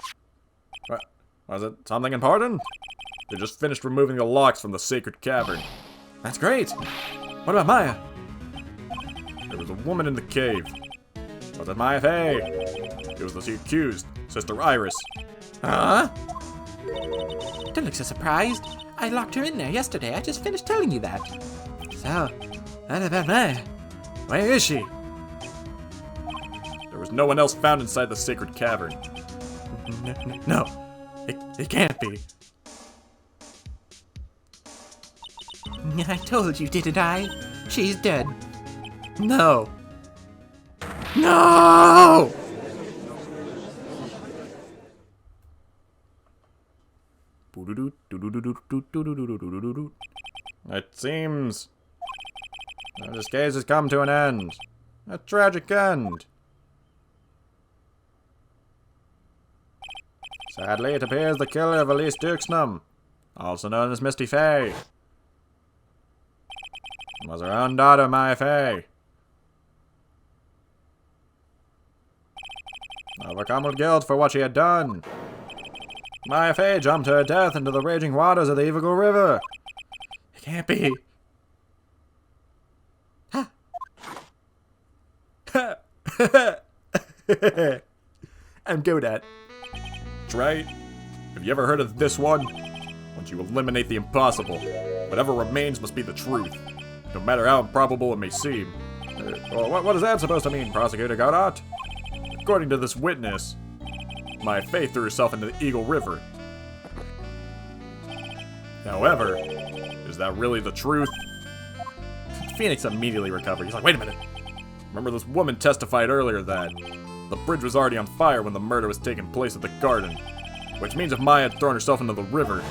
What? Was it something important? They just finished removing the locks from the sacred cavern. That's great! What about Maya? There was a woman in the cave. Was it Maya Faye? It was the accused, Sister Iris. Huh? Don't look so surprised. I locked her in there yesterday. I just finished telling you that. So, what about Maya? Where is she? There was no one else found inside the sacred cavern. No, it can't be. I told you, didn't I? She's dead. No. No! It seems this case has come to an end. A tragic end. Sadly, it appears the killer of Elise Duxnum, also known as Misty Faye, was her own daughter, Maya Faye. Overcome with guilt for what she had done, Maya Faye jumped to her death into the raging waters of the Eagle River. It can't be. I'm Godot. That's right. Have you ever heard of this one? Once you eliminate the impossible, whatever remains must be the truth, no matter how improbable it may seem. Well, what is that supposed to mean, Prosecutor Godot? According to this witness, Maya Faye threw herself into the Eagle River. However, is that really the truth? Phoenix immediately recovered. He's like, wait a minute. Remember, this woman testified earlier that the bridge was already on fire when the murder was taking place at the garden. Which means if Maya had thrown herself into the river,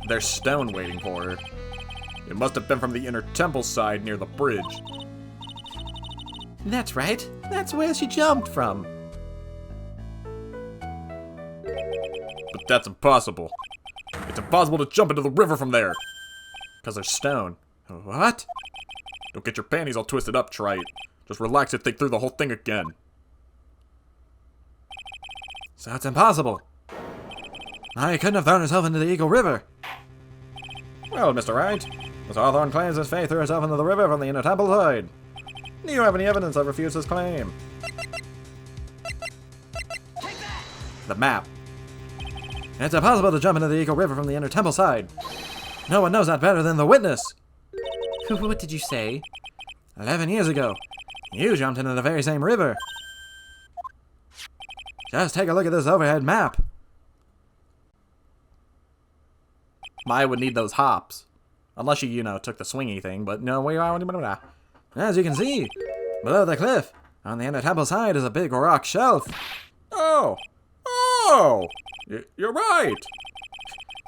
there's stone waiting for her. It must have been from the inner temple side near the bridge. That's right. That's where she jumped from. But that's impossible. It's impossible to jump into the river from there. Because there's stone. What? Don't get your panties all twisted up, Trite. Just relax and think through the whole thing again. So it's impossible. Maya couldn't have thrown herself into the Eagle River. Well, Mr. Wright, Miss Hawthorne claims Miss Faye threw herself into the river from the inner temple side. Do you have any evidence that refutes this claim? The map. It's impossible to jump into the Eagle River from the inner temple side. No one knows that better than the witness. What did you say? 11 years ago, you jumped into the very same river. Just take a look at this overhead map. Maya would need those hops. Unless she, took the swingy thing, but no, we are. As you can see, below the cliff, on the inner temple side is a big rock shelf. Oh! You're right!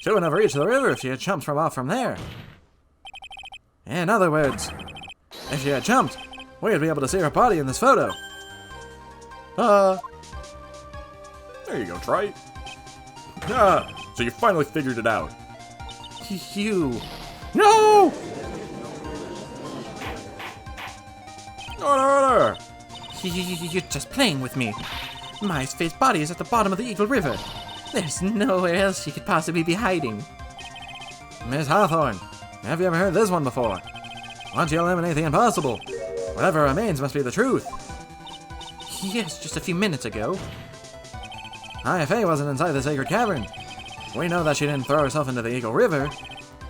She would never reach the river if she had jumped off from there. In other words, if she had jumped, we'd be able to see her body in this photo. There you go, Wright. Ah, so you finally figured it out. You. No! Order! You're just playing with me. My Faye's body is at the bottom of the Eagle River. There's nowhere else she could possibly be hiding. Miss Hawthorne, have you ever heard this one before? Once you eliminate the impossible, whatever remains must be the truth. Yes, just a few minutes ago. Faye wasn't inside the sacred cavern. We know that she didn't throw herself into the Eagle River.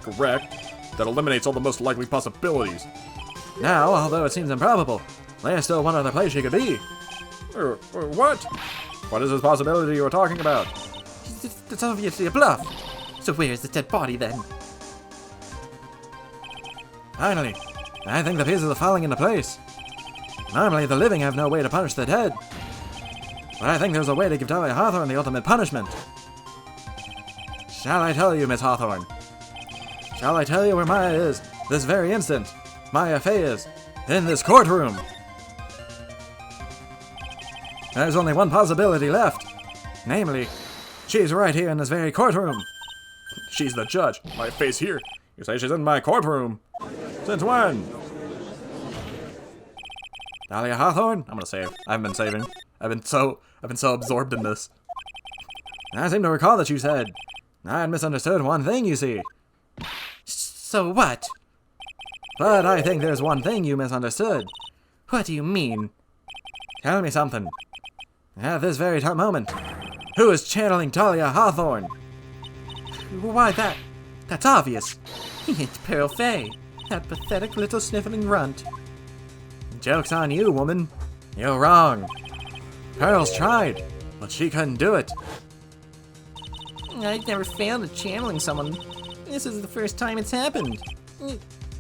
Correct. That eliminates all the most likely possibilities. Now, although it seems improbable, there's still one other place she could be. What? What is this possibility you were talking about? It's obviously a bluff. So where's the dead body then? Finally, I think the pieces are falling into place. Normally, the living have no way to punish the dead. But I think there's a way to give Dahlia Hawthorne the ultimate punishment. Shall I tell you, Miss Hawthorne? Shall I tell you where Maya is, this very instant? Maya Faye is in this courtroom. There's only one possibility left. Namely, she's right here in this very courtroom. She's the judge. My face here. You say she's in my courtroom. Since when? Dahlia Hawthorne? I'm gonna save. I haven't been saving. I've been so absorbed in this. I seem to recall that you said I had misunderstood one thing, you see. So what? But I think there's one thing you misunderstood. What do you mean? Tell me something. At this very moment, who is channeling Dahlia Hawthorne? Why, that's obvious. It's Pearl Faye, that pathetic little sniffling runt. Joke's on you, woman. You're wrong. Pearl's tried, but she couldn't do it. I've never failed at channeling someone. This is the first time it's happened.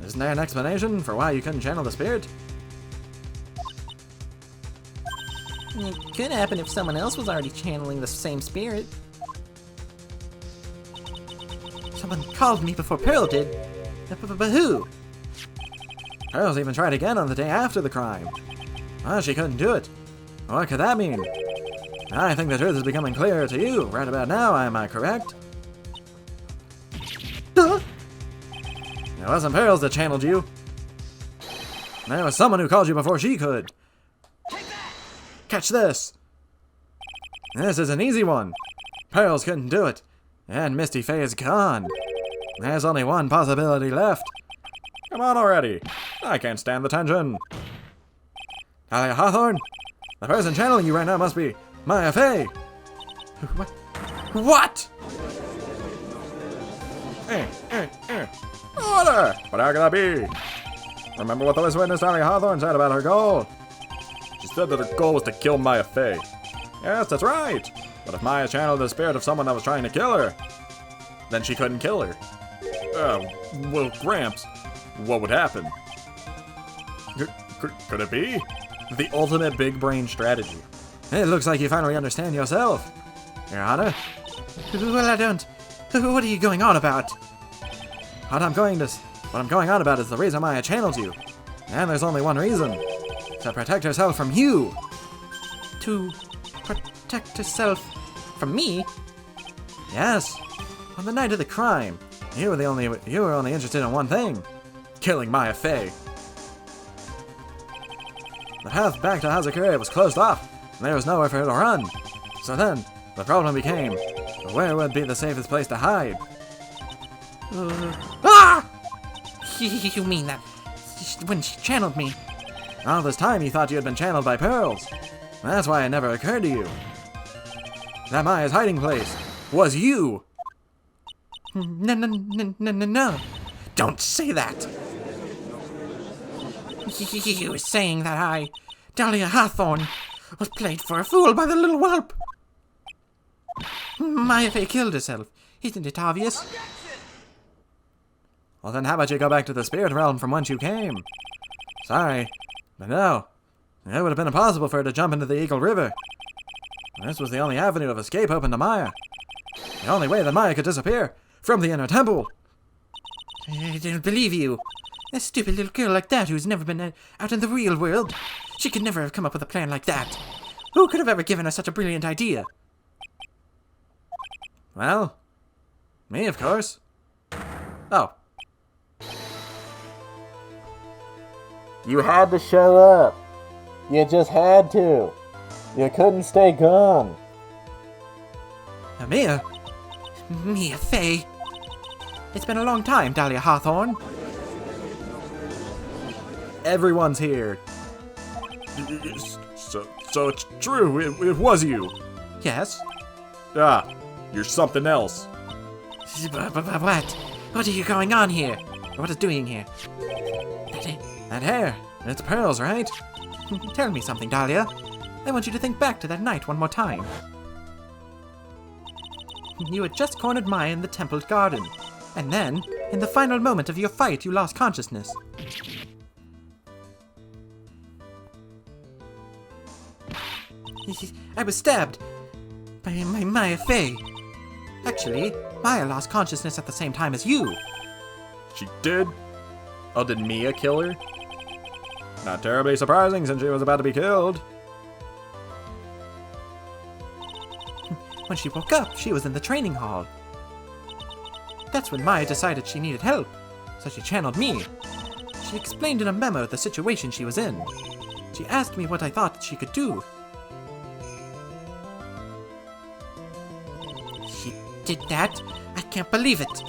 Isn't there an explanation for why you couldn't channel the spirit? It could happen if someone else was already channeling the same spirit. Someone called me before Pearl did. But who? Pearl's even tried again on the day after the crime. Well, she couldn't do it. What could that mean? I think the truth is becoming clearer to you right about now, am I correct? It wasn't Pearls that channeled you. There was someone who called you before she could. Catch this. This is an easy one. Pearls couldn't do it, and Misty Faye is gone. There's only one possibility left. Come on already. I can't stand the tension. Dahlia Hawthorne, the person channeling you right now must be Maya Faye. What? Order! But how can that be? Remember what the last witness Dahlia Hawthorne said about her goal? She said that her goal was to kill Maya Faye. Yes, that's right. But if Maya channeled the spirit of someone that was trying to kill her, then she couldn't kill her. Well, Gramps, what would happen? Could it be? The ultimate big brain strategy. It looks like you finally understand yourself, Your Honor. Well, I don't. What are you going on about? What I'm going on about is the reason Maya channeled you. And there's only one reason. To protect herself from you. To protect herself from me? Yes. On the night of the crime, you were only interested in one thing. Killing Maya Faye. The path back to Hazakura was closed off, and there was nowhere for her to run. So then, the problem became, where would be the safest place to hide? Ah! You mean that when she channeled me? All this time you thought you had been channeled by Pearls. That's why it never occurred to you. That Maya's hiding place was you. No. Don't say that. You were saying that I, Dahlia Hawthorne, was played for a fool by the little whelp. Maya Faye killed herself. Isn't it obvious? Well then how about you go back to the spirit realm from whence you came? Sorry, but no. It would have been impossible for her to jump into the Eagle River. This was the only avenue of escape open to Maya. The only way that Maya could disappear from the inner temple. I don't believe you. A stupid little girl like that who's never been out in the real world. She could never have come up with a plan like that. Who could have ever given her such a brilliant idea? Well, me, of course. Oh. You had to show up. You just had to. You couldn't stay gone. Mia? Mia Fey? It's been a long time, Dahlia Hawthorne. Everyone's here. So it's true. It was you. Yes? Ah, you're something else. What? What are you going on here? What is doing here? That hair. It's pearls, right? Tell me something, Dahlia. I want you to think back to that night one more time. You had just cornered Maya in the temple garden. And then, in the final moment of your fight, you lost consciousness. I was stabbed by Maya Fey. Actually, Maya lost consciousness at the same time as you. She did? Oh, did Mia kill her? Not terribly surprising since she was about to be killed. When she woke up, she was in the training hall. That's when Maya decided she needed help, so she channeled me. She explained in a memo the situation she was in. She asked me what I thought she could do. She did that? I can't believe it.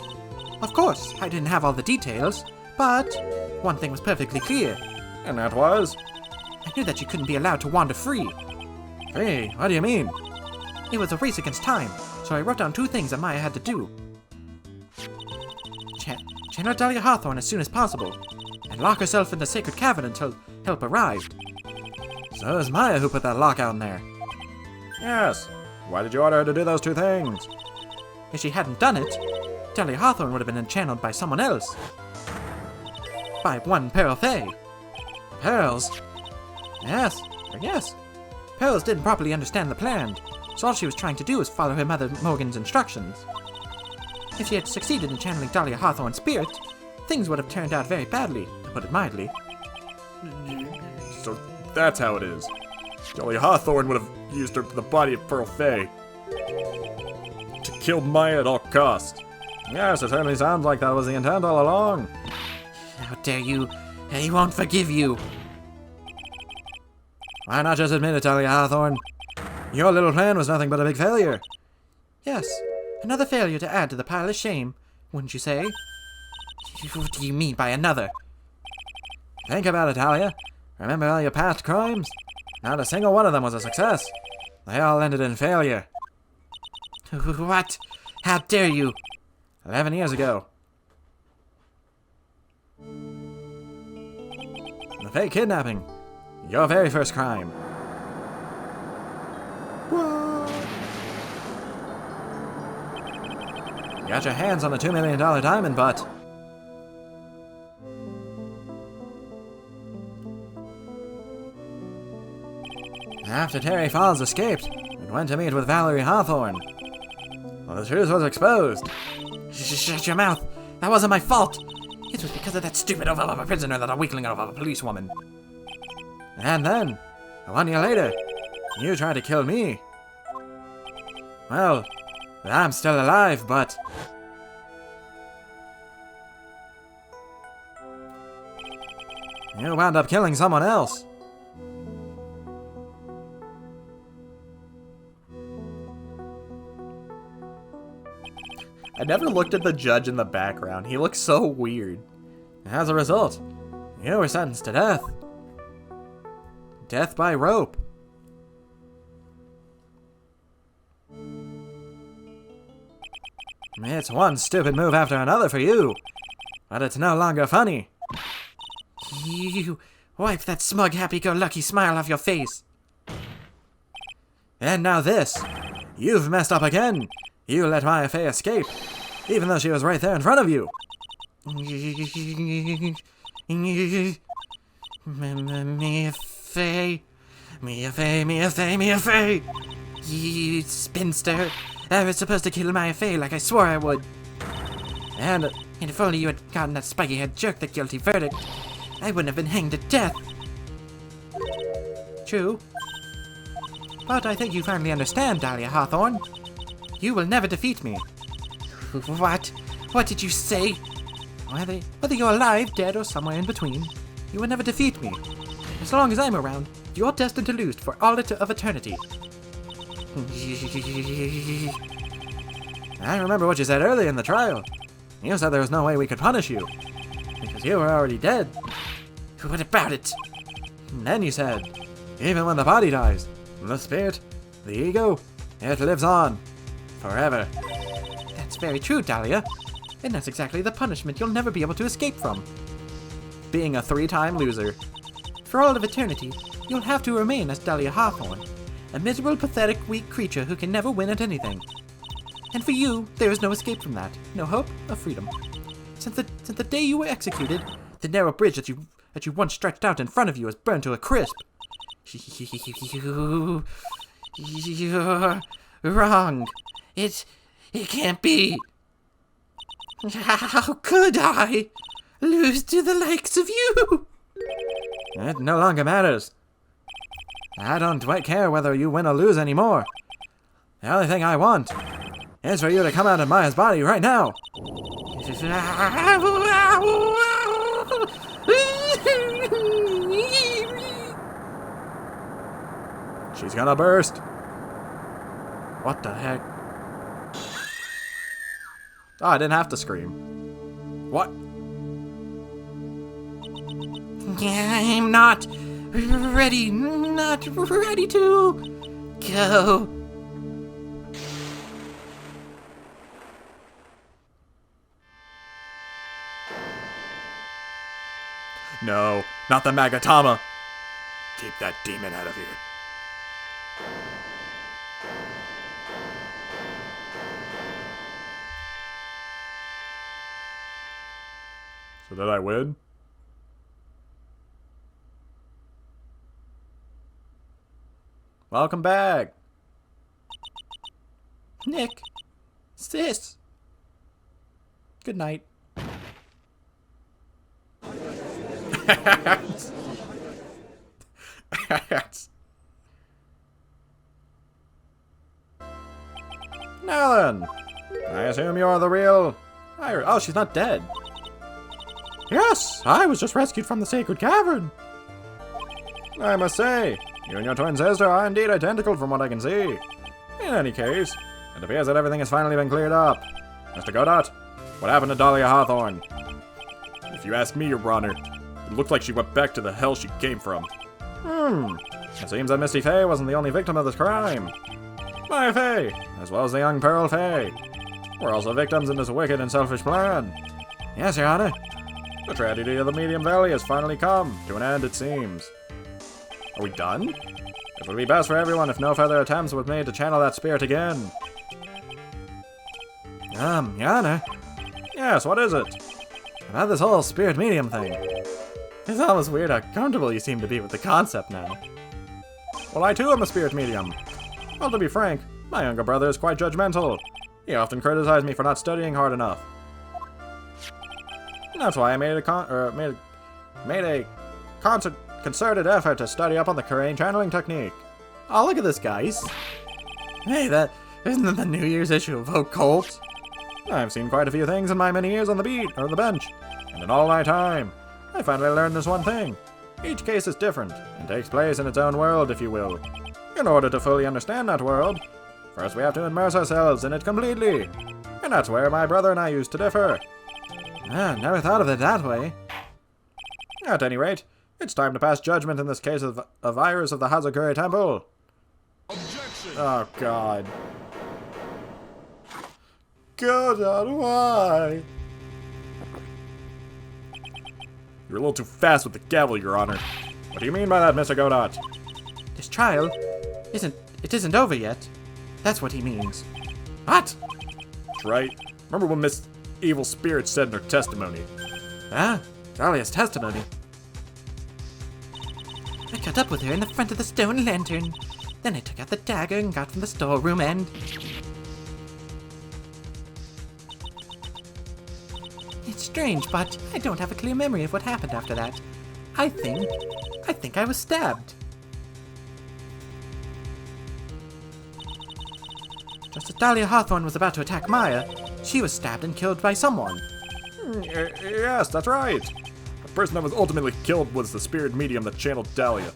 Of course, I didn't have all the details, but one thing was perfectly clear. And that was? I knew that she couldn't be allowed to wander free. Hey, what do you mean? It was a race against time, so I wrote down 2 things that Maya had to do. Channel Dahlia Hawthorne as soon as possible, and lock herself in the sacred cavern until help arrived. So it was Maya who put that lock out in there. Yes. Why did you order her to do those 2 things? If she hadn't done it, Dahlia Hawthorne would have been channeled by someone else. By one Pearl Fey. Pearls? Yes. Pearls didn't properly understand the plan, so all she was trying to do was follow her mother Morgan's instructions. If she had succeeded in channeling Dahlia Hawthorne's spirit, things would have turned out very badly, to put it mildly. So that's how it is. Dahlia Hawthorne would have used the body of Pearl Fey to kill Maya at all costs. Yes, it certainly sounds like that was the intent all along. How dare you? He won't forgive you. Why not just admit it, Dahlia Hawthorne? Your little plan was nothing but a big failure. Yes, another failure to add to the pile of shame, wouldn't you say? What do you mean by another? Think about it, Dahlia. Remember all your past crimes? Not a single one of them was a success. They all ended in failure. What? How dare you? 11 years ago. The fake kidnapping. Your very first crime. You got your hands on a $2 million diamond, but... after Terry Falls escaped and went to meet with Valerie Hawthorne, well, the truth was exposed. Shut your mouth! That wasn't my fault! It was because of that stupid of a prisoner that a weakling of a policewoman. And then, 1 year later, you tried to kill me. Well, I'm still alive, but... you wound up killing someone else. I never looked at the judge in the background. He looks so weird. As a result, you were sentenced to death. Death by rope. It's one stupid move after another for you, but it's no longer funny. You wipe that smug, happy-go-lucky smile off your face. And now this. You've messed up again. You let Maya Fey escape, even though she was right there in front of you. Mia Fey. Mia Fey, Mia Fey, Mia Fey! You spinster. I was supposed to kill Mia Fey like I swore I would. And And if only you had gotten that spiky-head jerk the guilty verdict, I wouldn't have been hanged to death. True. But I think you finally understand, Dahlia Hawthorne. You will never defeat me. What? What did you say? Whether you're alive, dead, or somewhere in between, you will never defeat me. As long as I'm around, you're destined to lose for all of eternity. I remember what you said earlier in the trial. You said there was no way we could punish you, because you were already dead. What about it? And then you said, even when the body dies, the spirit, the ego, it lives on. Forever. That's very true, Dahlia. And that's exactly the punishment you'll never be able to escape from. Being a 3-time loser. For all of eternity, you'll have to remain as Dahlia Hawthorne, a miserable, pathetic, weak creature who can never win at anything. And for you, there is no escape from that, no hope of freedom. Since the day you were executed, the narrow bridge that you once stretched out in front of you has burned to a crisp. You're wrong. It can't be. How could I lose to the likes of you? It no longer matters. I don't care whether you win or lose anymore. The only thing I want is for you to come out of Maya's body right now. She's gonna burst. What the heck? Oh, I didn't have to scream. What? I'm not ready to go. No, not the Magatama. Keep that demon out of here. So did I win? Welcome back. Nick. Sis. Good night. Now then, I assume you're the real Iris. Oh, she's not dead. Yes, I was just rescued from the sacred cavern. I must say, you and your twin sister are indeed identical from what I can see. In any case, it appears that everything has finally been cleared up. Mr. Godot, what happened to Dahlia Hawthorne? If you ask me, Your Honor, it looked like she went back to the hell she came from. It seems that Misty Faye wasn't the only victim of this crime. Maya Faye, as well as the young Pearl Faye, were also victims in this wicked and selfish plan. Yes, Your Honor. The tragedy of the Medium Valley has finally come to an end, it seems. Are we done? It would be best for everyone if no further attempts were made to channel that spirit again. Your Honor? Yes, what is it? About this whole spirit medium thing. It's almost weird how comfortable you seem to be with the concept now. Well, I too am a spirit medium. Well, to be frank, my younger brother is quite judgmental. He often criticized me for not studying hard enough. And that's why I made a concerted effort to study up on the Kurain channeling technique. Oh, look at this, guys. Hey, that isn't that the New Year's issue of Occult? I've seen quite a few things in my many years on the beat, or the bench, and in all my time, I finally learned this one thing. Each case is different, and takes place in its own world, if you will. In order to fully understand that world, first we have to immerse ourselves in it completely. And that's where my brother and I used to differ. Never thought of it that way. At any rate, it's time to pass judgment in this case of Iris of the Hazakuri Temple. Objection! Oh, God. God, why? You're a little too fast with the gavel, Your Honor. What do you mean by that, Mr. Godot? This trial isn't over yet. That's what he means. What? That's right. Remember what Miss Evil Spirit said in her testimony? Dahlia's testimony. I caught up with her in the front of the stone lantern. Then I took out the dagger and got from the storeroom and... It's strange, but I don't have a clear memory of what happened after that. I think I was stabbed. Just as Dahlia Hawthorne was about to attack Maya, she was stabbed and killed by someone. Yes, that's right. The person that was ultimately killed was the spirit medium that channeled Dahlia.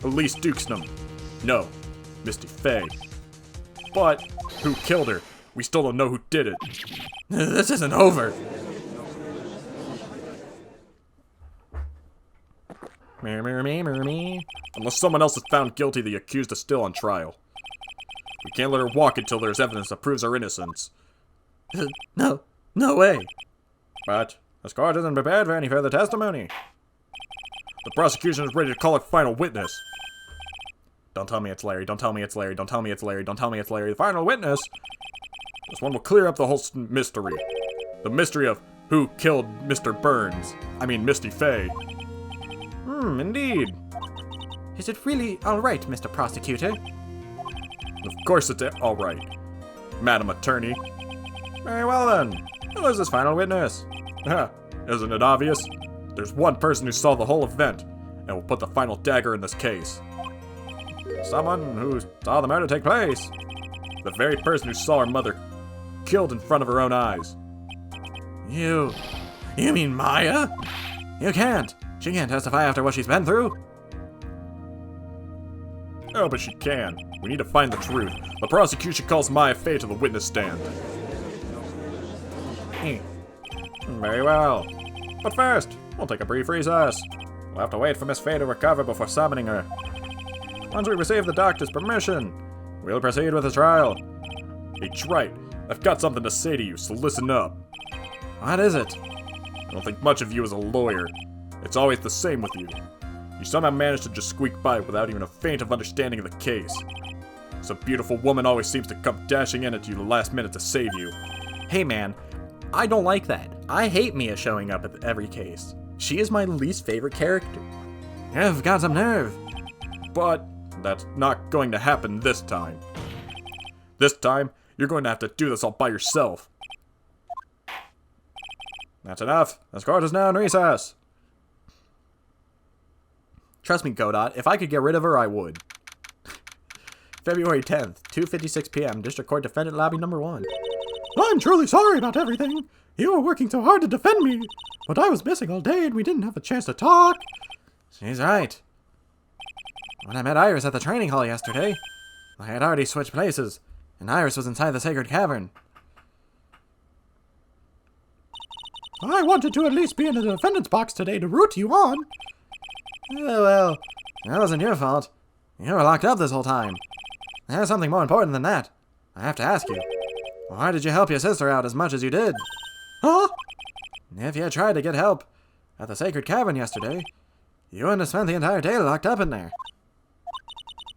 Elise Dukesnum. No, Misty Faye. But who killed her? We still don't know who did it. This isn't over. Unless someone else is found guilty, the accused is still on trial. We can't let her walk until there's evidence that proves her innocence. No way. But this court isn't prepared for any further testimony. The prosecution is ready to call a final witness. Don't tell me it's Larry, don't tell me it's Larry, don't tell me it's Larry, don't tell me it's Larry. The final witness? This one will clear up the whole mystery. The mystery of who killed Mr. Burns. I mean, Misty Faye. Indeed. Is it really alright, Mr. Prosecutor? Of course it's alright, Madam Attorney. Very well then. Who is this final witness? Isn't it obvious? There's one person who saw the whole event, and will put the final dagger in this case. Someone who saw the murder take place. The very person who saw her mother killed in front of her own eyes. You mean Maya? You can't. She can't testify after what she's been through. Oh, but she can. We need to find the truth. The prosecution calls Maya Faye to the witness stand. Very well. But first, we'll take a brief recess. We'll have to wait for Miss Faye to recover before summoning her. Once we receive the doctor's permission, we'll proceed with the trial. Hey, Wright, I've got something to say to you, so listen up. What is it? I don't think much of you as a lawyer. It's always the same with you. You somehow manage to just squeak by without even a feint of understanding of the case. Some beautiful woman always seems to come dashing in at you the last minute to save you. Hey man, I don't like that. I hate Mia showing up at every case. She is my least favorite character. You've got some nerve. But that's not going to happen this time. This time, you're going to have to do this all by yourself. That's enough. This court is now in recess. Trust me, Godot, if I could get rid of her, I would. February 10th, 2:56 p.m., District Court Defendant Lobby Number 1. I'm truly sorry about everything. You were working so hard to defend me, but I was missing all day and we didn't have a chance to talk. She's right. When I met Iris at the training hall yesterday, I had already switched places, and Iris was inside the sacred cavern. I wanted to at least be in the defendant's box today to root you on. Oh, well, that wasn't your fault. You were locked up this whole time. There's something more important than that. I have to ask you. Why did you help your sister out as much as you did? Huh? If you had tried to get help at the sacred cavern yesterday, you wouldn't have spent the entire day locked up in there.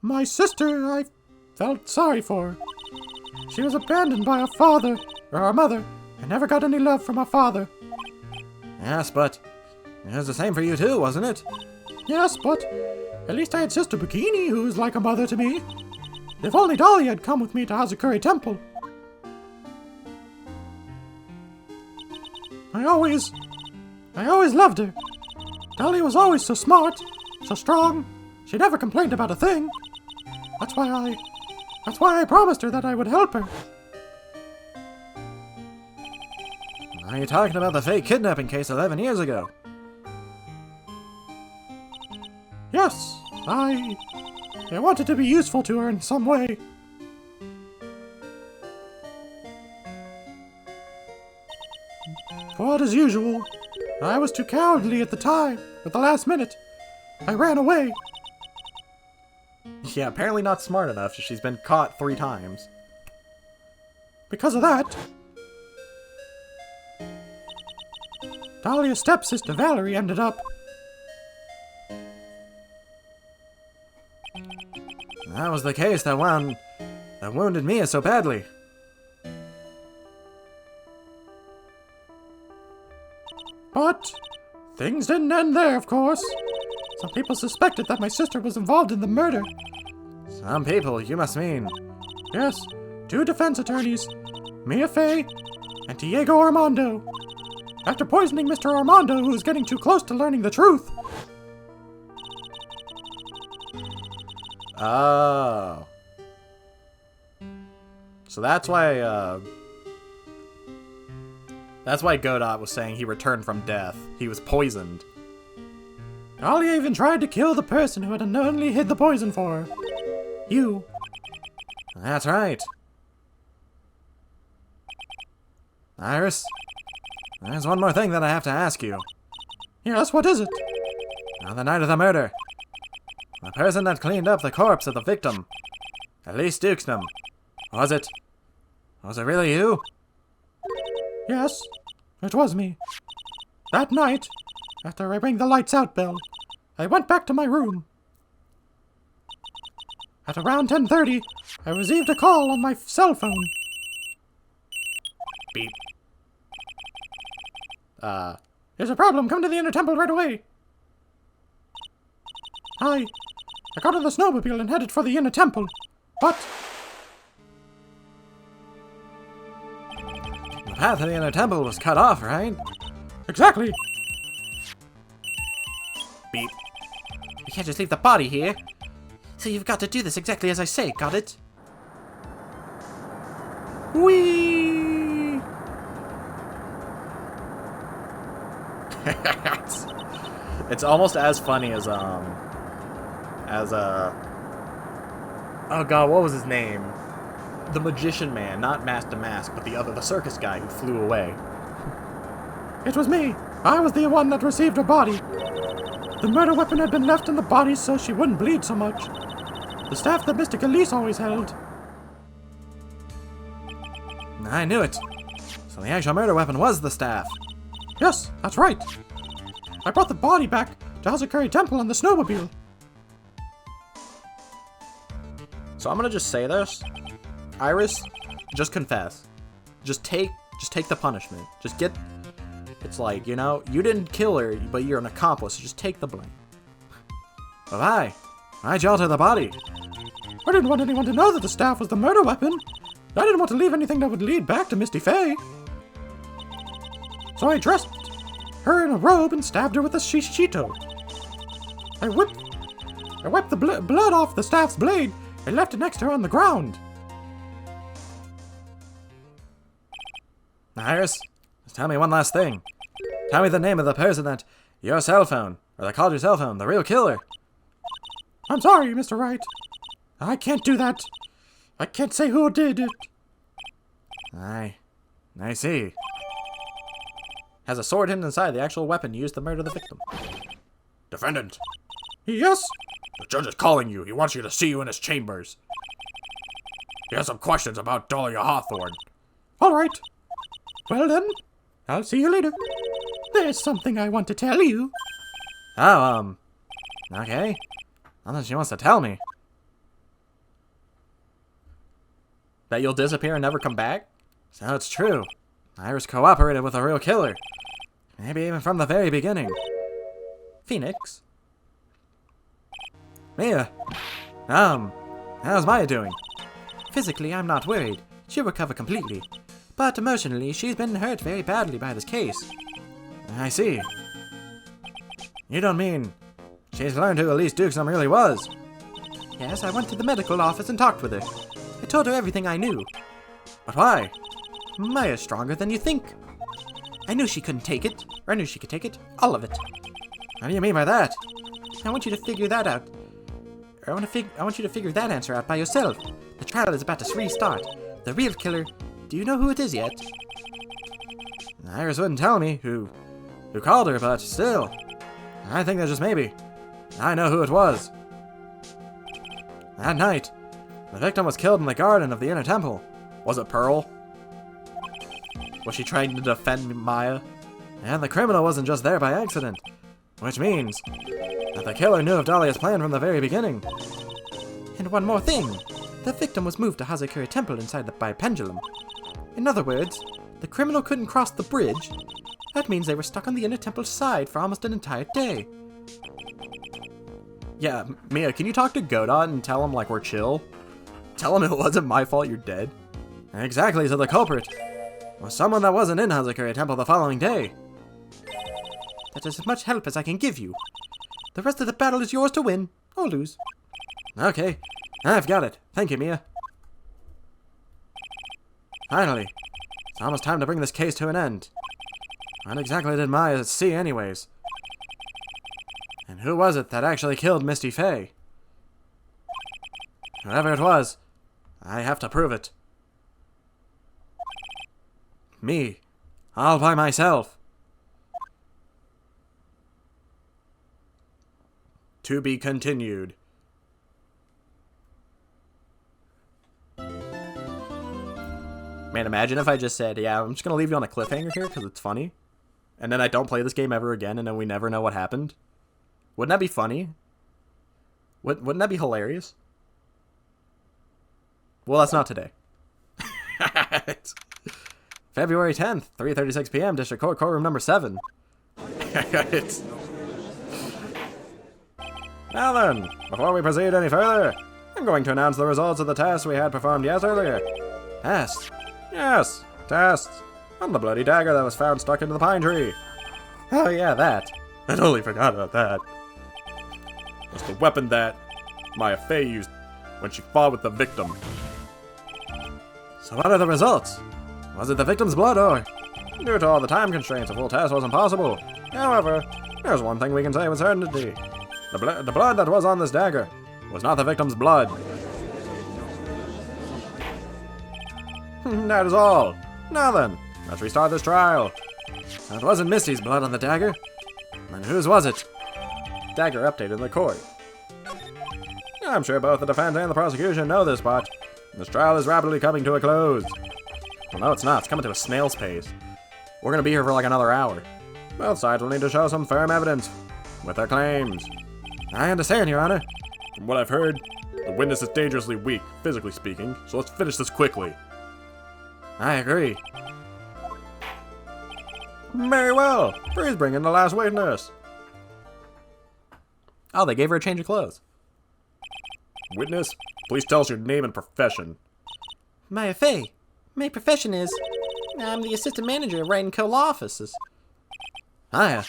My sister, I felt sorry for. She was abandoned by her father, or her mother, and never got any love from her father. Yes, but it was the same for you too, wasn't it? Yes, but at least I had Sister Bikini, who was like a mother to me. If only Dolly had come with me to Hazakuri Temple. I always loved her. Dolly was always so smart, so strong. She never complained about a thing. That's why I promised her that I would help her. Are you talking about the fake kidnapping case 11 years ago? Yes, I wanted to be useful to her in some way. But as usual, I was too cowardly at the time, at the last minute. I ran away. Yeah, apparently not smart enough. She's been caught 3 times. Because of that, Dahlia's stepsister Valerie ended up. That was the case that wounded Mia so badly. But things didn't end there, of course. Some people suspected that my sister was involved in the murder. Some people, you must mean. Yes, 2 defense attorneys, Mia Faye and Diego Armando. After poisoning Mr. Armando, who was getting too close to learning the truth. Oh. So that's why Godot was saying he returned from death. He was poisoned. Dahlia even tried to kill the person who had unknowingly hid the poison for her. You. That's right. Iris, there's one more thing that I have to ask you. Yes, what is it? On the night of the murder, the person that cleaned up the corpse of the victim, Elise Dukesnum, was it really you? Yes, it was me. That night, after I rang the lights out bell, I went back to my room. At around 10:30, I received a call on my cell phone. Beep. There's a problem. Come to the inner temple right away. I got on the snowmobile and headed for the inner temple, but The path to the inner temple was cut off, right? exactly. Beep. You can't just leave the body here. So you've got to do this exactly as I say, got it? Whee! It's almost as funny as oh god, what was his name? The magician man, not Mask to Mask, but the circus guy who flew away. It was me. I was the one that received her body. The murder weapon had been left in the body so she wouldn't bleed so much. The staff that Mr. Elise always held. I knew it. So the actual murder weapon was the staff. Yes, that's right. I brought the body back to Hazakari Temple on the snowmobile. So I'm gonna just say this. Iris, just confess. Just take the punishment. It's like, you know, you didn't kill her, but you're an accomplice, so just take the blame. But why'd you alter the body? I didn't want anyone to know that the staff was the murder weapon. I didn't want to leave anything that would lead back to Misty Faye. So I dressed her in a robe and stabbed her with a shishito. I wiped the blood off the staff's blade and left it next to her on the ground. Iris, just tell me one last thing. Tell me the name of the person that called your cell phone, the real killer. I'm sorry, Mr. Wright. I can't do that. I can't say who did it. I see. Has a sword hidden inside the actual weapon used to murder the victim. Defendant, Yes? the judge is calling you. He wants you to see you in his chambers. He has some questions about Dahlia Hawthorne. All right. Well then, I'll see you later. There's something I want to tell you. Oh, okay. Unless she wants to tell me. That you'll disappear and never come back? So it's true. Iris cooperated with a real killer. Maybe even from the very beginning. Phoenix? Mia, how's Maya doing? Physically, I'm not worried. She'll recover completely. But emotionally, she's been hurt very badly by this case. I see. You don't mean she's learned who Elise Dukesnum really was? Yes, I went to the medical office and talked with her. I told her everything I knew. But why? Maya's stronger than you think. I knew she couldn't take it. Or I knew she could take it. All of it. How do you mean by that? I want you to figure that out. Or I want you to figure that answer out by yourself. The trial is about to restart. The real killer. Do you know who it is yet? Iris wouldn't tell me who called her, but still. I think that just maybe. I know who it was. That night, the victim was killed in the garden of the inner temple. Was it Pearl? Was she trying to defend Maya? And the criminal wasn't just there by accident. Which means that the killer knew of Dahlia's plan from the very beginning. And one more thing. The victim was moved to Hazakuri Temple inside by a pendulum. In other words, the criminal couldn't cross the bridge. That means they were stuck on the inner temple side for almost an entire day. Yeah, Mia, can you talk to Godot and tell him, like, we're chill? Tell him it wasn't my fault you're dead. Exactly, so the culprit was someone that wasn't in Hazakura Temple the following day. That is as much help as I can give you. The rest of the battle is yours to win or lose. Okay, I've got it. Thank you, Mia. Finally, it's almost time to bring this case to an end. What exactly did Maya see anyways? And who was it that actually killed Misty Faye? Whoever it was, I have to prove it. Me, all by myself. To be continued. Man, imagine if I just said, yeah, I'm just going to leave you on a cliffhanger here because it's funny. And then I don't play this game ever again and then we never know what happened. Wouldn't that be funny? Wouldn't that be hilarious? Well, that's not today. February 10th, 3:36 p.m., District Court, Courtroom number 7. Now then, before we proceed any further, I'm going to announce the results of the tests we had performed earlier. Tests? Yes, tests. On the bloody dagger that was found stuck into the pine tree. Oh yeah, that. I totally forgot about that. It's the weapon that Maya Fey used when she fought with the victim. So what are the results? Was it the victim's blood or... Due to all the time constraints, a full test wasn't possible. However, there's one thing we can say with certainty. The blood that was on this dagger was not the victim's blood. That is all. Now then, let's restart this trial. It wasn't Misty's blood on the dagger. Then whose was it? Dagger updated in the court. I'm sure both the defense and the prosecution know this, but this trial is rapidly coming to a close. Well, no, it's not. It's coming to a snail's pace. We're going to be here for like another hour. Both sides will need to show some firm evidence with their claims. I understand, Your Honor. From what I've heard, the witness is dangerously weak, physically speaking, so let's finish this quickly. I agree. Very well. Please bring in the last witness. Oh, they gave her a change of clothes. Witness, please tell us your name and profession. Maya Fey. My profession is... I'm the assistant manager at Wright & Co. Law Offices. Hiya.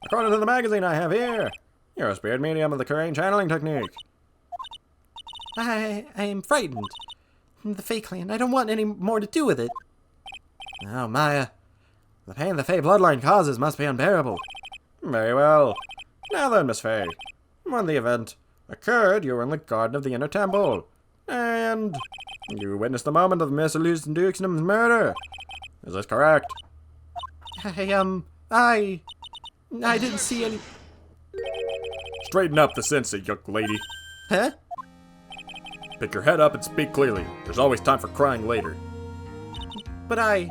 According to the magazine I have here, you're a spirit medium of the Korean channeling technique. I am frightened. The Fey clan. I don't want any more to do with it. Oh, Maya. The pain the Fey bloodline causes must be unbearable. Very well. Now then, Miss Fey. When the event occurred, you were in the garden of the Inner Temple. And you witnessed the moment of Miss Elizabeth Dixon's murder. Is this correct? I didn't see any... Straighten up the sensei, young lady. Huh? Pick your head up and speak clearly. There's always time for crying later. But I...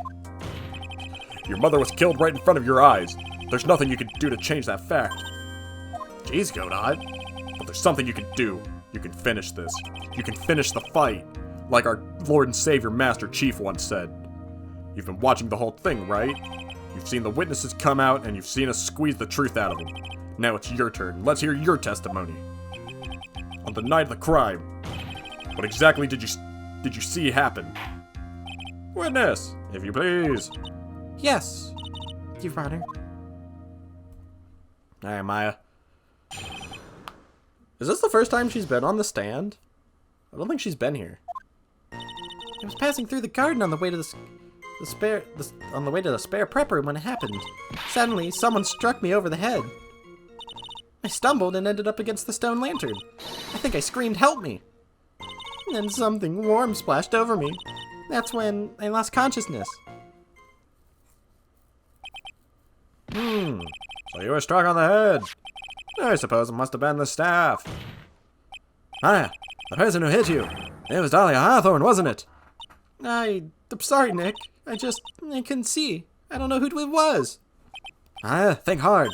Your mother was killed right in front of your eyes. There's nothing you can do to change that fact. Jeez, Godot. But there's something you can do. You can finish this. You can finish the fight. Like our Lord and Savior Master Chief once said. You've been watching the whole thing, right? You've seen the witnesses come out and you've seen us squeeze the truth out of them. Now it's your turn. Let's hear your testimony. On the night of the crime, what exactly did you see happen? Witness, if you please. Yes, Your Honor. Alright, Maya. Is this the first time she's been on the stand? I don't think she's been here. I was passing through the garden on the way to the spare prep room when it happened. Suddenly, someone struck me over the head. I stumbled and ended up against the stone lantern. I think I screamed, "Help me!" And then something warm splashed over me. That's when I lost consciousness. So you were struck on the head. I suppose it must have been the staff. Maya, the person who hit you. It was Dahlia Hawthorne, wasn't it? I'm sorry, Nick. I couldn't see. I don't know who it was. Maya, think hard.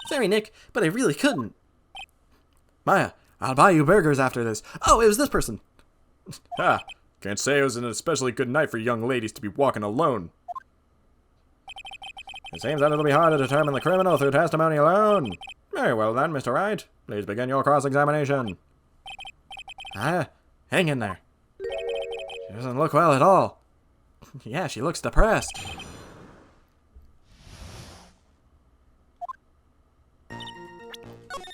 Sorry, Nick, but I really couldn't. Maya, I'll buy you burgers after this. Oh, it was this person. Ha! Can't say it was an especially good night for young ladies to be walking alone. It seems that it'll be hard to determine the criminal through testimony alone. Very well then, Mr. Wright. Please begin your cross-examination. Maya, hang in there. She doesn't look well at all. Yeah, she looks depressed.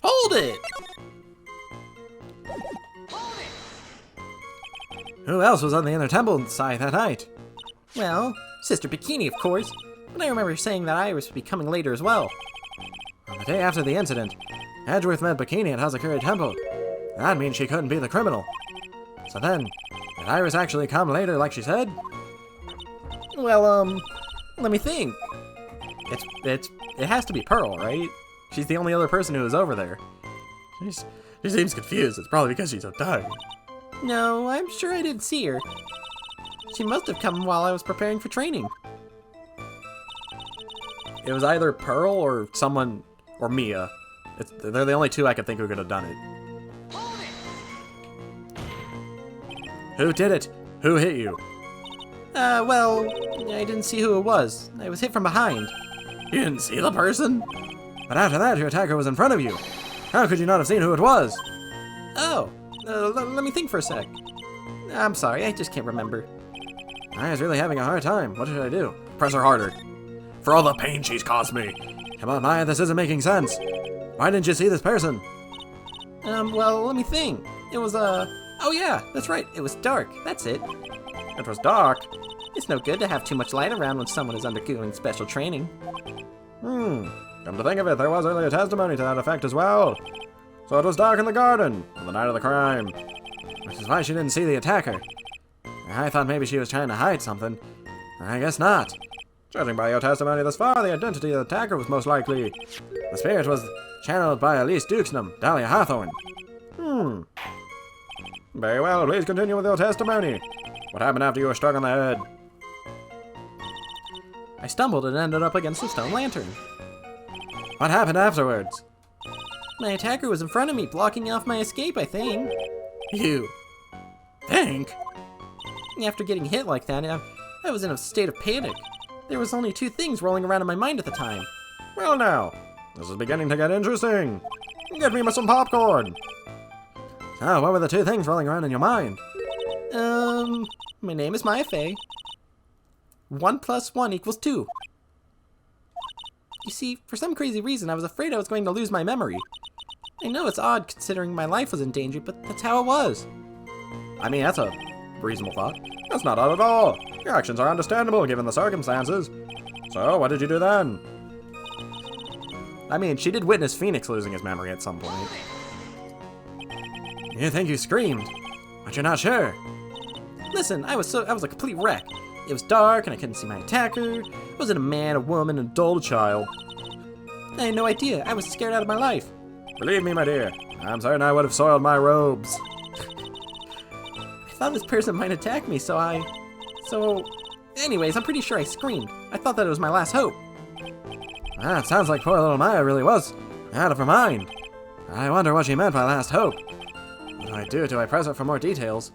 Hold it! Who else was on the inner temple side that night? Well, Sister Bikini, of course. But I remember saying that Iris would be coming later as well. On the day after the incident, Edgeworth met Bikini at Hazakura Temple. That means she couldn't be the criminal. So then, did Iris actually come later like she said? Well, let me think. It has to be Pearl, right? She's the only other person who was over there. She seems confused. It's probably because she's so tired. No, I'm sure I didn't see her. She must have come while I was preparing for training. It was either Pearl or someone, or Mia. They're the only two I could think who could have done it. Who did it? Who hit you? Well, I didn't see who it was. I was hit from behind. You didn't see the person? But after that, your attacker was in front of you. How could you not have seen who it was? Oh, let me think for a sec. I'm sorry, I just can't remember. I was really having a hard time. What should I do? Press her harder. For all the pain she's caused me. Come on, Maya, this isn't making sense. Why didn't you see this person? Well, let me think. It was, oh yeah, that's right, it was dark, that's it. It was dark. It's no good to have too much light around when someone is undergoing special training. Come to think of it, there was earlier testimony to that effect as well. So it was dark in the garden on the night of the crime. Which is why she didn't see the attacker. I thought maybe she was trying to hide something. I guess not. Judging by your testimony thus far, the identity of the attacker was most likely. The spirit was channeled by Elise Dukesnum, Dahlia Hawthorne. Very well, please continue with your testimony. What happened after you were struck on the head? I stumbled and ended up against a stone lantern. What happened afterwards? My attacker was in front of me, blocking off my escape, I think. You think? After getting hit like that, I was in a state of panic. There was only two things rolling around in my mind at the time. Well now, this is beginning to get interesting. Get me some popcorn. So, what were the two things rolling around in your mind? My name is Maya Fey. 1 + 1 = 2. You see, for some crazy reason, I was afraid I was going to lose my memory. I know it's odd considering my life was in danger, but that's how it was. I mean, that's a reasonable thought. That's not odd at all. Your actions are understandable given the circumstances. So, what did you do then? I mean, she did witness Phoenix losing his memory at some point. You think you screamed, but you're not sure. Listen, I was a complete wreck. It was dark and I couldn't see my attacker. Was it a man, a woman, an adult, a child? I had no idea. I was scared out of my life. Believe me, my dear, I'm certain I would have soiled my robes. I thought this person might attack me, anyways, I'm pretty sure I screamed. I thought that it was my last hope. Ah, it sounds like poor little Maya really was out of her mind. I wonder what she meant by last hope. What do I do? Do I press her for more details?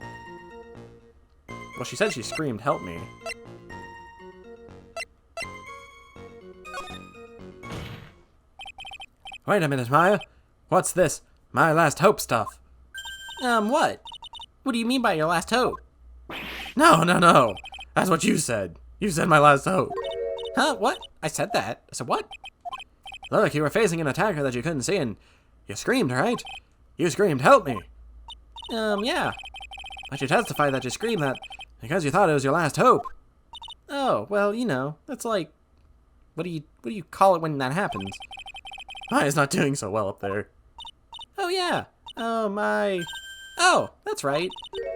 Well, she said she screamed, help me. Wait a minute, Maya. What's this? My last hope stuff. What? What do you mean by your last hope? No. That's what you said. You said my last hope. Huh? What? I said that. I said what? Look, you were facing an attacker that you couldn't see and you screamed, right? You screamed, help me. Yeah. But you testified that you screamed that because you thought it was your last hope. Oh, well, you know, that's like, what do you call it when that happens? Maya's not doing so well up there. Oh, yeah. Oh, that's right.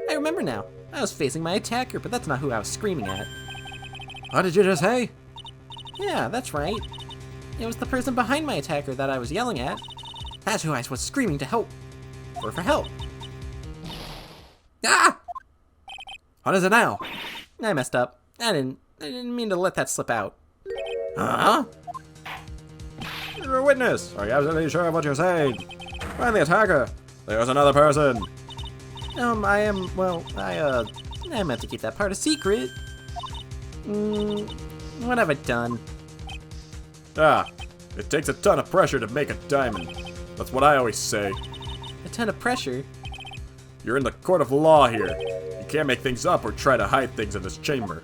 I remember now. I was facing my attacker, but that's not who I was screaming at. What did you just say? Yeah, that's right. It was the person behind my attacker that I was yelling at. That's who I was screaming to help. Or for help. Ah! What is it now? I messed up. I didn't mean to let that slip out. Huh? You're a witness. Are you absolutely sure of what you're saying? Find the attacker. There's another person. I meant to keep that part a secret. What have I done? It takes a ton of pressure to make a diamond. That's what I always say. A ton of pressure? You're in the court of law here. You can't make things up or try to hide things in this chamber.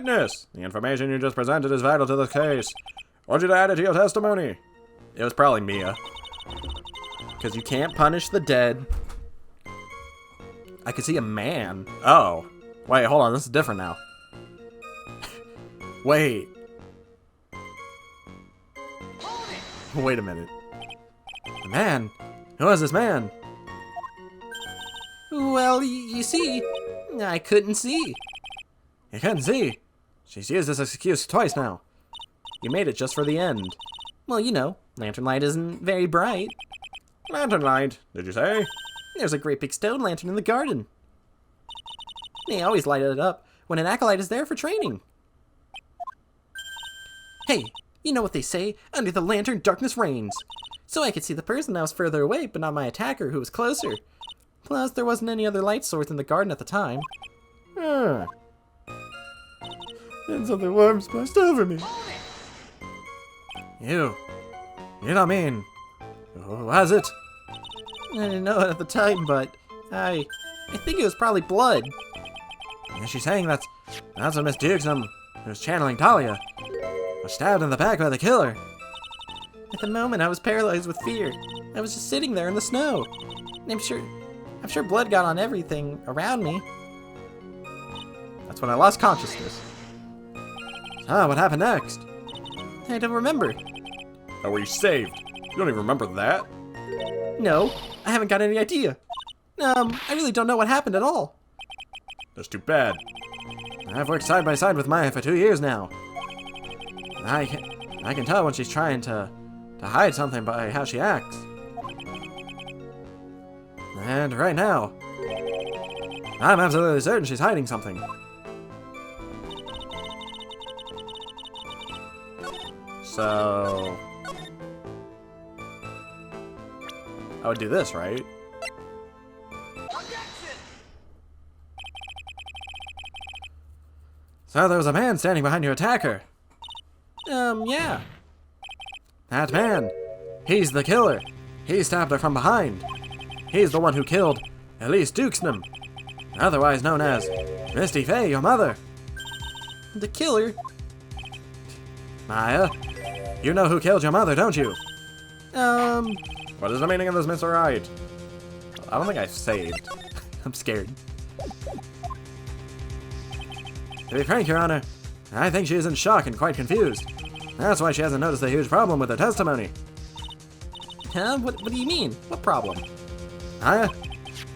Witness, the information you just presented is vital to this case. I want you to add it to your testimony. It was probably Mia. Because you can't punish the dead. I could see a man. Oh. Wait, hold on. This is different now. Wait. Wait a minute. A man? Who is this man? Well, you see, I couldn't see. You couldn't see. She's used this excuse twice now. You made it just for the end. Well, you know, lantern light isn't very bright. Lantern light, did you say? There's a great big stone lantern in the garden. They always light it up when an acolyte is there for training. Hey, you know what they say, under the lantern darkness reigns. So I could see the person that was further away, but not my attacker who was closer. Plus, there wasn't any other light source in the garden at the time. Then something warm splashed over me. You don't mean... Who was it? I didn't know it at the time, but I think it was probably blood. Is she saying that's when Miss Dukesnum, who's channeling Talia, was stabbed in the back by the killer? At the moment, I was paralyzed with fear. I was just sitting there in the snow. And I'm sure blood got on everything around me. That's when I lost consciousness. Ah, what happened next? I don't remember. How were you saved? You don't even remember that? No, I haven't got any idea. I really don't know what happened at all. That's too bad. I've worked side by side with Maya for 2 years now. I can tell when she's trying to hide something by how she acts. And right now, I'm absolutely certain she's hiding something. So... I would do this, right? So there was a man standing behind your attacker. Yeah. That man, he's the killer. He stabbed her from behind. He's the one who killed Elise Dukesnum, otherwise known as Misty Fey, your mother. The killer? Maya, you know who killed your mother, don't you? What is the meaning of this, Mr. Wright? I don't think I've saved. I'm scared. To be frank, Your Honor, I think she is in shock and quite confused. That's why she hasn't noticed the huge problem with her testimony. Huh? What do you mean? What problem? Maya,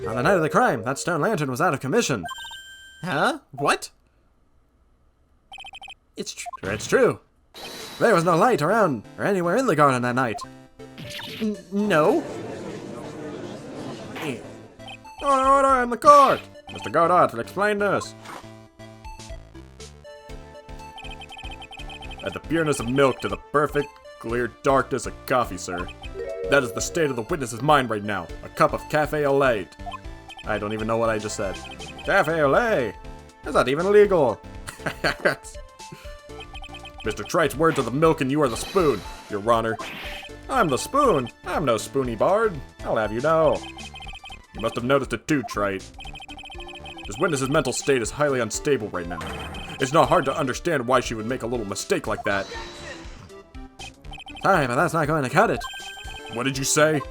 on the night of the crime, that stone lantern was out of commission. Huh? What? It's It's true. There was no light around or anywhere in the garden that night. no. Order in the court! Mr. Godot, explain this. Add the pureness of milk to the perfect, clear darkness of coffee, sir. That is the state of the witness's mind right now. A cup of cafe au lait. I don't even know what I just said. Cafe au lait? Is that even legal? Mr. Trite's words are the milk and you are the spoon, Your Honor. I'm the spoon. I'm no spoony bard. I'll have you know. You must have noticed it too, Trite. This witness's mental state is highly unstable right now. It's not hard to understand why she would make a little mistake like that. Sorry, but that's not going to cut it. What did you say?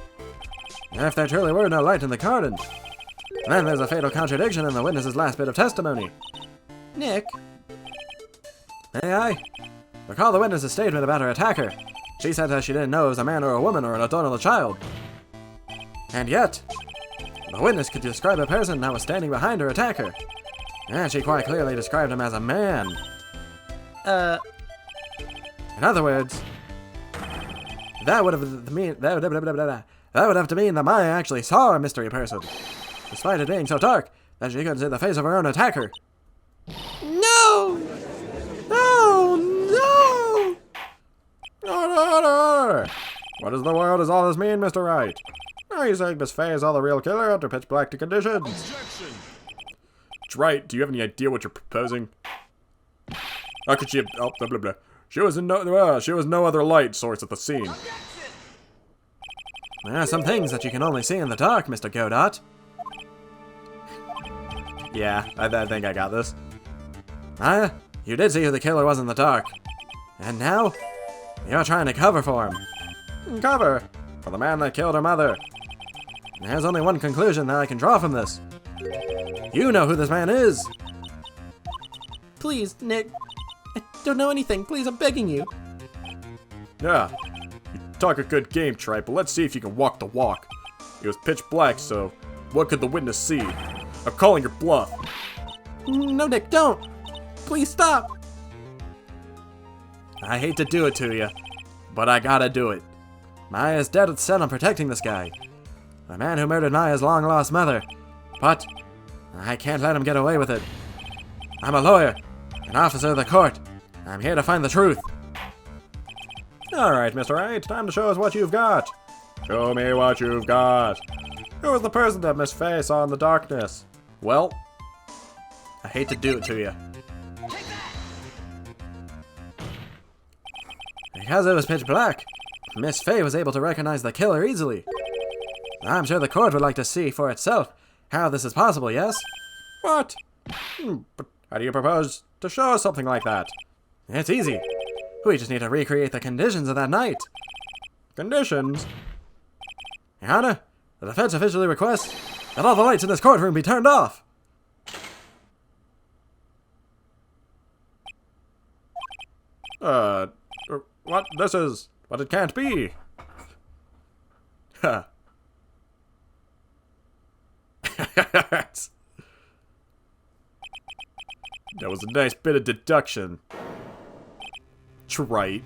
If there truly were no light in the garden, then there's a fatal contradiction in the witness's last bit of testimony. Nick? May I? Recall the witness's statement about her attacker. She said that she didn't know it was a man or a woman or an adult or a child. And yet, the witness could describe a person that was standing behind her attacker. And she quite clearly described him as a man. In other words, that would have to mean that Maya actually saw a mystery person, despite it being so dark that she couldn't see the face of her own attacker. No! Oh no! Order! What in the world does all this mean, Mr. Wright? Are you saying Miss Fey is all the real killer under pitch black conditions? Objection! Wright, do you have any idea what you're proposing? How could she have... Oh, blah, blah, blah. She was no other light source at the scene. There are some things that you can only see in the dark, Mr. Godot. Yeah, I think I got this. Maya, You did see who the killer was in the dark. And now, you're trying to cover for him. Cover? For the man that killed her mother. And there's only one conclusion that I can draw from this. You know who this man is. Please, Nick. I don't know anything. Please, I'm begging you. Yeah, you talk a good game, Tripe, but let's see if you can walk the walk. It was pitch black, so what could the witness see? I'm calling your bluff. No, Nick, don't. Please stop. I hate to do it to you, but I gotta do it. Maya's dead set on protecting this guy. The man who murdered Maya's long-lost mother. But I can't let him get away with it. I'm a lawyer, an officer of the court. I'm here to find the truth. Alright, Mr. Wright, time to show us what you've got. Show me what you've got. Who was the person that Miss Faye saw in the darkness? Well, I hate to do it to you. Because it was pitch black, Miss Faye was able to recognize the killer easily. I'm sure the court would like to see for itself how this is possible, yes? What? But how do you propose to show us something like that? It's easy. We just need to recreate the conditions of that night. Conditions? Your Honor, the defense officially requests that all the lights in this courtroom be turned off. What? This is what it can't be. Huh. That was a nice bit of deduction. Right.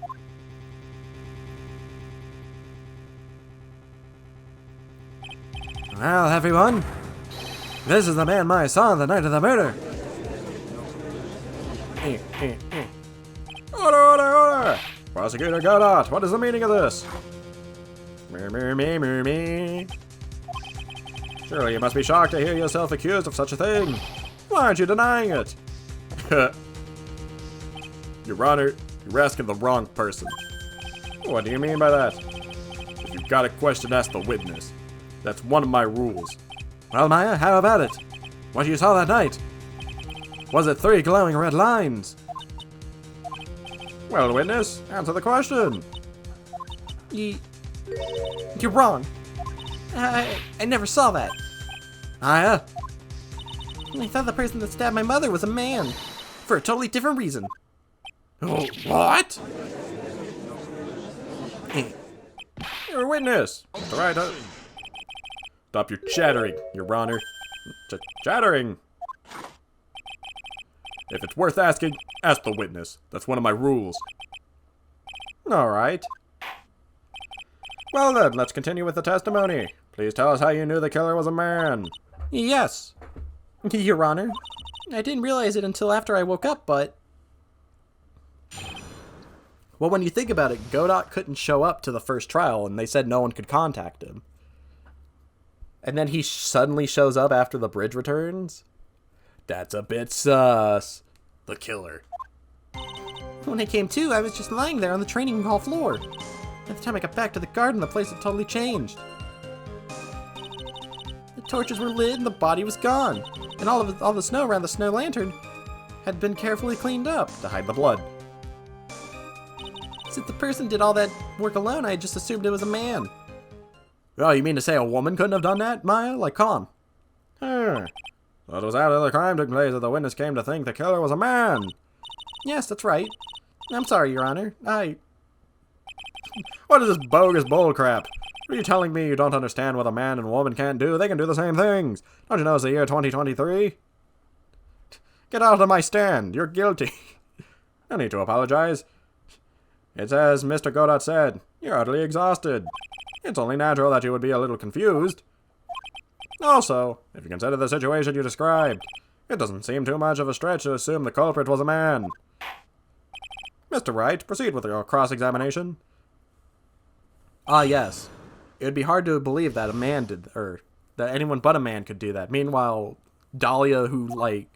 Well, everyone, this is the man Maya saw on the night of the murder. Order, order, order! Prosecutor Godot, what is the meaning of this? Me. Surely you must be shocked to hear yourself accused of such a thing. Why aren't you denying it? Your Honor, you're asking the wrong person. What do you mean by that? If you've got a question, ask the witness. That's one of my rules. Well, Maya, how about it? What you saw that night? Was it 3 glowing red lines? Well, witness, answer the question. You're wrong. I never saw that. Maya? I thought the person that stabbed my mother was a man. For a totally different reason. Oh, what? You're a witness. All right. Stop your chattering, Your Honor. Chattering. If it's worth asking, ask the witness. That's one of my rules. All right. Well then, let's continue with the testimony. Please tell us how you knew the killer was a man. Yes. Your Honor. I didn't realize it until after I woke up, but... Well, when you think about it, Godot couldn't show up to the first trial, and they said no one could contact him. And then he suddenly shows up after the bridge returns? That's a bit sus. The killer. When I came to, I was just lying there on the training hall floor. By the time I got back to the garden, the place had totally changed. The torches were lit and the body was gone. And all the snow around the snow lantern had been carefully cleaned up. To hide the blood. Since the person did all that work alone, I just assumed it was a man. Oh, you mean to say a woman couldn't have done that, Maya? Like, come on. So it was after the crime took place that the witness came to think the killer was a man. Yes, that's right. I'm sorry, Your Honor. What is this bogus bullcrap? Are you telling me you don't understand what a man and a woman can't do? They can do the same things. Don't you know it's the year 2023? Get out of my stand. You're guilty. No need to apologize. It's as Mr. Godot said. You're utterly exhausted. It's only natural that you would be a little confused. Also, if you consider the situation you described, it doesn't seem too much of a stretch to assume the culprit was a man. Mr. Wright, proceed with your cross-examination. Ah, yes. It would be hard to believe that a man did, or that anyone but a man could do that. Meanwhile, Dahlia, who, like,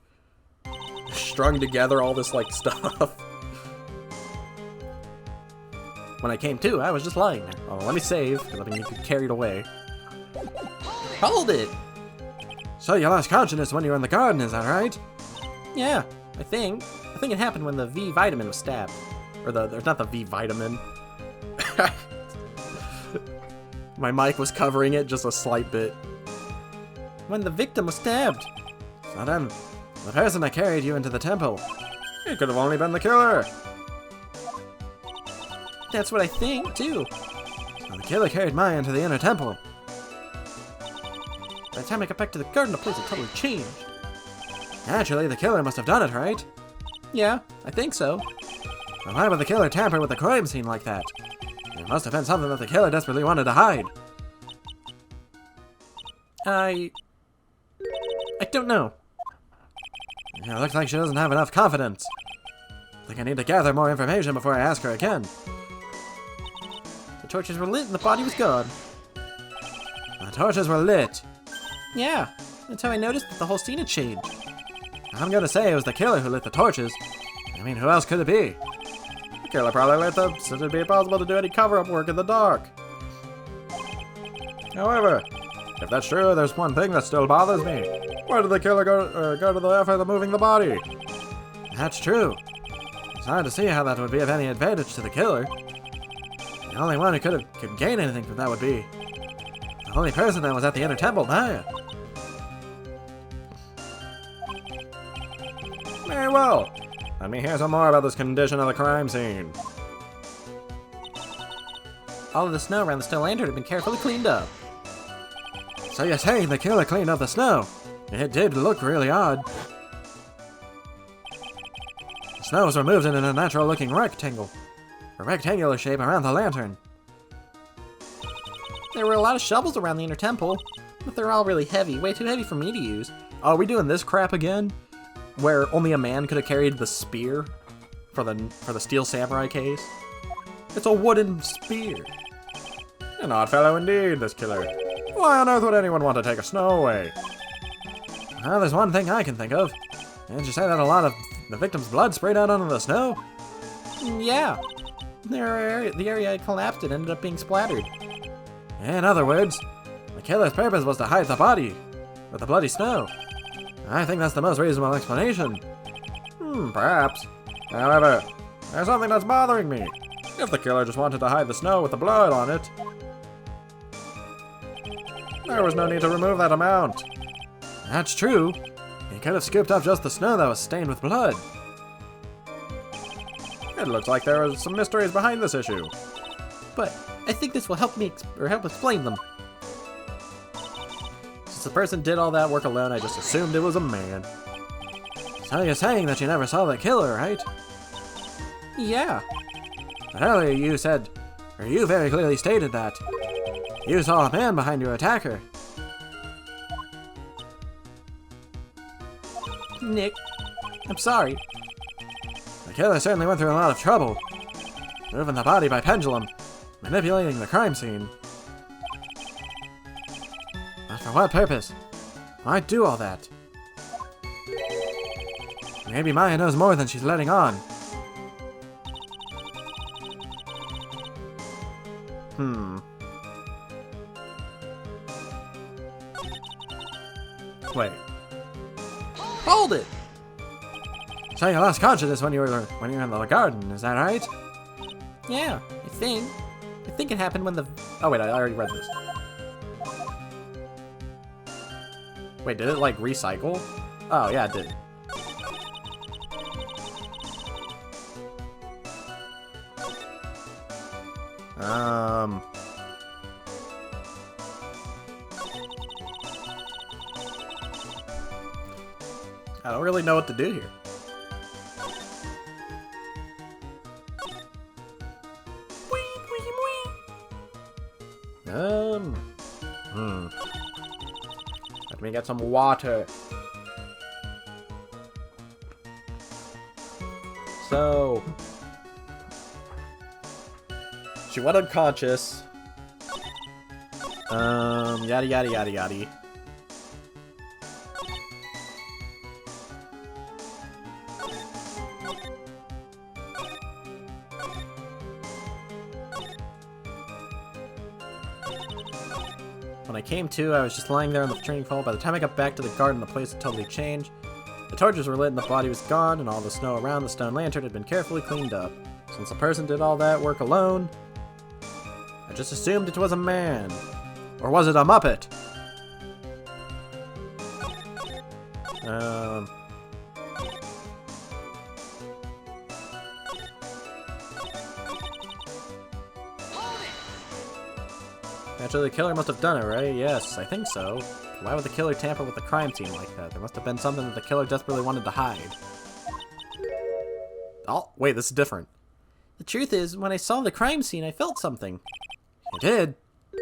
strung together all this, like, stuff. When I came to, I was just lying there. Oh, let me save, because I'm going to get carried away. Hold it! So you lost consciousness when you were in the garden, is that right? Yeah, I think. I think it happened when the V vitamin was stabbed. Or not the V vitamin. My mic was covering it just a slight bit. When the victim was stabbed. So then, the person that carried you into the temple, it could have only been the killer. That's what I think, too. So the killer carried Maya into the inner temple. By the time I got back to the garden, the place had totally changed. Naturally, the killer must have done it, right? Yeah, I think so. But why would the killer tamper with the crime scene like that? It must have been something that the killer desperately wanted to hide. I don't know. It looks like she doesn't have enough confidence. I think I need to gather more information before I ask her again. The torches were lit and the body was gone. The torches were lit. Yeah, that's how I noticed that the whole scene had changed. I'm gonna say it was the killer who lit the torches. I mean, who else could it be? The killer probably lit them since it'd be impossible to do any cover-up work in the dark. However, if that's true, there's one thing that still bothers me. Why did the killer go to the effort of moving the body? That's true. It's hard to see how that would be of any advantage to the killer. The only one who could gain anything from that would be the only person that was at the inner temple, Maya. Very well. Let me hear some more about this condition of the crime scene. All of the snow around the stone lantern had been carefully cleaned up. So you're saying the killer cleaned up the snow? It did look really odd. The snow was removed in an unnatural-looking rectangle. A rectangular shape around the lantern. There were a lot of shovels around the inner temple, but they're all really heavy, way too heavy for me to use. Are we doing this crap again? Where only a man could have carried the spear for the steel samurai case? It's a wooden spear. An odd fellow indeed, this killer. Why on earth would anyone want to take a snow away? Well, there's one thing I can think of. Didn't you say that a lot of the victim's blood sprayed out onto the snow? Yeah. The area had collapsed and ended up being splattered. In other words, the killer's purpose was to hide the body with the bloody snow. I think that's the most reasonable explanation. Perhaps. However, there's something that's bothering me. If the killer just wanted to hide the snow with the blood on it, there was no need to remove that amount. That's true. He could have scooped up just the snow that was stained with blood. It looks like there are some mysteries behind this issue. But I think this will help me help explain them. Since the person did all that work alone, I just assumed it was a man. So you're saying that you never saw the killer, right? Yeah. But earlier you said, or you very clearly stated that you saw a man behind your attacker. Nick, I'm sorry. The killer certainly went through a lot of trouble. Moving the body by pendulum, manipulating the crime scene. But for what purpose? Why do all that? Maybe Maya knows more than she's letting on. Wait. Hold it! So you lost consciousness when you were in the garden, is that right? Yeah, I think it happened when the... Oh wait, I already read this. Wait, did it like recycle? Oh yeah, it did. I don't really know what to do here. Let me get some water. So, she went unconscious. Yada yada yada yada. When I came to, I was just lying there on the training fall. By the time I got back to the garden, the place had totally changed. The torches were lit and the body was gone, and all the snow around the stone lantern had been carefully cleaned up. Since the person did all that work alone, I just assumed it was a man. Or was it a Muppet? Actually, the killer must have done it, right? Yes, I think so. Why would the killer tamper with the crime scene like that? There must have been something that the killer desperately wanted to hide. Oh, wait, this is different. The truth is, when I saw the crime scene, I felt something. You did?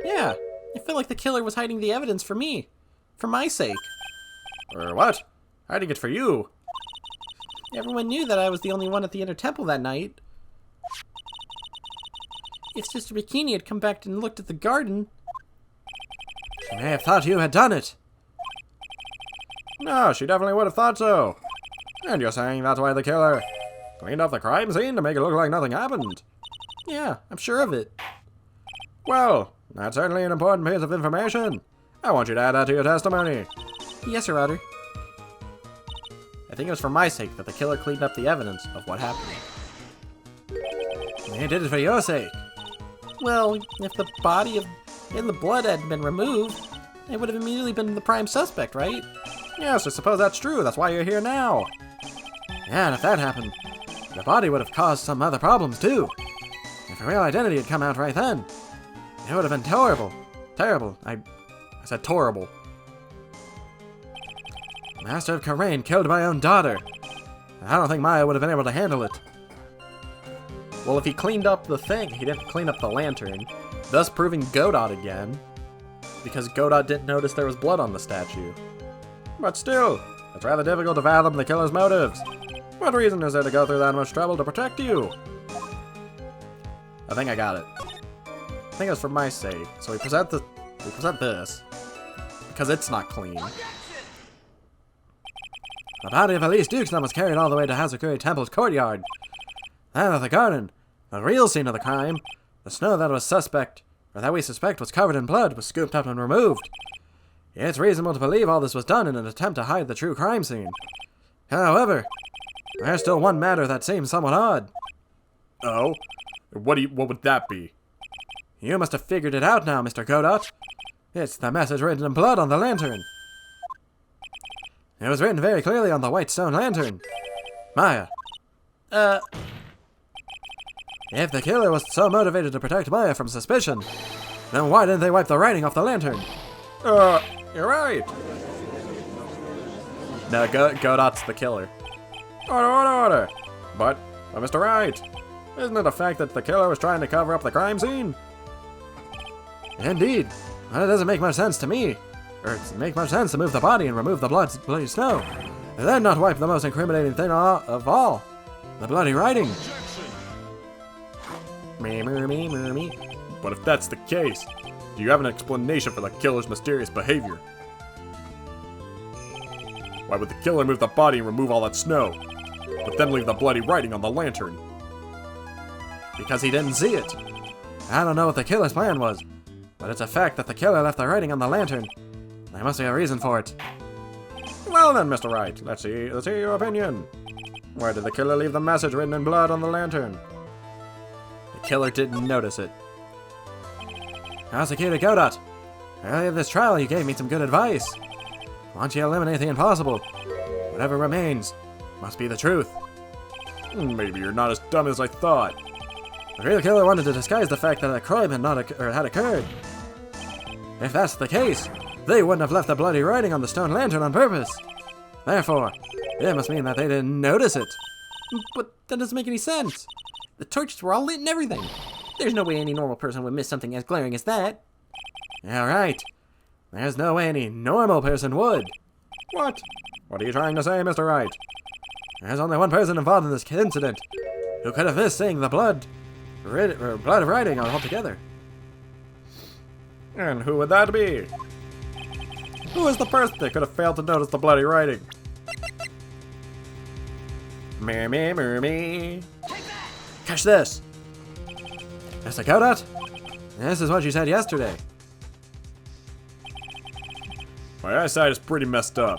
Yeah, I felt like the killer was hiding the evidence for me. For my sake. Or what? Hiding it for you? Everyone knew that I was the only one at the inner temple that night. If Sister Bikini had come back and looked at the garden... She may have thought you had done it. No, she definitely would have thought so. And you're saying that's why the killer cleaned up the crime scene to make it look like nothing happened? Yeah, I'm sure of it. Well, that's certainly an important piece of information. I want you to add that to your testimony. Yes, Your Honor. I think it was for my sake that the killer cleaned up the evidence of what happened. He did it for your sake. Well, if the body and the blood had been removed, it would have immediately been the prime suspect, right? Yes, I suppose that's true. That's why you're here now. Yeah, and if that happened, the body would have caused some other problems too. If her real identity had come out right then, it would have been terrible. Terrible. I said horrible. Master of Karain killed my own daughter. I don't think Maya would have been able to handle it. Well, if he cleaned up the thing, he didn't clean up the lantern, thus proving Godot again, because Godot didn't notice there was blood on the statue. But still, it's rather difficult to fathom the killer's motives. What reason is there to go through that much trouble to protect you? I think I got it. I think it was for my sake. So we present this because it's not clean. The body of Elise Dukeston was carried all the way to Hazakuri Temple's courtyard. Then at the garden, the real scene of the crime, the snow that we suspect was covered in blood, was scooped up and removed. It's reasonable to believe all this was done in an attempt to hide the true crime scene. However, there's still one matter that seems somewhat odd. Oh? What would that be? You must have figured it out now, Mr. Godot. It's the message written in blood on the lantern. It was written very clearly on the white stone lantern. Maya. If the killer was so motivated to protect Maya from suspicion, then why didn't they wipe the writing off the lantern? You're right. No, Godot's the killer. Order. But Mr. Wright, isn't it a fact that the killer was trying to cover up the crime scene? Indeed. Well, it doesn't make much sense to me. Or it doesn't make much sense to move the body and remove the bloody snow, and then not wipe the most incriminating thing of all, the bloody writing. But if that's the case, do you have an explanation for the killer's mysterious behavior? Why would the killer move the body and remove all that snow, but then leave the bloody writing on the lantern? Because he didn't see it. I don't know what the killer's plan was, but it's a fact that the killer left the writing on the lantern. There must be a reason for it. Well then, Mr. Wright, let's hear your opinion. Why did the killer leave the message written in blood on the lantern? The killer didn't notice it. Prosecutor Godot, earlier this trial you gave me some good advice. Once you eliminate the impossible, whatever remains must be the truth. Maybe you're not as dumb as I thought. The real killer wanted to disguise the fact that a crime had occurred. If that's the case, they wouldn't have left the bloody writing on the stone lantern on purpose. Therefore, it must mean that they didn't notice it. But that doesn't make any sense. The torches were all lit and everything. There's no way any normal person would miss something as glaring as that. All right. There's no way any normal person would. What? What are you trying to say, Mr. Wright? There's only one person involved in this incident who could have missed seeing the blood of writing altogether. And who would that be? Who is the person that could have failed to notice the bloody writing? Me. Catch this. Mr. Godot, this is what you said yesterday. My eyesight is pretty messed up.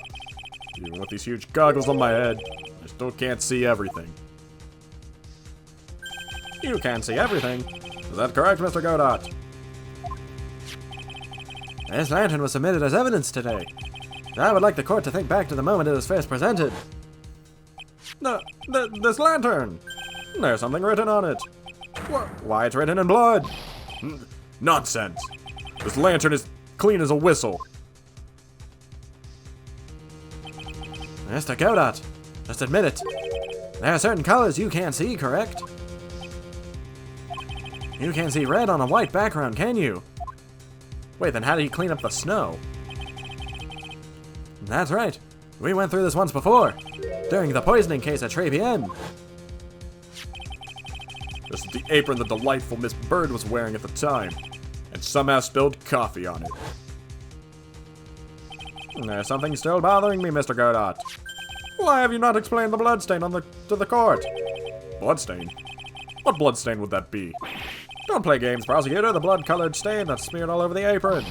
Even with these huge goggles on my head, I still can't see everything. You can't see everything? Is that correct, Mr. Godot? This lantern was submitted as evidence today. I would like the court to think back to the moment it was first presented. This lantern! There's something written on it. Why, it's written in blood! Nonsense! This lantern is clean as a whistle. Mr. Godot, just admit it. There are certain colors you can't see, correct? You can't see red on a white background, can you? Wait, then how do you clean up the snow? That's right. We went through this once before, during the poisoning case at Trebienne. This is the apron the delightful Miss Bird was wearing at the time, and somehow spilled coffee on it. There's something still bothering me, Mr. Godot. Why have you not explained the bloodstain to the court? Bloodstain? What bloodstain would that be? Don't play games, prosecutor. The blood-colored stain that's smeared all over the apron.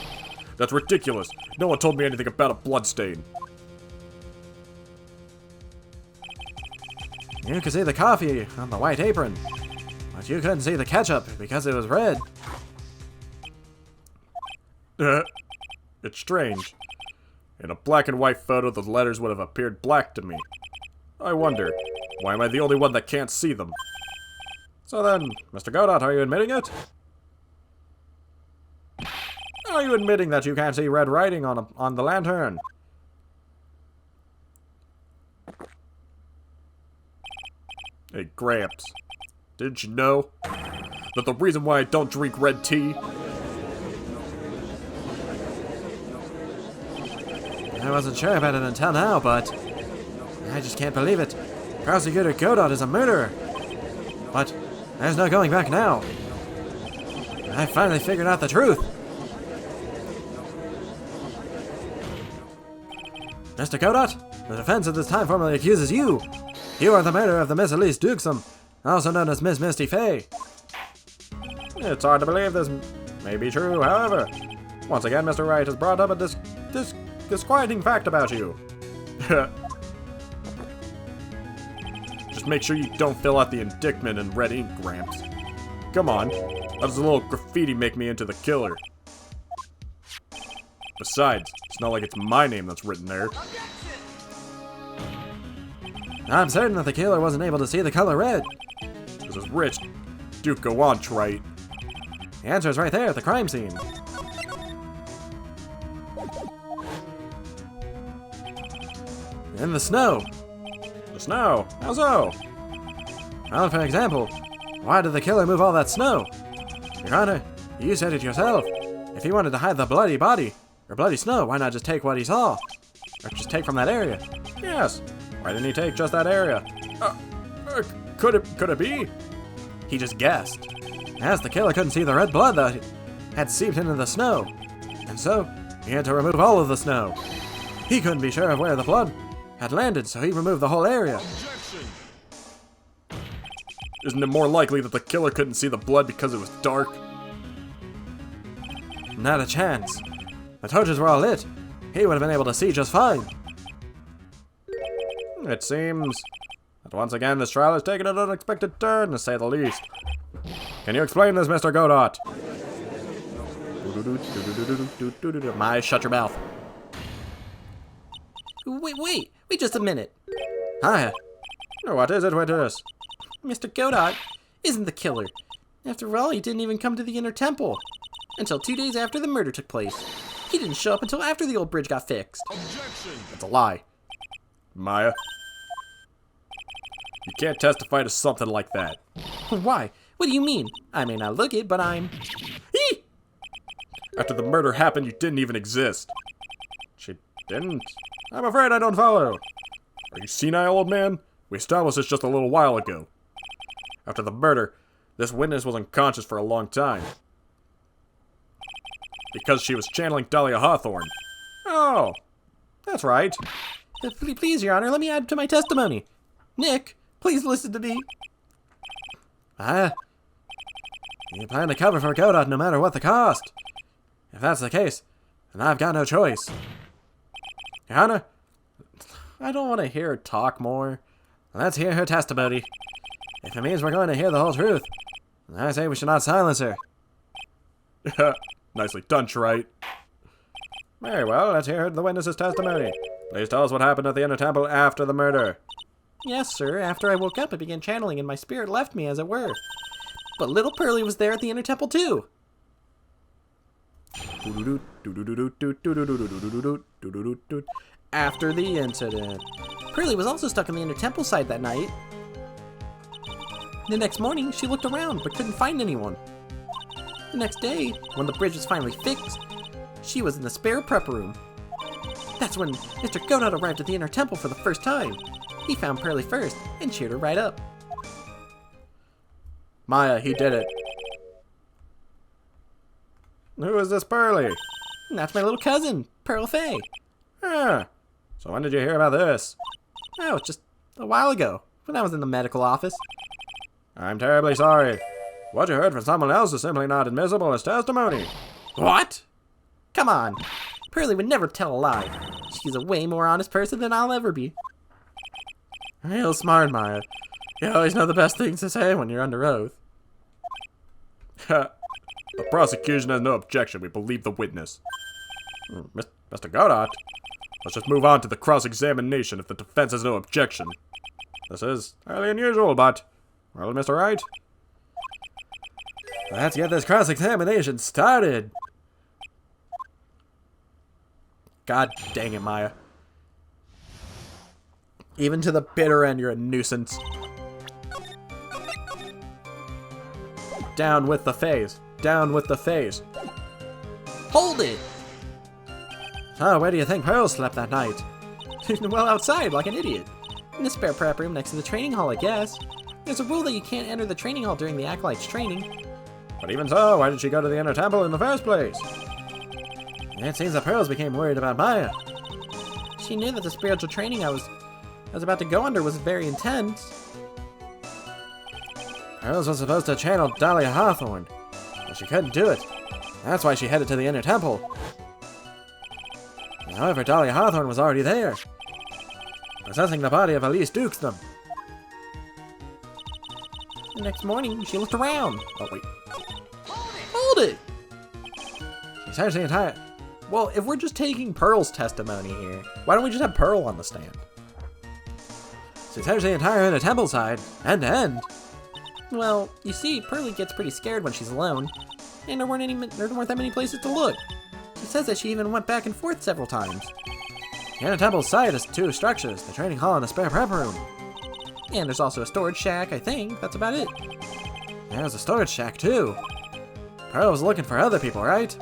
That's ridiculous. No one told me anything about a bloodstain. You could see the coffee on the white apron, but you couldn't see the ketchup because it was red. It's strange. In a black and white photo, the letters would have appeared black to me. I wonder, why am I the only one that can't see them? So then, Mr. Godot, are you admitting it? Are you admitting that you can't see red writing on the lantern? Hey, Gramps, didn't you know that the reason why I don't drink red tea? I wasn't sure about it until now, but I just can't believe it. Prosecutor Godot is a murderer. But there's no going back now. I finally figured out the truth. Mr. Godot, the defense at this time formally accuses you. You are the murderer of the Miss Elise Duxum, also known as Miss Misty Fey. It's hard to believe this may be true, however. Once again, Mr. Wright has brought up a disquieting fact about you. Just make sure you don't fill out the indictment in red ink, Gramps. Come on, how does a little graffiti make me into the killer? Besides, it's not like it's my name that's written there. I'm certain that the killer wasn't able to see the color red. This is rich. Duke, go on, Wright. The answer is right there at the crime scene. In the snow. The snow? How so? Well, for example, why did the killer move all that snow? Your Honor, you said it yourself. If he wanted to hide the bloody body, or bloody snow, why not just take what he saw? Or just take from that area? Yes. Why didn't he take just that area? Could it be? He just guessed. As the killer couldn't see the red blood that had seeped into the snow, and so he had to remove all of the snow. He couldn't be sure of where the blood had landed, so he removed the whole area. Isn't it more likely that the killer couldn't see the blood because it was dark? Not a chance. The torches were all lit. He would have been able to see just fine. It seems that once again this trial has taken an unexpected turn, to say the least. Can you explain this, Mr. Godot? My, shut your mouth. Wait just a minute. Hiya. What is it, Witness? Mr. Godot isn't the killer. After all, he didn't even come to the Inner Temple until 2 days after the murder took place. He didn't show up until after the old bridge got fixed. That's a lie. Maya, you can't testify to something like that. Why? What do you mean? I may not look it, but I'm... Eee! After the murder happened, you didn't even exist. She didn't? I'm afraid I don't follow. Are you senile, old man? We established this just a little while ago. After the murder, this witness was unconscious for a long time. Because she was channeling Dahlia Hawthorne. Oh, that's right. Please, Your Honor, let me add to my testimony. Nick, please listen to me. You plan to cover for Godot no matter what the cost. If that's the case, then I've got no choice. Your Honor, I don't want to hear her talk more. Let's hear her testimony. If it means we're going to hear the whole truth, I say we should not silence her. Nicely done, Wright. Very well, let's hear the witness's testimony. Please tell us what happened at the inner temple after the murder. Yes, sir. After I woke up, I began channeling, and my spirit left me, as it were. But little Pearly was there at the inner temple, too. After the incident. Pearly was also stuck in the inner temple side that night. The next morning, she looked around, but couldn't find anyone. The next day, when the bridge was finally fixed, she was in the spare prep room. That's when Mr. Godot arrived at the inner temple for the first time. He found Pearly first and cheered her right up. Maya, he did it. Who is this Pearly? And that's my little cousin, Pearl Fay. Ah, so when did you hear about this? Oh, just a while ago, when I was in the medical office. I'm terribly sorry. What you heard from someone else is simply not admissible as testimony. What? Come on. Pearly would never tell a lie. She's a way more honest person than I'll ever be. Real smart, Maya. You always know the best things to say when you're under oath. The prosecution has no objection. We believe the witness. Mr. Godot, let's just move on to the cross-examination if the defense has no objection. This is highly unusual, but... Well, Mr. Wright? Let's get this cross-examination started. God dang it, Maya. Even to the bitter end, you're a nuisance. Down with the phase. Down with the phase. Hold it! So, where do you think Pearl slept that night? Well, outside, like an idiot. In the spare prep room next to the training hall, I guess. There's a rule that you can't enter the training hall during the Acolyte's training. But even so, why did she go to the inner temple in the first place? It seems the Pearls became worried about Maya. She knew that the spiritual training I was about to go under was very intense. Pearls was supposed to channel Dahlia Hawthorne, but she couldn't do it. That's why she headed to the inner temple. However, Dahlia Hawthorne was already there, possessing the body of Elise Dukesnum. The next morning, she looked around. Oh, wait. Hold it! She searched the entire... Well, if we're just taking Pearl's testimony here, why don't we just have Pearl on the stand? She searched the entire inner temple side, end to end. Well, you see, Pearly gets pretty scared when she's alone, and there weren't that many places to look. She says that she even went back and forth several times. The inner temple side has two structures, the training hall and the spare prep room. And there's also a storage shack, I think. That's about it. There's a storage shack, too. Pearl was looking for other people, right?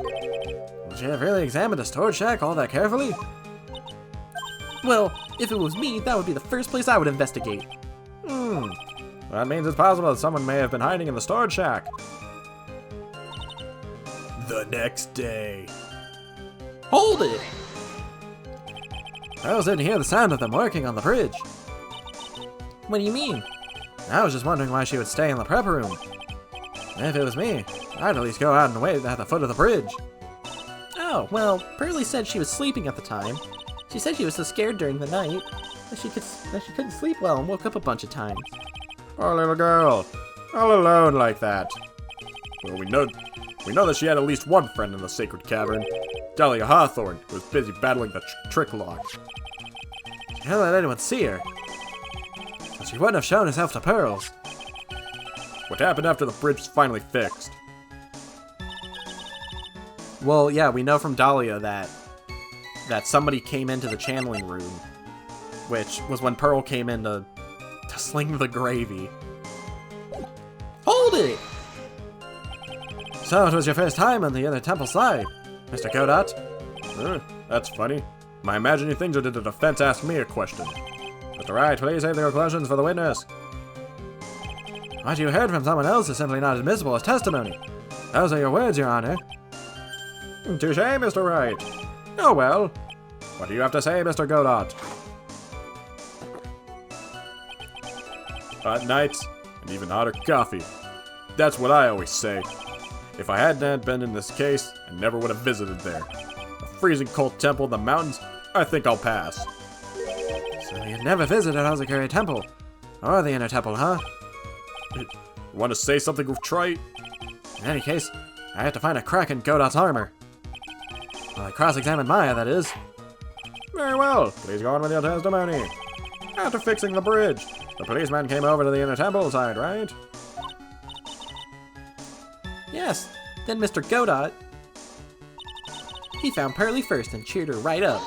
Would she have really examined the storage shack all that carefully? Well, if it was me, that would be the first place I would investigate. That means it's possible that someone may have been hiding in the storage shack. The next day. Hold it! Pearl didn't hear the sound of them working on the bridge. What do you mean? I was just wondering why she would stay in the prep room. If it was me, I'd at least go out and wait at the foot of the bridge. Oh, well, Pearly said she was sleeping at the time. She said she was so scared during the night that she couldn't sleep well and woke up a bunch of times. Poor little girl. All alone like that. Well, we know that she had at least one friend in the sacred cavern. Dahlia Hawthorne, who was busy battling the trick lock. She hadn't let anyone see her. So she wouldn't have shown herself to Pearls. What happened after the bridge was finally fixed? Well, yeah, we know from Dahlia that somebody came into the channeling room, which was when Pearl came in to sling the gravy. Hold it! So it was your first time on the inner temple side, Mr. Godot? That's funny. My imagining things or did the defense ask me a question? Mr. Wright, please save your questions for the witness. What you heard from someone else is simply not admissible as testimony. Those are your words, Your Honor. Touche, Mr. Wright. Oh well. What do you have to say, Mr. Godot? Hot nights, and even hotter coffee. That's what I always say. If I hadn't been in this case, I never would have visited there. A freezing cold temple in the mountains? I think I'll pass. So you never visited Hazakiri Temple. Or the Inner Temple, huh? Want to say something with Wright? In any case, I have to find a crack in Godot's armor. Well, I cross-examined Maya, that is. Very well. Please go on with your testimony. After fixing the bridge, the policeman came over to the Inner Temple side, right? Yes, then Mr. Godot, he found Pearly first and cheered her right up.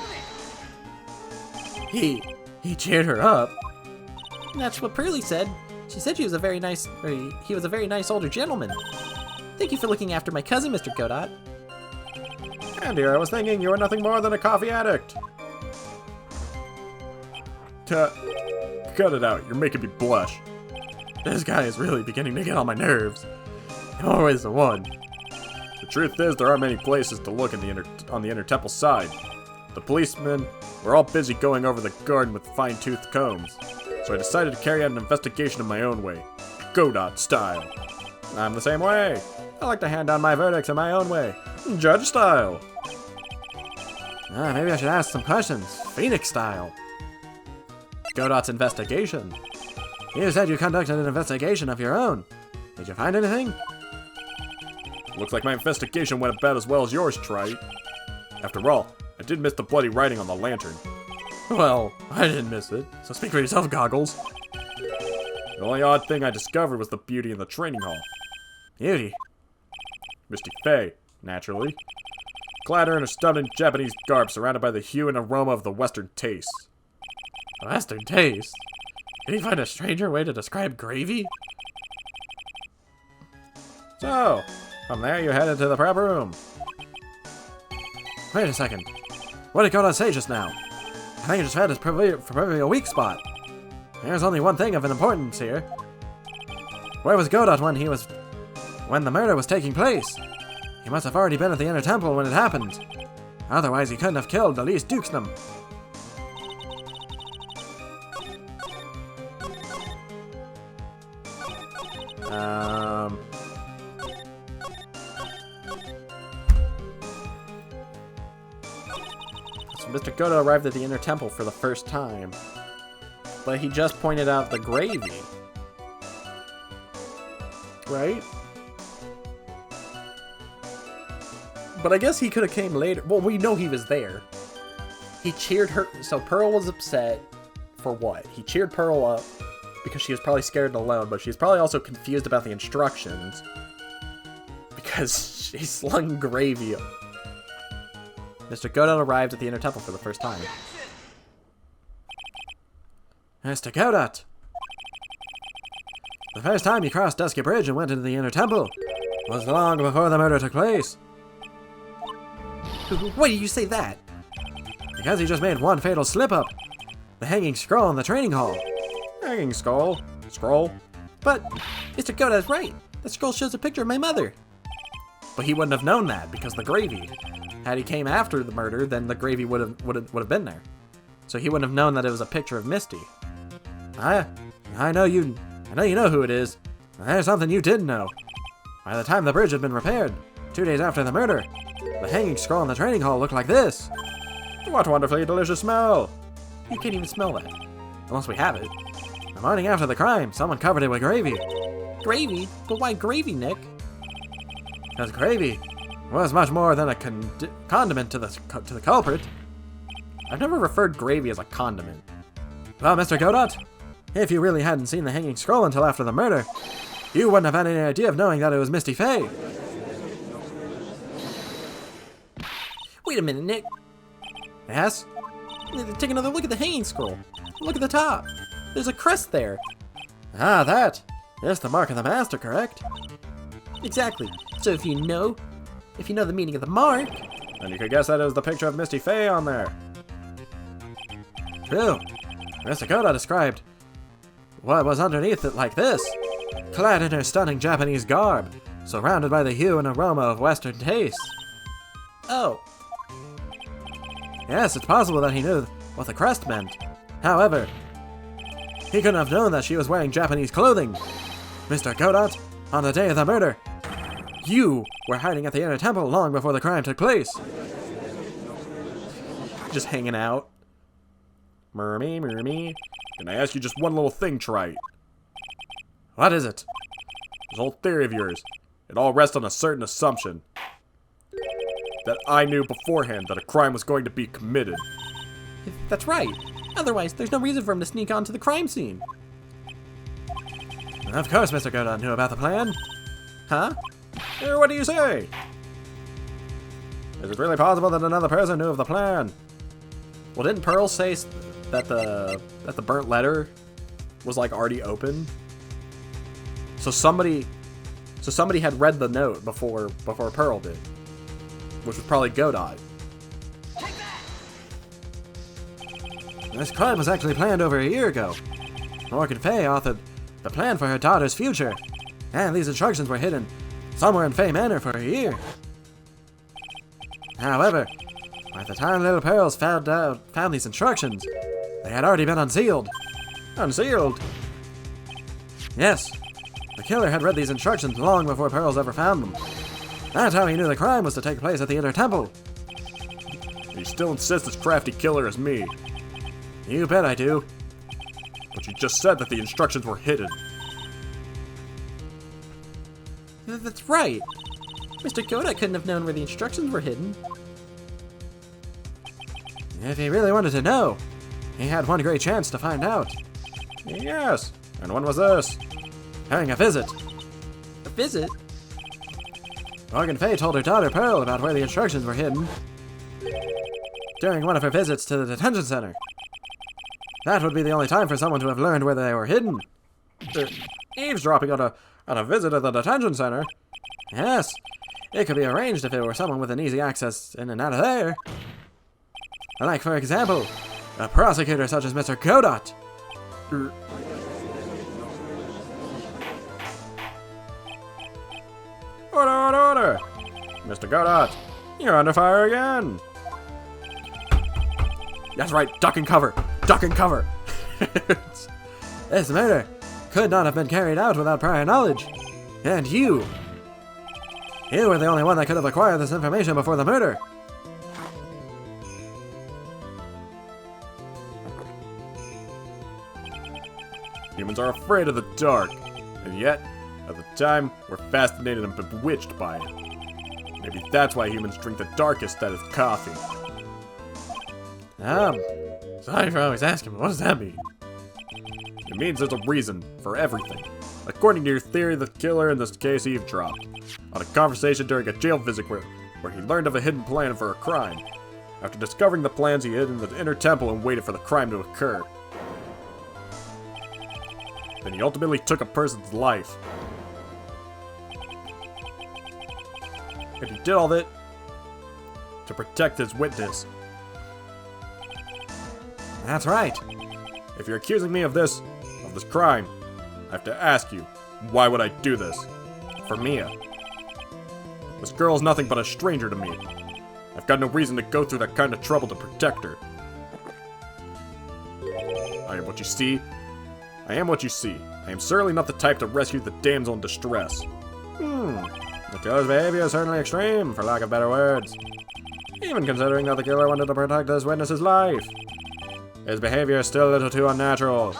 He cheered her up. That's what Pearly said. She said he was a very nice older gentleman. Thank you for looking after my cousin, Mr. Godot. And dear, I was thinking you were nothing more than a coffee addict. Cut it out. You're making me blush. This guy is really beginning to get on my nerves. Always the one. The truth is, there aren't many places to look on the Inner Temple side. The policemen were all busy going over the garden with fine-toothed combs, so I decided to carry out an investigation in my own way, Godot style. I'm the same way. I like to hand down my verdicts in my own way, judge style. Maybe I should ask some questions, Phoenix style. Godot's investigation. You said you conducted an investigation of your own. Did you find anything? Looks like my investigation went about as well as yours, Wright. After all, I did miss the bloody writing on the lantern. Well, I didn't miss it, so speak for yourself, Goggles. The only odd thing I discovered was the beauty in the training hall. Beauty? Misty Fey, naturally. Clad her in a stunning Japanese garb surrounded by the hue and aroma of the Western taste. Western taste? Can you find a stranger way to describe gravy? So, from there you headed to the prep room. Wait a second. What did Godot say just now? I think he just had his proverbial weak spot. There's only one thing of importance here. Where was Godot when the murder was taking place? He must have already been at the Inner Temple when it happened. Otherwise, he couldn't have killed Elise Dukesnum. So Mr. Godot arrived at the Inner Temple for the first time, but he just pointed out the gravy. Right? But I guess he could have came later. Well, we know he was there. He cheered her. So Pearl was upset for what? He cheered Pearl up because she was probably scared and alone, but she's probably also confused about the instructions because she slung gravy. Mr. Godot arrived at the Inner Temple for the first time. Mr. Godot! The first time you crossed Dusky Bridge and went into the Inner Temple was long before the murder took place. Why do you say that? Because you just made one fatal slip-up. The hanging scroll in the training hall. Hanging scroll. Scroll. But Mr. Godot's right. The scroll shows a picture of my mother. But he wouldn't have known that because the gravy. Had he came after the murder, then the gravy would have been there. So he wouldn't have known that it was a picture of Misty. I know you know who it is. There's something you didn't know. By the time the bridge had been repaired, 2 days after the murder, the hanging scroll in the training hall looked like this. What wonderfully delicious smell. You can't even smell that. Unless we have it. The morning after the crime, someone covered it with gravy. Gravy? But why gravy, Nick? Because gravy was much more than a condiment to the culprit. I've never referred gravy as a condiment. Well, Mr. Godot, if you really hadn't seen the hanging scroll until after the murder, you wouldn't have had any idea of knowing that it was Misty Fey. Wait a minute, Nick. Yes? Take another look at the hanging scroll. Look at the top. There's a crest there. Ah, that. It's the mark of the master, correct? Exactly. So if you know the meaning of the mark, then you could guess that it was the picture of Misty Fey on there. True. Mr. Godot described what was underneath it like this. Clad in her stunning Japanese garb, surrounded by the hue and aroma of Western taste. Oh. Yes, it's possible that he knew what the crest meant. However, he couldn't have known that she was wearing Japanese clothing. Mr. Godot, on the day of the murder, you were hiding at the Inner Temple long before the crime took place. Just hanging out. Mermy. Can I ask you just one little thing, Trite? What is it? This whole theory of yours, it all rests on a certain assumption. That I knew beforehand that a crime was going to be committed. That's right. Otherwise, there's no reason for him to sneak onto the crime scene. Of course Mr. Godot knew about the plan. Huh? What do you say? Is it really possible that another person knew of the plan? Well, didn't Pearl say that the burnt letter was like already open? So somebody had read the note before Pearl did, which was probably Godot. This crime was actually planned over a year ago. Morgan Fay authored the plan for her daughter's future, and these instructions were hidden somewhere in Fay Manor for a year. However, by the time little Pearls found these instructions, they had already been unsealed. Unsealed? Yes. The killer had read these instructions long before Pearls ever found them. That's how he knew the crime was to take place at the Inner Temple. You still insist this crafty killer is me. You bet I do. But you just said that the instructions were hidden. That's right. Mr. Godot couldn't have known where the instructions were hidden. If he really wanted to know, he had one great chance to find out. Yes. And when was this? During a visit. A visit? Morgan Fay told her daughter Pearl about where the instructions were hidden during one of her visits to the detention center. That would be the only time for someone to have learned where they were hidden. Eavesdropping on a visit at the detention center? Yes. It could be arranged if it were someone with an easy access in and out of there. Like, for example, a prosecutor such as Mr. Godot. Order! Mr. Godot, you're under fire again! That's right, duck and cover! Duck and cover! This murder could not have been carried out without prior knowledge. And you were the only one that could have acquired this information before the murder. Humans are afraid of the dark, and yet, at the time, we're fascinated and bewitched by it. Maybe that's why humans drink the darkest, that is coffee. Sorry for always asking, but what does that mean? It means there's a reason for everything. According to your theory, the killer in this case eavesdropped on a conversation during a jail visit where he learned of a hidden plan for a crime. After discovering the plans, he hid in the inner temple and waited for the crime to occur. Then he ultimately took a person's life. And he did all that to protect his witness. That's right. If you're accusing me of this crime, I have to ask you, why would I do this? For Mia. This girl is nothing but a stranger to me. I've got no reason to go through that kind of trouble to protect her. I am what you see. I am what you see. I am certainly not the type to rescue the damsel in distress. The killer's behavior is certainly extreme, for lack of better words. Even considering that the killer wanted to protect his witness's life. His behavior is still a little too unnatural.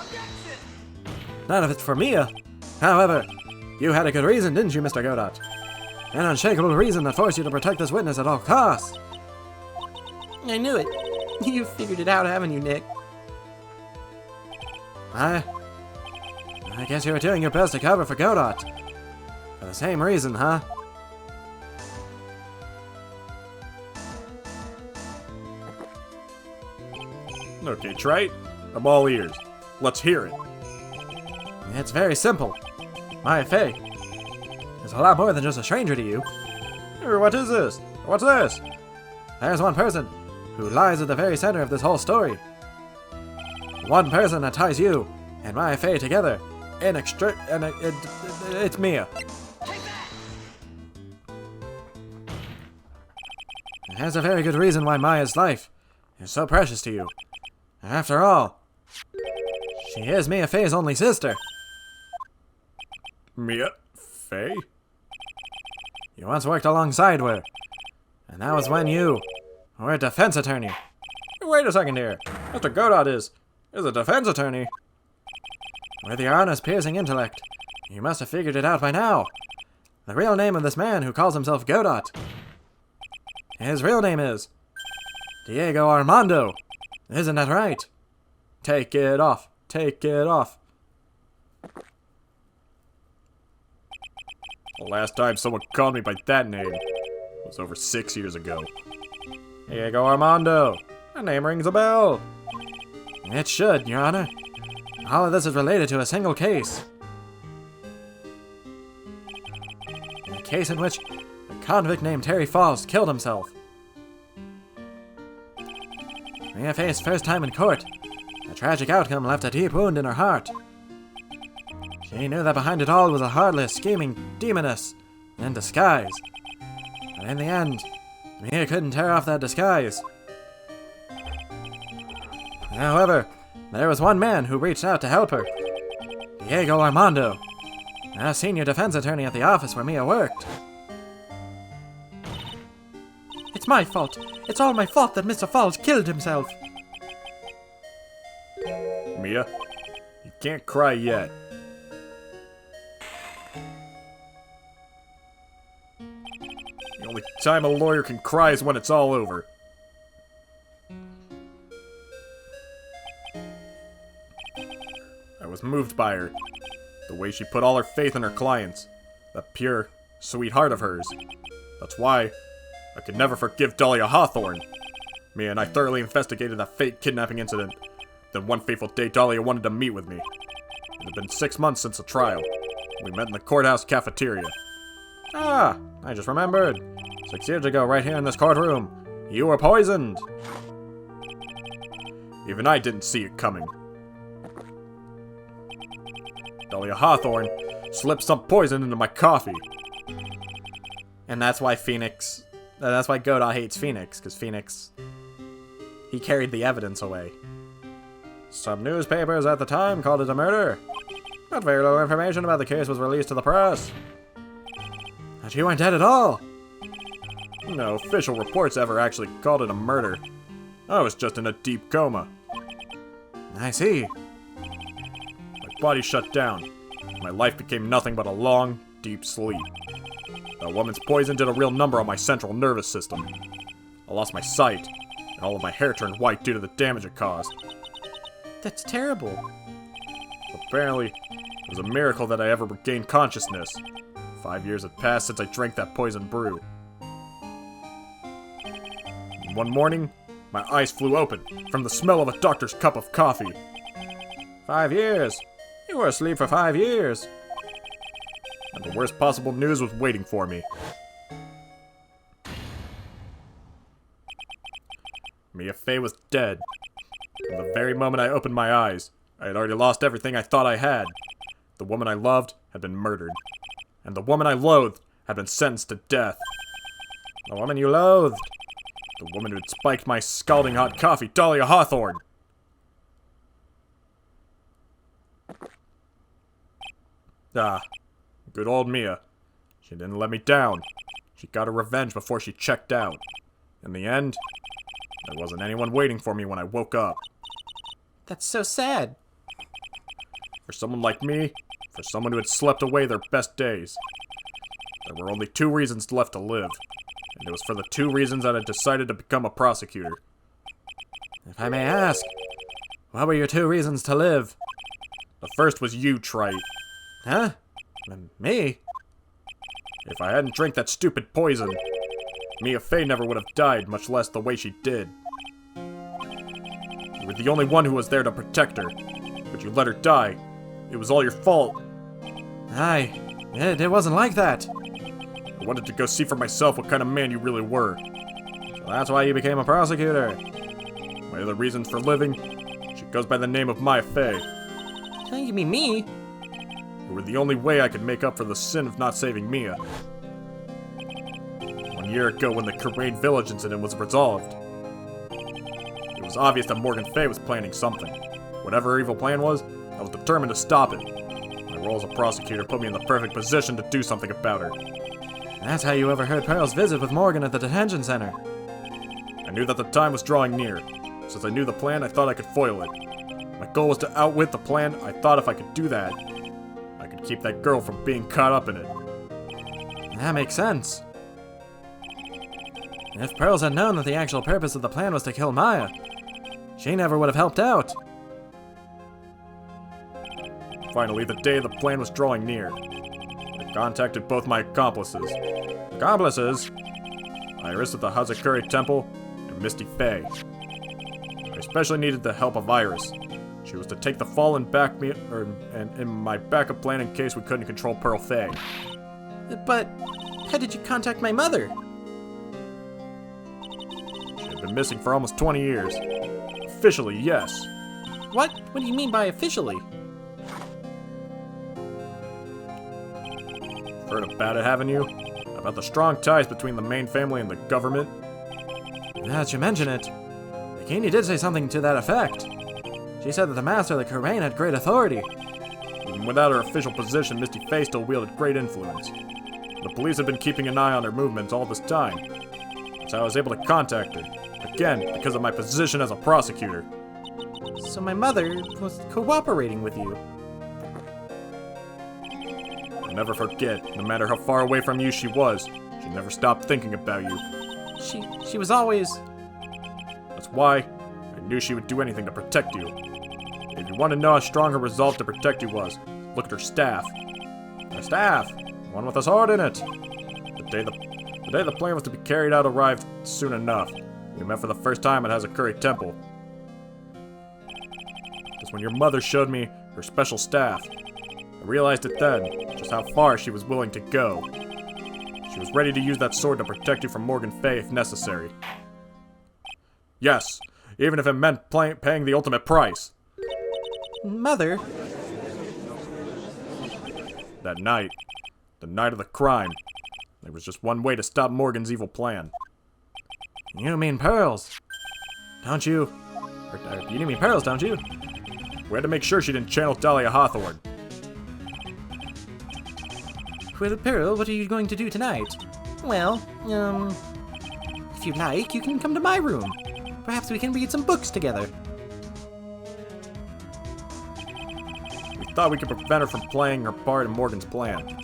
None of it's for Mia. However, you had a good reason, didn't you, Mr. Godot? An unshakable reason that forced you to protect this witness at all costs. I knew it. You figured it out, haven't you, Nick? I guess you were doing your best to cover for Godot. For the same reason, huh? Okay, Trite. I'm all ears. Let's hear it. It's very simple. My Faye is a lot more than just a stranger to you. What is this? What's this? There's one person who lies at the very center of this whole story. One person that ties you and my Faye together it's Mia. There's a very good reason why Maya's life is so precious to you. After all, she is Mia Faye's only sister. Mia Faye? You once worked alongside her, and that was when you were a defense attorney. Wait a second here. Mr. Godot is is a defense attorney. With your honest, piercing intellect, you must have figured it out by now. The real name of this man who calls himself Godot. His real name is Diego Armando. Isn't that right? Take it off. Take it off. The last time someone called me by that name was over 6 years ago. Diego Armando. That name rings a bell. It should, Your Honor. All of this is related to a single case. A case in which a convict named Terry Falls killed himself. Mia Faye's first time in court, a tragic outcome left a deep wound in her heart. She knew that behind it all was a heartless, scheming demoness in disguise. But in the end, Mia couldn't tear off that disguise. However, there was one man who reached out to help her. Diego Armando, a senior defense attorney at the office where Mia worked. It's my fault. It's all my fault that Mr. Falls killed himself. Mia, you can't cry yet. The only time a lawyer can cry is when it's all over. I was moved by her. The way she put all her faith in her clients. That pure, sweet heart of hers. That's why I could never forgive Dahlia Hawthorne. Mia and I thoroughly investigated that fake kidnapping incident. Then one fateful day, Dahlia wanted to meet with me. It had been 6 months since the trial. We met in the courthouse cafeteria. Ah, I just remembered. 6 years ago, right here in this courtroom, you were poisoned. Even I didn't see it coming. Dahlia Hawthorne slipped some poison into my coffee. And that's why that's why Godot hates Phoenix, because Phoenix, he carried the evidence away. Some newspapers at the time called it a murder, but very little information about the case was released to the press. But you weren't dead at all. No official reports ever actually called it a murder. I was just in a deep coma. I see. My body shut down. My life became nothing but a long, deep sleep. That woman's poison did a real number on my central nervous system. I lost my sight, and all of my hair turned white due to the damage it caused. That's terrible. Apparently, it was a miracle that I ever regained consciousness. 5 years had passed since I drank that poison brew. And one morning, my eyes flew open from the smell of a doctor's cup of coffee. 5 years? You were asleep for 5 years. And the worst possible news was waiting for me. Mia Fey was dead. From the very moment I opened my eyes, I had already lost everything I thought I had. The woman I loved had been murdered. And the woman I loathed had been sentenced to death. The woman you loathed. The woman who had spiked my scalding hot coffee, Dahlia Hawthorne. Ah, good old Mia. She didn't let me down. She got her revenge before she checked out. In the end, there wasn't anyone waiting for me when I woke up. That's so sad. For someone like me, for someone who had slept away their best days, there were only 2 reasons left to live. And it was for the 2 reasons that I decided to become a prosecutor. If I may ask, what were your 2 reasons to live? The first was you, Wright. Huh? Me? If I hadn't drank that stupid poison, Mia Fey never would have died, much less the way she did. You were the only one who was there to protect her, but you let her die. It was all your fault. It wasn't like that. I wanted to go see for myself what kind of man you really were. So that's why you became a prosecutor. My other reasons for living, she goes by the name of Mia Fey. Don't you mean me? You were the only way I could make up for the sin of not saving Mia. 1 year ago when the Courtroom Village incident was resolved, it was obvious that Morgan Fay was planning something. Whatever her evil plan was, I was determined to stop it. My role as a prosecutor put me in the perfect position to do something about her. That's how you overheard Pearl's visit with Morgan at the detention center. I knew that the time was drawing near. Since I knew the plan, I thought I could foil it. My goal was to outwit the plan, I thought if I could do that, I could keep that girl from being caught up in it. That makes sense. If Pearls had known that the actual purpose of the plan was to kill Maya, she never would have helped out. Finally, the day of the plan was drawing near. I contacted both my accomplices. Accomplices? Iris at the Hazakuri Temple and Misty Faye. I especially needed the help of Iris. She was to take the fall and back me, and in my backup plan in case we couldn't control Pearl Faye. But how did you contact my mother? She had been missing for almost 20 years. Officially, yes. What? What do you mean by officially? Heard about it, haven't you? About the strong ties between the main family and the government? Now that you mention it, Bikini did say something to that effect. She said that the master of the Courtroom had great authority. Even without her official position, Misty Faye still wielded great influence. The police had been keeping an eye on her movements all this time. That's how I was able to contact her. Again, because of my position as a prosecutor. So my mother was cooperating with you. I'll never forget, no matter how far away from you she was, she never stopped thinking about you. She was always... That's why I knew she would do anything to protect you. If you want to know how strong her resolve to protect you was, look at her staff. Her staff! The one with a sword in it! The day the plan was to be carried out arrived soon enough. We met for the first time at Hazakuri Temple. Just when your mother showed me her special staff, I realized it then, just how far she was willing to go. She was ready to use that sword to protect you from Morgan Fay if necessary. Yes, even if it meant paying the ultimate price. Mother? That night, the night of the crime, there was just one way to stop Morgan's evil plan. You mean Pearls? Don't you? You mean Pearls, don't you? We had to make sure she didn't channel Dahlia Hawthorne. Well, Pearl, what are you going to do tonight? Well, if you like, you can come to my room. Perhaps we can read some books together. We thought we could prevent her from playing her part in Morgan's plan.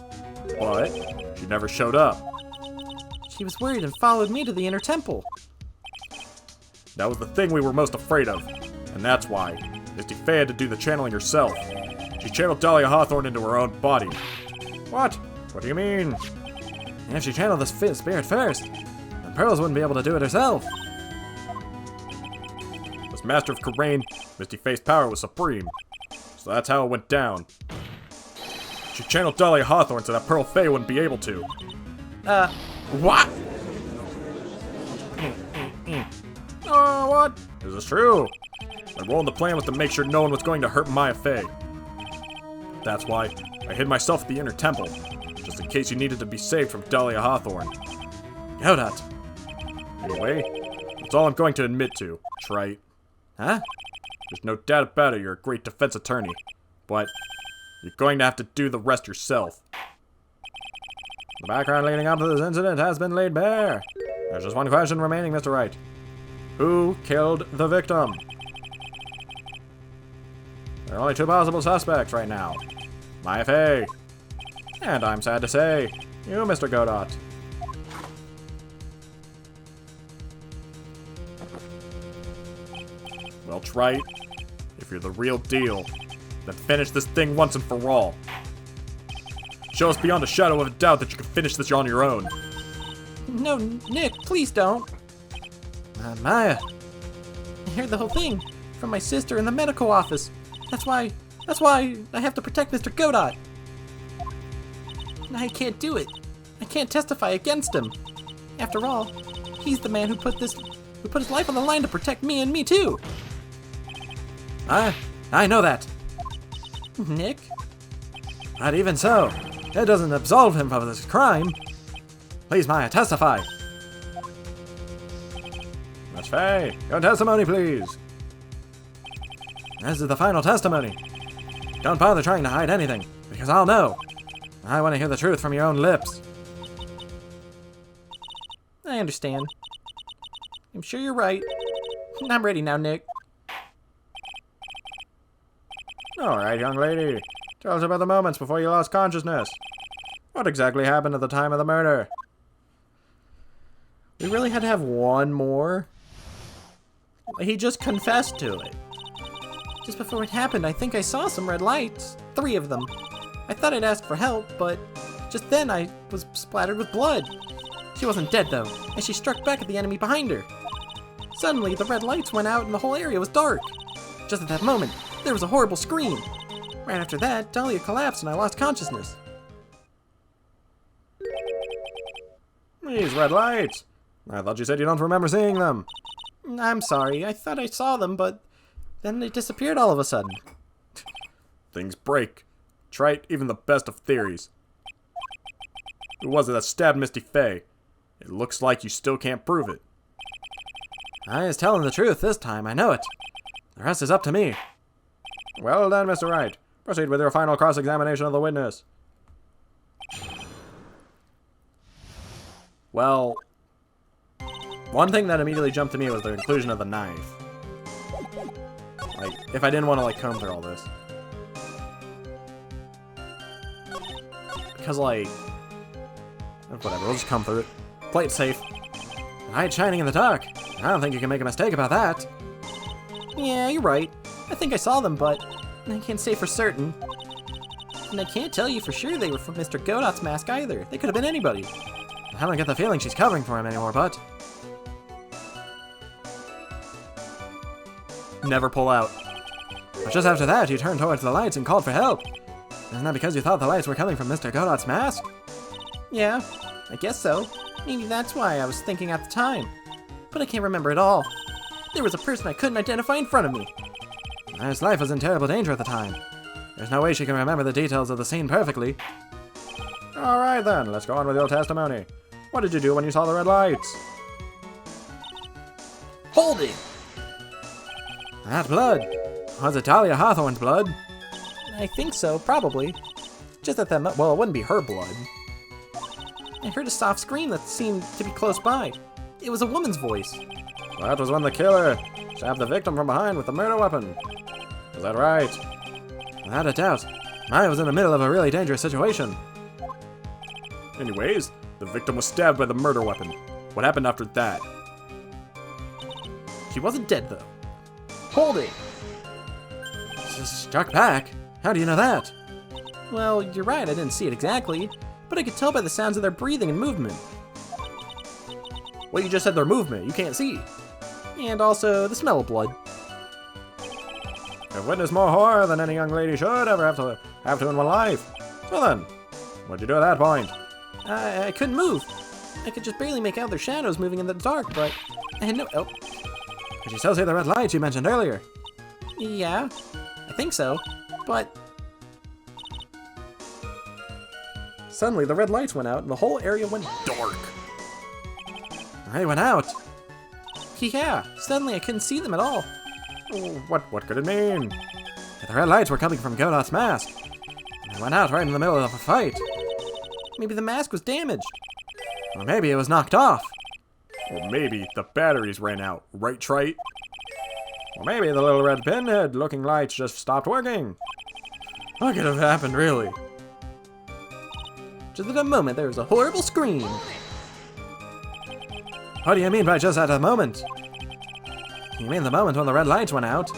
But she never showed up. She was worried and followed me to the inner temple. That was the thing we were most afraid of. And that's why Misty Faye had to do the channeling herself. She channeled Dahlia Hawthorne into her own body. What? What do you mean? If she channeled the spirit first, then Pearls wouldn't be able to do it herself. As Master of Courtroom, Misty Faye's power was supreme. So that's how it went down. She channeled Dahlia Hawthorne so that Pearl Faye wouldn't be able to. What? Oh, what? Is this true? My role in the plan was to make sure no one was going to hurt Maya Faye. That's why I hid myself at the inner temple, just in case you needed to be saved from Dahlia Hawthorne. Godot. Anyway, that's all I'm going to admit to, Wright. Huh? There's no doubt about it, you're a great defense attorney. But you're going to have to do the rest yourself. The background leading up to this incident has been laid bare. There's just one question remaining, Mr. Wright. Who killed the victim? There are only two possible suspects right now. Maya Faye. And I'm sad to say, you, Mr. Godot. Well, Wright, if you're the real deal, then finish this thing once and for all. Show us beyond a shadow of a doubt that you can finish this on your own. No, Nick, please don't. Maya. I heard the whole thing from my sister in the medical office. That's why I have to protect Mr. Godot. I can't do it. I can't testify against him. After all, he's the man who put his life on the line to protect me and me too. I know that. Nick? But even so, that doesn't absolve him of this crime. Please, Maya, testify. Miss Faye, your testimony, please. This is the final testimony. Don't bother trying to hide anything, because I'll know. I want to hear the truth from your own lips. I understand. I'm sure you're right. I'm ready now, Nick. Alright, young lady. Tell us about the moments before you lost consciousness. What exactly happened at the time of the murder? We really had to have one more? He just confessed to it. Just before it happened, I think I saw some red lights. 3 of them. I thought I'd ask for help, but just then I was splattered with blood. She wasn't dead though, and she struck back at the enemy behind her. Suddenly, the red lights went out and the whole area was dark. Just at that moment, there was a horrible scream. Right after that, Dahlia collapsed and I lost consciousness. These red lights. I thought you said you don't remember seeing them. I'm sorry, I thought I saw them, but then they disappeared all of a sudden. Things break. Trite even the best of theories. Who was it that stabbed Misty Faye? It looks like you still can't prove it. I was telling the truth this time, I know it. The rest is up to me. Well done, Mr. Wright. Proceed with your final cross-examination of the witness. Well, one thing that immediately jumped to me was the inclusion of the knife. Like, if I didn't want to, like, comb through all this. Because, like, whatever, we'll just comb through it. Play it safe. The light shining in the dark. I don't think you can make a mistake about that. Yeah, you're right. I think I saw them, but I can't say for certain. And I can't tell you for sure they were from Mr. Godot's mask either. They could have been anybody. I don't get the feeling she's covering for him anymore, but... Never pull out. But just after that, you turned towards the lights and called for help. Isn't that because you thought the lights were coming from Mr. Godot's mask? Yeah, I guess so. Maybe that's why I was thinking at the time. But I can't remember it all. There was a person I couldn't identify in front of me. His life was in terrible danger at the time. There's no way she can remember the details of the scene perfectly. Alright then, let's go on with your testimony. What did you do when you saw the red lights? Hold it! That blood. Was it Dahlia Hawthorne's blood? I think so, probably. Just at that well, it wouldn't be her blood. I heard a soft scream that seemed to be close by. It was a woman's voice. That was when the killer stabbed the victim from behind with the murder weapon. Is that right? Without a doubt. I was in the middle of a really dangerous situation. Anyways, the victim was stabbed by the murder weapon. What happened after that? She wasn't dead, though. Hold it! Struck back? How do you know that? Well, you're right, I didn't see it exactly, but I could tell by the sounds of their breathing and movement. Well, you just said their movement. You can't see. And also, the smell of blood. You've witnessed more horror than any young lady should ever have to in one life. So then, what'd you do at that point? I couldn't move. I could just barely make out their shadows moving in the dark, but I had no... Oh. Could you still see the red lights you mentioned earlier? Yeah, I think so, but... Suddenly, the red lights went out and the whole area went dark. They went out. Yeah, suddenly I couldn't see them at all. What could it mean? The red lights were coming from Godot's mask. They went out right in the middle of a fight. Maybe the mask was damaged. Or maybe it was knocked off. Or maybe the batteries ran out. Right, Trite? Or maybe the little red pinhead looking lights just stopped working. What could have happened, really? Just at that moment, there was a horrible scream. What do you mean by just at a moment? You mean the moment when the red lights went out?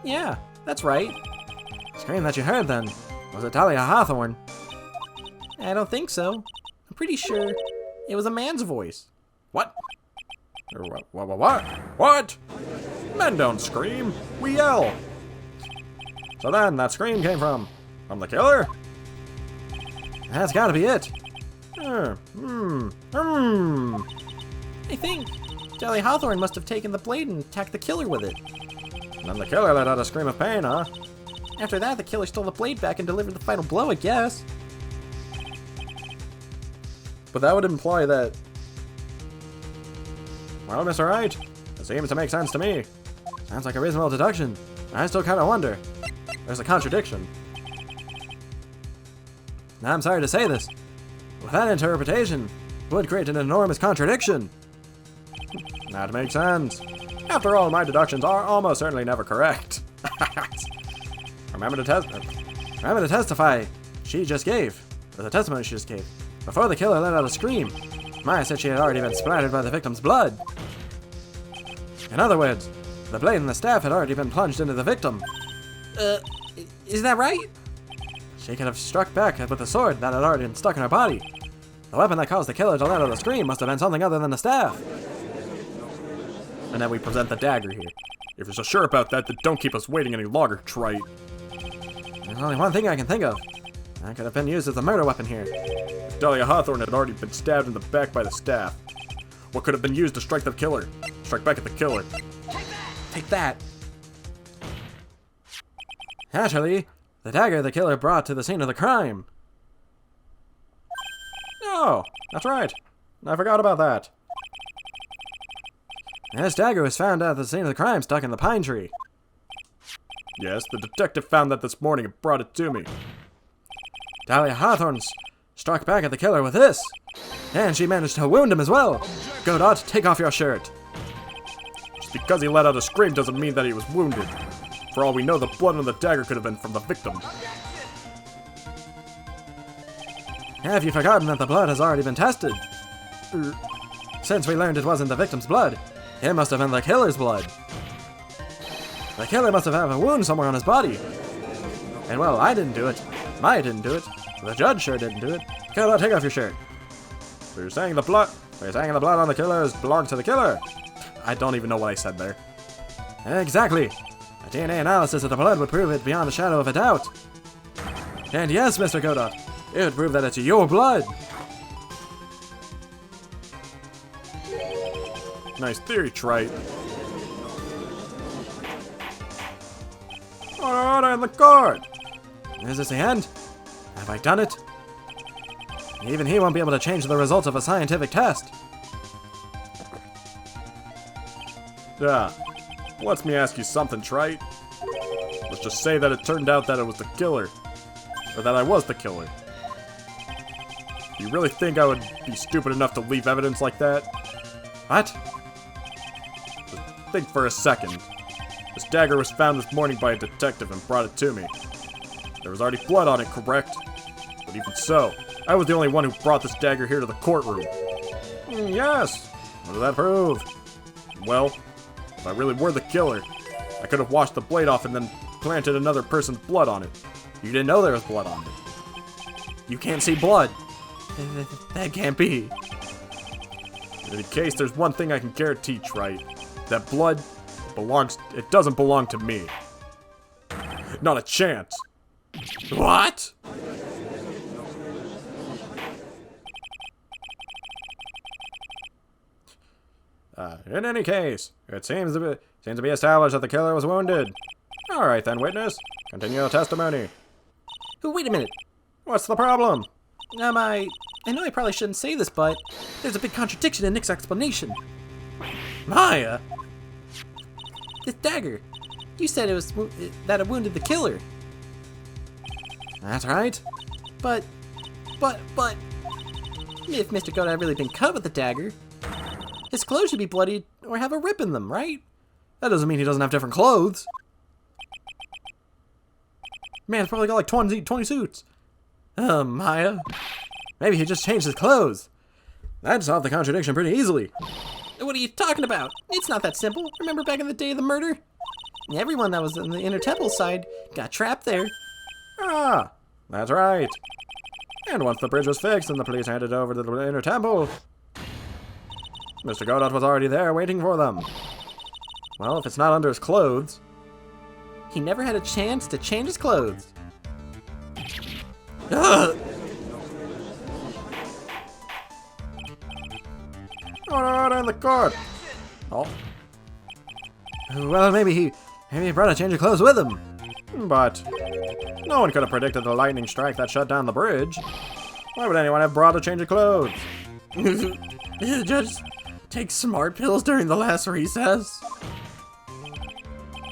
Yeah, that's right. The scream that you heard then, was it Dahlia Hawthorne? I don't think so. I'm pretty sure it was a man's voice. What? What? Men don't scream. We yell. So then, that scream came from the killer? That's gotta be it. I think Dahlia Hawthorne must have taken the blade and attacked the killer with it. And then the killer let out a scream of pain, huh? After that, the killer stole the blade back and delivered the final blow, I guess. But that would imply that... Well, Mr. Wright, it seems to make sense to me. Sounds like a reasonable deduction. I still kind of wonder. There's a contradiction. Now, I'm sorry to say this, but that interpretation would create an enormous contradiction. That makes sense. After all, my deductions are almost certainly never correct. Remember to testify she just gave, or the testimony she just gave. Before the killer let out a scream, Maya said she had already been splattered by the victim's blood. In other words, the blade and the staff had already been plunged into the victim. Is that right? She could have struck back with the sword that had already been stuck in her body. The weapon that caused the killer to let out a scream must have been something other than the staff. And then we present the dagger here. If you're so sure about that, then don't keep us waiting any longer, Trite. There's only one thing I can think of. That could have been used as a murder weapon here. Dahlia Hawthorne had already been stabbed in the back by the staff. What could have been used to strike the killer? Strike back at the killer. Take that. Naturally, the dagger the killer brought to the scene of the crime. Oh, that's right. I forgot about that. This dagger was found at the scene of the crime stuck in the pine tree. Yes, the detective found that this morning and brought it to me. Dahlia Hawthorne struck back at the killer with this. And she managed to wound him as well. Godot, take off your shirt. Just because he let out a scream doesn't mean that he was wounded. For all we know, the blood on the dagger could have been from the victim. Have you forgotten that the blood has already been tested? Since we learned it wasn't the victim's blood, it must have been the killer's blood. The killer must have had a wound somewhere on his body. And well, I didn't do it. Maya didn't do it. The judge sure didn't do it. Godot, take off your shirt. So you're saying the blood on the killers belonged to the killer? I don't even know what I said there. Exactly. A DNA analysis of the blood would prove it beyond a shadow of a doubt. And yes, Mr. Godot, it would prove that it's your blood. Nice theory, Trite. Order in the court! Is this the end? Have I done it? Even he won't be able to change the results of a scientific test. Yeah. Let me ask you something, Trite. Let's just say that it turned out that it was the killer. Or that I was the killer. Do you really think I would be stupid enough to leave evidence like that? What? Just think for a second. This dagger was found this morning by a detective and brought it to me. There was already blood on it, correct? But even so, I was the only one who brought this dagger here to the courtroom. Yes. What does that prove? Well, if I really were the killer, I could have washed the blade off and then planted another person's blood on it. You didn't know there was blood on it. You can't see blood. That can't be. In any case, there's one thing I can guarantee, Trite. That blood it doesn't belong to me. Not a chance. What? In any case, it seems to be established that the killer was wounded. All right then, witness. Continue your testimony. Wait a minute. What's the problem? I know I probably shouldn't say this, but there's a big contradiction in Nick's explanation. Maya? This dagger. You said it was that it wounded the killer. That's right. But, if Mr. Godot had really been cut with the dagger, his clothes should be bloodied or have a rip in them, right? That doesn't mean he doesn't have different clothes. Man's probably got like 20 suits. Maya. Maybe he just changed his clothes. That'd solve the contradiction pretty easily. What are you talking about? It's not that simple. Remember back in the day of the murder? Everyone that was on the inner temple side got trapped there. Ah, that's right. And once the bridge was fixed and the police handed over to the inner temple, Mr. Godot was already there waiting for them. Well, if it's not under his clothes... He never had a chance to change his clothes. Ugh! Order in the court. Oh. Well, maybe he brought a change of clothes with him. But no one could have predicted the lightning strike that shut down the bridge. Why would anyone have brought a change of clothes? Did the judge take smart pills during the last recess?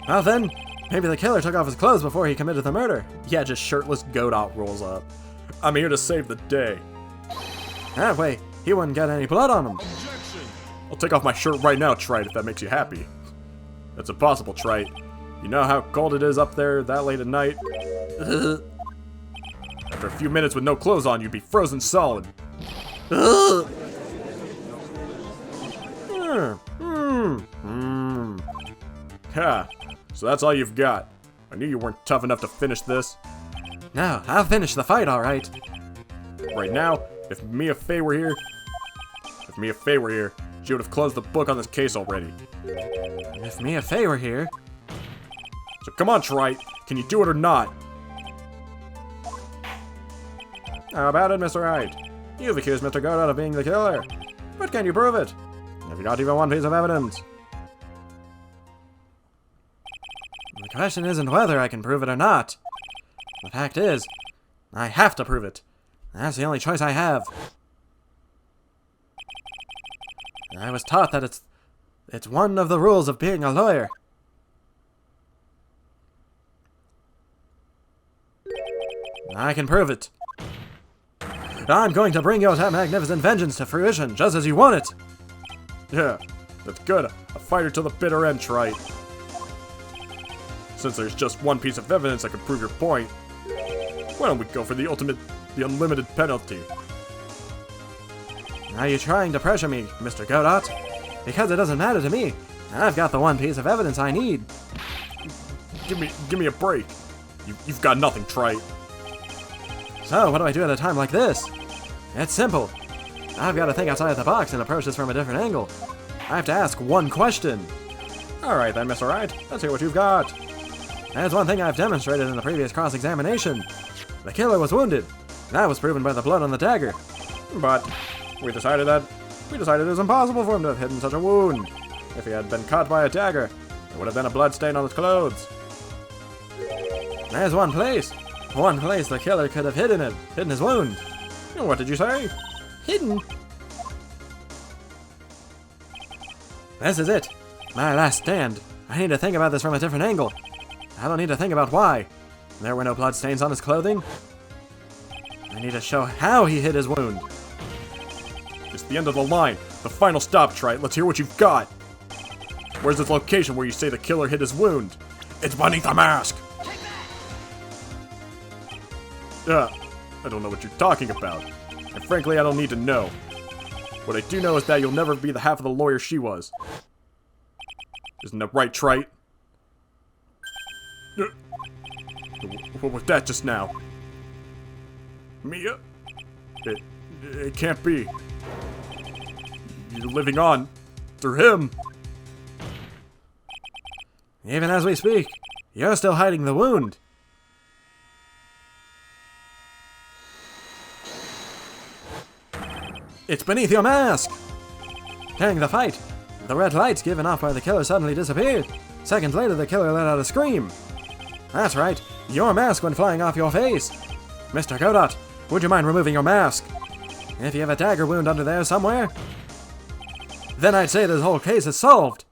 Well then, maybe the killer took off his clothes before he committed the murder. Yeah, just shirtless Godot rolls up. I'm here to save the day. That way, he wouldn't get any blood on him. I'll take off my shirt right now, Trite, if that makes you happy. That's impossible, Trite. You know how cold it is up there that late at night? After a few minutes with no clothes on, you'd be frozen solid. Ha, so that's all you've got. I knew you weren't tough enough to finish this. No, I'll finish the fight, all right. Right now, if Mia Fey were here, she would have closed the book on this case already. If Mia Fey were here... So come on, Wright. Can you do it or not? How about it, Mr. Wright? You've accused Mr. Godot of being the killer. But can you prove it? Have you got even one piece of evidence? The question isn't whether I can prove it or not. The fact is, I have to prove it. That's the only choice I have. I was taught that it's one of the rules of being a lawyer. I can prove it. I'm going to bring your magnificent vengeance to fruition, just as you want it. Yeah, that's good. A fighter till the bitter end, Wright. Since there's just one piece of evidence that could prove your point, why don't we go for the unlimited penalty? Are you trying to pressure me, Mr. Godot? Because it doesn't matter to me. I've got the one piece of evidence I need. Give me a break. You've got nothing, Wright. So, what do I do at a time like this? It's simple. I've got to think outside the box and approach this from a different angle. I have to ask one question. Alright then, Mr. Wright. Let's hear what you've got. There's one thing I've demonstrated in the previous cross-examination. The killer was wounded. That was proven by the blood on the dagger. But we decided it was impossible for him to have hidden such a wound. If he had been caught by a dagger, there would have been a blood stain on his clothes. There's one place the killer could have hidden his wound. What did you say? Hidden? This is it. My last stand. I need to think about this from a different angle. I don't need to think about why. There were no blood stains on his clothing. I need to show how he hid his wound. It's the end of the line. The final stop, Wright. Let's hear what you've got. Where's this location where you say the killer hid his wound? It's beneath the mask. I don't know what you're talking about. And frankly, I don't need to know. What I do know is that you'll never be the half of the lawyer she was. Isn't that right, Wright? What was that just now? Mia? It can't be. You're living on through him. Even as we speak, you're still hiding the wound. It's beneath your mask! During the fight, the red lights given off by the killer suddenly disappeared. Seconds later, the killer let out a scream. That's right, your mask went flying off your face. Mr. Godot, would you mind removing your mask? If you have a dagger wound under there somewhere, then I'd say this whole case is solved.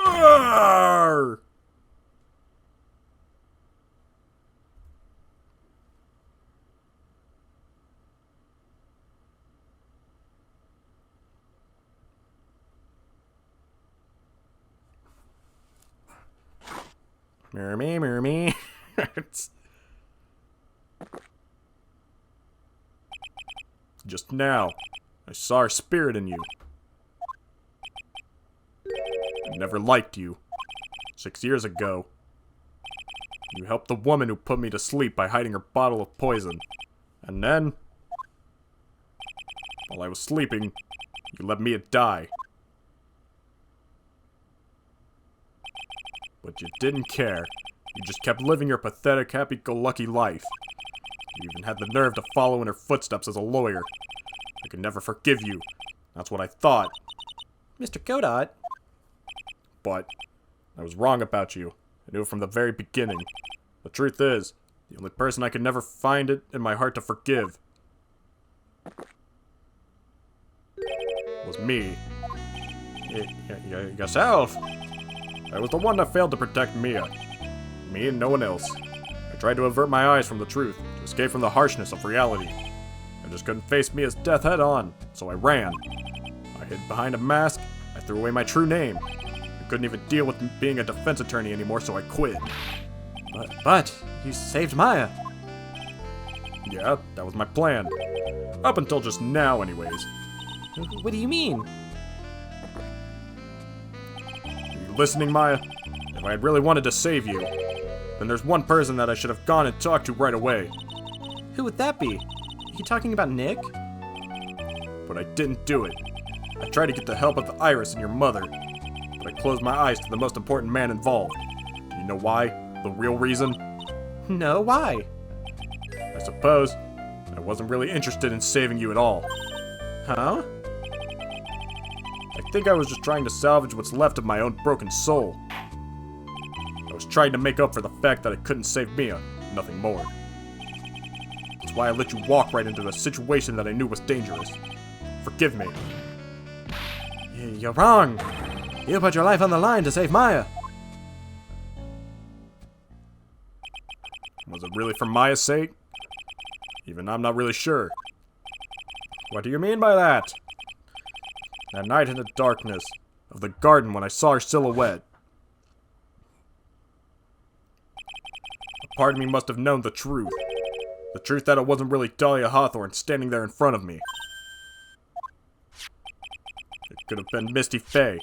Arrgh! Mirror me. Just now, I saw a spirit in you. I never liked you. 6 years ago, you helped the woman who put me to sleep by hiding her bottle of poison. And then, while I was sleeping, you let Mia die. But you didn't care. You just kept living your pathetic, happy-go-lucky life. You even had the nerve to follow in her footsteps as a lawyer. I could never forgive you. That's what I thought. Mr. Godot. But I was wrong about you. I knew it from the very beginning. The truth is, the only person I could never find it in my heart to forgive was me. Yourself. I was the one that failed to protect Mia. Me and no one else. I tried to avert my eyes from the truth, to escape from the harshness of reality. I just couldn't face Mia's death head on, so I ran. I hid behind a mask, threw away my true name. I couldn't even deal with being a defense attorney anymore, so I quit. But you saved Maya. Yeah, that was my plan. Up until just now, anyways. What do you mean? Are you listening, Maya? If I had really wanted to save you, then there's one person that I should have gone and talked to right away. Who would that be? Are you talking about Nick? But I didn't do it. I tried to get the help of the Iris and your mother, but I closed my eyes to the most important man involved. You know why? The real reason? No, why? I suppose I wasn't really interested in saving you at all. Huh? I think I was just trying to salvage what's left of my own broken soul. I was trying to make up for the fact that I couldn't save Mia, nothing more. That's why I let you walk right into a situation that I knew was dangerous. Forgive me. You're wrong. You put your life on the line to save Maya. Was it really for Maya's sake? Even I'm not really sure. What do you mean by that? That night in the darkness of the garden when I saw her silhouette. A part of me must have known the truth. The truth that it wasn't really Dahlia Hawthorne standing there in front of me. It could have been Misty Faye,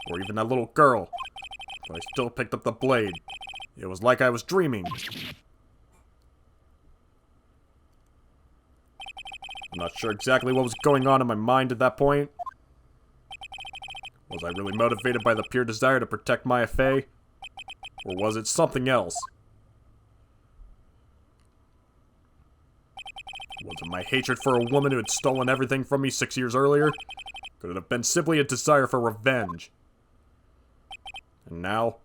or even that little girl. But I still picked up the blade. It was like I was dreaming. I'm not sure exactly what was going on in my mind at that point. Was I really motivated by the pure desire to protect Maya Faye? Or was it something else? Was it my hatred for a woman who had stolen everything from me 6 years earlier? Could it have been simply a desire for revenge? And now,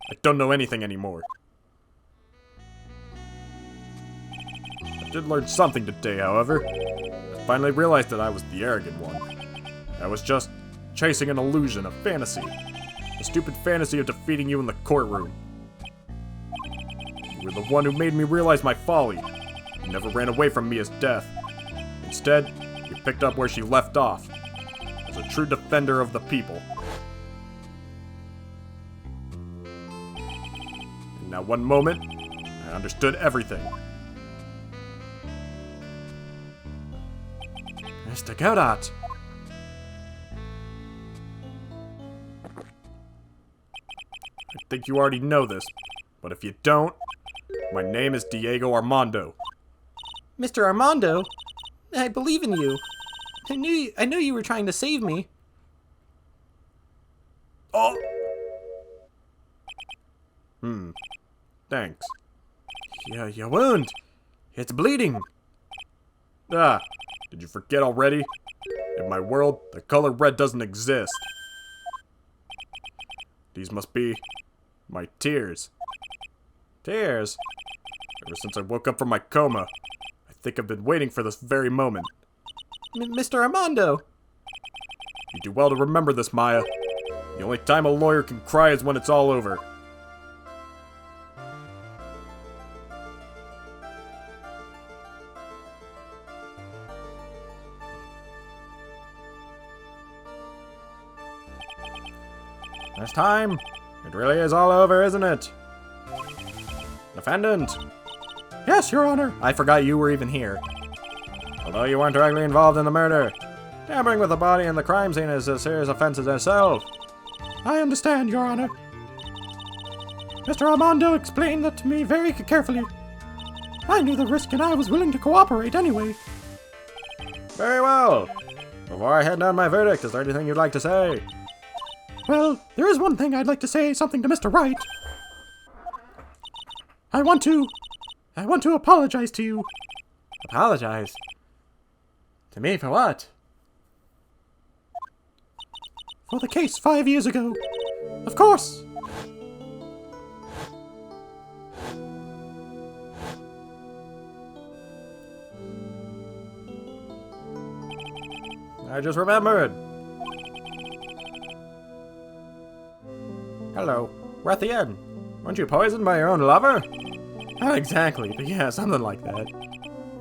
I don't know anything anymore. I did learn something today, however. I finally realized that I was the arrogant one. I was just chasing an illusion, a fantasy. A stupid fantasy of defeating you in the courtroom. You were the one who made me realize my folly. You never ran away from Mia's death. Instead, you picked up where she left off. As a true defender of the people. In that one moment, I understood everything. Mr. Godot. I think you already know this, but if you don't, my name is Diego Armando. Mr. Armando? I believe in you. I knew you were trying to save me. Oh! Thanks. Your wound. It's bleeding. Ah, did you forget already? In my world, the color red doesn't exist. These must be my tears. Tears? Ever since I woke up from my coma, I think I've been waiting for this very moment. Mr. Armando! You do well to remember this, Maya. The only time a lawyer can cry is when it's all over. This time, it really is all over, isn't it? Defendant! Yes, Your Honor. I forgot you were even here. Although you weren't directly involved in the murder, tampering with the body in the crime scene is a serious offense in itself. I understand, Your Honor. Mr. Armando explained that to me very carefully. I knew the risk and I was willing to cooperate anyway. Very well. Before I head down my verdict, is there anything you'd like to say? Well, there is one thing I'd like to say something to Mr. Wright. I want to apologize to you. Apologize? To me for what? For the case 5 years ago. Of course. I just remembered. Hello. We're at the end. Weren't you poisoned by your own lover? Not exactly, but yeah, something like that.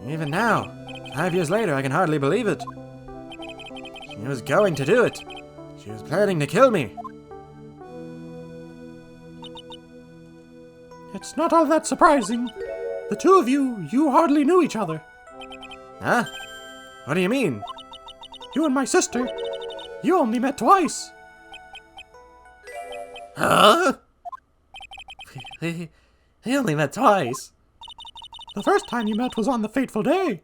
Even now, 5 years later, I can hardly believe it. She was going to do it. She was planning to kill me. It's not all that surprising. The two of you hardly knew each other. Huh? What do you mean? You and my sister, you only met twice. Huh? We only met twice. The first time you met was on the fateful day.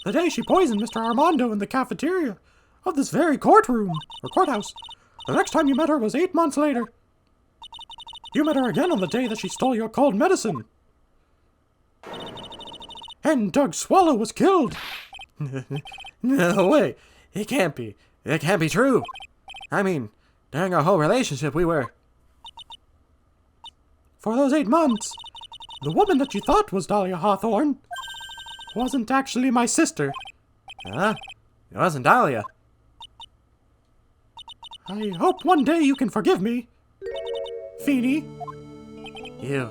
The day she poisoned Mr. Armando in the cafeteria of this very courtroom, or courthouse. The next time you met her was 8 months later. You met her again on the day that she stole your cold medicine. And Doug Swallow was killed. No way. It can't be. It can't be true. I mean, during our whole relationship, we were... For those 8 months, the woman that you thought was Dahlia Hawthorne wasn't actually my sister. Huh? It wasn't Dahlia. I hope one day you can forgive me, Feeny. You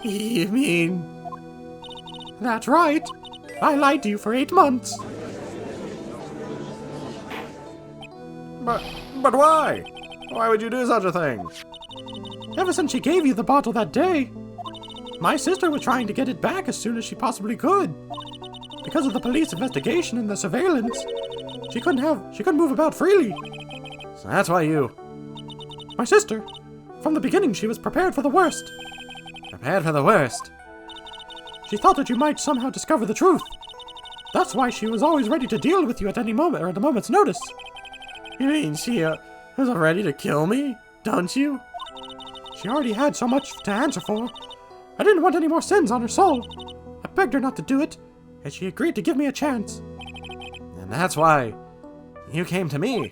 mean... That's right. I lied to you for 8 months. But why? Why would you do such a thing? Ever since she gave you the bottle that day, my sister was trying to get it back as soon as she possibly could. Because of the police investigation and the surveillance, she couldn't move about freely. So that's why you... My sister, from the beginning she was prepared for the worst. Prepared for the worst? She thought that you might somehow discover the truth. That's why she was always ready to deal with you at any moment or at a moment's notice. You mean she was ready to kill me? Don't you? She already had so much to answer for. I didn't want any more sins on her soul. I begged her not to do it, and she agreed to give me a chance. And that's why you came to me.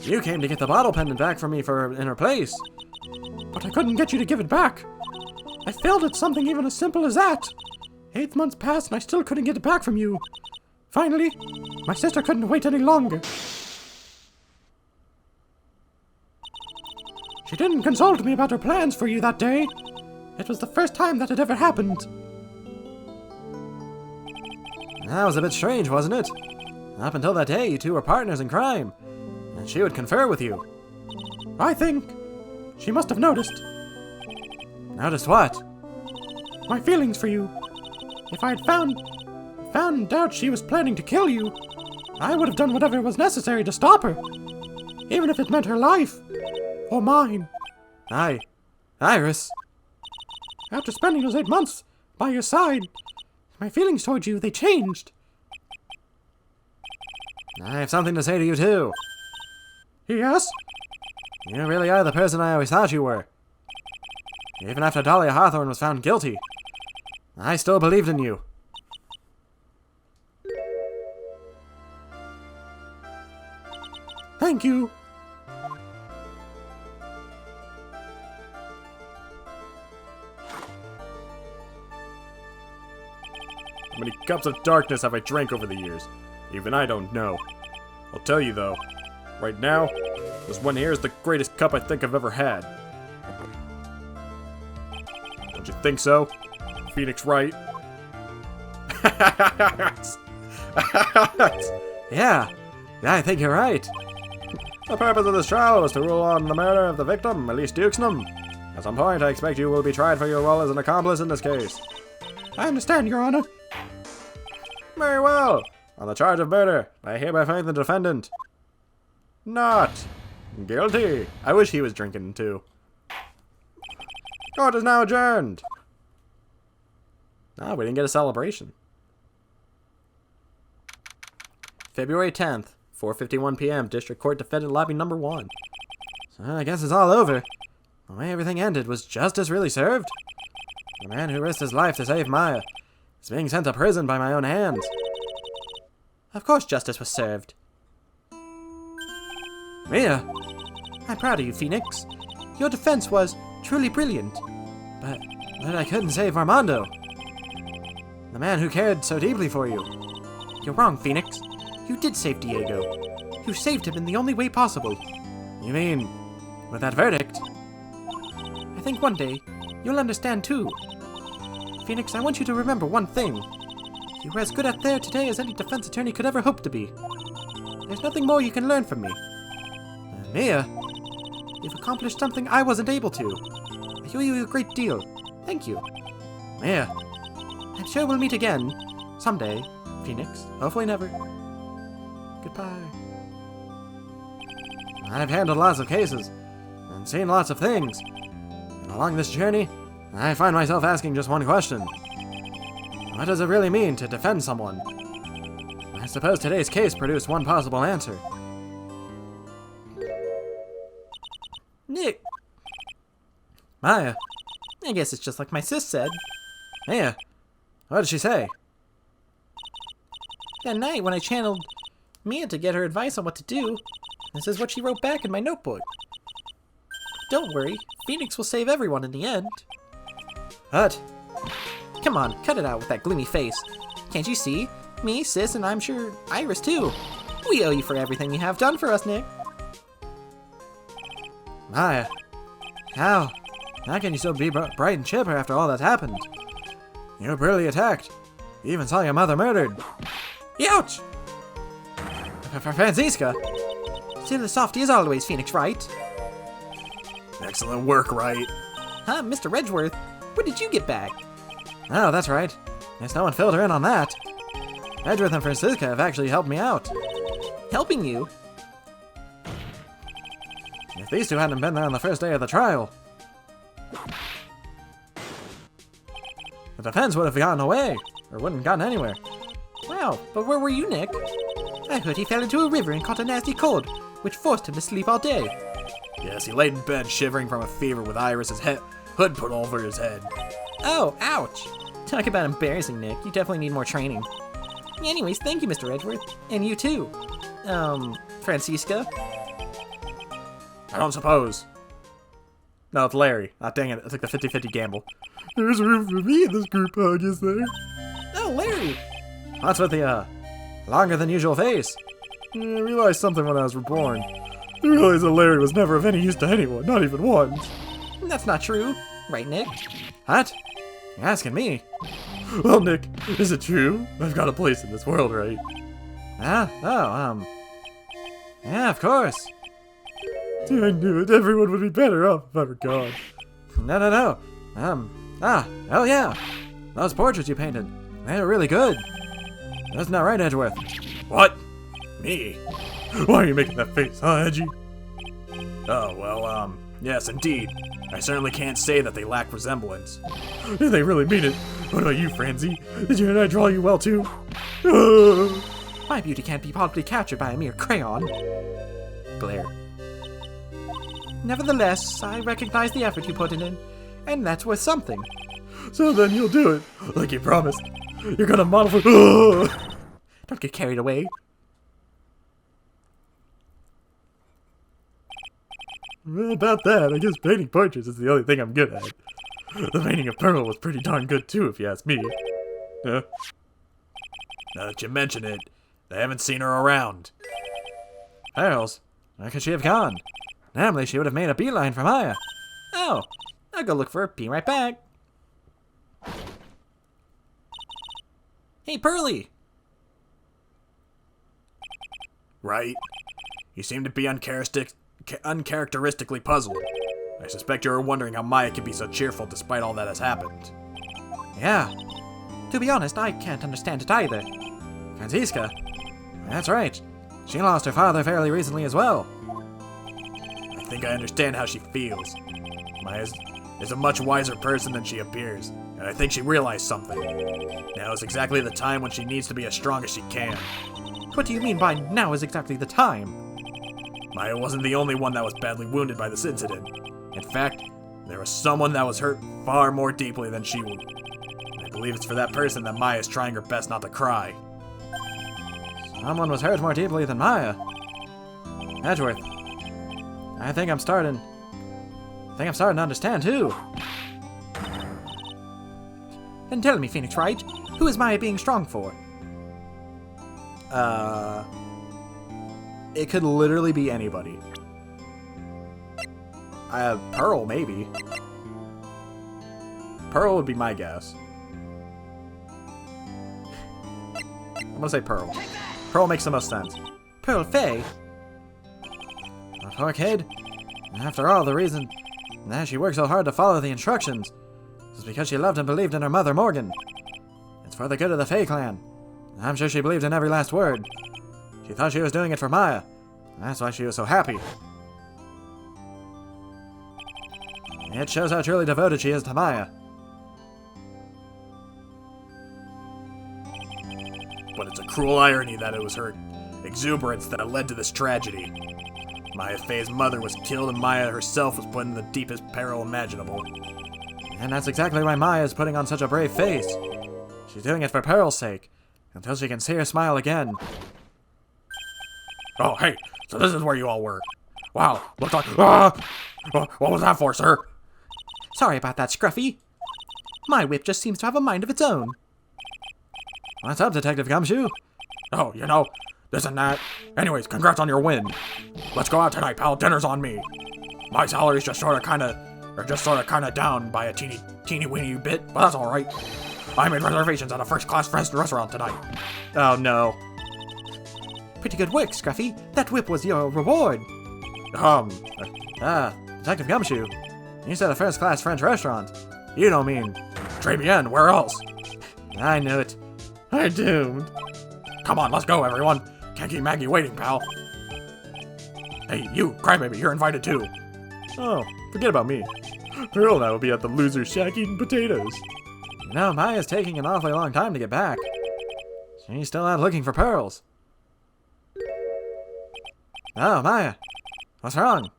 You came to get the bottle pendant back from me in her place. But I couldn't get you to give it back. I failed at something even as simple as that. 8 months passed and I still couldn't get it back from you. Finally, my sister couldn't wait any longer. She didn't consult me about her plans for you that day. It was the first time that had ever happened. That was a bit strange, wasn't it? Up until that day, you two were partners in crime, and she would confer with you. I think she must have noticed. Noticed what? My feelings for you. If I had found out she was planning to kill you, I would have done whatever was necessary to stop her. Even if it meant her life. Or mine. Iris. After spending those 8 months by your side, my feelings towards you, they changed. I have something to say to you, too. Yes? You really are the person I always thought you were. Even after Dahlia Hawthorne was found guilty, I still believed in you. Thank you. How many cups of darkness have I drank over the years? Even I don't know. I'll tell you though, right now, this one here is the greatest cup I think I've ever had. Don't you think so, Phoenix Wright? Yeah, I think you're right. The purpose of this trial was to rule on the murder of the victim, Elise Dukesnam. At some point, I expect you will be tried for your role as an accomplice in this case. I understand, Your Honor. Very well. On the charge of murder, I hereby find the defendant not guilty. I wish he was drinking too. Court is now adjourned. Ah, we didn't get a celebration. February 10th, 4:51 p.m., District Court Defendant Lobby Number 1. So I guess it's all over. The way everything ended, was justice really served? The man who risked his life to save Maya is being sent to prison by my own hands. Of course justice was served. Mia? I'm proud of you, Phoenix. Your defense was truly brilliant. But I couldn't save Armando. The man who cared so deeply for you. You're wrong, Phoenix. You did save Diego. You saved him in the only way possible. You mean, with that verdict? I think one day, you'll understand too. Phoenix, I want you to remember one thing. You were as good at there today as any defense attorney could ever hope to be. There's nothing more you can learn from me. Mia, you've accomplished something I wasn't able to. I owe you a great deal. Thank you. Mia, I'm sure we'll meet again. Someday, Phoenix. Hopefully never. Goodbye. I've handled lots of cases and seen lots of things. And along this journey, I find myself asking just one question. What does it really mean to defend someone? I suppose today's case produced one possible answer. Nick, Maya. I guess it's just like my sis said. Mia. What did she say? That night when I channeled Mia to get her advice on what to do, this is what she wrote back in my notebook. Don't worry, Phoenix will save everyone in the end. What? Come on, cut it out with that gloomy face. Can't you see? Me, sis, and I'm sure Iris too. We owe you for everything you have done for us, Nick. Maya. How? How can you still be bright and chipper after all that's happened? You were brutally attacked. You even saw your mother murdered. Ouch! For Franziska. Still as softy as always, Phoenix, right? Excellent work, Wright. Huh, Mr. Redgeworth? What did you get back? Oh, that's right. Guess no one filled her in on that. Edgeworth and Franziska have actually helped me out. Helping you? If these two hadn't been there on the first day of the trial, the defense would have gotten away, or wouldn't have gotten anywhere. Wow, but where were you, Nick? I heard he fell into a river and caught a nasty cold, which forced him to sleep all day. Yes, he laid in bed shivering from a fever with Iris's hood put over his head. Oh, ouch! Talk about embarrassing, Nick. You definitely need more training. Anyways, thank you, Mr. Edgeworth. And you too. Franziska? I don't suppose. No, it's Larry. Ah, dang it. It's like the 50-50 gamble. There's room for me in this group hug, is there? Oh, Larry! What's with the, longer than usual face? I realized something when I was reborn. I realized that Larry was never of any use to anyone, not even once. That's not true. Right, Nick? What? You're asking me? Well, Nick, is it true? I've got a place in this world, right? Ah, oh, yeah, of course. See, I knew it. Everyone would be better off if I were gone. No. Oh yeah. Those portraits you painted, they were really good. That's not right, Edgeworth. What? Me? Why are you making that face, huh, Edgy? Oh, well, yes, indeed. I certainly can't say that they lack resemblance. Do they really mean it? What about you, Franzi? Did you and I draw you well, too? My beauty can't be possibly captured by a mere crayon. Glare. Nevertheless, I recognize the effort you put in, and that's worth something. So then you'll do it, like you promised. You're gonna model for... Don't get carried away. Well, about that, I guess painting portraits is the only thing I'm good at. The painting of Pearl was pretty darn good too, if you ask me. Now that you mention it, they haven't seen her around. Pearls? Where could she have gone? Normally she would have made a beeline for Maya. Oh, I'll go look for her. Be right back. Hey, Pearly! Right? You seem to be uncharacteristically puzzled. I suspect you are wondering how Maya can be so cheerful despite all that has happened. Yeah. To be honest, I can't understand it either. Franziska? That's right. She lost her father fairly recently as well. I think I understand how she feels. Maya is a much wiser person than she appears, and I think she realized something. Now is exactly the time when she needs to be as strong as she can. What do you mean by now is exactly the time? Maya wasn't the only one that was badly wounded by this incident. In fact, there was someone that was hurt far more deeply than she would. I believe it's for that person that Maya is trying her best not to cry. Someone was hurt more deeply than Maya. Edgeworth. I think I'm starting to understand too. Then tell me, Phoenix Wright, who is Maya being strong for? It could literally be anybody. Pearl, maybe. Pearl would be my guess. I'm gonna say Pearl. Pearl makes the most sense. Pearl Fay? That poor kid. After all, the reason that she worked so hard to follow the instructions was because she loved and believed in her mother, Morgan. It's for the good of the Fay clan. I'm sure she believed in every last word. She thought she was doing it for Maya. That's why she was so happy. It shows how truly devoted she is to Maya. But it's a cruel irony that it was her exuberance that led to this tragedy. Maya Fay's mother was killed and Maya herself was put in the deepest peril imaginable. And that's exactly why Maya is putting on such a brave face. She's doing it for Pearl's sake, until she can see her smile again. Oh, hey, so this is where you all were. Wow, looks like... What was that for, sir? Sorry about that, Scruffy. My whip just seems to have a mind of its own. What's up, Detective Gumshoe? Oh, you know, this and that. Anyways, congrats on your win. Let's go out tonight, pal. Dinner's on me. My salary's just sort of kind of down by a teeny weeny bit, but that's all right. I made reservations at a first-class restaurant tonight. Oh, no. Pretty good work, Scruffy. That whip was your reward. Detective Gumshoe. You said a first-class French restaurant. You don't mean... Très bien, where else? I knew it. I'm doomed. Come on, let's go, everyone. Can't keep Maggie waiting, pal. Hey, you, Crybaby, you're invited too. Oh, forget about me. Pearl and I will be at the loser shack eating potatoes. You know, Maya's taking an awfully long time to get back. She's still out looking for pearls. Oh, Maya. What's wrong?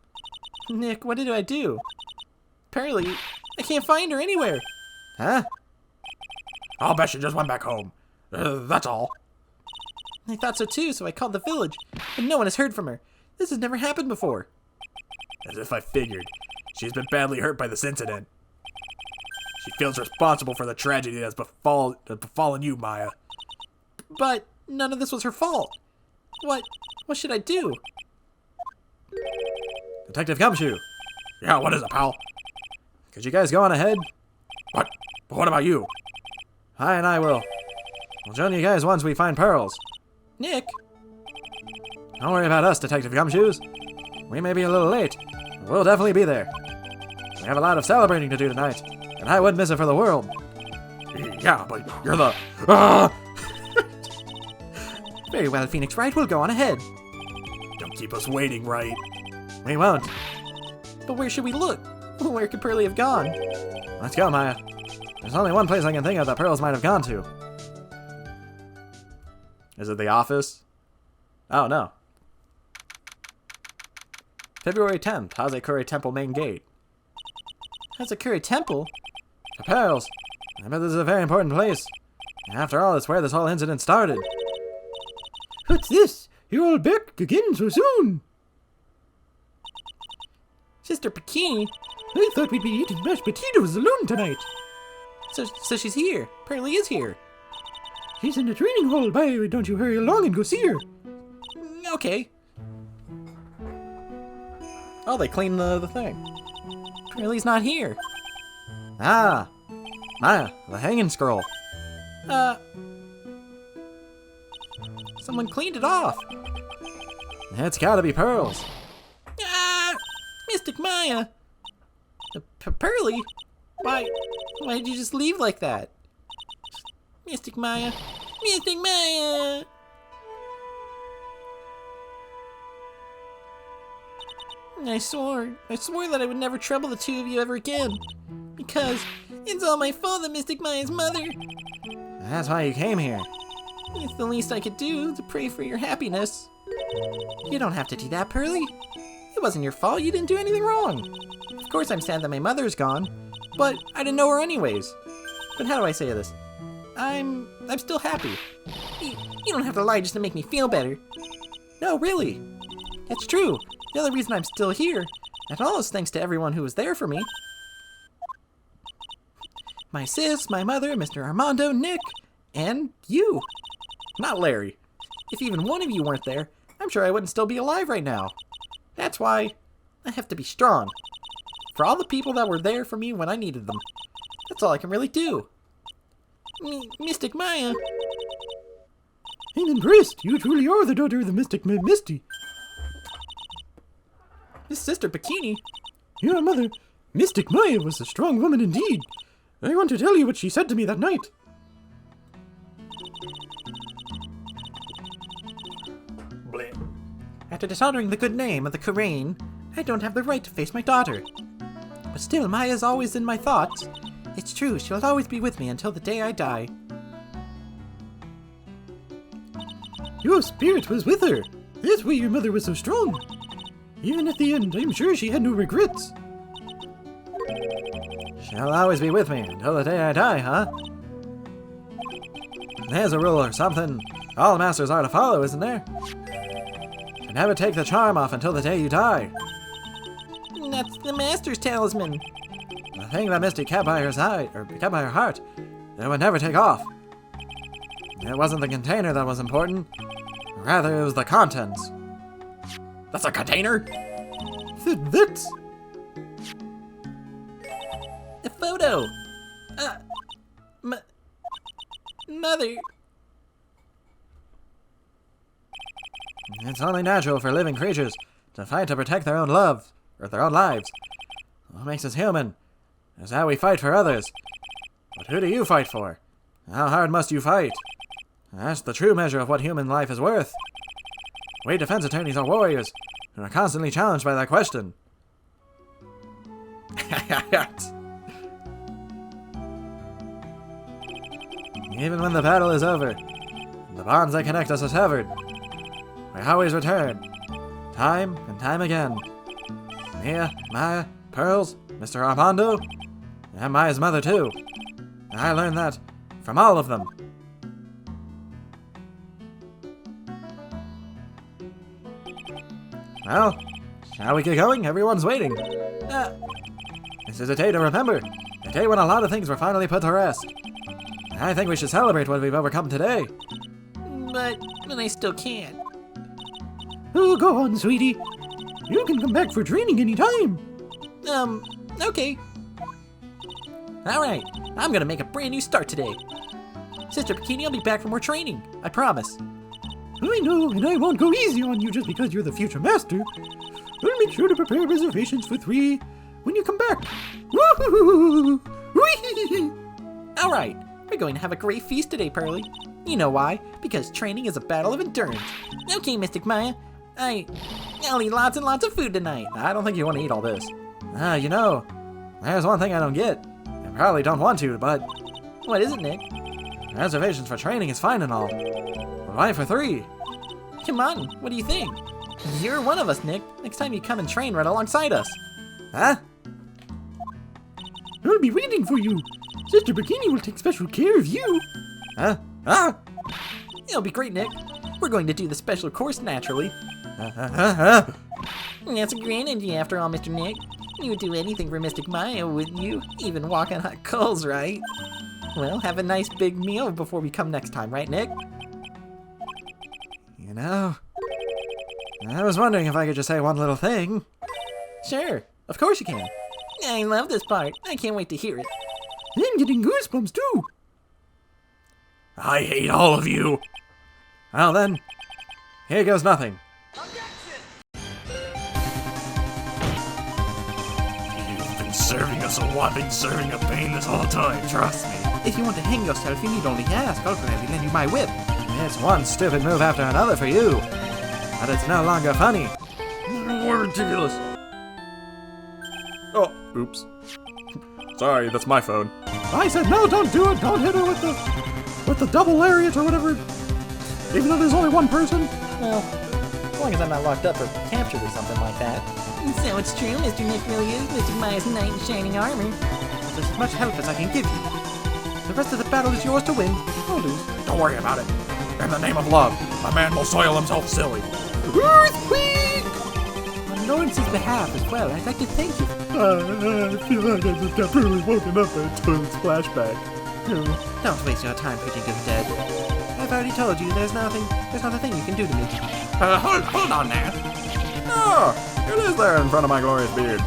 Nick, what did I do? Pearly, I can't find her anywhere. Huh? I'll bet she just went back home. That's all. I thought so too, so I called the village, but no one has heard from her. This has never happened before. As if I figured. She's been badly hurt by this incident. She feels responsible for the tragedy that has befallen you, Maya. But none of this was her fault. What should I do? Detective Gumshoe. Yeah, what is it, pal? Could you guys go on ahead? What? But what about you? I and I will. We'll join you guys once we find pearls. Nick? Don't worry about us, Detective Gumshoes. We may be a little late, but we'll definitely be there. We have a lot of celebrating to do tonight, and I wouldn't miss it for the world. Yeah, but you're the... Very well, Phoenix Wright, we'll go on ahead. Don't keep us waiting, Wright. We won't. But where should we look? Where could Pearly have gone? Let's go, Maya. There's only one place I can think of that pearls might have gone to. Is it the office? Oh, no. February 10th, Hazekuri Temple main gate. Hazekuri Temple? For pearls. I bet this is a very important place. After all, it's where this whole incident started. What's this? You're all back again so soon. Sister Bikini? I thought we'd be eating mashed potatoes alone tonight. So she's here. Pearly is here. She's in the training hall. Why don't you hurry along and go see her? Okay. Oh, they cleaned the thing. Pearly's not here. Ah! Maya, the hanging scroll. Someone cleaned it off. It's gotta be pearls. Ah! Mystic Maya! Pearly? Why did you just leave like that? Mystic Maya! Mystic Maya! I swore that I would never trouble the two of you ever again. Because it's all my fault that Mystic Maya's mother. That's why you came here. It's the least I could do to pray for your happiness. You don't have to do that, Pearly. It wasn't your fault. You didn't do anything wrong. Of course I'm sad that my mother's gone, but I didn't know her anyways. But how do I say this? I'm still happy. You don't have to lie just to make me feel better. No, really. It's true. The only reason I'm still here, at all, is thanks to everyone who was there for me. My sis, my mother, Mr. Armando, Nick, and you. Not Larry. If even one of you weren't there, I'm sure I wouldn't still be alive right now. That's why I have to be strong. For all the people that were there for me when I needed them. That's all I can really do. Mystic Maya. I'm impressed. You truly are the daughter of the mystic Misty. His sister Bikini. Your mother, Mystic Maya, was a strong woman indeed. I want to tell you what she said to me that night. After dishonoring the good name of the Courtroom, I don't have the right to face my daughter. But still, Maya's always in my thoughts. It's true, she'll always be with me until the day I die. Your spirit was with her. That's why your mother was so strong. Even at the end, I'm sure she had no regrets. She'll always be with me until the day I die, huh? There's a rule or something all masters are to follow, isn't there? You never take the charm off until the day you die. That's the Master's talisman. The thing that Misty kept by her side, or kept by her heart, it would never take off. It wasn't the container that was important. Rather, it was the contents. That's a container? That's... A photo! Mother... It's only natural for living creatures to fight to protect their own love, or their own lives. What makes us human is how we fight for others. But who do you fight for? How hard must you fight? That's the true measure of what human life is worth. We defense attorneys are warriors who are constantly challenged by that question. Even when the battle is over, the bonds that connect us are severed, we always return, time and time again. Mia, Maya, Pearls, Mr. Armando, and Maya's mother too. I learned that from all of them. Well, shall we get going? Everyone's waiting. This is a day to remember. A day when a lot of things were finally put to rest. I think we should celebrate what we've overcome today. But I still can't. Oh, go on, sweetie. You can come back for training anytime. Okay. Alright, I'm gonna make a brand new start today. Sister Bikini, I'll be back for more training. I promise. I know, and I won't go easy on you just because you're the future master. I'll make sure to prepare reservations for 3 when you come back. Woo-hoo-hoo-hoo-hoo. Whee! Alright, we're going to have a great feast today, Pearly. You know why? Because training is a battle of endurance. Okay, Mystic Maya. I'll eat lots and lots of food tonight. I don't think you want to eat all this. You know, there's one thing I don't get. I probably don't want to, but What is it, Nick? reservations for training is fine and all. But why for 3? Come on, what do you think? You're one of us, Nick. Next time you come and train right alongside us. Huh? I'll be waiting for you. Sister Bikini will take special care of you. Huh? Ah! It'll be great, Nick. We're going to do the special course naturally. That's a grand idea after all, Mr. Nick. You would do anything for Mystic Maya, wouldn't you? Even walk on hot coals, right? Well, have a nice big meal before we come next time, right, Nick? You know, I was wondering if I could just say one little thing. Sure, of course you can. I love this part. I can't wait to hear it. I'm getting goosebumps too. I hate all of you. Well then, here goes nothing. You've been serving us a whopping serving of pain this whole time, trust me. If you want to hang yourself, you need only ask. I'll gladly lend you my whip. It's one stupid move after another for you. But it's no longer funny. We're ridiculous. Oh, oops. Sorry, that's my phone. I said no, don't do it. Don't hit her with the double lariat or whatever. Even though there's only one person. Well, as long as I'm not locked up or captured or something like that. So it's true, Mr. Nick really is Mystic Maya's knight in shining armor. There's as much help as I can give you. The rest of the battle is yours to win. I'll lose. Don't worry about it. In the name of love, a man will soil himself silly. Earthquake! On Lawrence's behalf as well, I'd like to thank you. I feel like I just got brutally woken up by a toilet splashback. Don't waste your time preaching to the dead. I've already told you there's not a thing you can do to me. Hold on, Nat. Oh, it is there in front of my glorious beard.